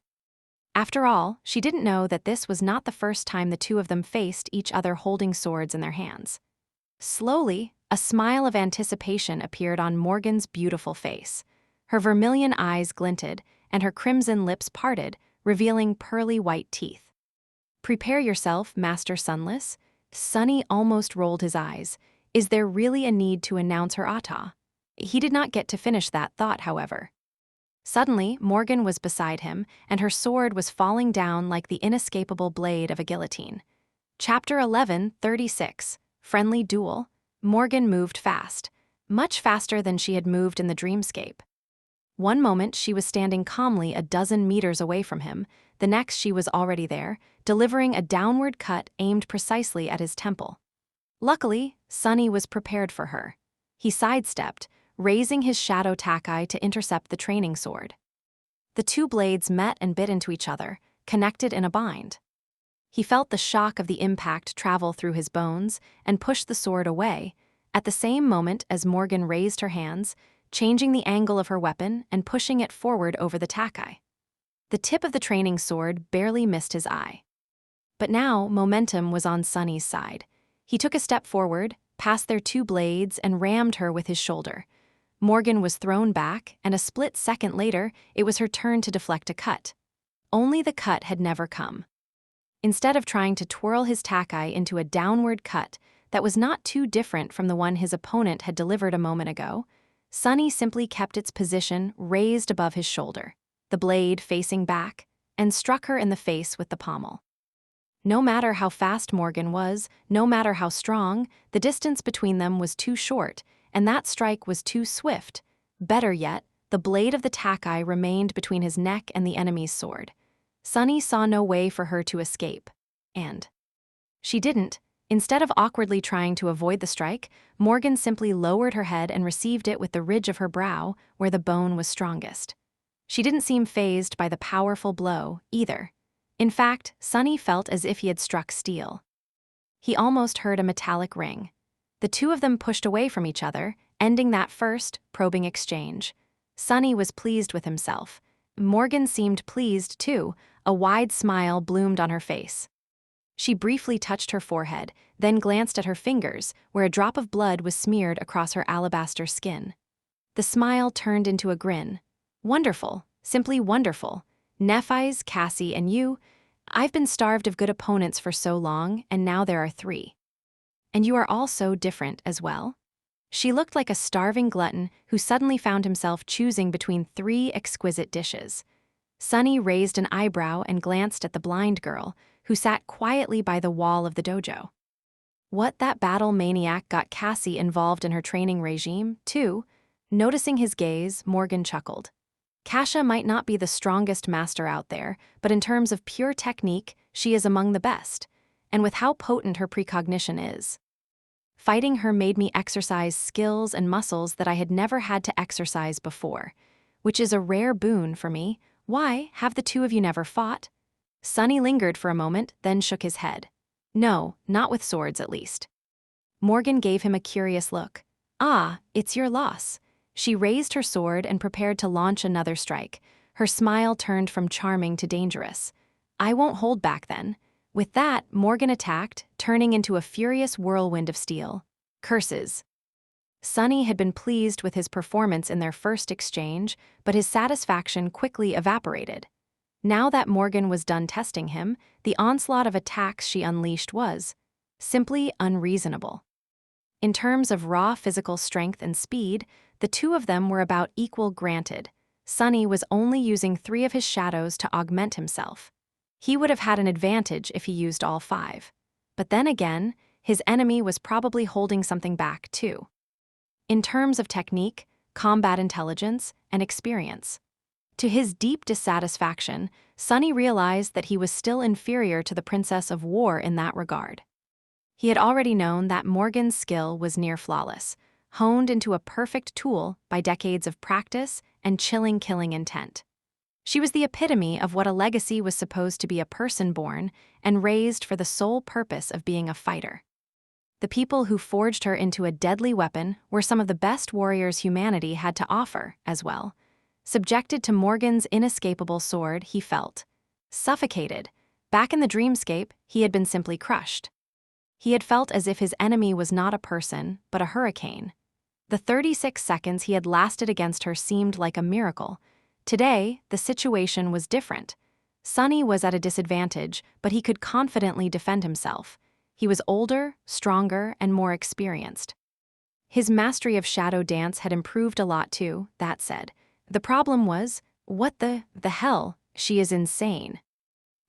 After all, she didn't know that this was not the first time the two of them faced each other holding swords in their hands. Slowly, a smile of anticipation appeared on Morgan's beautiful face. Her vermilion eyes glinted, and her crimson lips parted, revealing pearly white teeth. Prepare yourself, Master Sunless. Sunny almost rolled his eyes. Is there really a need to announce her ata? He did not get to finish that thought, however. Suddenly, Morgan was beside him, and her sword was falling down like the inescapable blade of a guillotine. Chapter 11:36. Friendly Duel. Morgan moved fast, much faster than she had moved in the dreamscape. One moment she was standing calmly a dozen meters away from him, the next she was already there, delivering a downward cut aimed precisely at his temple. Luckily, Sunny was prepared for her. He sidestepped, raising his shadow takai to intercept the training sword. The two blades met and bit into each other, connected in a bind. He felt the shock of the impact travel through his bones and pushed the sword away, at the same moment as Morgan raised her hands, changing the angle of her weapon and pushing it forward over the takai. The tip of the training sword barely missed his eye. But now momentum was on Sunny's side. He took a step forward, past their two blades, and rammed her with his shoulder. Morgan was thrown back, and a split second later, it was her turn to deflect a cut. Only the cut had never come. Instead of trying to twirl his takai into a downward cut that was not too different from the one his opponent had delivered a moment ago, Sunny simply kept its position raised above his shoulder, the blade facing back, and struck her in the face with the pommel. No matter how fast Morgan was, no matter how strong, the distance between them was too short, and that strike was too swift. Better yet, the blade of the takai remained between his neck and the enemy's sword. Sunny saw no way for her to escape, and she didn't. Instead of awkwardly trying to avoid the strike, Morgan simply lowered her head and received it with the ridge of her brow, where the bone was strongest. She didn't seem fazed by the powerful blow, either. In fact, Sunny felt as if he had struck steel. He almost heard a metallic ring. The two of them pushed away from each other, ending that first, probing exchange. Sunny was pleased with himself. Morgan seemed pleased, too. A wide smile bloomed on her face. She briefly touched her forehead, then glanced at her fingers, where a drop of blood was smeared across her alabaster skin. The smile turned into a grin. Wonderful, simply wonderful. Nephi's, Cassie, and you, I've been starved of good opponents for so long, and now there are 3. And you are all so different as well. She looked like a starving glutton who suddenly found himself choosing between 3 exquisite dishes. Sunny raised an eyebrow and glanced at the blind girl, who sat quietly by the wall of the dojo. What that battle maniac got Cassie involved in her training regime, too? Noticing his gaze, Morgan chuckled. Kasha might not be the strongest master out there, but in terms of pure technique, she is among the best, and with how potent her precognition is. Fighting her made me exercise skills and muscles that I had never had to exercise before, which is a rare boon for me. Why, have the two of you never fought? Sunny lingered for a moment, then shook his head. No, not with swords at least. Morgan gave him a curious look. Ah, it's your loss. She raised her sword and prepared to launch another strike. Her smile turned from charming to dangerous. I won't hold back then. With that, Morgan attacked, turning into a furious whirlwind of steel. Curses. Sunny had been pleased with his performance in their first exchange, but his satisfaction quickly evaporated. Now that Morgan was done testing him, the onslaught of attacks she unleashed was simply unreasonable. In terms of raw physical strength and speed, the two of them were about equal. Granted, Sunny was only using 3 of his shadows to augment himself. He would have had an advantage if he used all 5. But then again, his enemy was probably holding something back too. In terms of technique, combat intelligence, and experience. To his deep dissatisfaction, Sunny realized that he was still inferior to the Princess of War in that regard. He had already known that Morgan's skill was near flawless, honed into a perfect tool by decades of practice and chilling killing intent. She was the epitome of what a legacy was supposed to be, a person born and raised for the sole purpose of being a fighter. The people who forged her into a deadly weapon were some of the best warriors humanity had to offer, as well. Subjected to Morgan's inescapable sword, he felt suffocated. Back in the dreamscape, he had been simply crushed. He had felt as if his enemy was not a person, but a hurricane. The 36 seconds he had lasted against her seemed like a miracle. Today, the situation was different. Sunny was at a disadvantage, but he could confidently defend himself. He was older, stronger, and more experienced. His mastery of shadow dance had improved a lot too, that said. The problem was, what the hell, she is insane.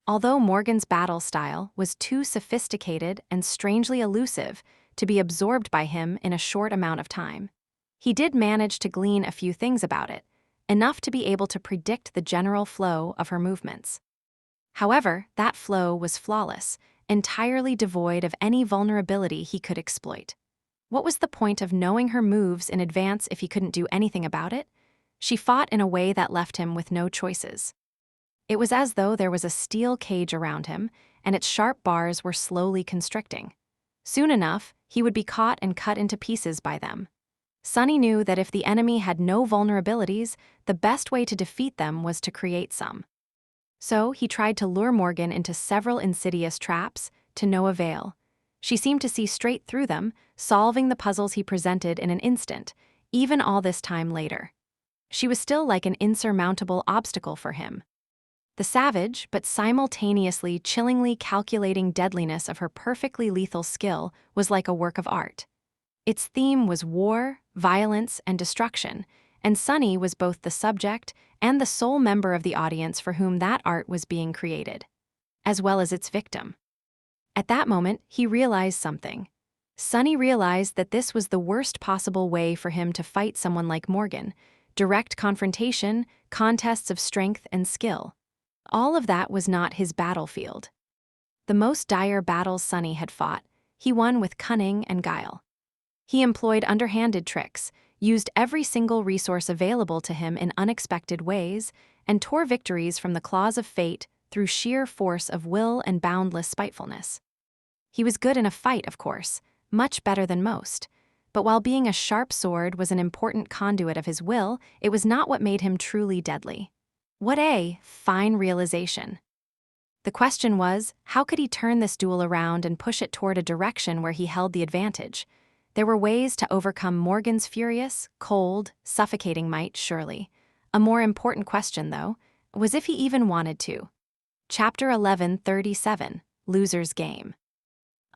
Although Morgan's battle style was too sophisticated and strangely elusive to be absorbed by him in a short amount of time, he did manage to glean a few things about it, enough to be able to predict the general flow of her movements. However, that flow was flawless, entirely devoid of any vulnerability he could exploit. What was the point of knowing her moves in advance if he couldn't do anything about it? She fought in a way that left him with no choices. It was as though there was a steel cage around him, and its sharp bars were slowly constricting. Soon enough, he would be caught and cut into pieces by them. Sunny knew that if the enemy had no vulnerabilities, the best way to defeat them was to create some. So he tried to lure Morgan into several insidious traps, to no avail. She seemed to see straight through them, solving the puzzles he presented in an instant, even all this time later. She was still like an insurmountable obstacle for him. The savage, but simultaneously chillingly calculating deadliness of her perfectly lethal skill was like a work of art. Its theme was war, violence, and destruction, and Sunny was both the subject and the sole member of the audience for whom that art was being created, as well as its victim. At that moment, he realized something. Sunny realized that this was the worst possible way for him to fight someone like Morgan: direct confrontation, contests of strength and skill. All of that was not his battlefield. The most dire battles Sunny had fought, he won with cunning and guile. He employed underhanded tricks, used every single resource available to him in unexpected ways, and tore victories from the claws of fate through sheer force of will and boundless spitefulness. He was good in a fight, of course, much better than most, but while being a sharp sword was an important conduit of his will, it was not what made him truly deadly. What a fine realization. The question was, how could he turn this duel around and push it toward a direction where he held the advantage? There were ways to overcome Morgan's furious, cold, suffocating might, surely. A more important question, though, was if he even wanted to. Chapter 11:37, Loser's Game.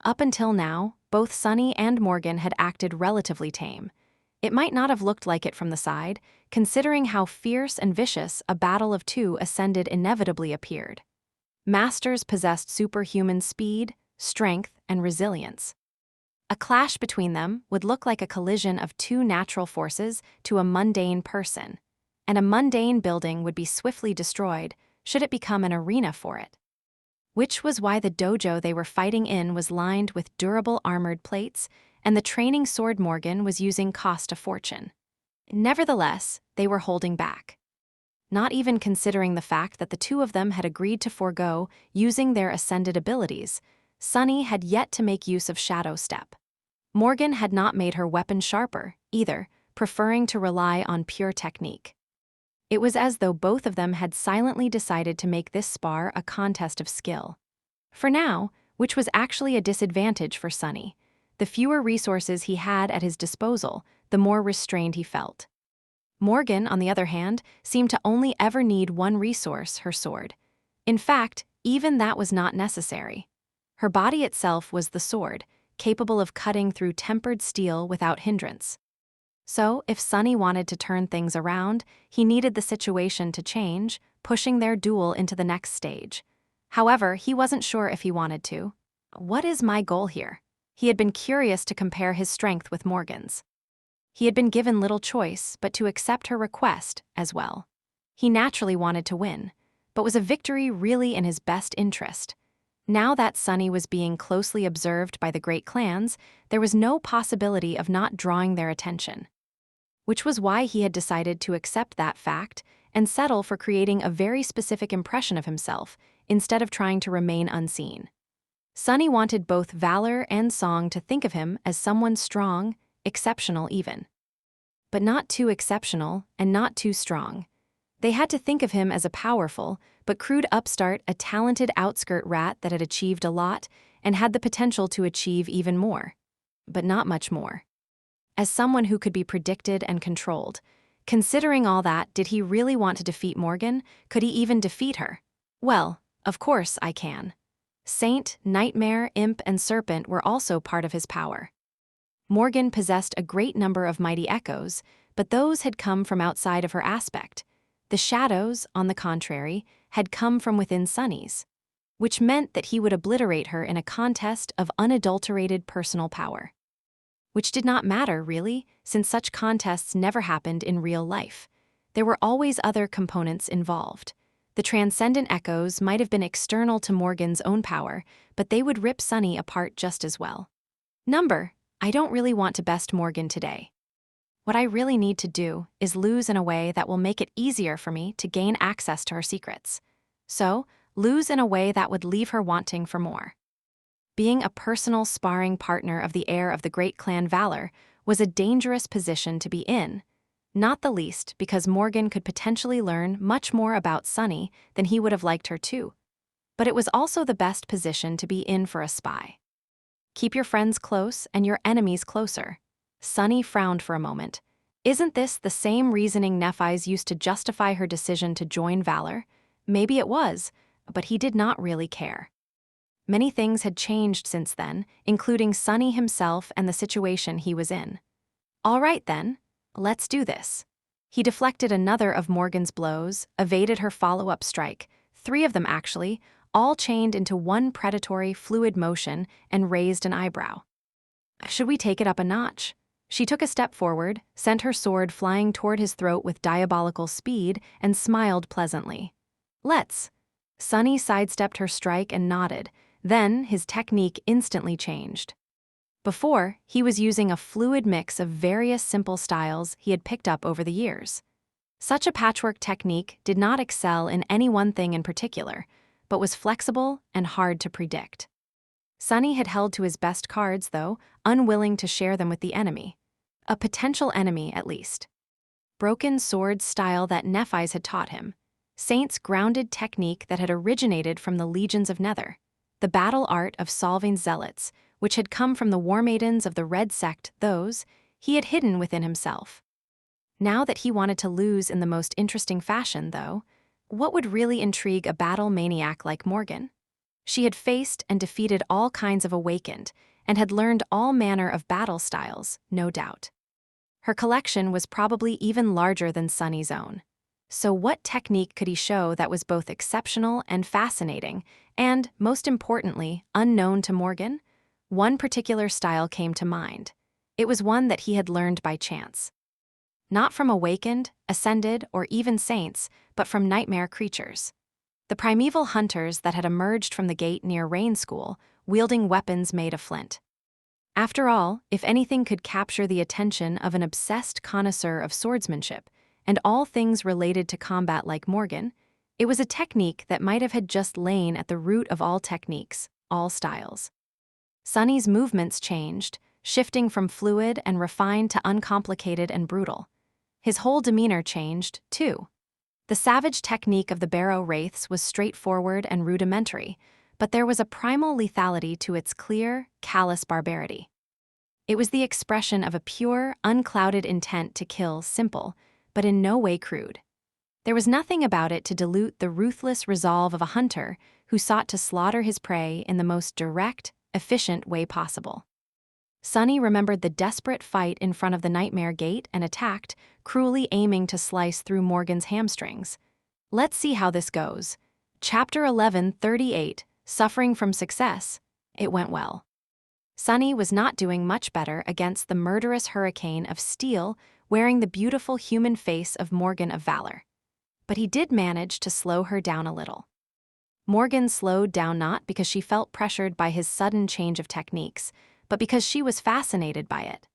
Up until now, both Sunny and Morgan had acted relatively tame. It might not have looked like it from the side, considering how fierce and vicious a battle of two ascended inevitably appeared. Masters possessed superhuman speed, strength, and resilience. A clash between them would look like a collision of two natural forces to a mundane person, and a mundane building would be swiftly destroyed should it become an arena for it. Which was why the dojo they were fighting in was lined with durable armored plates, and the training sword Morgan was using cost a fortune. Nevertheless, they were holding back. Not even considering the fact that the two of them had agreed to forego using their ascended abilities, Sunny had yet to make use of Shadow Step. Morgan had not made her weapon sharper, either, preferring to rely on pure technique. It was as though both of them had silently decided to make this spar a contest of skill. For now, which was actually a disadvantage for Sunny. The fewer resources he had at his disposal, the more restrained he felt. Morgan, on the other hand, seemed to only ever need one resource, her sword. In fact, even that was not necessary. Her body itself was the sword, capable of cutting through tempered steel without hindrance. So, if Sunny wanted to turn things around, he needed the situation to change, pushing their duel into the next stage. However, he wasn't sure if he wanted to. What is my goal here? He had been curious to compare his strength with Morgan's. He had been given little choice but to accept her request as well. He naturally wanted to win, but was a victory really in his best interest? Now that Sunny was being closely observed by the great clans, there was no possibility of not drawing their attention. Which was why he had decided to accept that fact and settle for creating a very specific impression of himself instead of trying to remain unseen. Sunny wanted both Valor and Song to think of him as someone strong, exceptional even. But not too exceptional and not too strong. They had to think of him as a powerful, but crude upstart, a talented outskirt rat that had achieved a lot and had the potential to achieve even more. But not much more. As someone who could be predicted and controlled. Considering all that, did he really want to defeat Morgan? Could he even defeat her? Well, of course I can. Saint, nightmare, imp, and serpent were also part of his power. Morgan possessed a great number of mighty echoes, but those had come from outside of her aspect. The shadows, on the contrary, had come from within Sunny's, which meant that he would obliterate her in a contest of unadulterated personal power. Which did not matter, really, since such contests never happened in real life. There were always other components involved. The transcendent echoes might have been external to Morgan's own power, but they would rip Sunny apart just as well. I don't really want to best Morgan today. What I really need to do is lose in a way that will make it easier for me to gain access to her secrets. So, lose in a way that would leave her wanting for more. Being a personal sparring partner of the heir of the great clan Valor was a dangerous position to be in, not the least because Morgan could potentially learn much more about Sunny than he would have liked her to. But it was also the best position to be in for a spy. Keep your friends close and your enemies closer. Sunny frowned for a moment. Isn't this the same reasoning Nephi's used to justify her decision to join Valor? Maybe it was, but he did not really care. Many things had changed since then, including Sunny himself and the situation he was in. All right then, let's do this. He deflected another of Morgan's blows, evaded her follow-up strike, 3 of them actually, all chained into one predatory, fluid motion, and raised an eyebrow. Should we take it up a notch? She took a step forward, sent her sword flying toward his throat with diabolical speed, and smiled pleasantly. Let's. Sunny sidestepped her strike and nodded. Then, his technique instantly changed. Before, he was using a fluid mix of various simple styles he had picked up over the years. Such a patchwork technique did not excel in any one thing in particular, but was flexible and hard to predict. Sunny had held to his best cards, though, unwilling to share them with the enemy. A potential enemy, at least. Broken sword style that Nephi's had taught him. Saint's grounded technique that had originated from the legions of Nether. The battle art of solving zealots, which had come from the war maidens of the Red Sect, those he had hidden within himself. Now that he wanted to lose in the most interesting fashion, though, what would really intrigue a battle maniac like Morgan? She had faced and defeated all kinds of awakened, and had learned all manner of battle styles, no doubt. Her collection was probably even larger than Sunny's own. So what technique could he show that was both exceptional and fascinating, and, most importantly, unknown to Morgan? One particular style came to mind. It was one that he had learned by chance. Not from awakened, ascended, or even saints, but from nightmare creatures. The primeval hunters that had emerged from the gate near Rain School, wielding weapons made of flint. After all, if anything could capture the attention of an obsessed connoisseur of swordsmanship, and all things related to combat like Morgan, it was a technique that might have had just lain at the root of all techniques, all styles. Sunny's movements changed, shifting from fluid and refined to uncomplicated and brutal. His whole demeanor changed, too. The savage technique of the Barrow Wraiths was straightforward and rudimentary, but there was a primal lethality to its clear, callous barbarity. It was the expression of a pure, unclouded intent to kill, simple, but in no way crude. There was nothing about it to dilute the ruthless resolve of a hunter who sought to slaughter his prey in the most direct, efficient way possible. Sunny remembered the desperate fight in front of the Nightmare Gate and attacked, cruelly aiming to slice through Morgan's hamstrings. Let's see how this goes. Chapter 11:38, Suffering from Success. It went well. Sunny was not doing much better against the murderous hurricane of steel wearing the beautiful human face of Morgan of Valor. But he did manage to slow her down a little. Morgan slowed down not because she felt pressured by his sudden change of techniques, but because she was fascinated by it.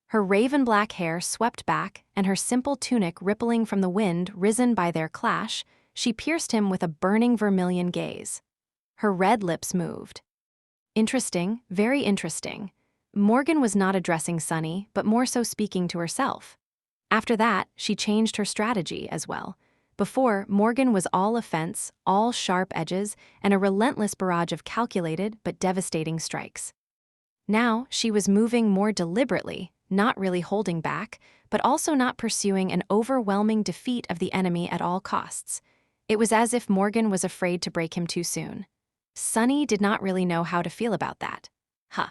Her raven-black hair swept back, and her simple tunic rippling from the wind risen by their clash, she pierced him with a burning vermilion gaze. Her red lips moved. Interesting, very interesting. Morgan was not addressing Sunny, but more so speaking to herself. After that, she changed her strategy as well. Before, Morgan was all offense, all sharp edges, and a relentless barrage of calculated but devastating strikes. Now, she was moving more deliberately, not really holding back, but also not pursuing an overwhelming defeat of the enemy at all costs. It was as if Morgan was afraid to break him too soon. Sunny did not really know how to feel about that. Huh.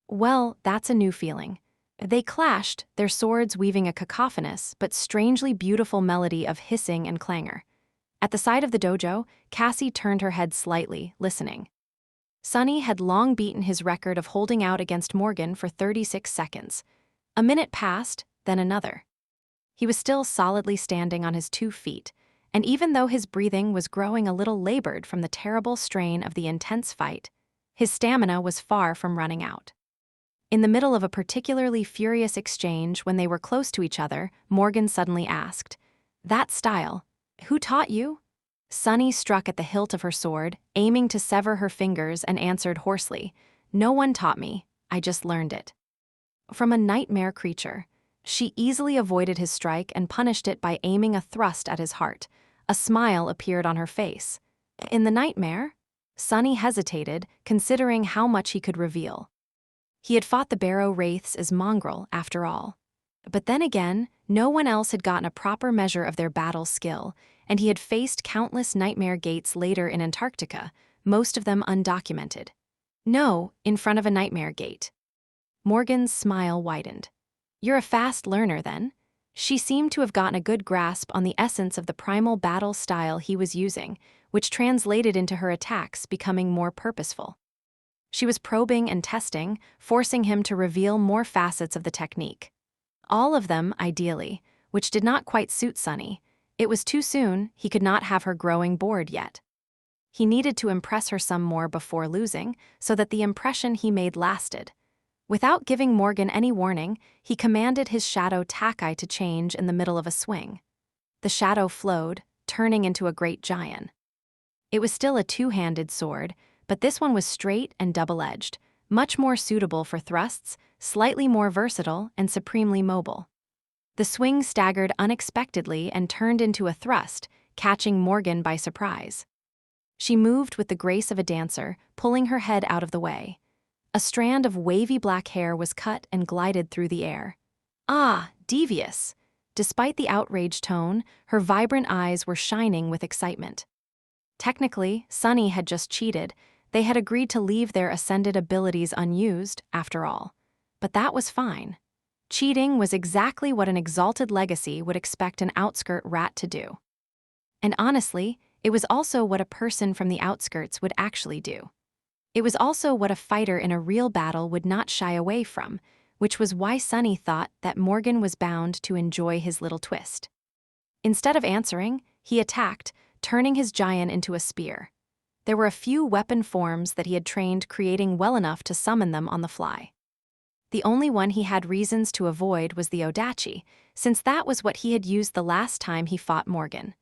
Well, that's a new feeling. They clashed, their swords weaving a cacophonous but strangely beautiful melody of hissing and clangor. At the side of the dojo, Cassie turned her head slightly, listening. Sunny had long beaten his record of holding out against Morgan for 36 seconds. A minute passed, then another. He was still solidly standing on his 2 feet, and even though his breathing was growing a little labored from the terrible strain of the intense fight, his stamina was far from running out. In the middle of a particularly furious exchange when they were close to each other, Morgan suddenly asked, "That style, who taught you?" Sunny struck at the hilt of her sword, aiming to sever her fingers, and answered hoarsely, "No one taught me, I just learned it." From a nightmare creature. She easily avoided his strike and punished it by aiming a thrust at his heart. A smile appeared on her face. In the nightmare? Sunny hesitated, considering how much he could reveal. He had fought the Barrow Wraiths as mongrel, after all. But then again, no one else had gotten a proper measure of their battle skill, and he had faced countless nightmare gates later in Antarctica, most of them undocumented. No, in front of a nightmare gate. Morgan's smile widened. "You're a fast learner, then?" She seemed to have gotten a good grasp on the essence of the primal battle style he was using, which translated into her attacks becoming more purposeful. She was probing and testing, forcing him to reveal more facets of the technique. All of them, ideally, which did not quite suit Sunny. It was too soon, he could not have her growing bored yet. He needed to impress her some more before losing, so that the impression he made lasted. Without giving Morgan any warning, he commanded his shadow Takai to change in the middle of a swing. The shadow flowed, turning into a great giant. It was still a 2-handed sword, but this one was straight and double-edged, much more suitable for thrusts, slightly more versatile, and supremely mobile. The swing staggered unexpectedly and turned into a thrust, catching Morgan by surprise. She moved with the grace of a dancer, pulling her head out of the way. A strand of wavy black hair was cut and glided through the air. Ah, devious! Despite the outraged tone, her vibrant eyes were shining with excitement. Technically, Sunny had just cheated. They had agreed to leave their ascended abilities unused, after all. But that was fine. Cheating was exactly what an exalted legacy would expect an outskirt rat to do. And honestly, it was also what a person from the outskirts would actually do. It was also what a fighter in a real battle would not shy away from, which was why Sunny thought that Morgan was bound to enjoy his little twist. Instead of answering, he attacked, turning his giant into a spear. There were a few weapon forms that he had trained, creating well enough to summon them on the fly. The only one he had reasons to avoid was the Odachi, since that was what he had used the last time he fought Morgan.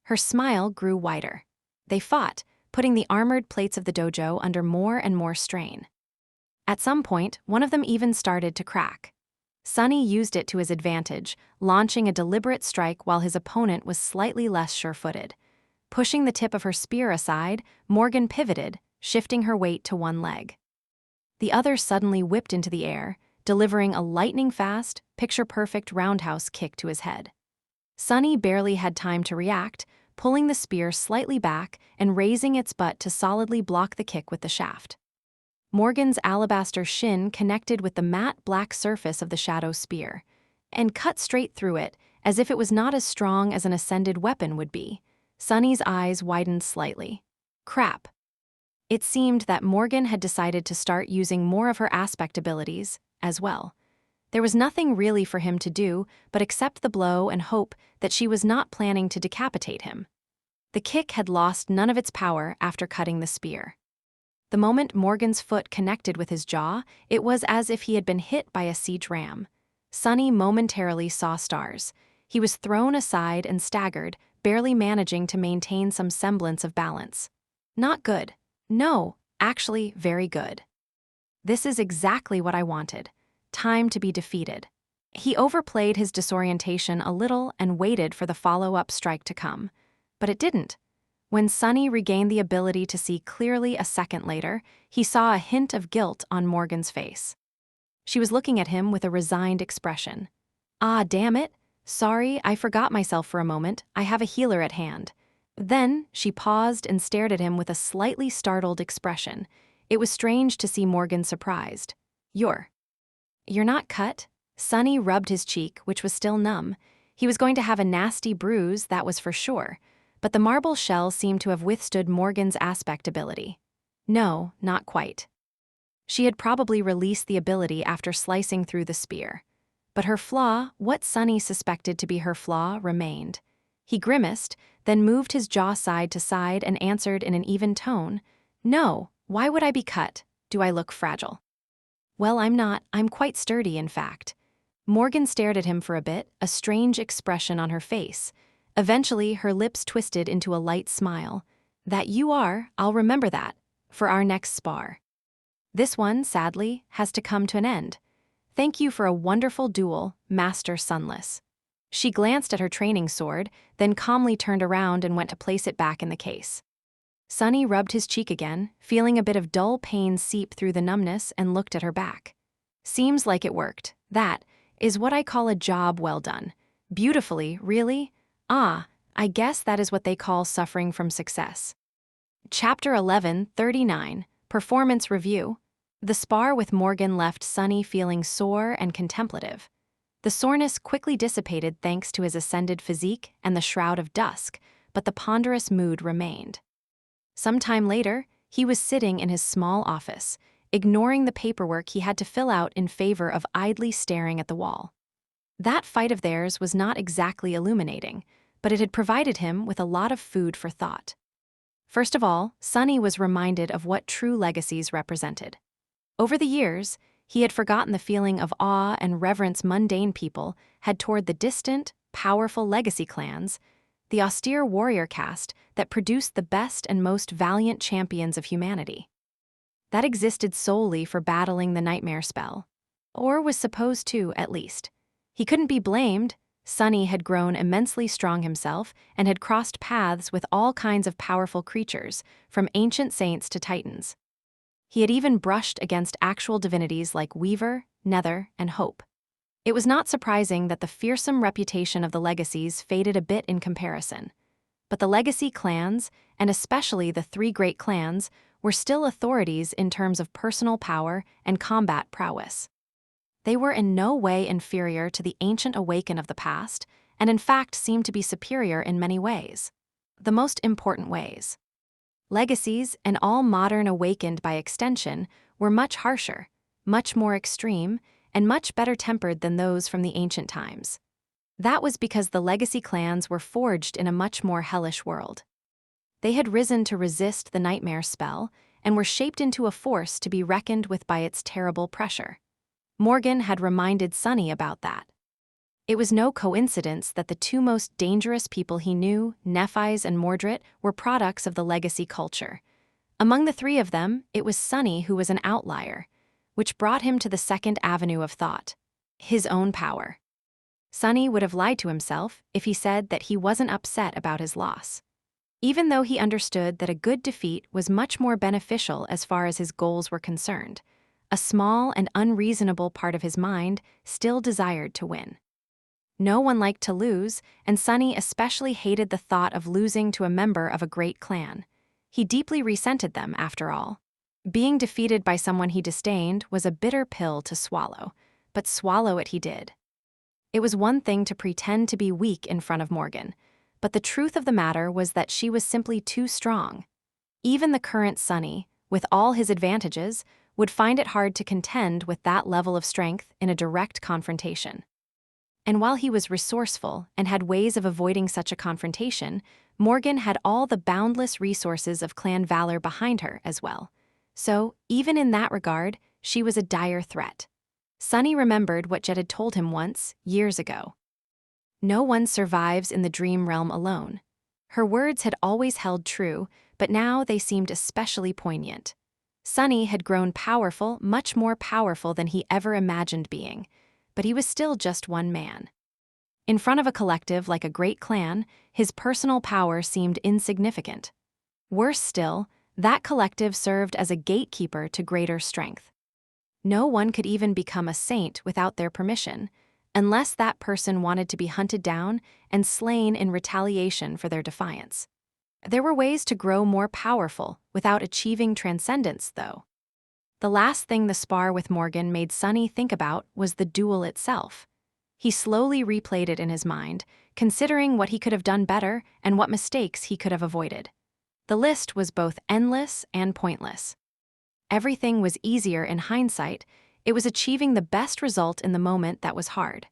Her smile grew wider. They fought, putting the armored plates of the dojo under more and more strain. At some point, one of them even started to crack. Sunny used it to his advantage, launching a deliberate strike while his opponent was slightly less sure-footed. Pushing the tip of her spear aside, Morgan pivoted, shifting her weight to one leg. The other suddenly whipped into the air, delivering a lightning-fast, picture-perfect roundhouse kick to his head. Sunny barely had time to react, pulling the spear slightly back and raising its butt to solidly block the kick with the shaft. Morgan's alabaster shin connected with the matte black surface of the shadow spear, and cut straight through it, as if it was not as strong as an ascended weapon would be. Sunny's eyes widened slightly. Crap. It seemed that Morgan had decided to start using more of her aspect abilities, as well. There was nothing really for him to do but accept the blow and hope that she was not planning to decapitate him. The kick had lost none of its power after cutting the spear. The moment Morgan's foot connected with his jaw, it was as if he had been hit by a siege ram. Sunny momentarily saw stars. He was thrown aside and staggered, barely managing to maintain some semblance of balance. Not good. No, actually very good. This is exactly what I wanted. Time to be defeated. He overplayed his disorientation a little and waited for the follow-up strike to come. But it didn't. When Sunny regained the ability to see clearly a second later, he saw a hint of guilt on Morgan's face. She was looking at him with a resigned expression. "Ah, damn it. Sorry, I forgot myself for a moment. I have a healer at hand." Then she paused and stared at him with a slightly startled expression. It was strange to see Morgan surprised. You're not cut?" Sonny rubbed his cheek, which was still numb. He was going to have a nasty bruise, that was for sure, but the marble shell seemed to have withstood Morgan's aspect ability. No, not quite. She had probably released the ability after slicing through the spear. But her flaw, what Sonny suspected to be her flaw, remained. He grimaced, then moved his jaw side to side and answered in an even tone, "No, why would I be cut? Do I look fragile?" "Well, I'm not. I'm quite sturdy, in fact." Morgan stared at him for a bit, a strange expression on her face. Eventually, her lips twisted into a light smile. "That you are, I'll remember that, for our next spar. This one, sadly, has to come to an end. Thank you for a wonderful duel, Master Sunless." She glanced at her training sword, then calmly turned around and went to place it back in the case. Sonny rubbed his cheek again, feeling a bit of dull pain seep through the numbness, and looked at her back. "Seems like it worked. That is what I call a job well done. Beautifully, really? Ah, I guess that is what they call suffering from success." Chapter 11:39, Performance Review. The spar with Morgan left Sonny feeling sore and contemplative. The soreness quickly dissipated thanks to his ascended physique and the shroud of dusk, but the ponderous mood remained. Some time later, he was sitting in his small office, ignoring the paperwork he had to fill out in favor of idly staring at the wall. That fight of theirs was not exactly illuminating, but it had provided him with a lot of food for thought. First of all, Sonny was reminded of what true legacies represented. Over the years, he had forgotten the feeling of awe and reverence mundane people had toward the distant, powerful legacy clans, the austere warrior caste that produced the best and most valiant champions of humanity. That existed solely for battling the nightmare spell. Or was supposed to, at least. He couldn't be blamed. Sonny had grown immensely strong himself and had crossed paths with all kinds of powerful creatures, from ancient saints to titans. He had even brushed against actual divinities like Weaver, Nether, and Hope. It was not surprising that the fearsome reputation of the legacies faded a bit in comparison. But the legacy clans, and especially the three great clans, were still authorities in terms of personal power and combat prowess. They were in no way inferior to the ancient Awaken of the past, and in fact seemed to be superior in many ways. The most important ways. Legacies, and all modern Awakened by extension, were much harsher, much more extreme, and much better tempered than those from the ancient times. That was because the legacy clans were forged in a much more hellish world. They had risen to resist the nightmare spell, and were shaped into a force to be reckoned with by its terrible pressure. Morgan had reminded Sonny about that. It was no coincidence that the two most dangerous people he knew, Nephi's and Mordred, were products of the legacy culture. Among the three of them, it was Sonny who was an outlier, which brought him to the second avenue of thought: his own power. Sonny would have lied to himself if he said that he wasn't upset about his loss. Even though he understood that a good defeat was much more beneficial as far as his goals were concerned, a small and unreasonable part of his mind still desired to win. No one liked to lose, and Sonny especially hated the thought of losing to a member of a great clan. He deeply resented them, after all. Being defeated by someone he disdained was a bitter pill to swallow, but swallow it he did. It was one thing to pretend to be weak in front of Morgan, but the truth of the matter was that she was simply too strong. Even the current Sonny, with all his advantages, would find it hard to contend with that level of strength in a direct confrontation. And while he was resourceful and had ways of avoiding such a confrontation, Morgan had all the boundless resources of clan valor behind her as well. So, even in that regard, she was a dire threat. Sonny remembered what Jet had told him once, years ago. No one survives in the dream realm alone. Her words had always held true, but now they seemed especially poignant. Sonny had grown powerful, much more powerful than he ever imagined being, but he was still just one man. In front of a collective like a great clan, his personal power seemed insignificant. Worse still, that collective served as a gatekeeper to greater strength. No one could even become a saint without their permission, unless that person wanted to be hunted down and slain in retaliation for their defiance. There were ways to grow more powerful without achieving transcendence, though. The last thing the spar with Morgan made Sunny think about was the duel itself. He slowly replayed it in his mind, considering what he could have done better and what mistakes he could have avoided. The list was both endless and pointless. Everything was easier in hindsight. It was achieving the best result in the moment that was hard.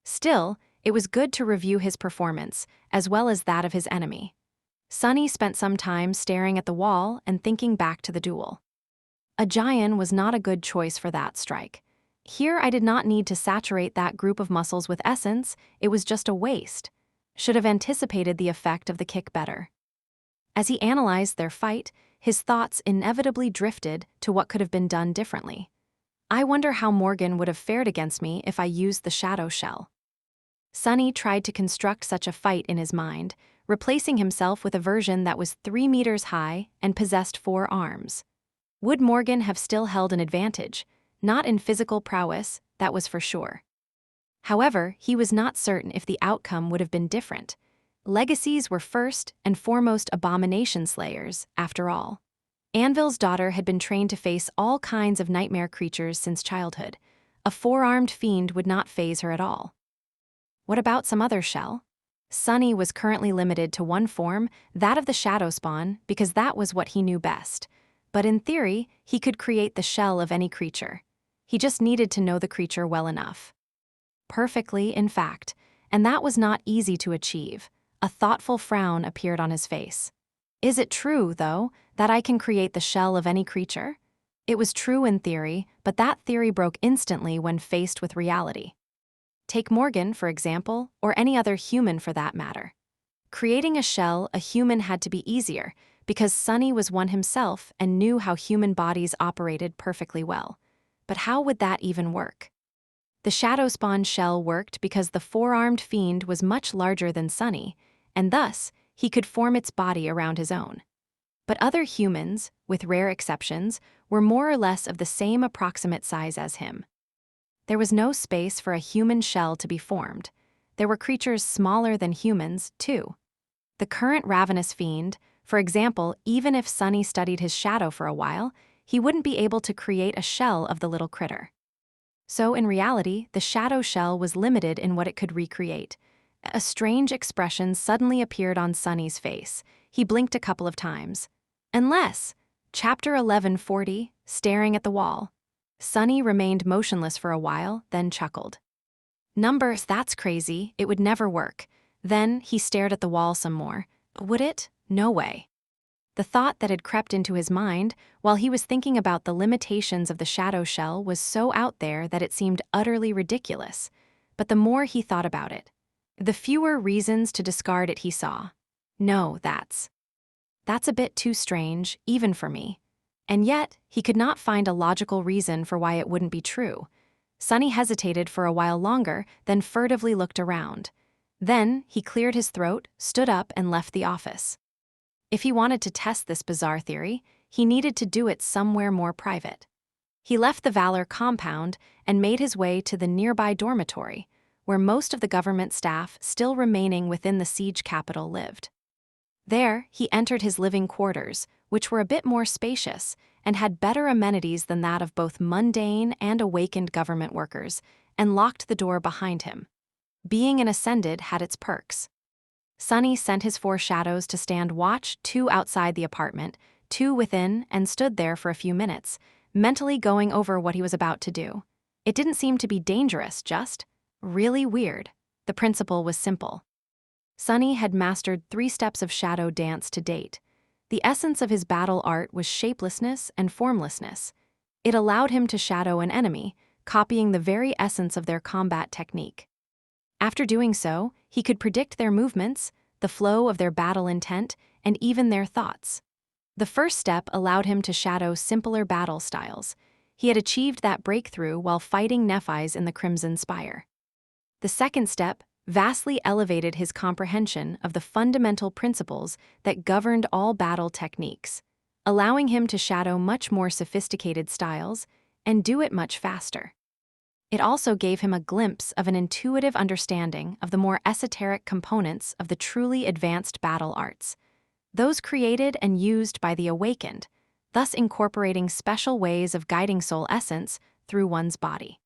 Still, it was good to review his performance, as well as that of his enemy. Sunny spent some time staring at the wall and thinking back to the duel. A giant was not a good choice for that strike. Here I did not need to saturate that group of muscles with essence, it was just a waste. Should have anticipated the effect of the kick better. As he analyzed their fight, his thoughts inevitably drifted to what could have been done differently. I wonder how Morgan would have fared against me if I used the shadow shell. Sunny tried to construct such a fight in his mind, replacing himself with a version that was 3 meters high and possessed 4 arms. Would Morgan have still held an advantage? Not in physical prowess, that was for sure. However, he was not certain if the outcome would have been different. Legacies were first and foremost abomination slayers, after all. Anvil's daughter had been trained to face all kinds of nightmare creatures since childhood. A 4-armed fiend would not faze her at all. What about some other shell? Sunny was currently limited to one form, that of the shadow spawn, because that was what he knew best. But in theory, he could create the shell of any creature. He just needed to know the creature well enough. Perfectly, in fact, and that was not easy to achieve. A thoughtful frown appeared on his face. Is it true, though, that I can create the shell of any creature? It was true in theory, but that theory broke instantly when faced with reality. Take Morgan, for example, or any other human for that matter. Creating a shell, a human had to be easier, because Sunny was one himself and knew how human bodies operated perfectly well. But how would that even work? The shadow spawn shell worked because the 4-armed fiend was much larger than Sunny, and thus, he could form its body around his own. But other humans, with rare exceptions, were more or less of the same approximate size as him. There was no space for a human shell to be formed. There were creatures smaller than humans, too. The current ravenous fiend, for example, even if Sunny studied his shadow for a while, he wouldn't be able to create a shell of the little critter. So in reality, the shadow shell was limited in what it could recreate. A strange expression suddenly appeared on Sunny's face. He blinked a couple of times. Unless, Chapter 1140, staring at the wall. Sunny remained motionless for a while, then chuckled. Numbers, that's crazy, it would never work. Then he stared at the wall some more. Would it? No way. The thought that had crept into his mind while he was thinking about the limitations of the shadow shell was so out there that it seemed utterly ridiculous. But the more he thought about it, the fewer reasons to discard it he saw. No, that's a bit too strange, even for me. And yet, he could not find a logical reason for why it wouldn't be true. Sunny hesitated for a while longer, then furtively looked around. Then, he cleared his throat, stood up, and left the office. If he wanted to test this bizarre theory, he needed to do it somewhere more private. He left the Valor compound and made his way to the nearby dormitory, where most of the government staff still remaining within the siege capital lived. There, he entered his living quarters, which were a bit more spacious and had better amenities than that of both mundane and awakened government workers, and locked the door behind him. Being an ascended had its perks. Sunny sent his 4 shadows to stand watch, 2 outside the apartment, 2 within, and stood there for a few minutes, mentally going over what he was about to do. It didn't seem to be dangerous, just really weird. The principle was simple. Sunny had mastered 3 steps of shadow dance to date. The essence of his battle art was shapelessness and formlessness. It allowed him to shadow an enemy, copying the very essence of their combat technique. After doing so, he could predict their movements, the flow of their battle intent, and even their thoughts. The first step allowed him to shadow simpler battle styles. He had achieved that breakthrough while fighting Nephis in the Crimson Spire. The second step vastly elevated his comprehension of the fundamental principles that governed all battle techniques, allowing him to shadow much more sophisticated styles and do it much faster. It also gave him a glimpse of an intuitive understanding of the more esoteric components of the truly advanced battle arts. those created and used by the awakened, thus incorporating special ways of guiding soul essence through one's body.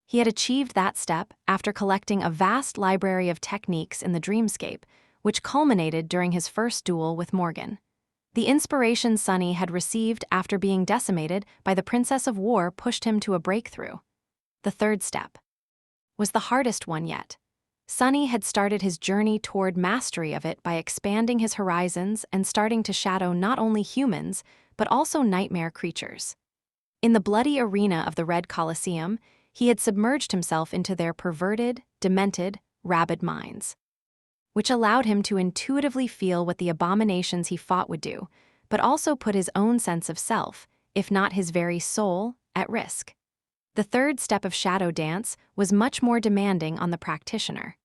He had achieved that step after collecting a vast library of techniques in the dreamscape, which culminated during his first duel with Morgan. The inspiration Sunny had received after being decimated by the Princess of War pushed him to a breakthrough. The third step was the hardest one yet. Sunny had started his journey toward mastery of it by expanding his horizons and starting to shadow not only humans, but also nightmare creatures. In the bloody arena of the Red Colosseum, he had submerged himself into their perverted, demented, rabid minds, which allowed him to intuitively feel what the abominations he fought would do, but also put his own sense of self, if not his very soul, at risk. The third step of shadow dance was much more demanding on the practitioner.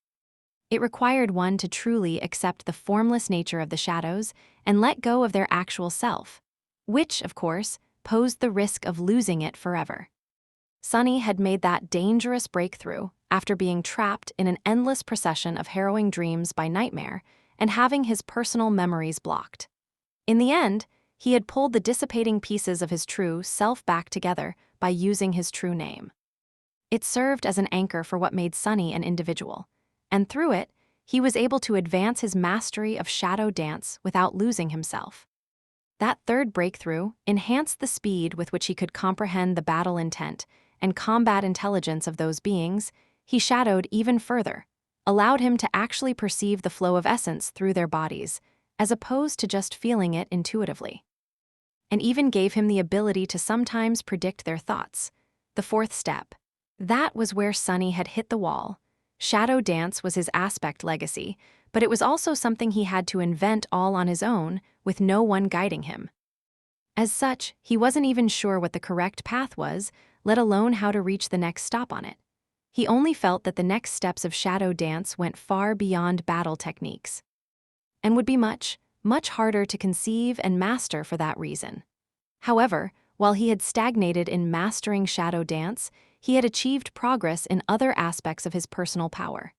It required one to truly accept the formless nature of the shadows and let go of their actual self, which, of course, posed the risk of losing it forever. Sunny had made that dangerous breakthrough after being trapped in an endless procession of harrowing dreams by nightmare and having his personal memories blocked. In the end, he had pulled the dissipating pieces of his true self back together by using his true name. It served as an anchor for what made Sunny an individual, and through it, he was able to advance his mastery of shadow dance without losing himself. That third breakthrough enhanced the speed with which he could comprehend the battle intent and combat intelligence of those beings he shadowed even further, allowed him to actually perceive the flow of essence through their bodies, as opposed to just feeling it intuitively, and even gave him the ability to sometimes predict their thoughts. The fourth step. That was where Sunny had hit the wall. Shadow dance was his aspect legacy, but it was also something he had to invent all on his own, with no one guiding him. As such, he wasn't even sure what the correct path was, let alone how to reach the next stop on it. He only felt that the next steps of shadow dance went far beyond battle techniques, and would be much, much harder to conceive and master for that reason. However, while he had stagnated in mastering shadow dance, he had achieved progress in other aspects of his personal power.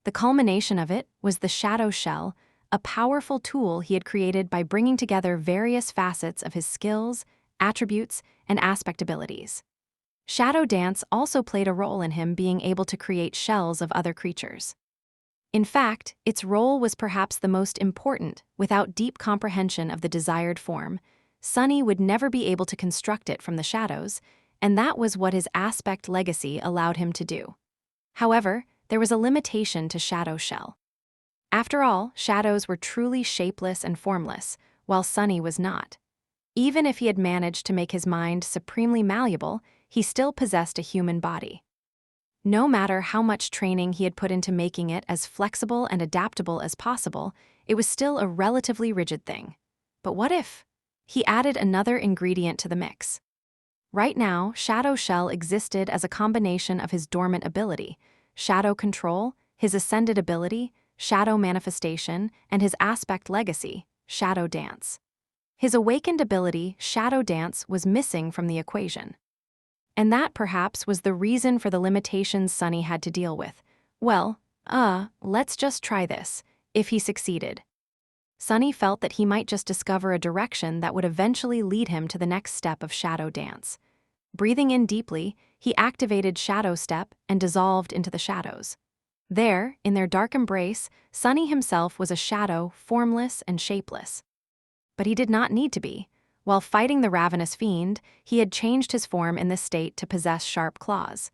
The culmination of it was the shadow shell, a powerful tool he had created by bringing together various facets of his skills, attributes, and aspect abilities. Shadow dance also played a role in him being able to create shells of other creatures. In fact, its role was perhaps the most important. Without deep comprehension of the desired form, Sunny would never be able to construct it from the shadows, and that was what his aspect legacy allowed him to do. However, there was a limitation to shadow shell. After all, shadows were truly shapeless and formless, while Sunny was not. Even if he had managed to make his mind supremely malleable, he still possessed a human body. No matter how much training he had put into making it as flexible and adaptable as possible, it was still a relatively rigid thing. But what if he added another ingredient to the mix? Right now, Shadow Shell existed as a combination of his dormant ability, shadow control, his ascended ability, shadow manifestation, and his aspect legacy, shadow dance. His awakened ability, shadow dance, was missing from the equation. And that perhaps was the reason for the limitations Sunny had to deal with. Well, let's just try this, if he succeeded. Sunny felt that he might just discover a direction that would eventually lead him to the next step of shadow dance. Breathing in deeply, he activated Shadow Step and dissolved into the shadows. There, in their dark embrace, Sunny himself was a shadow, formless and shapeless. But he did not need to be. While fighting the ravenous fiend, he had changed his form in this state to possess sharp claws.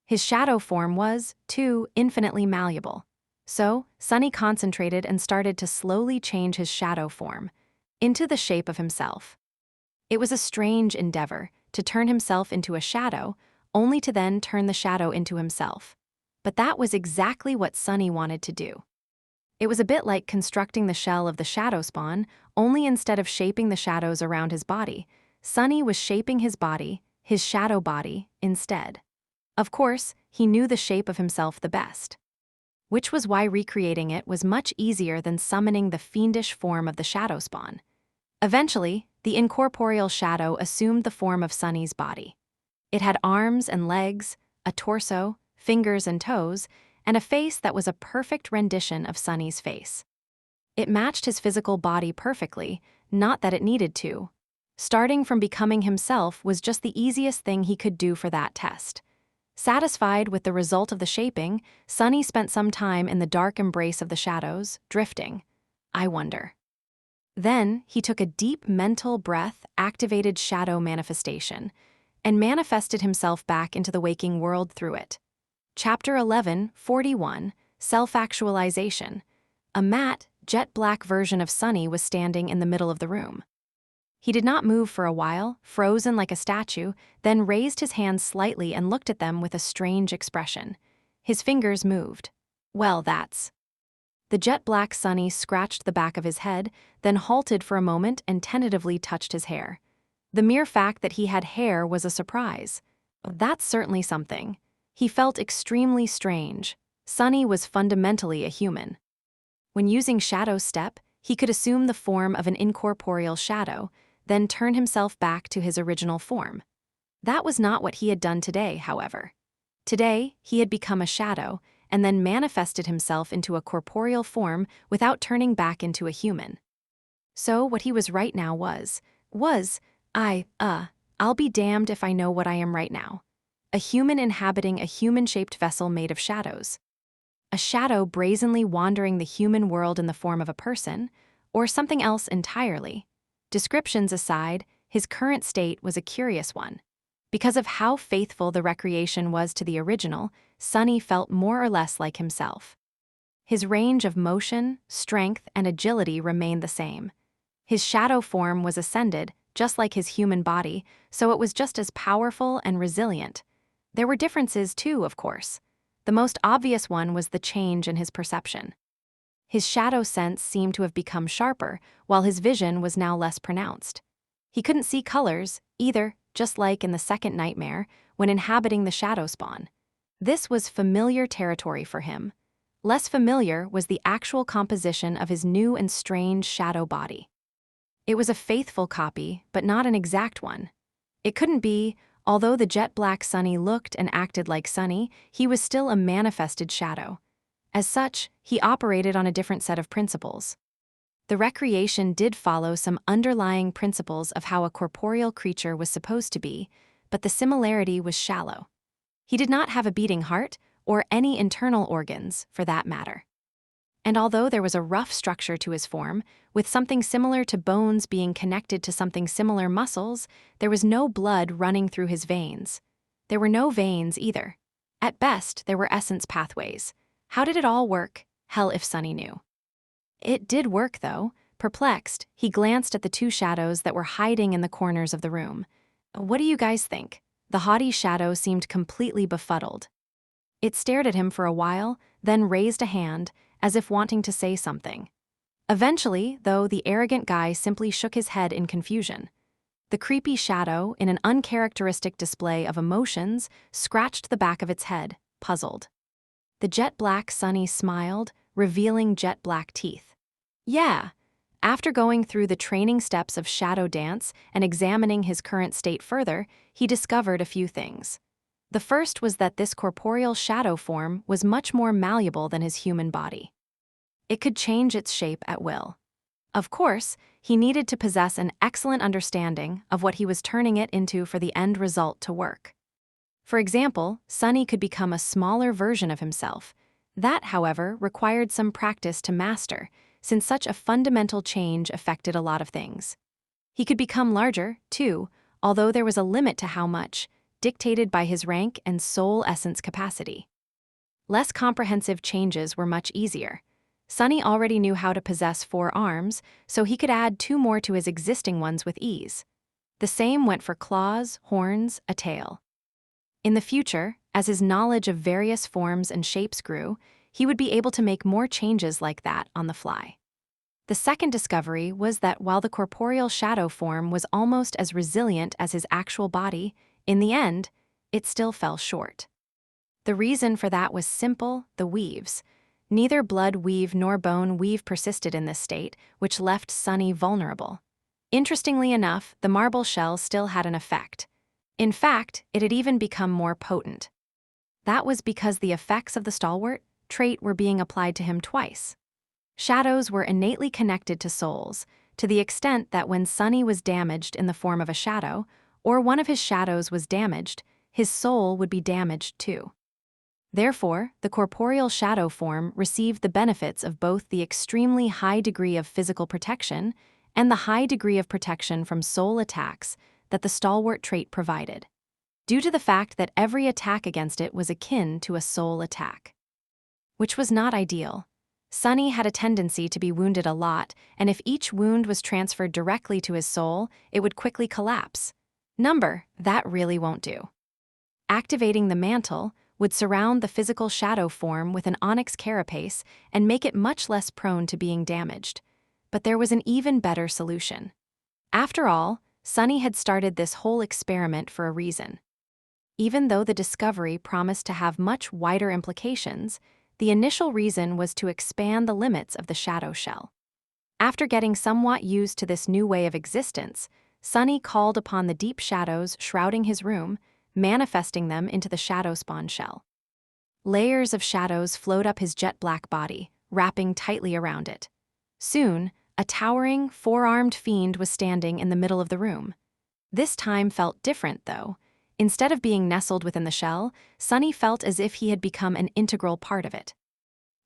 His shadow form was, too, infinitely malleable. So, Sunny concentrated and started to slowly change his shadow form into the shape of himself. It was a strange endeavor to turn himself into a shadow, only to then turn the shadow into himself. But that was exactly what Sunny wanted to do. It was a bit like constructing the shell of the shadow spawn, only instead of shaping the shadows around his body, Sunny was shaping his body, his shadow body, instead. Of course, he knew the shape of himself the best, which was why recreating it was much easier than summoning the fiendish form of the shadow spawn. Eventually, the incorporeal shadow assumed the form of Sunny's body. It had arms and legs, a torso, fingers and toes, and a face that was a perfect rendition of Sunny's face. It matched his physical body perfectly, not that it needed to. Starting from becoming himself was just the easiest thing he could do for that test. Satisfied with the result of the shaping, Sunny spent some time in the dark embrace of the shadows, drifting. I wonder. Then he took a deep mental breath, activated shadow manifestation, and manifested himself back into the waking world through it. Chapter 11:41, Self-Actualization. A matte, jet-black version of Sunny was standing in the middle of the room. He did not move for a while, frozen like a statue, then raised his hands slightly and looked at them with a strange expression. His fingers moved. Well, that's... The jet-black Sunny scratched the back of his head, then halted for a moment and tentatively touched his hair. The mere fact that he had hair was a surprise. That's certainly something. He felt extremely strange. Sunny was fundamentally a human. When using Shadow Step, he could assume the form of an incorporeal shadow, then turn himself back to his original form. That was not what he had done today, however. Today, he had become a shadow, and then manifested himself into a corporeal form without turning back into a human. So what he was right now I'll be damned if I know what I am right now. A human inhabiting a human-shaped vessel made of shadows. A shadow brazenly wandering the human world in the form of a person, or something else entirely. Descriptions aside, his current state was a curious one. Because of how faithful the recreation was to the original, Sunny felt more or less like himself. His range of motion, strength, and agility remained the same. His shadow form was ascended, just like his human body, so it was just as powerful and resilient. There were differences too, of course. The most obvious one was the change in his perception. His shadow sense seemed to have become sharper, while his vision was now less pronounced. He couldn't see colors, either, just like in the second nightmare, when inhabiting the shadow spawn. This was familiar territory for him. Less familiar was the actual composition of his new and strange shadow body. It was a faithful copy, but not an exact one. It couldn't be, although the jet-black Sunny looked and acted like Sunny, he was still a manifested shadow. As such, he operated on a different set of principles. The recreation did follow some underlying principles of how a corporeal creature was supposed to be, but the similarity was shallow. He did not have a beating heart, or any internal organs, for that matter. And although there was a rough structure to his form, with something similar to bones being connected to something similar muscles, there was no blood running through his veins. There were no veins either. At best, there were essence pathways. How did it all work? Hell if Sunny knew. It did work, though. Perplexed, he glanced at the two shadows that were hiding in the corners of the room. What do you guys think? The haughty shadow seemed completely befuddled. It stared at him for a while, then raised a hand, as if wanting to say something. Eventually, though, the arrogant guy simply shook his head in confusion. The creepy shadow, in an uncharacteristic display of emotions, scratched the back of its head, puzzled. The jet-black Sunny smiled, revealing jet-black teeth. Yeah. After going through the training steps of shadow dance and examining his current state further, he discovered a few things. The first was that this corporeal shadow form was much more malleable than his human body. It could change its shape at will. Of course, he needed to possess an excellent understanding of what he was turning it into for the end result to work. For example, Sunny could become a smaller version of himself. That, however, required some practice to master, since such a fundamental change affected a lot of things. He could become larger, too, although there was a limit to how much, dictated by his rank and soul essence capacity. Less comprehensive changes were much easier. Sunny already knew how to possess 4 arms, so he could add 2 more to his existing ones with ease. The same went for claws, horns, a tail. In the future, as his knowledge of various forms and shapes grew, he would be able to make more changes like that on the fly. The second discovery was that while the corporeal shadow form was almost as resilient as his actual body, in the end, it still fell short. The reason for that was simple: the weaves. Neither blood weave nor bone weave persisted in this state, which left Sunny vulnerable. Interestingly enough, the marble shell still had an effect. In fact, it had even become more potent. That was because the effects of the stalwart trait were being applied to him twice. Shadows were innately connected to souls, to the extent that when Sunny was damaged in the form of a shadow, or one of his shadows was damaged, his soul would be damaged too. Therefore, the corporeal shadow form received the benefits of both the extremely high degree of physical protection and the high degree of protection from soul attacks that the stalwart trait provided, due to the fact that every attack against it was akin to a soul attack. Which was not ideal. Sunny had a tendency to be wounded a lot, and if each wound was transferred directly to his soul, it would quickly collapse. That really won't do. Activating the mantle would surround the physical shadow form with an onyx carapace and make it much less prone to being damaged. But there was an even better solution. After all, Sunny had started this whole experiment for a reason. Even though the discovery promised to have much wider implications, the initial reason was to expand the limits of the shadow shell. After getting somewhat used to this new way of existence, Sunny called upon the deep shadows shrouding his room, manifesting them into the shadow spawn shell. Layers of shadows flowed up his jet-black body, wrapping tightly around it. Soon, a towering, four-armed fiend was standing in the middle of the room. This time felt different, though. Instead of being nestled within the shell, Sunny felt as if he had become an integral part of it.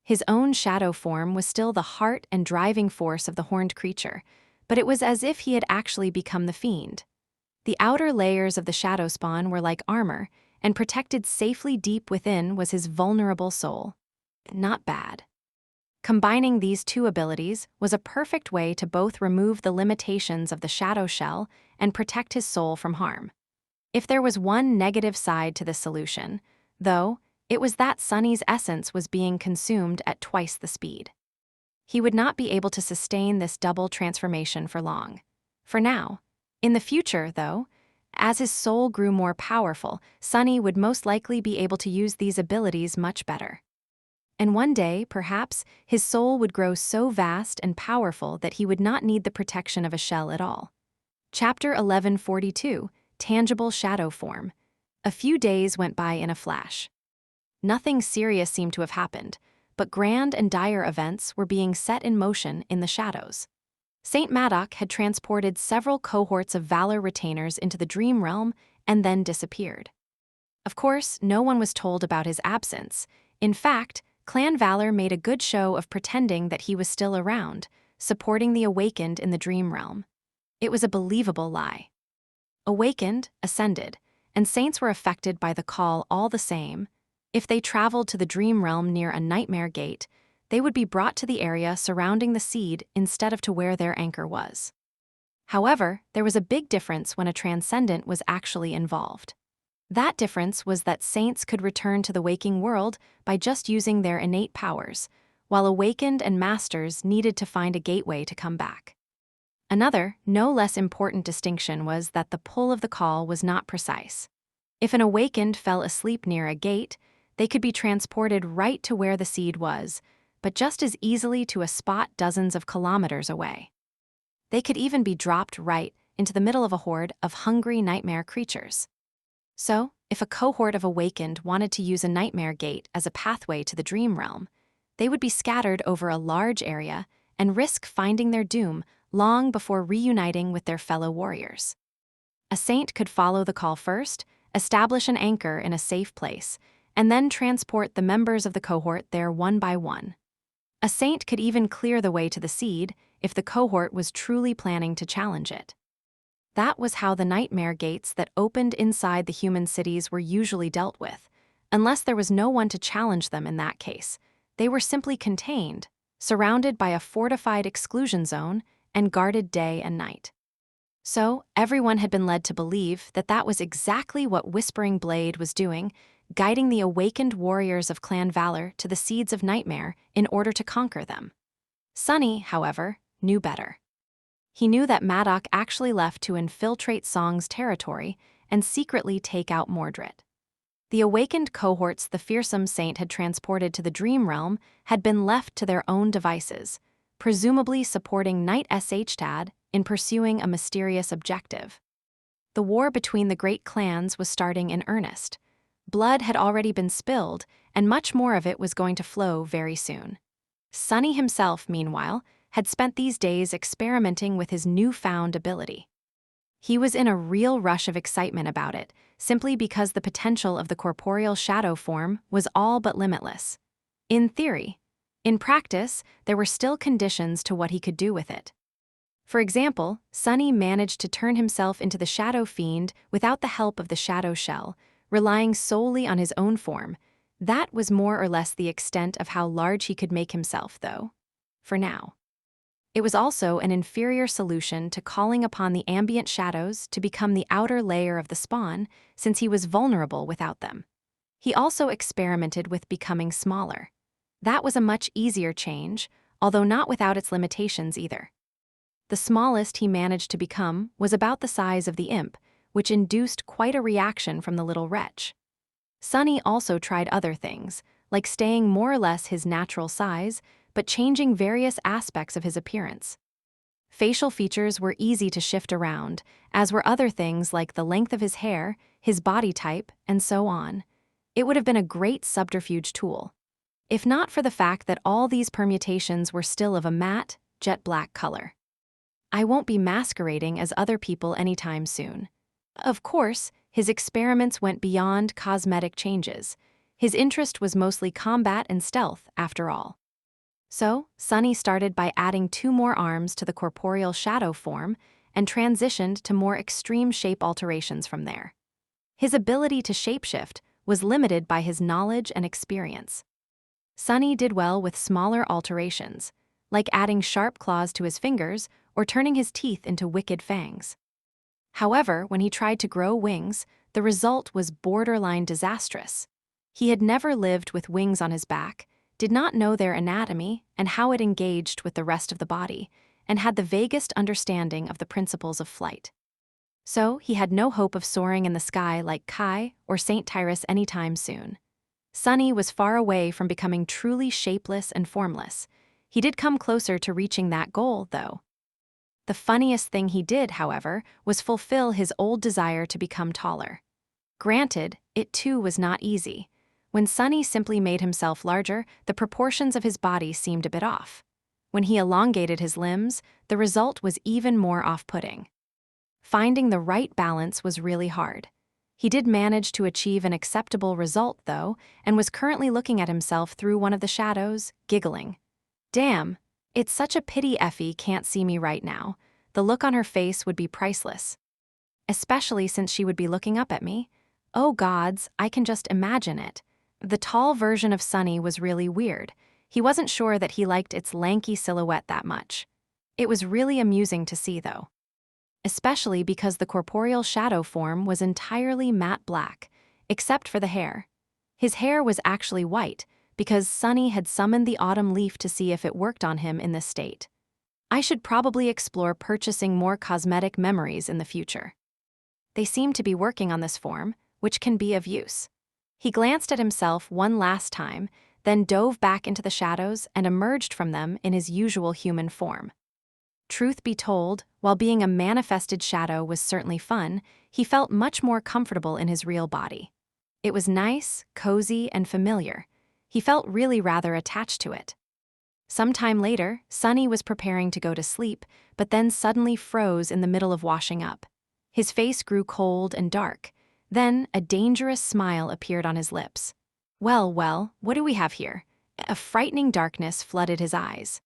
His own shadow form was still the heart and driving force of the horned creature, but it was as if he had actually become the fiend. The outer layers of the shadow spawn were like armor, and protected safely deep within was his vulnerable soul. Not bad. Combining these two abilities was a perfect way to both remove the limitations of the shadow shell and protect his soul from harm. If there was one negative side to this solution, though, it was that Sunny's essence was being consumed at twice the speed. He would not be able to sustain this double transformation for long. For now. In the future, though, as his soul grew more powerful, Sunny would most likely be able to use these abilities much better. And one day, perhaps, his soul would grow so vast and powerful that he would not need the protection of a shell at all. Chapter 1142, Tangible Shadow Form. A few days went by in a flash. Nothing serious seemed to have happened, but grand and dire events were being set in motion in the shadows. Saint Madoc had transported several cohorts of Valor retainers into the dream realm and then disappeared. Of course, no one was told about his absence. In fact, Clan Valor made a good show of pretending that he was still around, supporting the Awakened in the dream realm. It was a believable lie. Awakened, ascended, and Saints were affected by the call all the same. If they traveled to the dream realm near a nightmare gate, they would be brought to the area surrounding the seed instead of to where their anchor was. However, there was a big difference when a transcendent was actually involved. That difference was that Saints could return to the waking world by just using their innate powers, while Awakened and Masters needed to find a gateway to come back. Another, no less important distinction was that the pull of the call was not precise. If an Awakened fell asleep near a gate, they could be transported right to where the seed was, but just as easily to a spot dozens of kilometers away. They could even be dropped right into the middle of a horde of hungry nightmare creatures. So, if a cohort of Awakened wanted to use a nightmare gate as a pathway to the dream realm, they would be scattered over a large area and risk finding their doom long before reuniting with their fellow warriors. A Saint could follow the call first, establish an anchor in a safe place, and then transport the members of the cohort there one by one. A Saint could even clear the way to the seed if the cohort was truly planning to challenge it. That was how the nightmare gates that opened inside the human cities were usually dealt with. Unless there was no one to challenge them in that case, they were simply contained, surrounded by a fortified exclusion zone and guarded day and night. So, everyone had been led to believe that that was exactly what Whispering Blade was doing, guiding the awakened warriors of Clan Valor to the seeds of nightmare in order to conquer them. Sunny, however, knew better. He knew that Madoc actually left to infiltrate Song's territory and secretly take out Mordred. The awakened cohorts the fearsome Saint had transported to the Dream Realm had been left to their own devices, presumably supporting Knight Shtad in pursuing a mysterious objective. The war between the great clans was starting in earnest. Blood had already been spilled, and much more of it was going to flow very soon. Sunny himself, meanwhile, had spent these days experimenting with his newfound ability. He was in a real rush of excitement about it, simply because the potential of the corporeal shadow form was all but limitless. In theory. In practice, there were still conditions to what he could do with it. For example, Sunny managed to turn himself into the Shadow Fiend without the help of the Shadow Shell, relying solely on his own form. That was more or less the extent of how large he could make himself, though. For now. It was also an inferior solution to calling upon the ambient shadows to become the outer layer of the spawn, since he was vulnerable without them. He also experimented with becoming smaller. That was a much easier change, although not without its limitations either. The smallest he managed to become was about the size of the imp, which induced quite a reaction from the little wretch. Sunny also tried other things, like staying more or less his natural size, but changing various aspects of his appearance. Facial features were easy to shift around, as were other things like the length of his hair, his body type, and so on. It would have been a great subterfuge tool, if not for the fact that all these permutations were still of a matte, jet black color. I won't be masquerading as other people anytime soon. Of course, his experiments went beyond cosmetic changes. His interest was mostly combat and stealth, after all. So, Sunny started by adding 2 more arms to the corporeal shadow form and transitioned to more extreme shape alterations from there. His ability to shapeshift was limited by his knowledge and experience. Sunny did well with smaller alterations, like adding sharp claws to his fingers or turning his teeth into wicked fangs. However, when he tried to grow wings, the result was borderline disastrous. He had never lived with wings on his back, did not know their anatomy and how it engaged with the rest of the body, and had the vaguest understanding of the principles of flight. So, he had no hope of soaring in the sky like Kai or Saint Tyrus anytime soon. Sunny was far away from becoming truly shapeless and formless. He did come closer to reaching that goal, though. The funniest thing he did, however, was fulfill his old desire to become taller. Granted, it too was not easy. When Sunny simply made himself larger, the proportions of his body seemed a bit off. When he elongated his limbs, the result was even more off-putting. Finding the right balance was really hard. He did manage to achieve an acceptable result, though, and was currently looking at himself through one of the shadows, giggling. Damn, it's such a pity Effie can't see me right now. The look on her face would be priceless. Especially since she would be looking up at me. Oh gods, I can just imagine it. The tall version of Sunny was really weird. He wasn't sure that he liked its lanky silhouette that much. It was really amusing to see, though. Especially because the corporeal shadow form was entirely matte black, except for the hair. His hair was actually white, because Sunny had summoned the autumn leaf to see if it worked on him in this state. I should probably explore purchasing more cosmetic memories in the future. They seem to be working on this form, which can be of use. He glanced at himself one last time, then dove back into the shadows and emerged from them in his usual human form. Truth be told, while being a manifested shadow was certainly fun, he felt much more comfortable in his real body. It was nice, cozy, and familiar. He felt really rather attached to it. Sometime later, Sunny was preparing to go to sleep, but then suddenly froze in the middle of washing up. His face grew cold and dark. Then, a dangerous smile appeared on his lips. Well, what do we have here? A frightening darkness flooded his eyes.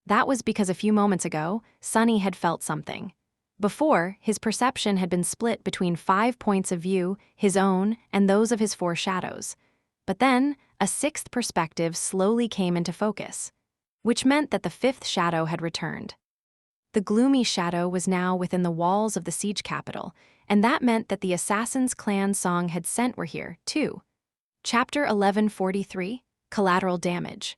That was because a few moments ago, Sunny had felt something. Before, his perception had been split between 5 points of view, his own and those of his 4 shadows. But then, a 6th perspective slowly came into focus, which meant that the 5th shadow had returned. The gloomy shadow was now within the walls of the siege capital, and that meant that the Assassin's Clan song had sent were here, too. Chapter 1143, Collateral Damage.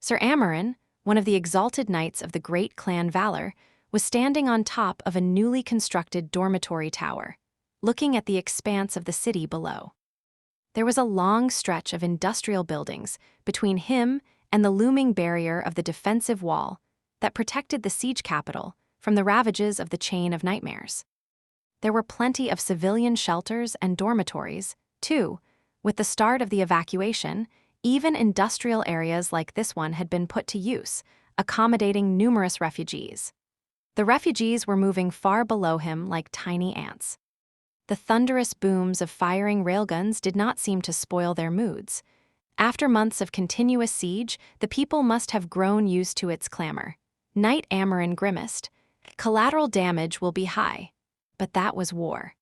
Sir Amarin, one of the exalted knights of the great clan Valor, was standing on top of a newly constructed dormitory tower, looking at the expanse of the city below. There was a long stretch of industrial buildings between him and the looming barrier of the defensive wall that protected the siege capital from the ravages of the chain of nightmares. There were plenty of civilian shelters and dormitories, too. With the start of the evacuation, Even industrial areas like this one had been put to use, accommodating numerous refugees. The refugees were moving far below him like tiny ants. The thunderous booms of firing railguns did not seem to spoil their moods. After months of continuous siege, the people must have grown used to its clamor. Knight Amarin grimaced. Collateral damage will be high. But that was war.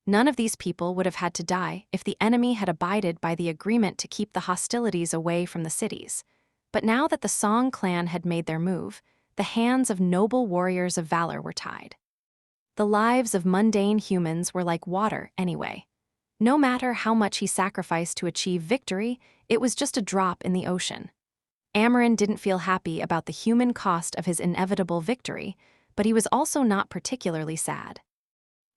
None of these people would have had to die if the enemy had abided by the agreement to keep the hostilities away from the cities. But now that the Song clan had made their move, the hands of noble warriors of valor were tied. The lives of mundane humans were like water anyway. No matter how much he sacrificed to achieve victory, it was just a drop in the ocean. Amarin didn't feel happy about the human cost of his inevitable victory, but he was also not particularly sad.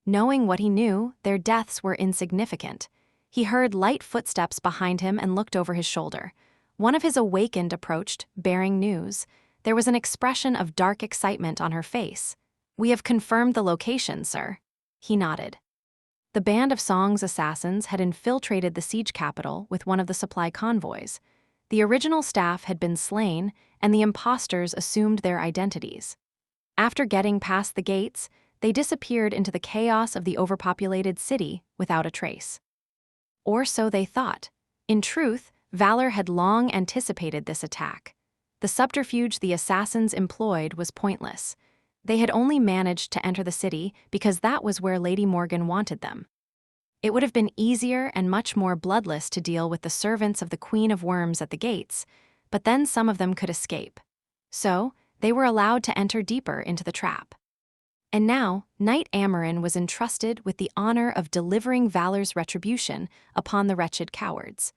Knowing what he knew, their deaths were insignificant. He heard light footsteps behind him and looked over his shoulder. One of his awakened approached, bearing news. There was an expression of dark excitement on her face. "We have confirmed the location, sir." He nodded. The band of Song's assassins had infiltrated the siege capital with one of the supply convoys. The original staff had been slain, and the imposters assumed their identities. After getting past the gates, they disappeared into the chaos of the overpopulated city without a trace. Or so they thought. In truth, Valor had long anticipated this attack. The subterfuge the assassins employed was pointless. They had only managed to enter the city because that was where Lady Morgan wanted them. It would have been easier and much more bloodless to deal with the servants of the Queen of Worms at the gates, but then some of them could escape. So, they were allowed to enter deeper into the trap. And now, Knight Amarin was entrusted with the honor of delivering Valor's retribution upon the wretched cowards.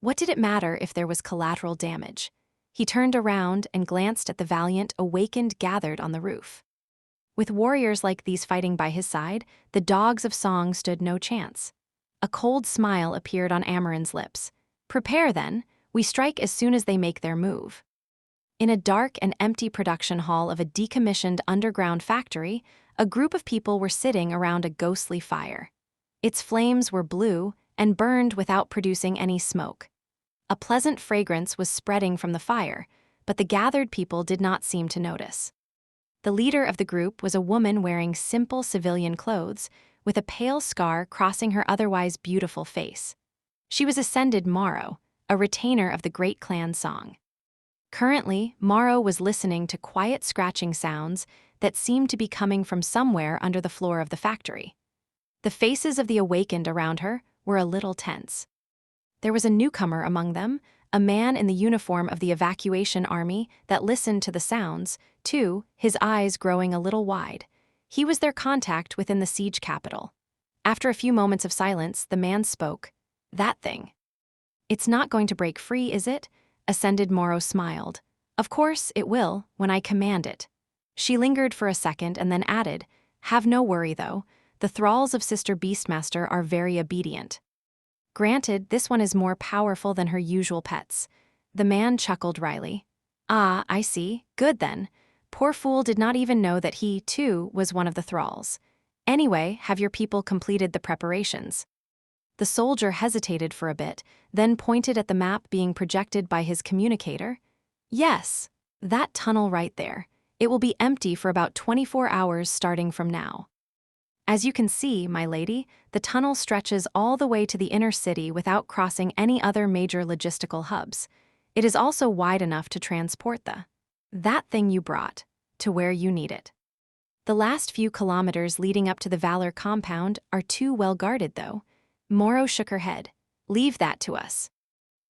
What did it matter if there was collateral damage? He turned around and glanced at the valiant awakened gathered on the roof. With warriors like these fighting by his side, the dogs of Song stood no chance. A cold smile appeared on Amarin's lips. "Prepare then, we strike as soon as they make their move." In a dark and empty production hall of a decommissioned underground factory, a group of people were sitting around a ghostly fire. Its flames were blue and burned without producing any smoke. A pleasant fragrance was spreading from the fire, but the gathered people did not seem to notice. The leader of the group was a woman wearing simple civilian clothes, with a pale scar crossing her otherwise beautiful face. She was Ascended Morrow, a retainer of the great clan Song. Currently, Morrow was listening to quiet scratching sounds that seemed to be coming from somewhere under the floor of the factory. The faces of the awakened around her were a little tense. There was a newcomer among them, a man in the uniform of the evacuation army that listened to the sounds, too, his eyes growing a little wide. He was their contact within the siege capital. After a few moments of silence, the man spoke. "That thing. It's not going to break free, is it?" Ascended Morrow smiled. "Of course it will, when I command it." She lingered for a second and then added, "Have no worry, though. The thralls of Sister Beastmaster are very obedient. Granted, this one is more powerful than her usual pets." The man chuckled wryly. "Ah, I see. Good then. Poor fool did not even know that he, too, was one of the thralls. Anyway, have your people completed the preparations?" The soldier hesitated for a bit, then pointed at the map being projected by his communicator. "Yes, that tunnel right there. It will be empty for about 24 hours starting from now. As you can see, my lady, the tunnel stretches all the way to the inner city without crossing any other major logistical hubs. It is also wide enough to transport that thing you brought to where you need it. The last few kilometers leading up to the Valor compound are too well guarded, though." Morrow shook her head. "Leave that to us.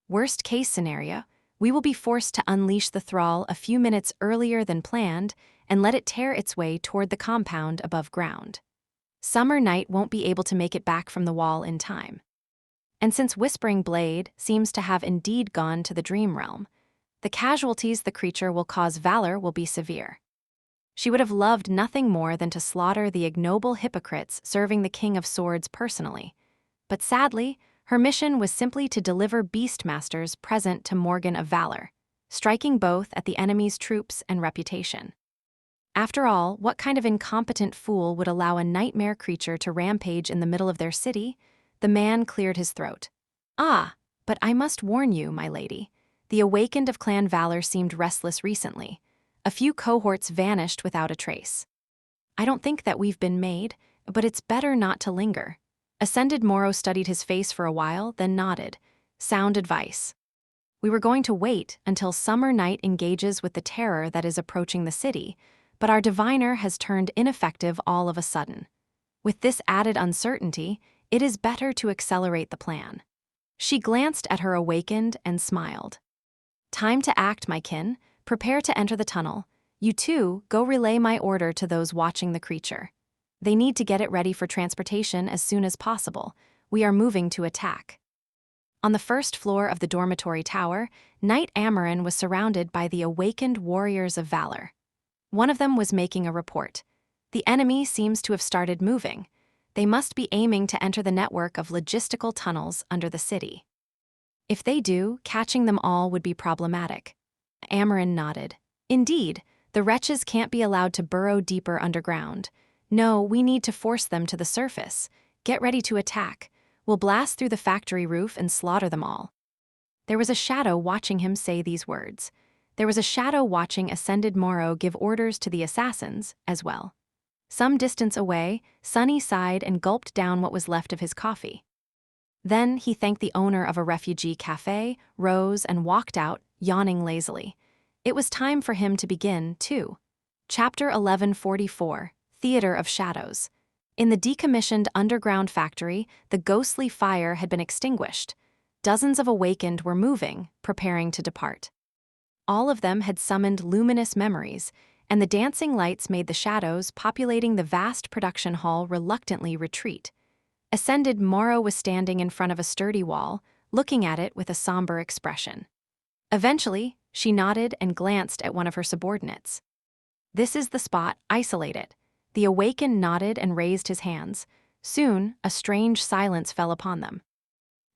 Worst case scenario, we will be forced to unleash the thrall a few minutes earlier than planned and let it tear its way toward the compound above ground. Summer Night won't be able to make it back from the wall in time. And since Whispering Blade seems to have indeed gone to the dream realm, the casualties the creature will cause Valor will be severe. She would have loved nothing more than to slaughter the ignoble hypocrites serving the King of Swords personally. But sadly, her mission was simply to deliver Beastmasters present to Morgan of Valor, striking both at the enemy's troops and reputation. After all, what kind of incompetent fool would allow a nightmare creature to rampage in the middle of their city? The man cleared his throat. "Ah, But I must warn you, my lady. The awakened of Clan Valor seemed restless recently. A few cohorts vanished without a trace. I don't think that we've been made, but it's better not to linger. Ascended Moro studied his face for a while, then nodded. Sound advice. We were going to wait until summer night engages with the terror that is approaching the city, but our diviner has turned ineffective all of a sudden. With this added uncertainty, it is better to accelerate the plan. She glanced at her awakened and smiled. Time to act, my kin. Prepare to enter the tunnel. You too, go relay my order to those watching the creature. They need to get it ready for transportation as soon as possible. We are moving to attack. On the first floor of the dormitory tower, Knight Amarin was surrounded by the awakened warriors of valor. One of them was making a report. The enemy seems to have started moving. They must be aiming to enter the network of logistical tunnels under the city. If they do, catching them all would be problematic. Amarin nodded. Indeed, the wretches can't be allowed to burrow deeper underground. No, we need to force them to the surface. Get ready to attack. We'll blast through the factory roof and slaughter them all. There was a shadow watching him say these words. There was a shadow watching Ascended Moro give orders to the assassins as well. Some distance away, Sunny sighed and gulped down what was left of his coffee. Then he thanked the owner of a refugee cafe, rose, and walked out, yawning lazily. It was time for him to begin, too. Chapter 1144, Theater of Shadows. In the decommissioned underground factory, the ghostly fire had been extinguished. Dozens of awakened were moving, preparing to depart. All of them had summoned luminous memories, and the dancing lights made the shadows populating the vast production hall reluctantly retreat. Ascended Moro was standing in front of a sturdy wall, looking at it with a somber expression. Eventually, she nodded and glanced at one of her subordinates. This is the spot, isolate it. The awakened nodded and raised his hands. Soon, a strange silence fell upon them.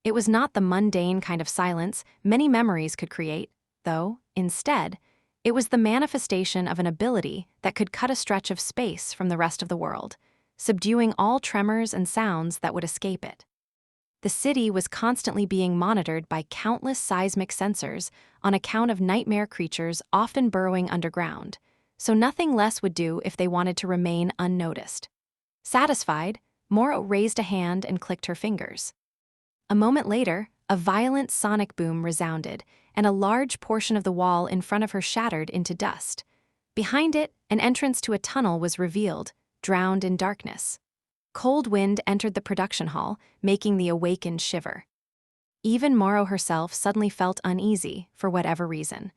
It was not the mundane kind of silence many memories could create, though, instead, it was the manifestation of an ability that could cut a stretch of space from the rest of the world, subduing all tremors and sounds that would escape it. The city was constantly being monitored by countless seismic sensors on account of nightmare creatures often burrowing underground, so nothing less would do if they wanted to remain unnoticed. Satisfied, Moro raised a hand and clicked her fingers. A moment later, a violent sonic boom resounded, and a large portion of the wall in front of her shattered into dust. Behind it, an entrance to a tunnel was revealed, drowned in darkness. Cold wind entered the production hall, making the awakened shiver. Even Moro herself suddenly felt uneasy, for whatever reason.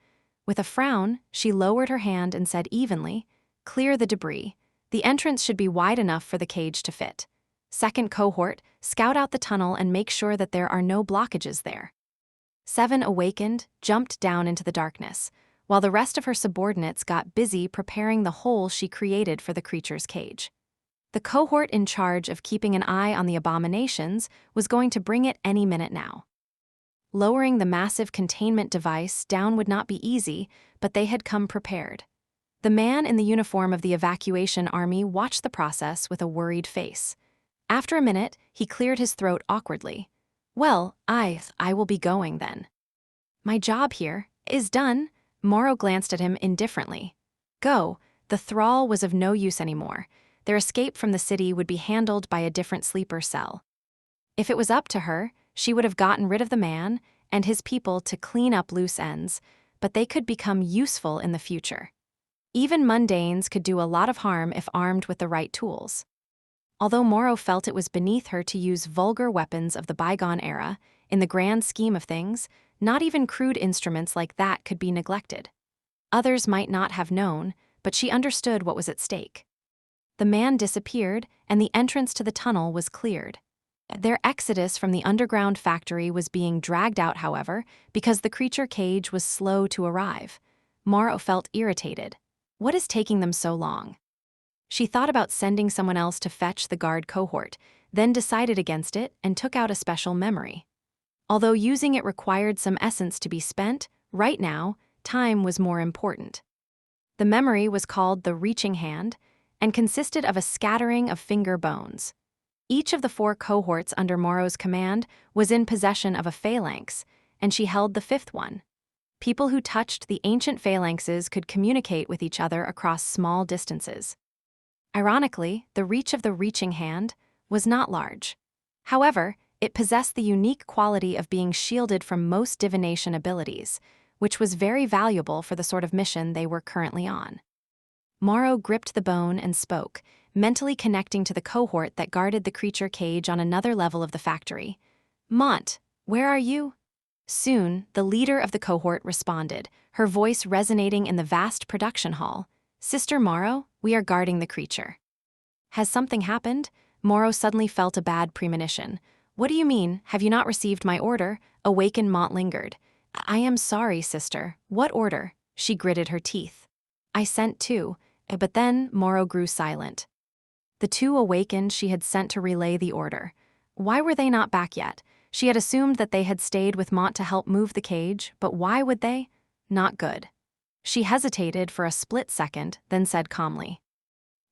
With a frown, she lowered her hand and said evenly, "Clear the debris. The entrance should be wide enough for the cage to fit. Second cohort, scout out the tunnel and make sure that there are no blockages there." 7 awakened, jumped down into the darkness, while the rest of her subordinates got busy preparing the hole she created for the creature's cage. The cohort in charge of keeping an eye on the abominations was going to bring it any minute now. Lowering the massive containment device down would not be easy, but they had come prepared. The man in the uniform of the evacuation army watched the process with a worried face. After a minute, he cleared his throat awkwardly. "Well, I will be going then." "My job here is done." Moro glanced at him indifferently. "Go." The thrall was of no use anymore. Their escape from the city would be handled by a different sleeper cell. If it was up to her, she would have gotten rid of the man and his people to clean up loose ends, but they could become useful in the future. Even mundanes could do a lot of harm if armed with the right tools. Although Moro felt it was beneath her to use vulgar weapons of the bygone era, in the grand scheme of things, not even crude instruments like that could be neglected. Others might not have known, but she understood what was at stake. The man disappeared, and the entrance to the tunnel was cleared. Their exodus from the underground factory was being dragged out, however, because the creature cage was slow to arrive. Moro felt irritated. What is taking them so long? She thought about sending someone else to fetch the guard cohort, then decided against it and took out a special memory. Although using it required some essence to be spent, right now, time was more important. The memory was called the Reaching Hand and consisted of a scattering of finger bones. Each of the 4 cohorts under Morrow's command was in possession of a phalanx, and she held the 5th one. People who touched the ancient phalanxes could communicate with each other across small distances. Ironically, the reach of the reaching hand was not large. However, it possessed the unique quality of being shielded from most divination abilities, which was very valuable for the sort of mission they were currently on. Morrow gripped the bone and spoke, mentally connecting to the cohort that guarded the creature cage on another level of the factory. "Mont, where are you?" Soon, the leader of the cohort responded, her voice resonating in the vast production hall. "Sister Morrow, we are guarding the creature." "Has something happened?" Morrow suddenly felt a bad premonition. "What do you mean? Have you not received my order?" Awakened Mont lingered. "I am sorry, sister. What order?" She gritted her teeth. "I sent 2. But then Morrow grew silent. The 2 awakened she had sent to relay the order. Why were they not back yet? She had assumed that they had stayed with Mont to help move the cage, but why would they? Not good. She hesitated for a split second, then said calmly,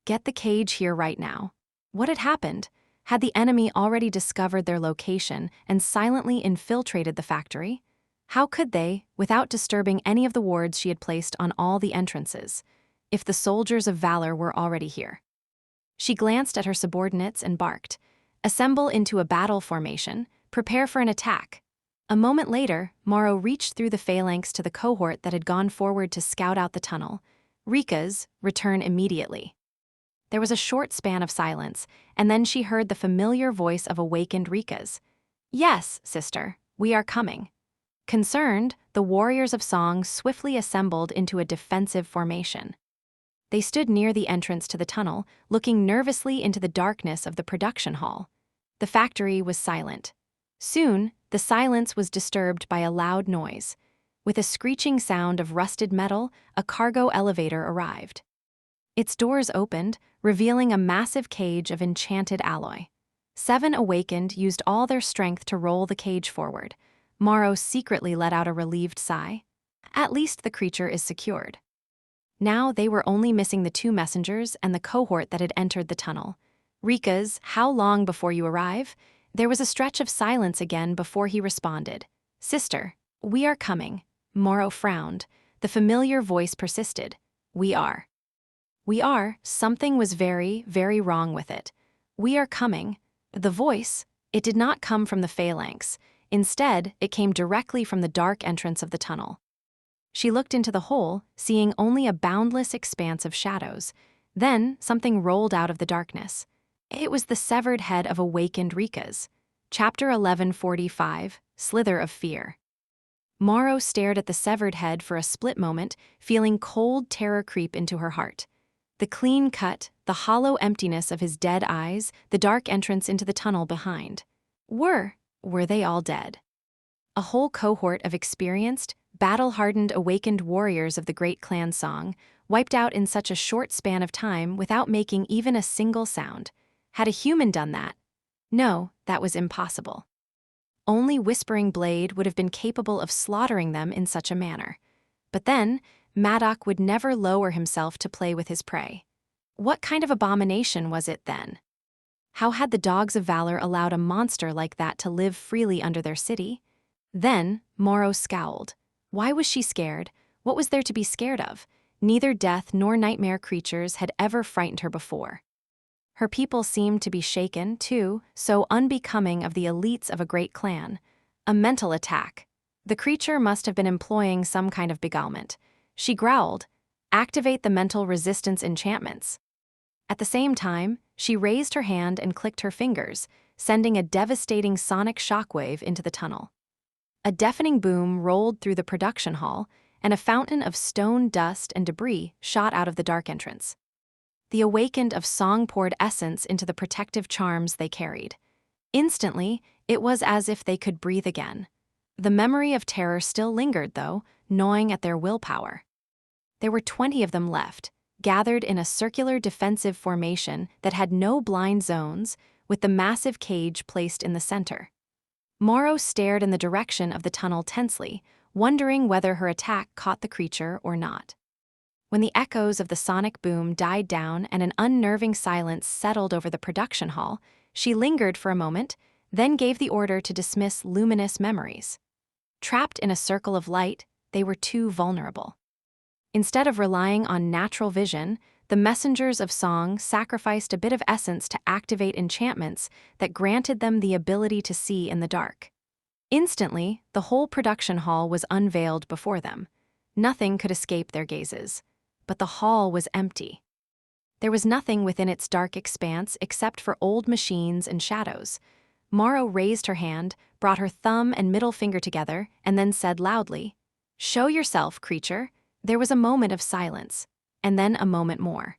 "Get the cage here right now." What had happened? Had the enemy already discovered their location and silently infiltrated the factory? How could they, without disturbing any of the wards she had placed on all the entrances, if the soldiers of valor were already here? She glanced at her subordinates and barked, "Assemble into a battle formation, prepare for an attack." A moment later, Morrow reached through the phalanx to the cohort that had gone forward to scout out the tunnel. "Rika's, return immediately." There was a short span of silence, and then she heard the familiar voice of awakened Rika's. "Yes, sister, we are coming." Concerned, the warriors of Song swiftly assembled into a defensive formation. They stood near the entrance to the tunnel, looking nervously into the darkness of the production hall. The factory was silent. Soon, the silence was disturbed by a loud noise. With a screeching sound of rusted metal, a cargo elevator arrived. Its doors opened, revealing a massive cage of enchanted alloy. 7 awakened used all their strength to roll the cage forward. Morrow secretly let out a relieved sigh. At least the creature is secured. Now they were only missing the 2 messengers and the cohort that had entered the tunnel. "Rika's, how long before you arrive?" There was a stretch of silence again before he responded. "Sister, we are coming." Morrow frowned. The familiar voice persisted. "We are." "We are." Something was very, very wrong with it. "We are coming." The voice, it did not come from the phalanx. Instead, it came directly from the dark entrance of the tunnel. She looked into the hole, seeing only a boundless expanse of shadows. Then, something rolled out of the darkness. It was the severed head of awakened Rika's. Chapter 1145, Slither of Fear. Morrow stared at the severed head for a split moment, feeling cold terror creep into her heart. The clean cut, the hollow emptiness of his dead eyes, the dark entrance into the tunnel behind. Were they all dead? A whole cohort of experienced, battle-hardened awakened warriors of the great clan Song, wiped out in such a short span of time without making even a single sound. Had a human done that? No, that was impossible. Only Whispering Blade would have been capable of slaughtering them in such a manner. But then, Maddock would never lower himself to play with his prey. What kind of abomination was it then? How had the Dogs of Valor allowed a monster like that to live freely under their city? Then, Morrow scowled. Why was she scared? What was there to be scared of? Neither death nor nightmare creatures had ever frightened her before. Her people seemed to be shaken, too, so unbecoming of the elites of a great clan. A mental attack. The creature must have been employing some kind of beguilement. She growled, "Activate the mental resistance enchantments." At the same time, she raised her hand and clicked her fingers, sending a devastating sonic shockwave into the tunnel. A deafening boom rolled through the production hall, and a fountain of stone dust and debris shot out of the dark entrance. The awakened of Song poured essence into the protective charms they carried. Instantly, it was as if they could breathe again. The memory of terror still lingered, though, gnawing at their willpower. There were 20 of them left, gathered in a circular defensive formation that had no blind zones, with the massive cage placed in the center. Morrow stared in the direction of the tunnel tensely, wondering whether her attack caught the creature or not. When the echoes of the sonic boom died down and an unnerving silence settled over the production hall, She lingered for a moment, then gave the order to dismiss luminous memories. Trapped in a circle of light, they were too vulnerable. Instead of relying on natural vision, the messengers of song sacrificed a bit of essence to activate enchantments that granted them the ability to see in the dark. Instantly, the whole production hall was unveiled before them. Nothing could escape their gazes. But the hall was empty. There was nothing within its dark expanse except for old machines and shadows. Morrow raised her hand, brought her thumb and middle finger together, and then said loudly, "Show yourself, creature." There was a moment of silence, and then a moment more.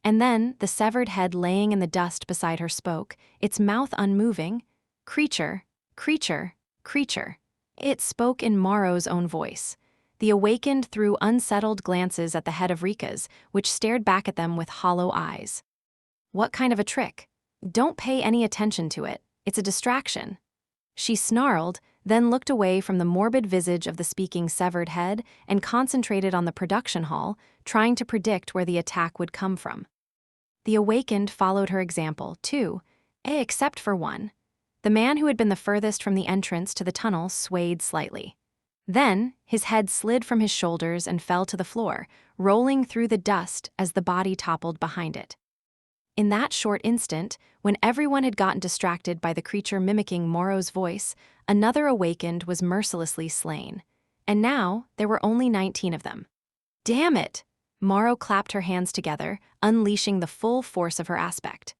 And then the severed head laying in the dust beside her spoke, its mouth unmoving, "Creature, creature, creature." It spoke in Morrow's own voice. The awakened threw unsettled glances at the head of Rika's, which stared back at them with hollow eyes. "What kind of a trick? Don't pay any attention to it. It's a distraction." She snarled, then looked away from the morbid visage of the speaking severed head and concentrated on the production hall, trying to predict where the attack would come from. The awakened followed her example, too, except for one. The man who had been the furthest from the entrance to the tunnel swayed slightly. Then, his head slid from his shoulders and fell to the floor, rolling through the dust as the body toppled behind it. In that short instant, when everyone had gotten distracted by the creature mimicking Morrow's voice, another awakened was mercilessly slain. And now, there were only 19 of them. "Damn it!" Morrow clapped her hands together, unleashing the full force of her aspect.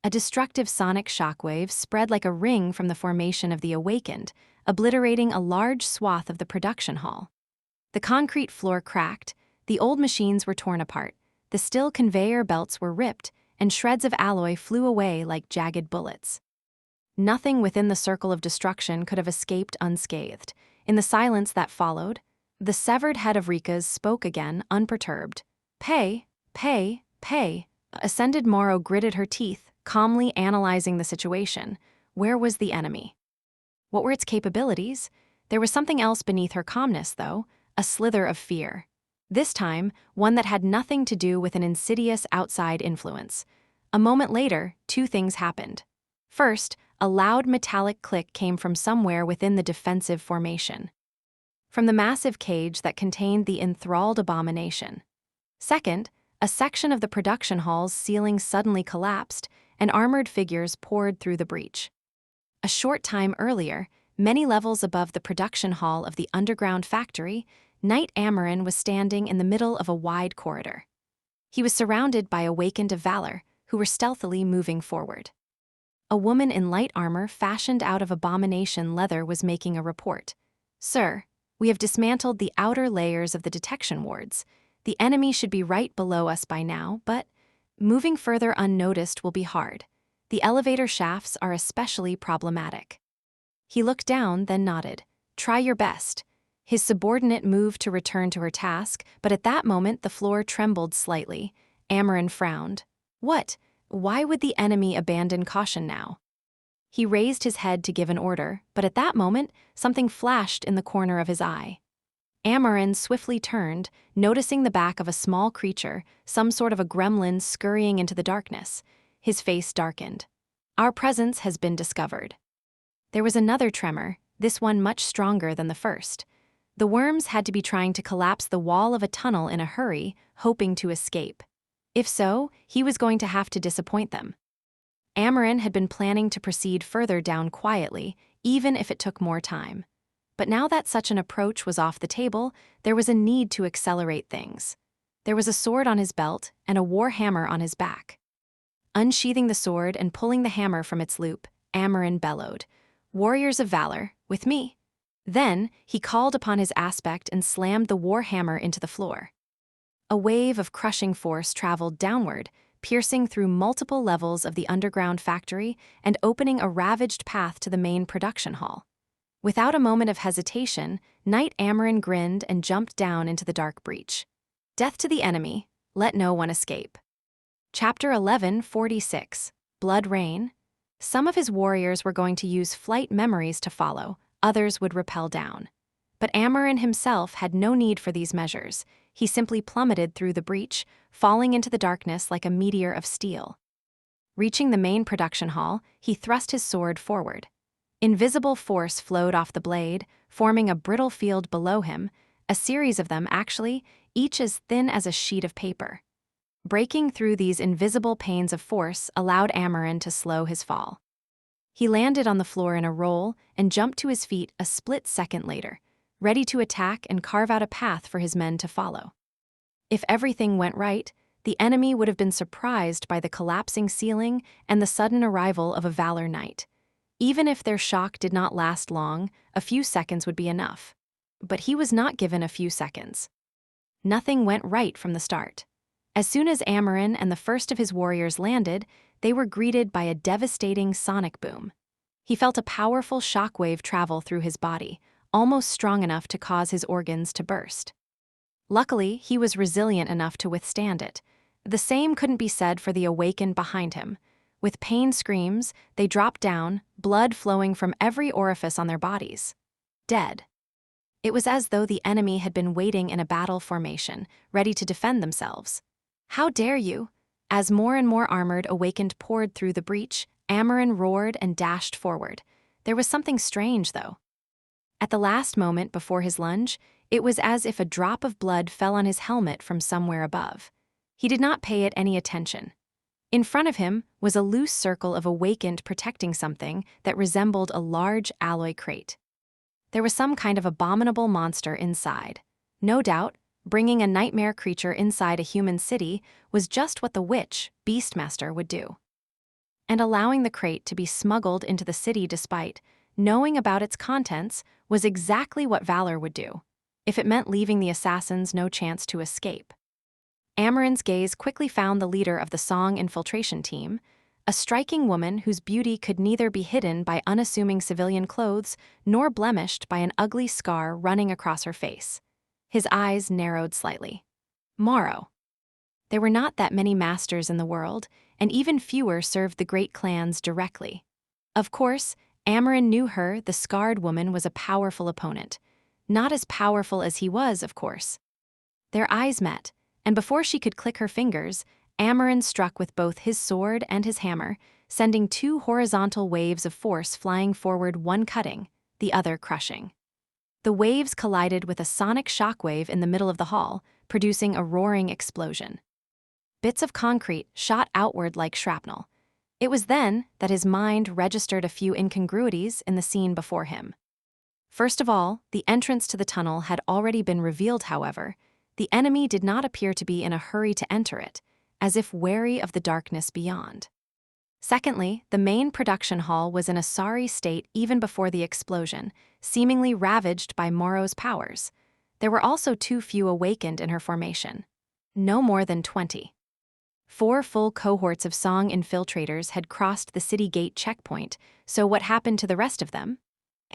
A destructive sonic shockwave spread like a ring from the formation of the awakened, obliterating a large swath of the production hall. The concrete floor cracked, the old machines were torn apart, the steel conveyor belts were ripped, and shreds of alloy flew away like jagged bullets. Nothing within the circle of destruction could have escaped unscathed. In the silence that followed, the severed head of Rika's spoke again, unperturbed. "Pay, pay, pay." Ascended Morrow gritted her teeth, calmly analyzing the situation. Where was the enemy? What were its capabilities? There was something else beneath her calmness, though, a slither of fear. This time, one that had nothing to do with an insidious outside influence. A moment later, two things happened. First, a loud metallic click came from somewhere within the defensive formation. From the massive cage that contained the enthralled abomination. Second, a section of the production hall's ceiling suddenly collapsed, and armored figures poured through the breach. A short time earlier, many levels above the production hall of the underground factory, Knight Amarin was standing in the middle of a wide corridor. He was surrounded by awakened of valor, who were stealthily moving forward. A woman in light armor fashioned out of abomination leather was making a report. "Sir, we have dismantled the outer layers of the detection wards. The enemy should be right below us by now, but moving further unnoticed will be hard. The elevator shafts are especially problematic." He looked down, then nodded. "Try your best." His subordinate moved to return to her task, but at that moment the floor trembled slightly. Amarin frowned. "What? Why would the enemy abandon caution now?" He raised his head to give an order, but at that moment, something flashed in the corner of his eye. Amarin swiftly turned, noticing the back of a small creature, some sort of a gremlin scurrying into the darkness. His face darkened. "Our presence has been discovered." There was another tremor, this one much stronger than the first. The worms had to be trying to collapse the wall of a tunnel in a hurry, hoping to escape. If so, he was going to have to disappoint them. Amarin had been planning to proceed further down quietly, even if it took more time. But now that such an approach was off the table, there was a need to accelerate things. There was a sword on his belt and a war hammer on his back. Unsheathing the sword and pulling the hammer from its loop, Amarin bellowed, "Warriors of valor, with me." Then, he called upon his aspect and slammed the war hammer into the floor. A wave of crushing force traveled downward, piercing through multiple levels of the underground factory and opening a ravaged path to the main production hall. Without a moment of hesitation, Knight Amarin grinned and jumped down into the dark breach. Death to the enemy, let no one escape. Chapter 1146, Blood Rain. Some of his warriors were going to use flight memories to follow, others would rappel down. But Amarin himself had no need for these measures. He simply plummeted through the breach, falling into the darkness like a meteor of steel. Reaching the main production hall, he thrust his sword forward. Invisible force flowed off the blade, forming a brittle field below him, a series of them actually, each as thin as a sheet of paper. Breaking through these invisible panes of force allowed Amarin to slow his fall. He landed on the floor in a roll and jumped to his feet a split second later, ready to attack and carve out a path for his men to follow. If everything went right, the enemy would have been surprised by the collapsing ceiling and the sudden arrival of a Valor Knight. Even if their shock did not last long, a few seconds would be enough. But he was not given a few seconds. Nothing went right from the start. As soon as Amarin and the first of his warriors landed, they were greeted by a devastating sonic boom. He felt a powerful shockwave travel through his body, almost strong enough to cause his organs to burst. Luckily, he was resilient enough to withstand it. The same couldn't be said for the awakened behind him. With pain screams, they dropped down, blood flowing from every orifice on their bodies. Dead. It was as though the enemy had been waiting in a battle formation, ready to defend themselves. "How dare you?" As more and more armored awakened poured through the breach, Amarin roared and dashed forward. There was something strange, though. At the last moment before his lunge, it was as if a drop of blood fell on his helmet from somewhere above. He did not pay it any attention. In front of him was a loose circle of awakened protecting something that resembled a large alloy crate. There was some kind of abominable monster inside. No doubt, bringing a nightmare creature inside a human city was just what the witch, Beastmaster, would do. And allowing the crate to be smuggled into the city despite knowing about its contents was exactly what Valor would do, if it meant leaving the assassins no chance to escape. Amarin's gaze quickly found the leader of the Song infiltration team, a striking woman whose beauty could neither be hidden by unassuming civilian clothes nor blemished by an ugly scar running across her face. His eyes narrowed slightly. Morrow. There were not that many masters in the world, and even fewer served the great clans directly. Of course, Amarin knew her, the scarred woman, was a powerful opponent. Not as powerful as he was, of course. Their eyes met, and before she could click her fingers, Amarin struck with both his sword and his hammer, sending two horizontal waves of force flying forward, one cutting, the other crushing. The waves collided with a sonic shockwave in the middle of the hall, producing a roaring explosion. Bits of concrete shot outward like shrapnel. It was then that his mind registered a few incongruities in the scene before him. First of all, the entrance to the tunnel had already been revealed, however. The enemy did not appear to be in a hurry to enter it, as if wary of the darkness beyond. Secondly, the main production hall was in a sorry state even before the explosion, seemingly ravaged by Morrow's powers. There were also too few awakened in her formation. No more than 20. 4 full cohorts of Song infiltrators had crossed the city gate checkpoint, so what happened to the rest of them?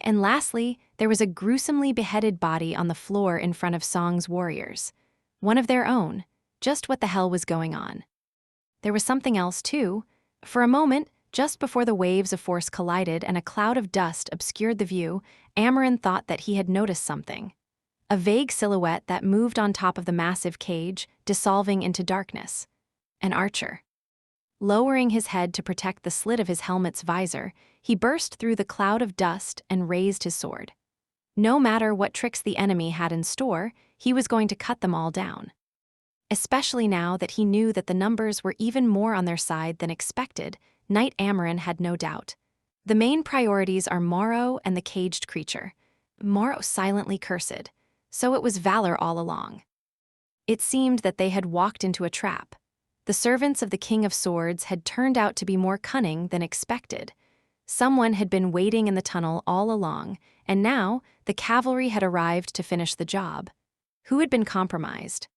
And lastly, there was a gruesomely beheaded body on the floor in front of Song's warriors. One of their own. Just what the hell was going on? There was something else, too. For a moment, just before the waves of force collided and a cloud of dust obscured the view, Amarin thought that he had noticed something. A vague silhouette that moved on top of the massive cage, dissolving into darkness. An archer. Lowering his head to protect the slit of his helmet's visor, he burst through the cloud of dust and raised his sword. No matter what tricks the enemy had in store, he was going to cut them all down. Especially now that he knew that the numbers were even more on their side than expected, Knight Amarin had no doubt. The main priorities are Morrow and the caged creature. Morrow silently cursed, so it was Valor all along. It seemed that they had walked into a trap. The servants of the King of Swords had turned out to be more cunning than expected. Someone had been waiting in the tunnel all along, and now the cavalry had arrived to finish the job. Who had been compromised?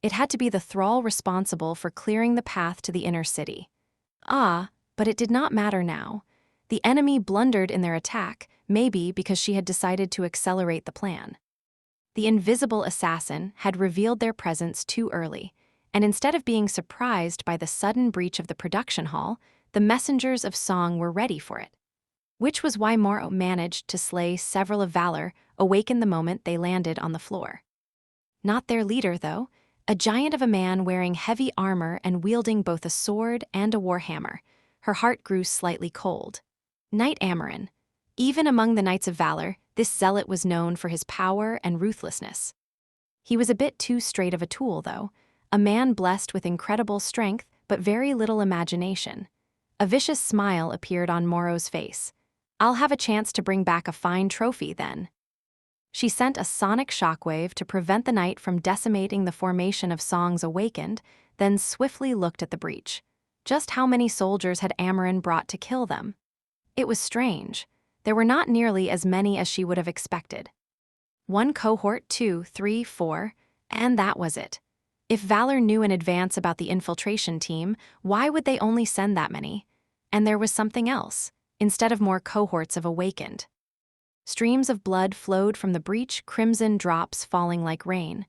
It had to be the thrall responsible for clearing the path to the inner city. But it did not matter now. The enemy blundered in their attack, maybe because she had decided to accelerate the plan. The invisible assassin had revealed their presence too early, and instead of being surprised by the sudden breach of the production hall, the messengers of Song were ready for it. Which was why Morrow managed to slay several of Valor, awakened the moment they landed on the floor. Not their leader, though. a giant of a man wearing heavy armor and wielding both a sword and a warhammer. Her heart grew slightly cold. Knight Amarin. Even among the Knights of Valor, this zealot was known for his power and ruthlessness. He was a bit too straight of a tool, though, a man blessed with incredible strength but very little imagination. A vicious smile appeared on Morrow's face. "I'll have a chance to bring back a fine trophy, then." She sent a sonic shockwave to prevent the knight from decimating the formation of Songs Awakened, then swiftly looked at the breach. Just how many soldiers had Amarin brought to kill them? It was strange. There were not nearly as many as she would have expected. One cohort, 2, 3, 4, and that was it. If Valor knew in advance about the infiltration team, why would they only send that many? And there was something else, instead of more cohorts of Awakened. Streams of blood flowed from the breach, crimson drops falling like rain.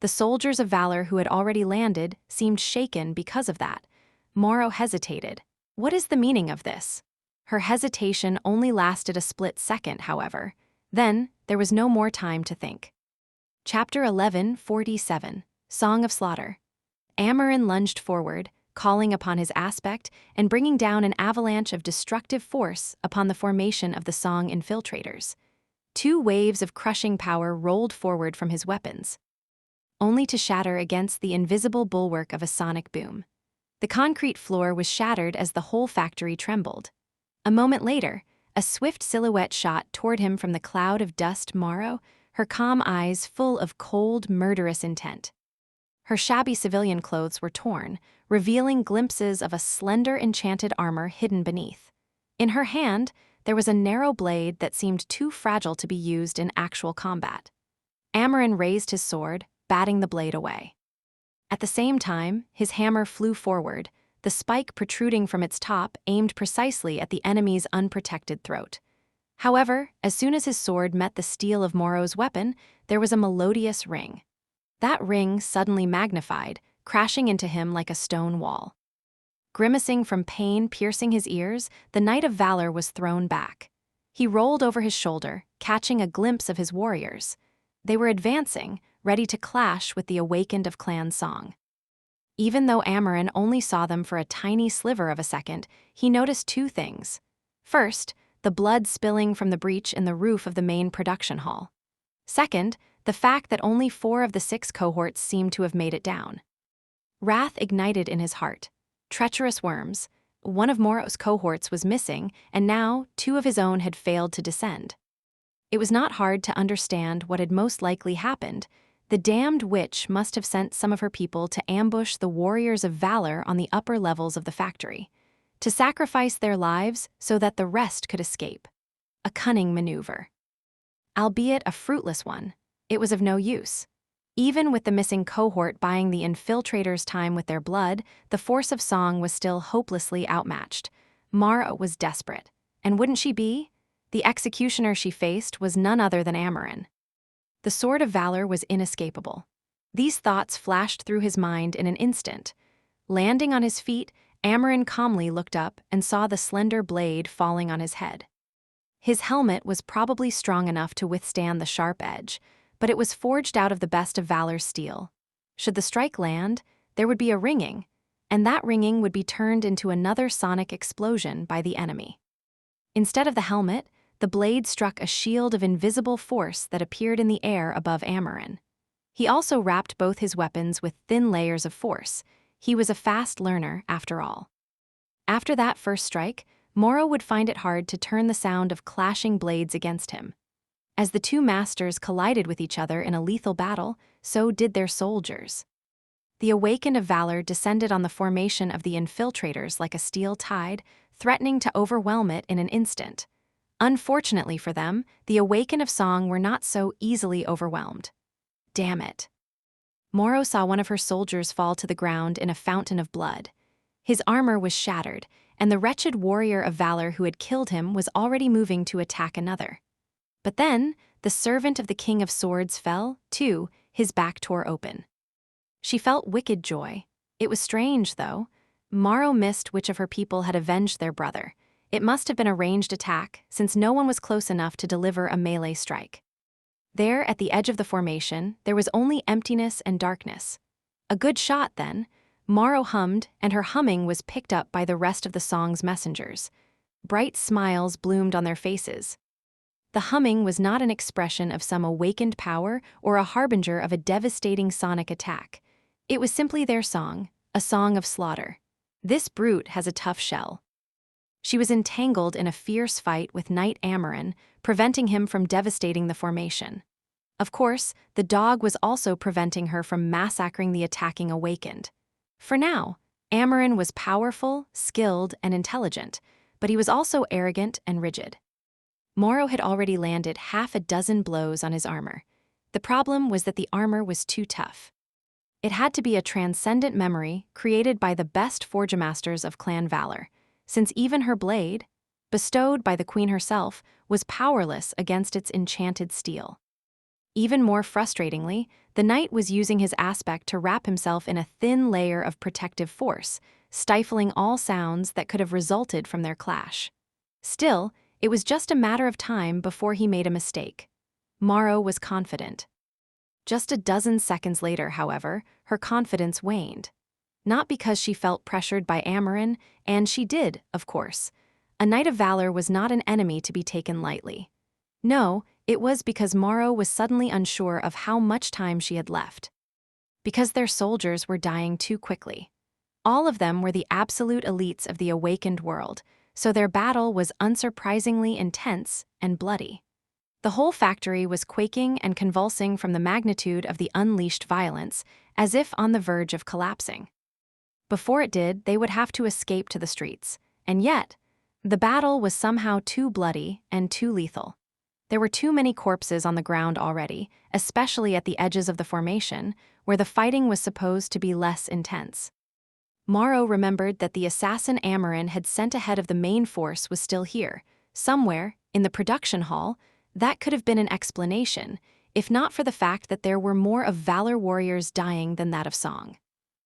The soldiers of Valor who had already landed seemed shaken because of that. Morrow hesitated. What is the meaning of this? Her hesitation only lasted a split second, however. Then, there was no more time to think. Chapter 11:47, Song of Slaughter. Amarin lunged forward, calling upon his aspect and bringing down an avalanche of destructive force upon the formation of the Song infiltrators. 2 waves of crushing power rolled forward from his weapons, only to shatter against the invisible bulwark of a sonic boom. The concrete floor was shattered as the whole factory trembled. A moment later, a swift silhouette shot toward him from the cloud of dust. Morrow, her calm eyes full of cold, murderous intent. Her shabby civilian clothes were torn, revealing glimpses of a slender enchanted armor hidden beneath. In her hand, there was a narrow blade that seemed too fragile to be used in actual combat. Amarin raised his sword, batting the blade away. At the same time, his hammer flew forward, the spike protruding from its top aimed precisely at the enemy's unprotected throat. However, as soon as his sword met the steel of Morrow's weapon, there was a melodious ring. That ring suddenly magnified, crashing into him like a stone wall. Grimacing from pain piercing his ears, the Knight of Valor was thrown back. He rolled over his shoulder, catching a glimpse of his warriors. They were advancing, ready to clash with the Awakened of Clan Song. Even though Amarin only saw them for a tiny sliver of a second, he noticed 2 things. First, the blood spilling from the breach in the roof of the main production hall. Second, the fact that only 4 of the 6 cohorts seemed to have made it down. Wrath ignited in his heart. Treacherous worms. One of Morrow's cohorts was missing, and now 2 of his own had failed to descend. It was not hard to understand what had most likely happened. The damned witch must have sent some of her people to ambush the warriors of Valor on the upper levels of the factory, to sacrifice their lives so that the rest could escape. A cunning maneuver. Albeit a fruitless one, it was of no use. Even with the missing cohort buying the infiltrators time with their blood, the force of Song was still hopelessly outmatched. Mara was desperate. And wouldn't she be? The executioner she faced was none other than Amarin. The Sword of Valor was inescapable. These thoughts flashed through his mind in an instant. Landing on his feet, Amarin calmly looked up and saw the slender blade falling on his head. His helmet was probably strong enough to withstand the sharp edge, but it was forged out of the best of Valor's steel. Should the strike land, there would be a ringing, and that ringing would be turned into another sonic explosion by the enemy. Instead of the helmet, the blade struck a shield of invisible force that appeared in the air above Amarin. He also wrapped both his weapons with thin layers of force. He was a fast learner, after all. After that first strike, Morrow would find it hard to turn the sound of clashing blades against him. As the 2 masters collided with each other in a lethal battle, so did their soldiers. The Awakened of Valor descended on the formation of the infiltrators like a steel tide, threatening to overwhelm it in an instant. Unfortunately for them, the Awakened of Song were not so easily overwhelmed. Damn it. Morrow saw one of her soldiers fall to the ground in a fountain of blood. His armor was shattered, and the wretched warrior of Valor who had killed him was already moving to attack another. But then, the servant of the King of Swords fell, too, his back tore open. She felt wicked joy. It was strange, though. Morrow missed which of her people had avenged their brother. It must have been a ranged attack, since no one was close enough to deliver a melee strike. There, at the edge of the formation, there was only emptiness and darkness. A good shot, then. Morrow hummed, and her humming was picked up by the rest of the song's messengers. Bright smiles bloomed on their faces. The humming was not an expression of some awakened power or a harbinger of a devastating sonic attack. It was simply their song, a song of slaughter. This brute has a tough shell. She was entangled in a fierce fight with Knight Amarin, preventing him from devastating the formation. Of course, the dog was also preventing her from massacring the attacking awakened. For now, Amarin was powerful, skilled, and intelligent, but he was also arrogant and rigid. Morrow had already landed half a dozen blows on his armor. The problem was that the armor was too tough. It had to be a transcendent memory created by the best forgemasters of Clan Valor, since even her blade, bestowed by the queen herself, was powerless against its enchanted steel. Even more frustratingly, the knight was using his aspect to wrap himself in a thin layer of protective force, stifling all sounds that could have resulted from their clash. Still, it was just a matter of time before he made a mistake. Morrow was confident. Just a dozen seconds later, however, her confidence waned. Not because she felt pressured by Amarin, and she did, of course. A knight of valor was not an enemy to be taken lightly. No, it was because Morrow was suddenly unsure of how much time she had left. Because their soldiers were dying too quickly. All of them were the absolute elites of the awakened world, so their battle was unsurprisingly intense and bloody. The whole factory was quaking and convulsing from the magnitude of the unleashed violence, as if on the verge of collapsing. Before it did, they would have to escape to the streets, and yet, the battle was somehow too bloody and too lethal. There were too many corpses on the ground already, especially at the edges of the formation, where the fighting was supposed to be less intense. Morrow remembered that the assassin Amarin had sent ahead of the main force was still here, somewhere, in the production hall. That could have been an explanation, if not for the fact that there were more of Valor warriors dying than that of Song.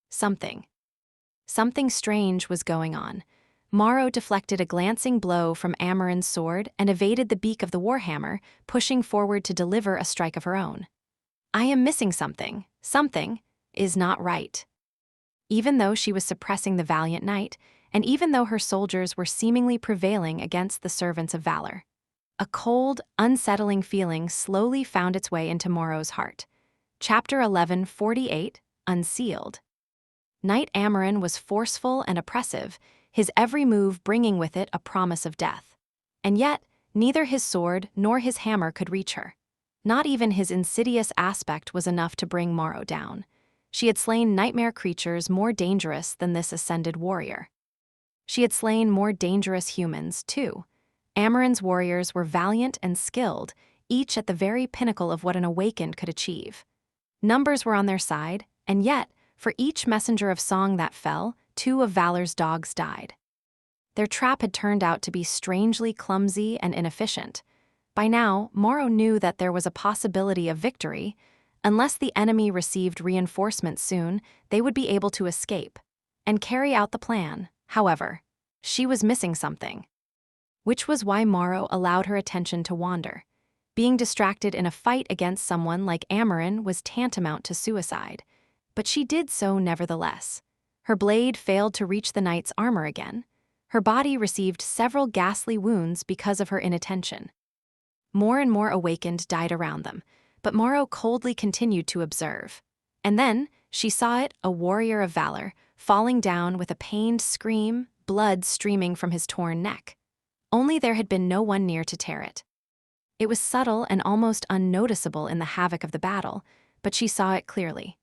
Something strange was going on. Morrow deflected a glancing blow from Amarin's sword and evaded the beak of the warhammer, pushing forward to deliver a strike of her own. I am missing something. Something is not right. Even though she was suppressing the valiant knight, and even though her soldiers were seemingly prevailing against the servants of valor, a cold, unsettling feeling slowly found its way into Morrow's heart. Chapter 1148, Unsealed. Knight Amarin was forceful and oppressive, his every move bringing with it a promise of death. And yet, neither his sword nor his hammer could reach her. Not even his insidious aspect was enough to bring Morrow down. She had slain nightmare creatures more dangerous than this ascended warrior. She had slain more dangerous humans, too. Amarin's warriors were valiant and skilled, each at the very pinnacle of what an awakened could achieve. Numbers were on their side, and yet, for each messenger of song that fell, 2 of Valor's dogs died. Their trap had turned out to be strangely clumsy and inefficient. By now, Morrow knew that there was a possibility of victory. Unless the enemy received reinforcements soon, they would be able to escape and carry out the plan. However, she was missing something. Which was why Morrow allowed her attention to wander. Being distracted in a fight against someone like Amarin was tantamount to suicide. But she did so nevertheless. Her blade failed to reach the knight's armor again. Her body received several ghastly wounds because of her inattention. More and more awakened died around them, but Morrow coldly continued to observe. And then, she saw it, a warrior of valor, falling down with a pained scream, blood streaming from his torn neck. Only there had been no one near to tear it. It was subtle and almost unnoticeable in the havoc of the battle, but she saw it clearly.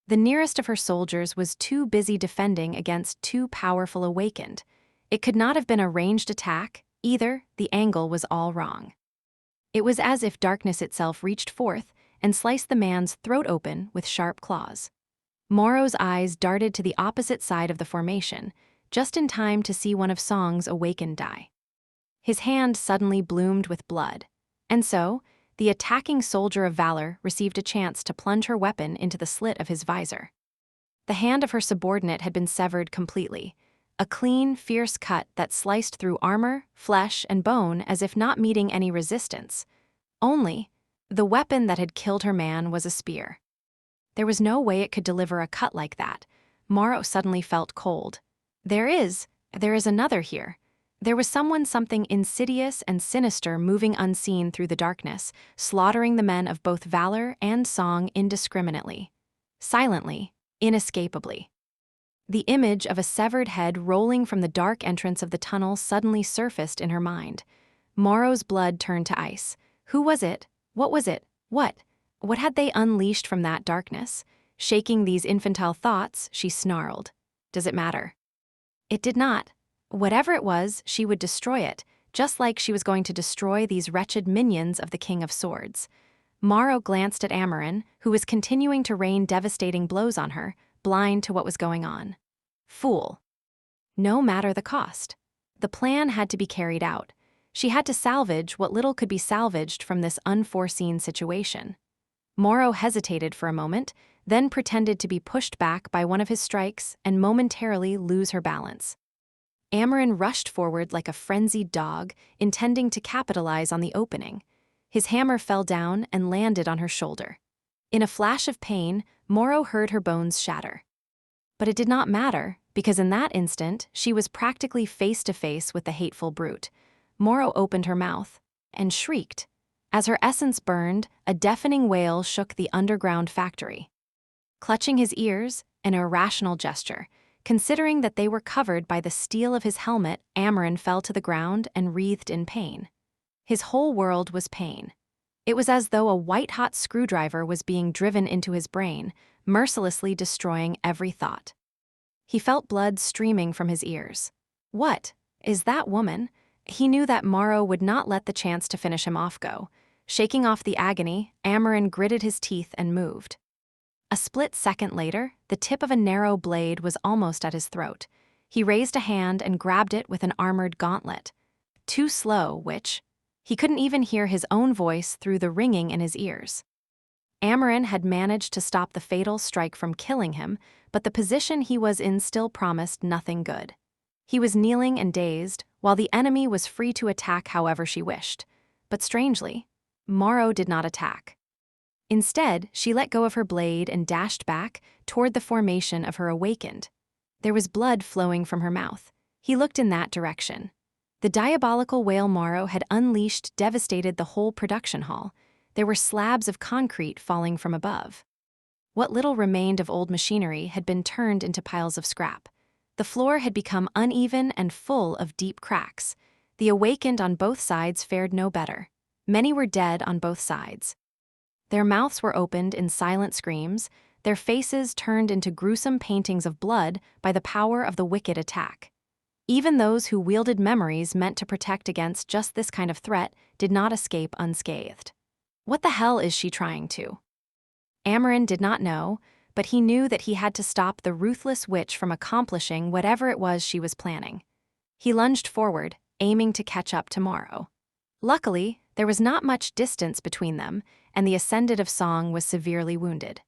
The nearest of her soldiers was too busy defending against too powerful awakened. It could not have been a ranged attack, either. The angle was all wrong. It was as if darkness itself reached forth and sliced the man's throat open with sharp claws. Morrow's eyes darted to the opposite side of the formation, just in time to see one of Song's awakened die. His hand suddenly bloomed with blood, and so, the attacking soldier of valor received a chance to plunge her weapon into the slit of his visor. The hand of her subordinate had been severed completely, a clean, fierce cut that sliced through armor, flesh, and bone as if not meeting any resistance. Only, the weapon that had killed her man was a spear. There was no way it could deliver a cut like that. Morrow suddenly felt cold. There is another here. There was something insidious and sinister moving unseen through the darkness, slaughtering the men of both valor and song indiscriminately. Silently, inescapably. The image of a severed head rolling from the dark entrance of the tunnel suddenly surfaced in her mind. Morrow's blood turned to ice. Who was it? What was it? What had they unleashed from that darkness? Shaking these infantile thoughts, she snarled. Does it matter? It did not. Whatever it was, she would destroy it, just like she was going to destroy these wretched minions of the King of Swords. Morrow glanced at Amarin, who was continuing to rain devastating blows on her, blind to what was going on. Fool. No matter the cost. The plan had to be carried out. She had to salvage what little could be salvaged from this unforeseen situation. Morrow hesitated for a moment, then pretended to be pushed back by one of his strikes and momentarily lose her balance. Amarin rushed forward like a frenzied dog, intending to capitalize on the opening. His hammer fell down and landed on her shoulder. In a flash of pain, Morrow heard her bones shatter. But it did not matter, because in that instant, she was practically face to face with the hateful brute. Morrow opened her mouth and shrieked. As her essence burned, a deafening wail shook the underground factory. Clutching his ears, an irrational gesture. Considering that they were covered by the steel of his helmet, Amarin fell to the ground and writhed in pain. His whole world was pain. It was as though a white-hot screwdriver was being driven into his brain, mercilessly destroying every thought. He felt blood streaming from his ears. What? Is that woman? He knew that Morrow would not let the chance to finish him off go. Shaking off the agony, Amarin gritted his teeth and moved. A split second later, the tip of a narrow blade was almost at his throat. He raised a hand and grabbed it with an armored gauntlet. Too slow, which he couldn't even hear his own voice through the ringing in his ears. Amarin had managed to stop the fatal strike from killing him, but the position he was in still promised nothing good. He was kneeling and dazed, while the enemy was free to attack however she wished. But strangely, Morrow did not attack. Instead, she let go of her blade and dashed back toward the formation of her awakened. There was blood flowing from her mouth. He looked in that direction. The diabolical wail Morrow had unleashed devastated the whole production hall. There were slabs of concrete falling from above. What little remained of old machinery had been turned into piles of scrap. The floor had become uneven and full of deep cracks. The awakened on both sides fared no better. Many were dead on both sides. Their mouths were opened in silent screams, their faces turned into gruesome paintings of blood by the power of the wicked attack. Even those who wielded memories meant to protect against just this kind of threat did not escape unscathed. What the hell is she trying to? Amarin did not know, but he knew that he had to stop the ruthless witch from accomplishing whatever it was she was planning. He lunged forward, aiming to catch up to Morrow. Luckily, there was not much distance between them, and the Ascendant of Song was severely wounded.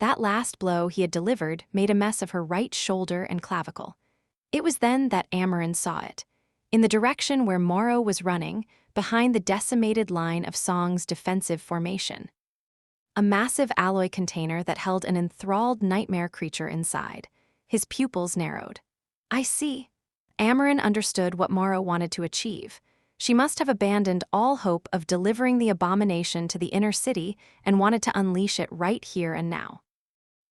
That last blow he had delivered made a mess of her right shoulder and clavicle. It was then that Amarin saw it. In the direction where Morrow was running, behind the decimated line of Song's defensive formation. A massive alloy container that held an enthralled nightmare creature inside. His pupils narrowed. I see. Amarin understood what Morrow wanted to achieve. She must have abandoned all hope of delivering the abomination to the inner city and wanted to unleash it right here and now.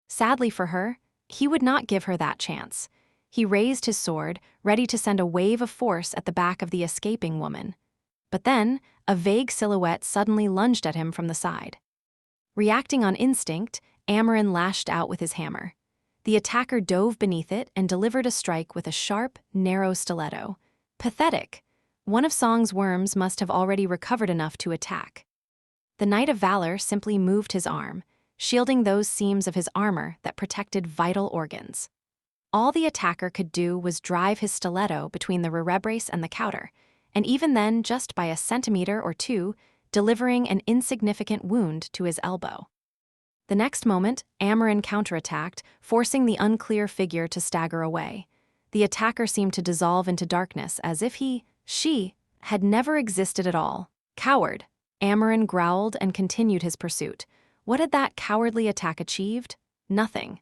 Sadly for her, he would not give her that chance. He raised his sword, ready to send a wave of force at the back of the escaping woman. But then, a vague silhouette suddenly lunged at him from the side. Reacting on instinct, Amarin lashed out with his hammer. The attacker dove beneath it and delivered a strike with a sharp, narrow stiletto. Pathetic. One of Song's worms must have already recovered enough to attack. The Knight of Valor simply moved his arm, shielding those seams of his armor that protected vital organs. All the attacker could do was drive his stiletto between the rerebrace and the cauter, and even then just by a centimeter or two, delivering an insignificant wound to his elbow. The next moment, Amarin counterattacked, forcing the unclear figure to stagger away. The attacker seemed to dissolve into darkness as if she had never existed at all. Coward! Amarin growled and continued his pursuit. What had that cowardly attack achieved? Nothing.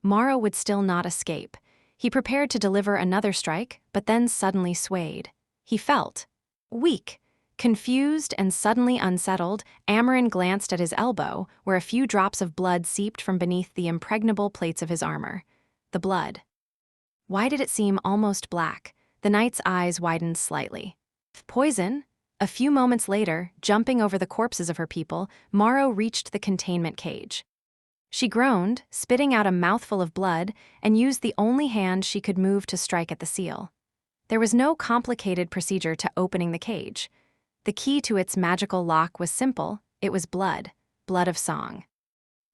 Morrow would still not escape. He prepared to deliver another strike, but then suddenly swayed. He felt weak. Confused and suddenly unsettled, Amarin glanced at his elbow, where a few drops of blood seeped from beneath the impregnable plates of his armor. The blood. Why did it seem almost black? The knight's eyes widened slightly. Poison? A few moments later, jumping over the corpses of her people, Morrow reached the containment cage. She groaned, spitting out a mouthful of blood, and used the only hand she could move to strike at the seal. There was no complicated procedure to opening the cage. The key to its magical lock was simple. It was blood. Blood of song.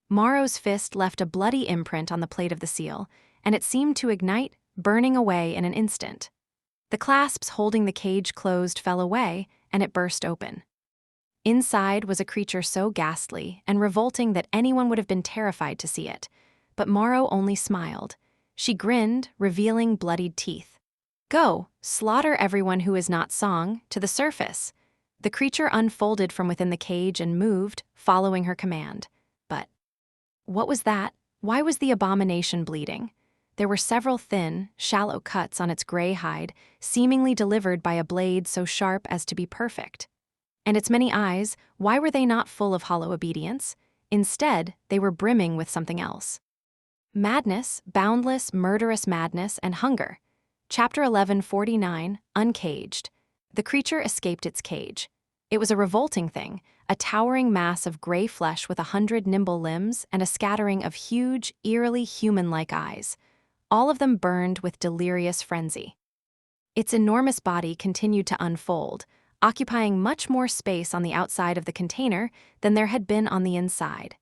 Morrow's fist left a bloody imprint on the plate of the seal, and it seemed to ignite, burning away in an instant. The clasps holding the cage closed fell away, and it burst open. Inside was a creature so ghastly and revolting that anyone would have been terrified to see it. But Morrow only smiled. She grinned, revealing bloodied teeth. "Go, slaughter everyone who is not song, to the surface." The creature unfolded from within the cage and moved, following her command. But what was that? Why was the abomination bleeding? There were several thin, shallow cuts on its gray hide, seemingly delivered by a blade so sharp as to be perfect. And its many eyes, why were they not full of hollow obedience? Instead, they were brimming with something else. Madness, boundless, murderous madness, and hunger. Chapter 1149, Uncaged. The creature escaped its cage. It was a revolting thing, a towering mass of gray flesh with 100 nimble limbs and a scattering of huge, eerily human-like eyes. All of them burned with delirious frenzy. Its enormous body continued to unfold, occupying much more space on the outside of the container than there had been on the inside.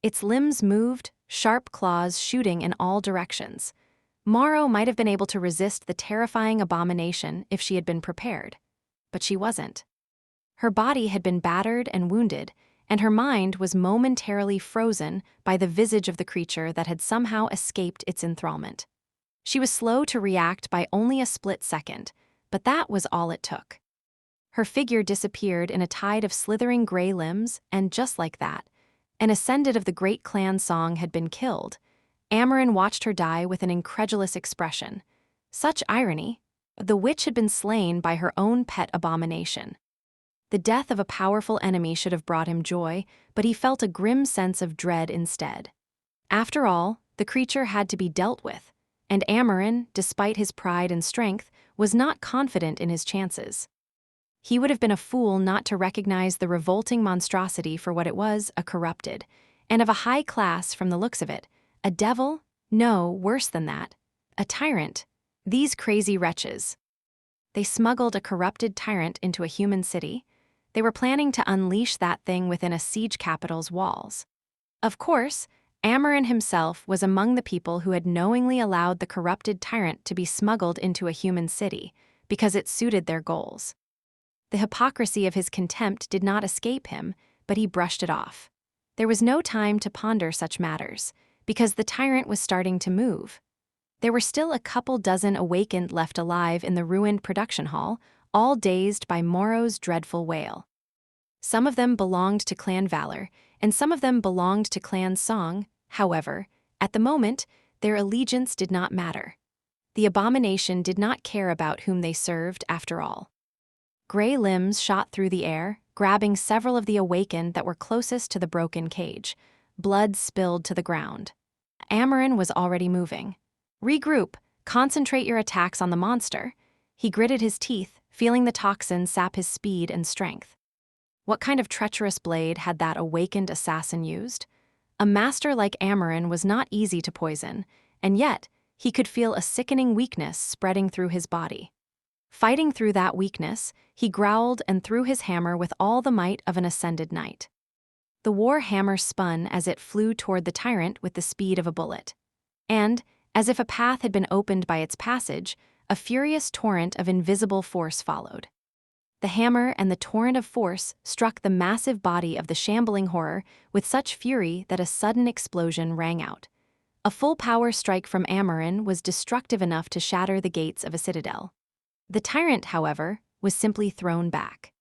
Its limbs moved, sharp claws shooting in all directions. Morrow might have been able to resist the terrifying abomination if she had been prepared. But she wasn't. Her body had been battered and wounded, and her mind was momentarily frozen by the visage of the creature that had somehow escaped its enthrallment. She was slow to react by only a split second, but that was all it took. Her figure disappeared in a tide of slithering gray limbs, and just like that, an ascendant of the great clan song had been killed. Amarin watched her die with an incredulous expression. Such irony. The witch had been slain by her own pet abomination. The death of a powerful enemy should have brought him joy, but he felt a grim sense of dread instead. After all, the creature had to be dealt with, and Amarin, despite his pride and strength, was not confident in his chances. He would have been a fool not to recognize the revolting monstrosity for what it was, a corrupted, and of a high class from the looks of it. A devil? No, worse than that. A tyrant. These crazy wretches. They smuggled a corrupted tyrant into a human city. They were planning to unleash that thing within a siege capital's walls. Of course, Amarin himself was among the people who had knowingly allowed the corrupted tyrant to be smuggled into a human city, because it suited their goals. The hypocrisy of his contempt did not escape him, but he brushed it off. There was no time to ponder such matters, because the tyrant was starting to move. There were still a couple dozen awakened left alive in the ruined production hall, all dazed by Morrow's dreadful wail. Some of them belonged to Clan Valor, and some of them belonged to Clan Song. However, at the moment, their allegiance did not matter. The abomination did not care about whom they served after all. Gray limbs shot through the air, grabbing several of the awakened that were closest to the broken cage. Blood spilled to the ground. Amarin was already moving. "Regroup, concentrate your attacks on the monster." He gritted his teeth, feeling the toxin sap his speed and strength. What kind of treacherous blade had that awakened assassin used? A master like Amarin was not easy to poison, and yet he could feel a sickening weakness spreading through his body. Fighting through that weakness, he growled and threw his hammer with all the might of an ascended knight. The war hammer spun as it flew toward the tyrant with the speed of a bullet. And, as if a path had been opened by its passage, a furious torrent of invisible force followed. The hammer and the torrent of force struck the massive body of the shambling horror with such fury that a sudden explosion rang out. A full-power strike from Amarin was destructive enough to shatter the gates of a citadel. The tyrant, however, was simply thrown back.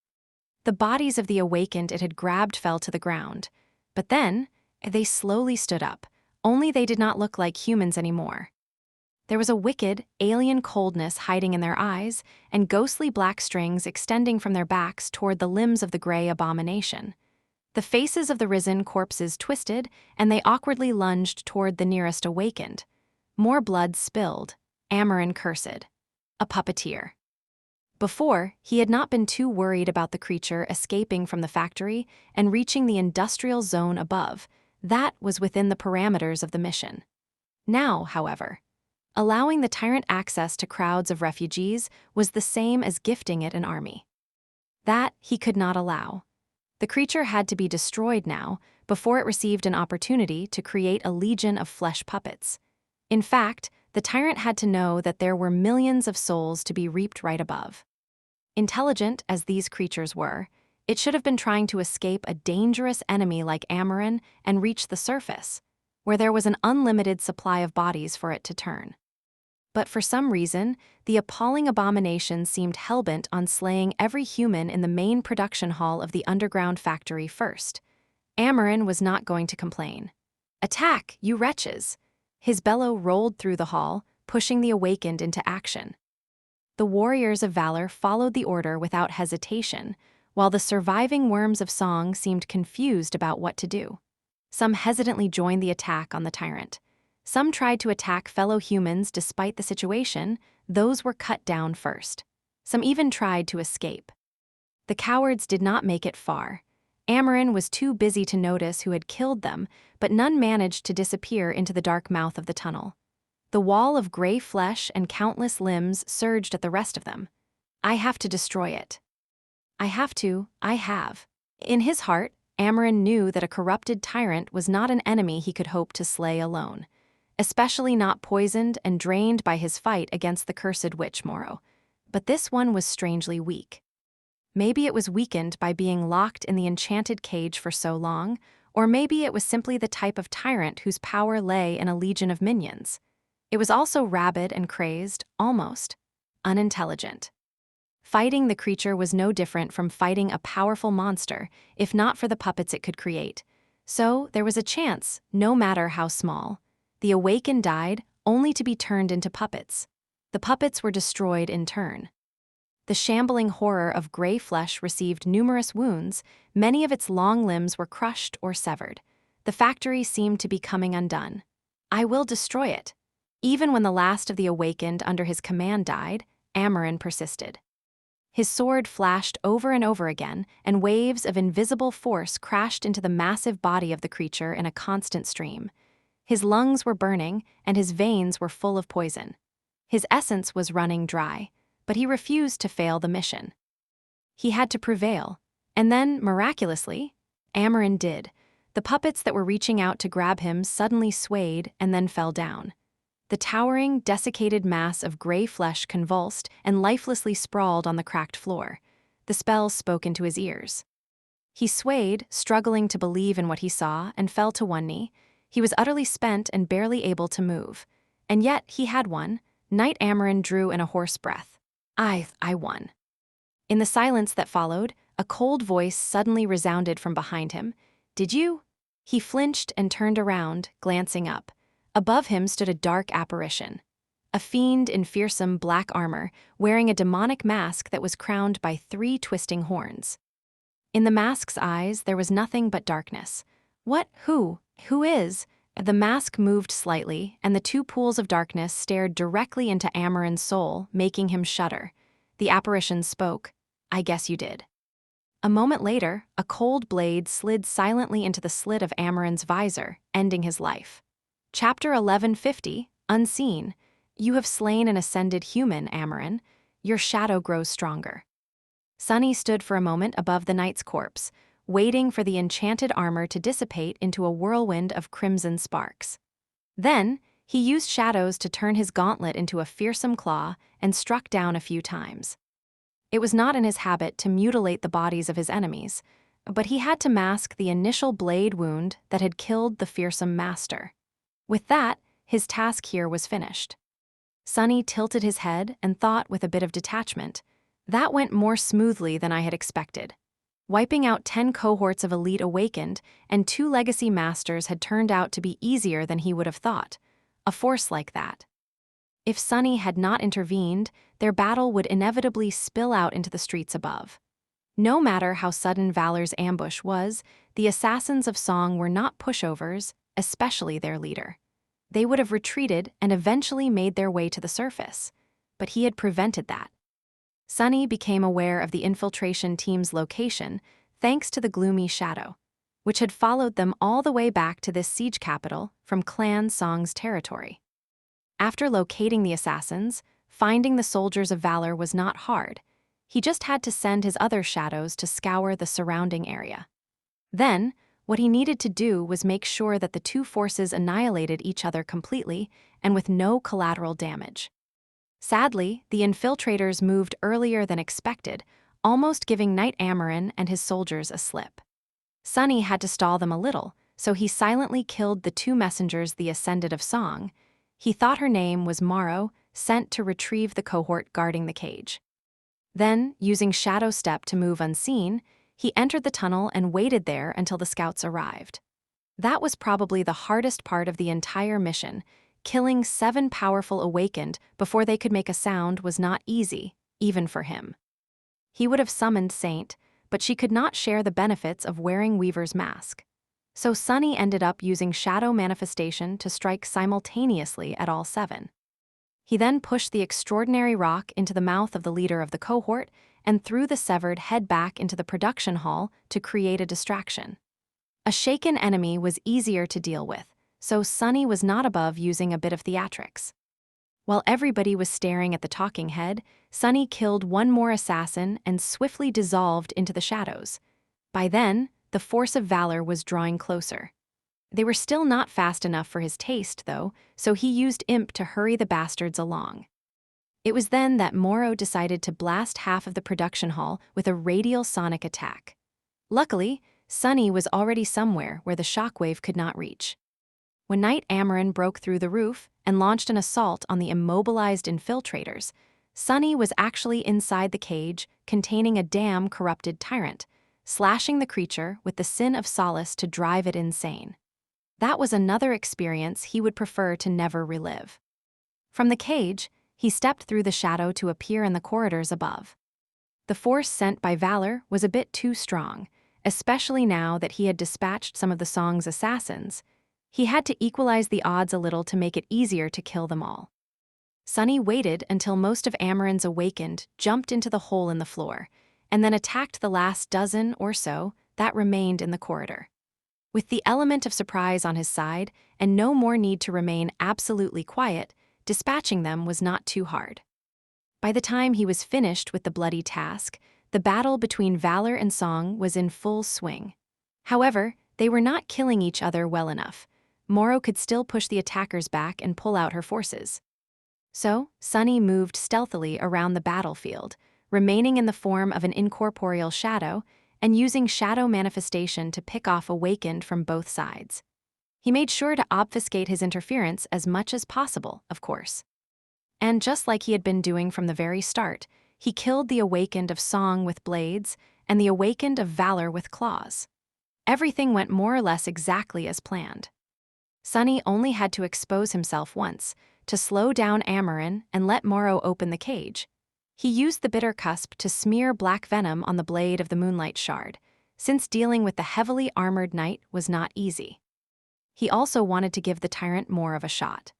The bodies of the awakened it had grabbed fell to the ground. But then, they slowly stood up, only they did not look like humans anymore. There was a wicked, alien coldness hiding in their eyes, and ghostly black strings extending from their backs toward the limbs of the gray abomination. The faces of the risen corpses twisted, and they awkwardly lunged toward the nearest awakened. More blood spilled. Amarin cursed. A puppeteer. Before, he had not been too worried about the creature escaping from the factory and reaching the industrial zone above. That was within the parameters of the mission. Now, however, allowing the tyrant access to crowds of refugees was the same as gifting it an army. That he could not allow. The creature had to be destroyed now before it received an opportunity to create a legion of flesh puppets. In fact, the tyrant had to know that there were millions of souls to be reaped right above. Intelligent as these creatures were, it should have been trying to escape a dangerous enemy like Amarin and reach the surface, where there was an unlimited supply of bodies for it to turn. But for some reason, the appalling abomination seemed hellbent on slaying every human in the main production hall of the underground factory first. Amarin was not going to complain. "Attack, you wretches!" His bellow rolled through the hall, pushing the awakened into action. The warriors of valor followed the order without hesitation, while the surviving worms of song seemed confused about what to do. Some hesitantly joined the attack on the tyrant. Some tried to attack fellow humans despite the situation. Those were cut down first. Some even tried to escape. The cowards did not make it far. Amarin was too busy to notice who had killed them, but none managed to disappear into the dark mouth of the tunnel. The wall of gray flesh and countless limbs surged at the rest of them. "I have to destroy it. I have." In his heart, Amarin knew that a corrupted tyrant was not an enemy he could hope to slay alone, especially not poisoned and drained by his fight against the cursed witch Moro. But this one was strangely weak. Maybe it was weakened by being locked in the enchanted cage for so long, or maybe it was simply the type of tyrant whose power lay in a legion of minions. It was also rabid and crazed, almost unintelligent. Fighting the creature was no different from fighting a powerful monster, if not for the puppets it could create. So there was a chance, no matter how small. The awakened died, only to be turned into puppets. The puppets were destroyed in turn. The shambling horror of gray flesh received numerous wounds. Many of its long limbs were crushed or severed. The factory seemed to be coming undone. "I will destroy it." Even when the last of the awakened under his command died, Amarin persisted. His sword flashed over and over again, and waves of invisible force crashed into the massive body of the creature in a constant stream. His lungs were burning, and his veins were full of poison. His essence was running dry, but he refused to fail the mission. He had to prevail, and then, miraculously, Amarin did. The puppets that were reaching out to grab him suddenly swayed and then fell down. The towering, desiccated mass of gray flesh convulsed and lifelessly sprawled on the cracked floor. The spell spoke into his ears. He swayed, struggling to believe in what he saw, and fell to one knee. He was utterly spent and barely able to move. And yet he had won. Knight Amarin drew in a hoarse breath. I won." In the silence that followed, a cold voice suddenly resounded from behind him. "Did you?" He flinched and turned around, glancing up. Above him stood a dark apparition. A fiend in fearsome black armor, wearing a demonic mask that was crowned by 3 twisting horns. In the mask's eyes, there was nothing but darkness. "What? Who is?" The mask moved slightly, and the 2 pools of darkness stared directly into Amarin's soul, making him shudder. The apparition spoke. "I guess you did." A moment later, a cold blade slid silently into the slit of Amarin's visor, ending his life. Chapter 1150, Unseen. "You have slain an ascended human, Amarin. Your shadow grows stronger." Sunny stood for a moment above the knight's corpse, waiting for the enchanted armor to dissipate into a whirlwind of crimson sparks. Then, he used shadows to turn his gauntlet into a fearsome claw and struck down a few times. It was not in his habit to mutilate the bodies of his enemies, but he had to mask the initial blade wound that had killed the fearsome master. With that, his task here was finished. Sunny tilted his head and thought with a bit of detachment. That went more smoothly than I had expected. Wiping out 10 cohorts of elite awakened, and 2 legacy masters had turned out to be easier than he would have thought. A force like that. If Sunny had not intervened, their battle would inevitably spill out into the streets above. No matter how sudden Valor's ambush was, the assassins of Song were not pushovers, especially their leader. They would have retreated and eventually made their way to the surface. But he had prevented that. Sunny became aware of the infiltration team's location thanks to the gloomy shadow, which had followed them all the way back to this siege capital from Clan Song's territory. After locating the assassins, finding the soldiers of Valor was not hard. He just had to send his other shadows to scour the surrounding area. Then, what he needed to do was make sure that the two forces annihilated each other completely and with no collateral damage. Sadly, the infiltrators moved earlier than expected, almost giving Knight Amarin and his soldiers a slip. Sunny had to stall them a little, so he silently killed the 2 messengers the Ascended of Song. He thought her name was Morrow, sent to retrieve the cohort guarding the cage. Then, using Shadow Step to move unseen, he entered the tunnel and waited there until the scouts arrived. That was probably the hardest part of the entire mission. Killing 7 powerful awakened before they could make a sound was not easy, even for him. He would have summoned Saint, but she could not share the benefits of wearing Weaver's mask. So Sunny ended up using Shadow Manifestation to strike simultaneously at all 7. He then pushed the extraordinary rock into the mouth of the leader of the cohort and threw the severed head back into the production hall to create a distraction. A shaken enemy was easier to deal with, so Sunny was not above using a bit of theatrics. While everybody was staring at the talking head, Sunny killed 1 more assassin and swiftly dissolved into the shadows. By then, the force of Valor was drawing closer. They were still not fast enough for his taste, though, so he used Imp to hurry the bastards along. It was then that Morrow decided to blast half of the production hall with a radial sonic attack. Luckily, Sunny was already somewhere where the shockwave could not reach. When Knight Amarin broke through the roof and launched an assault on the immobilized infiltrators, Sunny was actually inside the cage containing a damn corrupted tyrant, slashing the creature with the sin of solace to drive it insane. That was another experience he would prefer to never relive. From the cage, he stepped through the shadow to appear in the corridors above. The force sent by Valor was a bit too strong, especially now that he had dispatched some of the Song's assassins. He had to equalize the odds a little to make it easier to kill them all. Sunny waited until most of Amarin's awakened jumped into the hole in the floor, and then attacked the last dozen or so that remained in the corridor. With the element of surprise on his side and no more need to remain absolutely quiet, dispatching them was not too hard. By the time he was finished with the bloody task, the battle between Valor and Song was in full swing. However, they were not killing each other well enough. Morrow could still push the attackers back and pull out her forces. So, Sunny moved stealthily around the battlefield, remaining in the form of an incorporeal shadow and using Shadow Manifestation to pick off awakened from both sides. He made sure to obfuscate his interference as much as possible, of course. And just like he had been doing from the very start, he killed the awakened of Song with blades and the awakened of Valor with claws. Everything went more or less exactly as planned. Sunny only had to expose himself once, to slow down Amarin and let Morrow open the cage. He used the bitter cusp to smear black venom on the blade of the Moonlight Shard, since dealing with the heavily armored knight was not easy. He also wanted to give the tyrant more of a shot.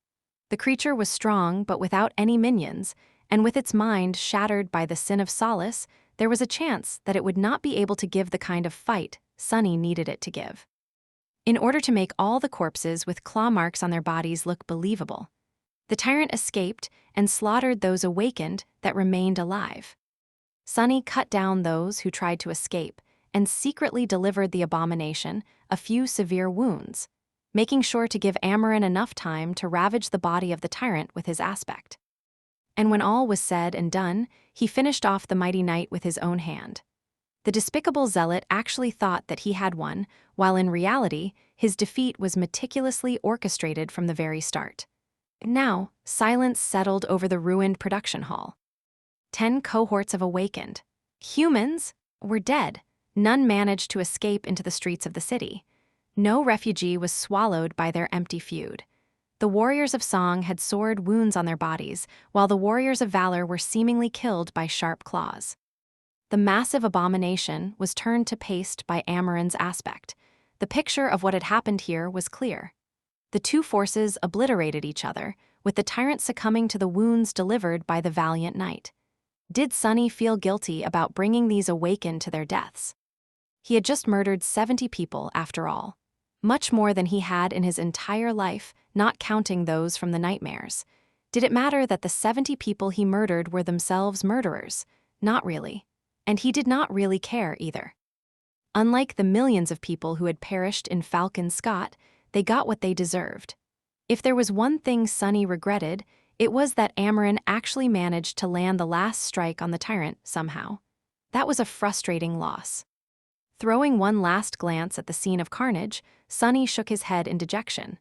The creature was strong but without any minions, and with its mind shattered by the sin of solace, there was a chance that it would not be able to give the kind of fight Sunny needed it to give. In order to make all the corpses with claw marks on their bodies look believable, the tyrant escaped and slaughtered those awakened that remained alive. Sunny cut down those who tried to escape and secretly delivered the abomination a few severe wounds, making sure to give Amarin enough time to ravage the body of the tyrant with his aspect. And when all was said and done, he finished off the mighty knight with his own hand. The despicable zealot actually thought that he had won, while in reality, his defeat was meticulously orchestrated from the very start. Now, silence settled over the ruined production hall. 10 cohorts of awakened humans were dead, None managed to escape into the streets of the city. No refugee was swallowed by their empty feud. The warriors of song had sword wounds on their bodies, while the warriors of valor were seemingly killed by sharp claws. The massive abomination was turned to paste by Amaran's aspect. The picture of what had happened here was clear. The two forces obliterated each other, with the tyrant succumbing to the wounds delivered by the valiant knight. Did Sunny feel guilty about bringing these awakened to their deaths? He had just murdered 70 people, after all. Much more than he had in his entire life, not counting those from the nightmares. Did it matter that the 70 people he murdered were themselves murderers? Not really. And he did not really care either. Unlike the millions of people who had perished in Falcon Scott, they got what they deserved. If there was one thing Sunny regretted, it was that Amaran actually managed to land the last strike on the tyrant somehow. That was a frustrating loss. Throwing one last glance at the scene of carnage, Sunny shook his head in dejection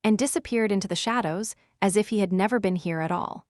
and disappeared into the shadows as if he had never been here at all.